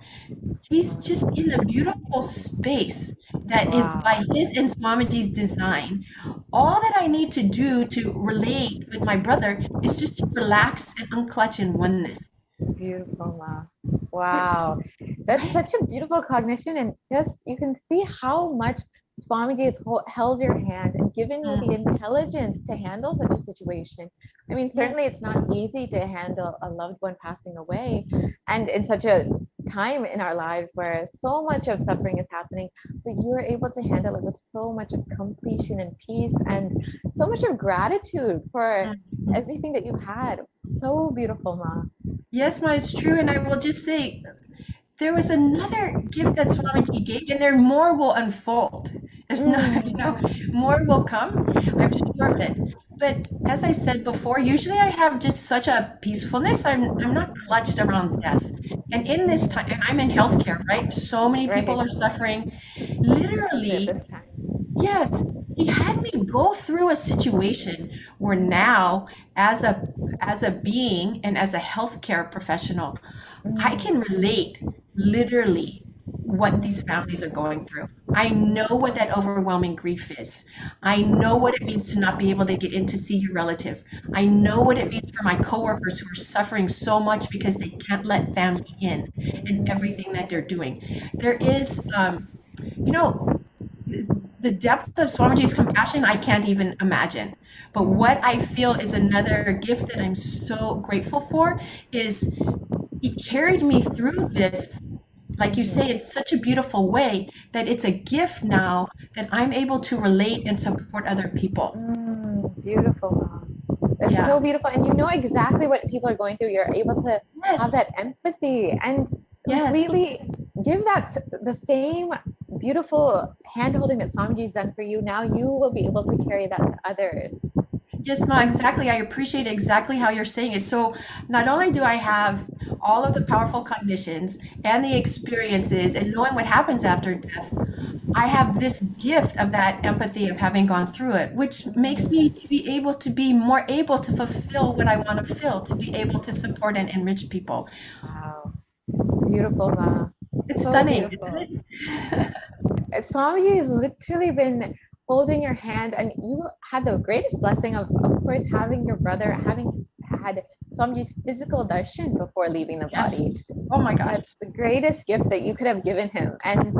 He's just in a beautiful space that is by his and Swamiji's design. All that I need to do to relate with my brother is just to relax and unclutch in oneness. Beautiful, Ma. Wow. That's such a beautiful cognition. And just you can see how much Swamiji has held your hand and given you the intelligence to handle such a situation. I mean, certainly it's not easy to handle a loved one passing away and in such a time in our lives where so much of suffering is happening, but you are able to handle it with so much of completion and peace and so much of gratitude for everything that you've had. So beautiful, Ma. Yes, Ma, it's true. And I will just say, there was another gift that Swamiji gave, and there more will unfold. There's no, more will come. I'm sure of it. But as I said before, usually I have just such a peacefulness. I'm not clutched around death. And in this time, and I'm in healthcare, right? So many people are suffering. Literally, yes, he had me go through a situation where now, as a being and as a healthcare professional, I can relate literally what these families are going through. I know what that overwhelming grief is. I know what it means to not be able to get in to see your relative. I know what it means for my coworkers who are suffering so much because they can't let family in and everything that they're doing. There is, you know, the depth of Swamiji's compassion, I can't even imagine. But what I feel is another gift that I'm so grateful for is he carried me through this, like you say, in such a beautiful way that it's a gift now that I'm able to relate and support other people. Beautiful, Mom. It's so beautiful. And you know exactly what people are going through. You're able to have that empathy and completely give that the same beautiful hand holding that Swamiji's done for you. Now you will be able to carry that to others. Yes, Ma, exactly. I appreciate exactly how you're saying it. So not only do I have all of the powerful cognitions and the experiences and knowing what happens after death, I have this gift of that empathy of having gone through it, which makes me to be more able to fulfill what I want to fulfill, to be able to support and enrich people. Wow. Beautiful, Ma. It's so stunning, beautiful. isn't it? Swamiji has literally been holding your hand, and you had the greatest blessing of course, having your brother, having had Swamiji's physical darshan before leaving the body. Oh my gosh. That's the greatest gift that you could have given him. And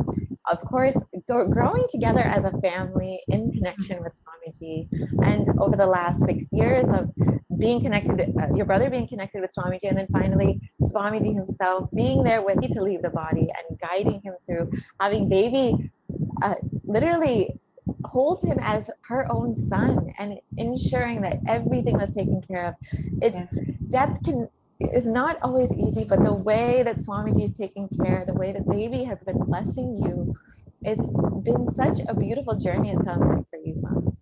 of course, growing together as a family in connection with Swamiji, and over the last 6 years of being connected, your brother being connected with Swamiji, and then finally Swamiji himself being there with you to leave the body and guiding him through, having baby literally holds him as her own son and ensuring that everything was taken care of. It's death is not always easy, but the way that Swamiji is taking care, the way that baby has been blessing you, it's been such a beautiful journey, it sounds like, for you, Mom.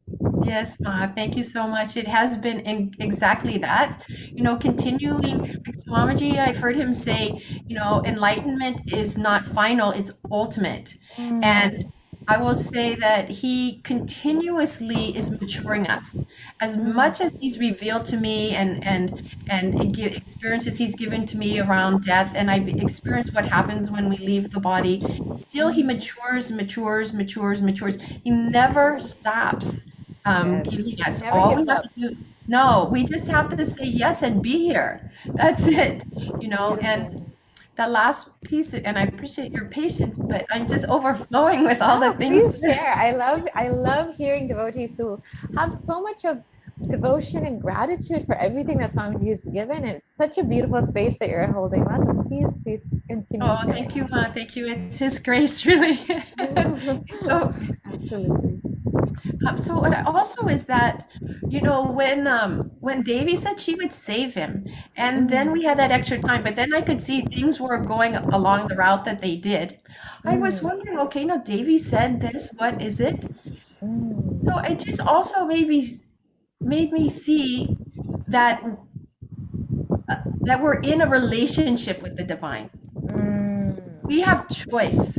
Yes, Ma, thank you so much. It has been exactly that. You know, continuing, like Swamiji, I've heard him say, you know, enlightenment is not final, it's ultimate. And I will say that he continuously is maturing us. As much as he's revealed to me and experiences he's given to me around death, and I've experienced what happens when we leave the body, still he matures. He never stops giving us. All we have to do, no, we just have to say yes and be here. That's it, you know. And the last piece, and I appreciate your patience, but I'm just overflowing with all the things. Please share. I love hearing devotees who have so much of devotion and gratitude for everything that Swamiji has given. And it's such a beautiful space that you're holding. So please continue. Oh, thank you, Ma. Thank you. It's His grace, really. So, absolutely. So what also is that, when Devi said she would save him, and then we had that extra time, but then I could see things were going along the route that they did. I was wondering, okay, now Devi said this, what is it? So it just also made me see that that we're in a relationship with the divine. We have choice.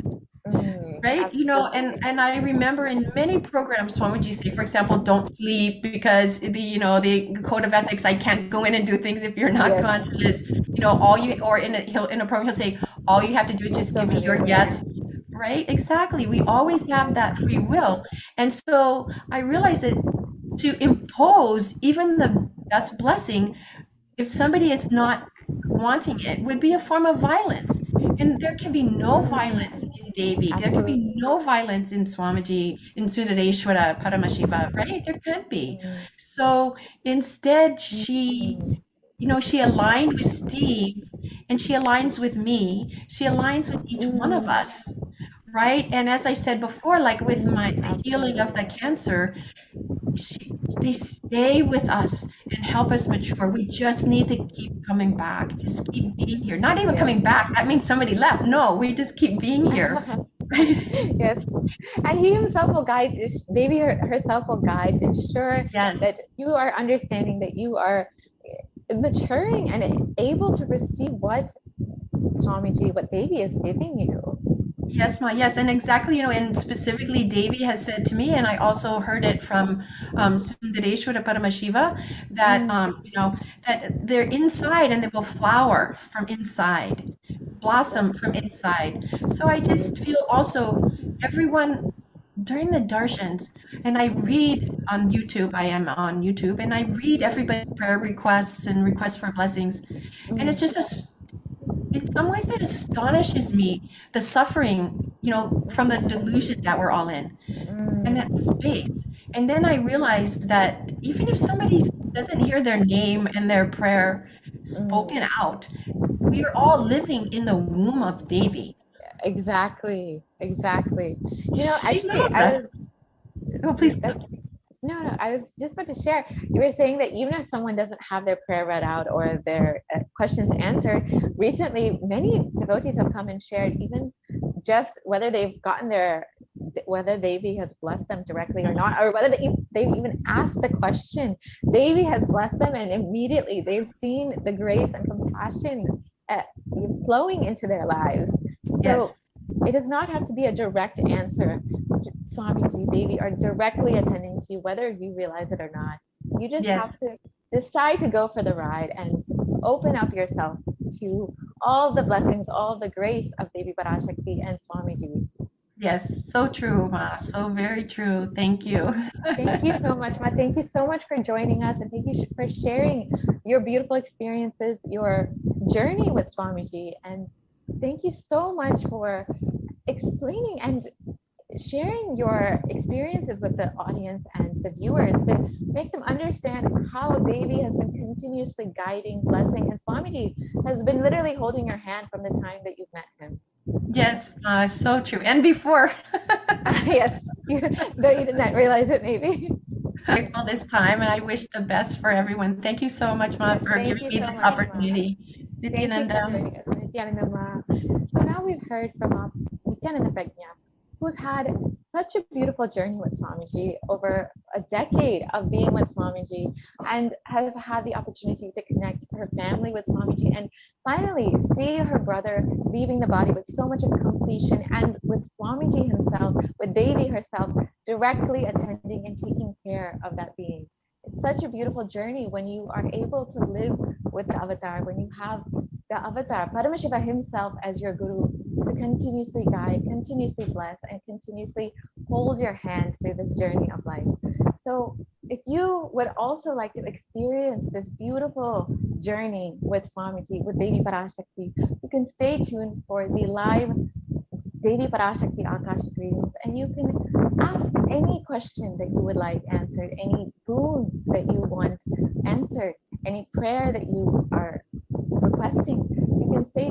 Right? And I remember in many programs, Swamiji say, for example, don't sleep because the code of ethics, I can't go in and do things if you're not conscious. Or in a program, he'll say, all you have to do is just give me your yes. Right? Exactly. We always have that free will. And so I realized that to impose even the best blessing, if somebody is not wanting it, would be a form of violence. And there can be no violence in Devi. There can be no violence in Swamiji, in Sundareshwara, Paramashiva, right? There can't be. So instead, she aligned with Steve, and she aligns with me. She aligns with each one of us, right? And as I said before, like with the healing of the cancer, they stay with us and help us mature. We just need to keep coming back, just keep being here. Not even coming back, that means somebody left. No, we just keep being here. Yes, and he himself will guide, Devi herself will guide, ensure that you are understanding, that you are maturing and able to receive what Swamiji, what Devi is giving you. Yes, Ma. Yes, and exactly, and specifically Devi has said to me, and I also heard it from Sundareshwara Paramashiva, that that they're inside and they will flower from inside, blossom from inside. So I just feel also everyone during the darshans, and I read on YouTube, I am on YouTube, and I read everybody's prayer requests and requests for blessings, and it's just in some ways that astonishes me, the suffering, from the delusion that we're all in, and that space. And then I realized that even if somebody doesn't hear their name and their prayer spoken out, we are all living in the womb of Devi. Exactly. Actually, Oh, please. No, I was just about to share. You were saying that even if someone doesn't have their prayer read out or their questions answered, recently many devotees have come and shared, even just whether they've gotten whether Devi has blessed them directly or not, or whether they've even asked the question, Devi has blessed them, and immediately they've seen the grace and compassion flowing into their lives. So it does not have to be a direct answer. Swamiji, Devi are directly attending to you, whether you realize it or not. You just have to decide to go for the ride and open up yourself to all the blessings, all the grace of Devi Parashakti and Swamiji. Yes, so true, Ma. So very true. Thank you. Thank you so much, Ma. Thank you so much for joining us, and thank you for sharing your beautiful experiences, your journey with Swamiji. And thank you so much for explaining and sharing your experiences with the audience and the viewers to make them understand how Devi has been continuously guiding, blessing, and Swamiji has been literally holding your hand from the time that you've met him. Yes, so true. And before. Yes, though you did not realize it, maybe. Grateful this time, and I wish the best for everyone. Thank you so much, Ma, for giving me this opportunity. Nithyananda. So now we've heard from Nithyananda Prajna, who's had such a beautiful journey with Swamiji, over a decade of being with Swamiji, and has had the opportunity to connect her family with Swamiji, and finally see her brother leaving the body with so much of completion, and with Swamiji himself, with Devi herself, directly attending and taking care of that being. It's such a beautiful journey when you are able to live with the avatar, when you have the avatar, Paramashiva himself, as your guru, to continuously guide, continuously bless, and continuously hold your hand through this journey of life. So if you would also like to experience this beautiful journey with Swamiji, with Devi Parashakti, you can stay tuned for the live Devi Parashakti Akashic readings, and you can ask any question that you would like answered, any boon that you want answered, any prayer that you are requesting. You can stay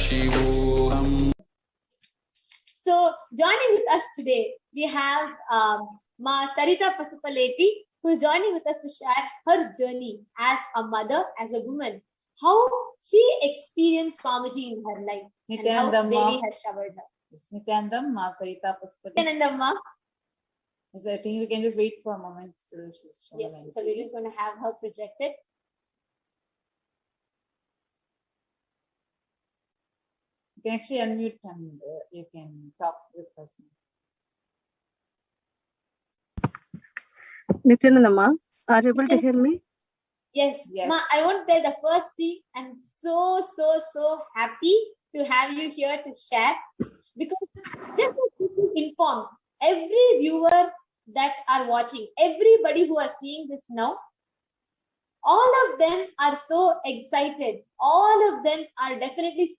Paramashivoham. So, joining with us today, we have Ma Sarita Pasupaleti, who is joining with us to share her journey as a mother, as a woman, how she experienced Swamiji in her life, and how Devi has showered her. Nithyanandam, Ma Sarita Pasupaleti. Nithyanandam, Yes, I think we can just wait for a moment till she's shown. yes, so we're just going to have her projected. You can actually unmute and you can talk with us. Nithyanandamma, are you able to hear me? Yes, Ma, I want to tell the first thing, I'm so happy to have you here to share, because just to keep you informed, every viewer that are watching, everybody who are seeing this now, all of them are so excited. All of them are definitely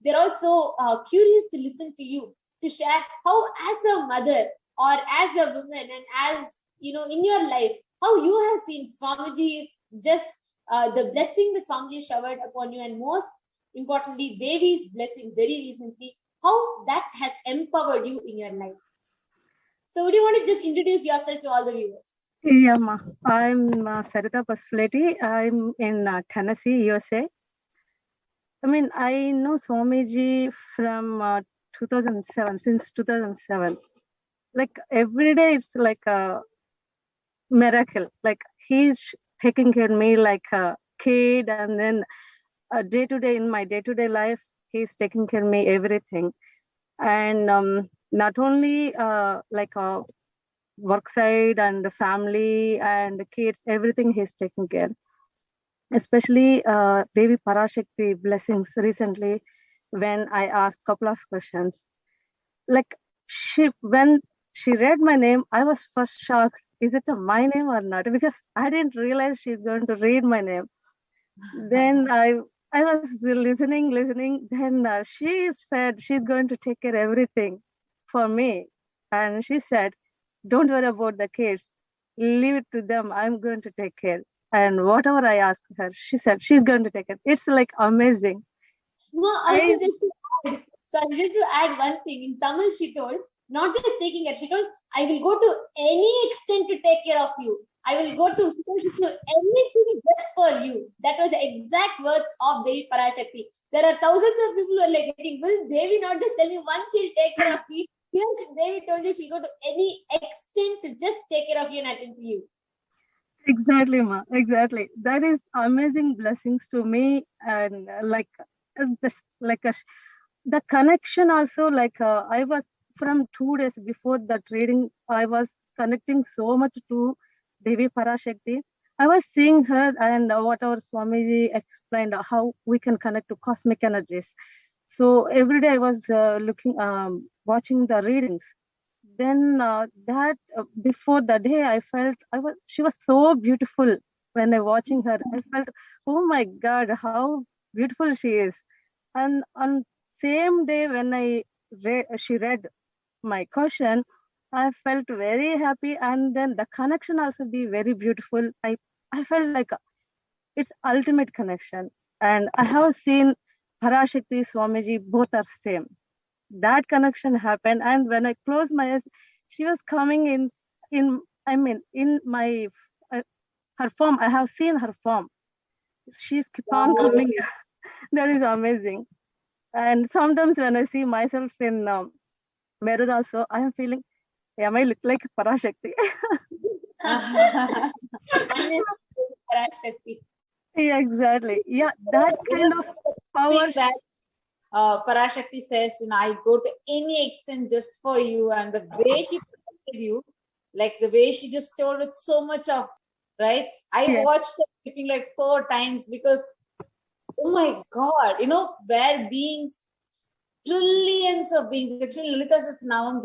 they're also curious to listen to you, to share how as a mother or as a woman and as, you know, in your life, how you have seen Swamiji's just the blessing that Swamiji showered upon you, and most importantly, Devi's blessing very recently, how that has empowered you in your life. So would you want to just introduce yourself to all the viewers? Yeah, Ma. I'm Sarita Pasupaleti. I'm in Tennessee, USA. I mean, I know Swamiji from 2007, since 2007. Like every day, it's like a miracle. Like he's taking care of me like a kid, and then day to day, in my day-to-day life, he's taking care of me everything. And not only like a work side and the family and the kids, everything he's taking care. Especially Devi Parashakti blessings recently, when I asked a couple of questions. Like when she read my name, I was first shocked. Is it my name or not? Because I didn't realize she's going to read my name. Then I was listening. Then she said she's going to take care of everything for me. And she said, don't worry about the kids. Leave it to them. I'm going to take care. And whatever I asked her, she said she's going to take it. It's like amazing. No, just to add one thing. In Tamil, she told, not just taking care, she told, I will go to any extent to take care of you. I will go to anything just for you. That was the exact words of Devi Parashakti. There are thousands of people who are like, will Devi not just tell me once she'll take care of me? Here, Devi told you she'll go to any extent to just take care of you and attend to you. Exactly, Ma. Exactly. That is amazing blessings to me, and the connection also. I was from 2 days before that reading, I was connecting so much to Devi Parashakti. I was seeing her and whatever Swamiji explained, how we can connect to cosmic energies. So every day I was watching the readings. Then before the day, I felt she was so beautiful. When I watching her, I felt, oh my God, how beautiful she is. And on same day when she read my question, I felt very happy, and then the connection also be very beautiful. I felt like it's ultimate connection. And I have seen Parashakti, Swamiji, both are same. That connection happened, and when I closed my eyes, she was coming in my her form. I have seen her form. She's keep on coming. That is amazing. And sometimes when I see myself in mirror also, I am feeling, am I look like Parashakti? Parashakti. Yeah, exactly. Yeah, that kind of power. That Parashakti says, I go to any extent just for you, and the way she protected you, like the way she just told it so much of, right? I watched her sleeping like 4 times because, oh my God, where beings, trillions of beings. Actually, Lalitha says now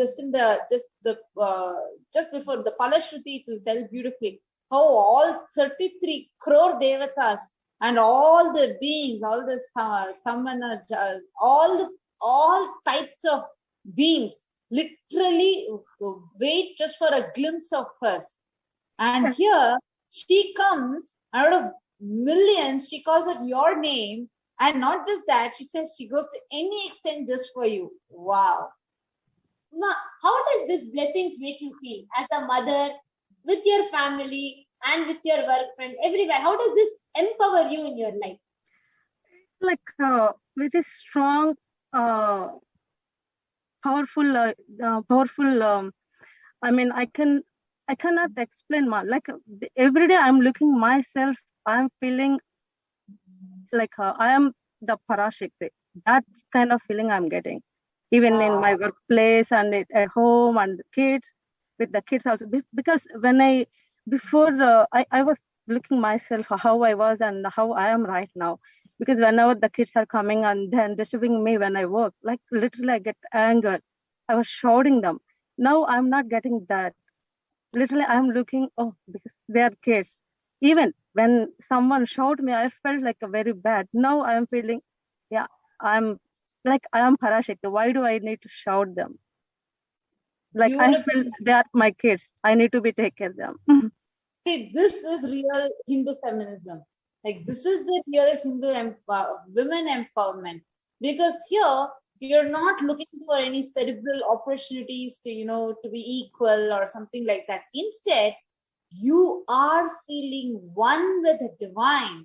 just before the Parashakti, it will tell beautifully how all 33 crore devatas and all the beings, all the stamana, all types of beings literally wait just for a glimpse of hers. And here she comes out of millions, she calls it your name, And not just that, she says she goes to any extent just for you. Wow. Ma, how does this blessings make you feel as a mother, with your family and with your work friend, everywhere? How does this empower you in your life? Like very strong, powerful, powerful. I mean, I cannot explain more. Like every day, I'm looking myself. I'm feeling like I am the Parashakti. That kind of feeling I'm getting, even in my workplace and at home and kids, with the kids also. Because when I was looking myself how I was and how I am right now. Because whenever the kids are coming and then disturbing me when I work, like literally I get anger. I was shouting them. Now I'm not getting that. Literally I'm looking, oh, because they are kids. Even when someone shouted me, I felt like a very bad. Now I am feeling, yeah, I am Parashakti. Why do I need to shout them? Like I feel they are my kids. I need to take care of them. See, this is real Hindu feminism. Like this is the real Hindu women empowerment. Because here you're not looking for any cerebral opportunities to, to be equal or something like that. Instead, you are feeling one with the divine.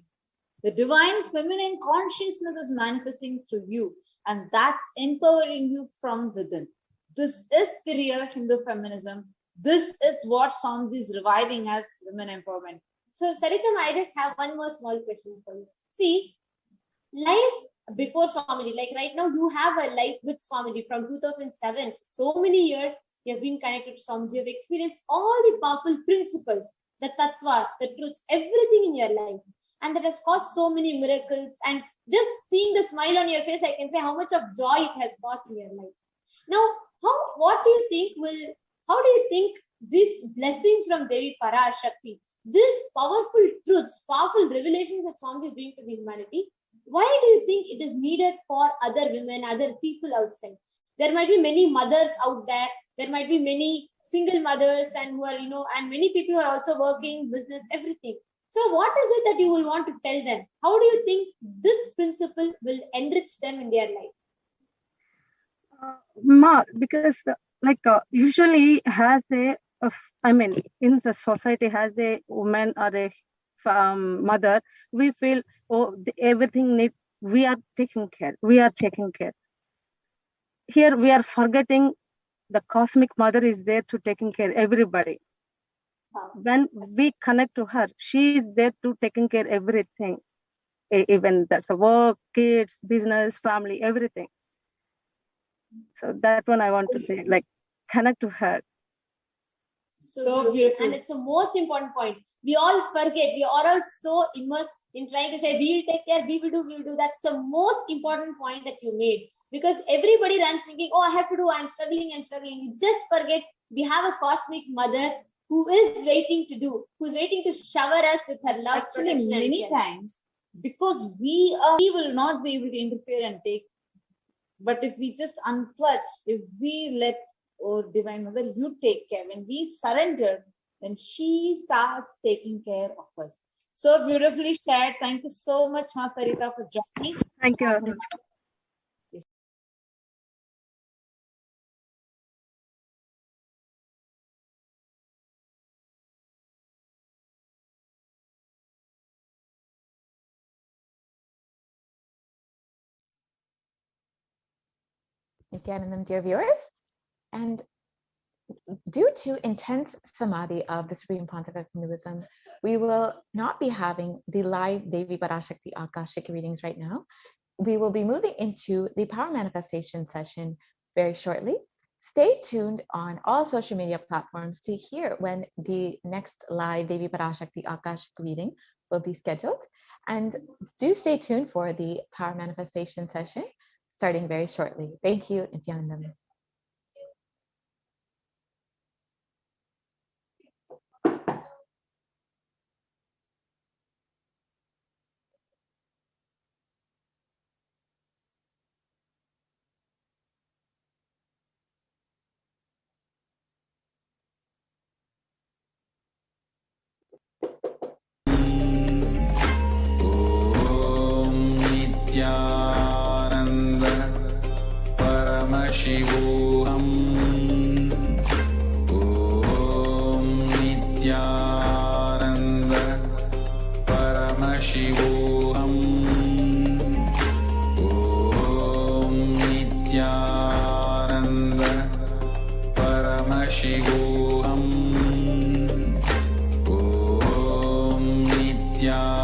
The divine feminine consciousness is manifesting through you, and that's empowering you from within. This is the real Hindu feminism. This is what Swamiji is reviving as women empowerment. So, Saritam, I just have one more small question for you. See, life before Swamiji, like right now, you have a life with Swamiji from 2007. So many years you have been connected to Swamiji. You have experienced all the powerful principles, the tattvas, the truths, everything in your life. And that has caused so many miracles. And just seeing the smile on your face, I can say how much of joy it has caused in your life. Now, how do you think these blessings from Devi Parashakti, these powerful truths, powerful revelations that Swamiji is bringing to the humanity, why do you think it is needed for other women, other people outside? There might be many mothers out there. There might be many single mothers and who are, and many people who are also working, business, everything. So what is it that you will want to tell them? How do you think this principle will enrich them in their life? Because usually has in the society has a woman or a mother, we feel, everything we are taking care, we are taking care. Here we are forgetting the cosmic mother is there to taking care everybody. When we connect to her, she is there to taking care everything, even that's a work, kids, business, family, everything. So that one I want to say, like, connect to her. So beautiful. And it's the most important point. We all forget. We are all so immersed in trying to say, we'll take care, we will do. That's the most important point that you made. Because everybody runs thinking, oh, I have to do, I'm struggling. You just forget we have a cosmic mother who is waiting to do, who's waiting to shower us with her love. Actually, many times, because we will not be able to interfere and take. But if we just unclutch, if we let, oh, Divine Mother, you take care. When we surrender, then she starts taking care of us. So beautifully shared. Thank you so much, Ma Sarita, for joining. Thank you. Nithyanandam, dear viewers, and due to intense samadhi of the Supreme Pontiff of Hinduism, we will not be having the live Devi Parashakti Akashic readings right now. We will be moving into the power manifestation session very shortly. Stay tuned on all social media platforms to hear when the next live Devi Parashakti Akashic reading will be scheduled. And do stay tuned for the power manifestation session starting very shortly. Thank you, Nithyanandam. Nithyananda Paramashivoham. Om Nithyananda Paramashivoham. Om Nithyananda Paramashivoham. Om Nithyananda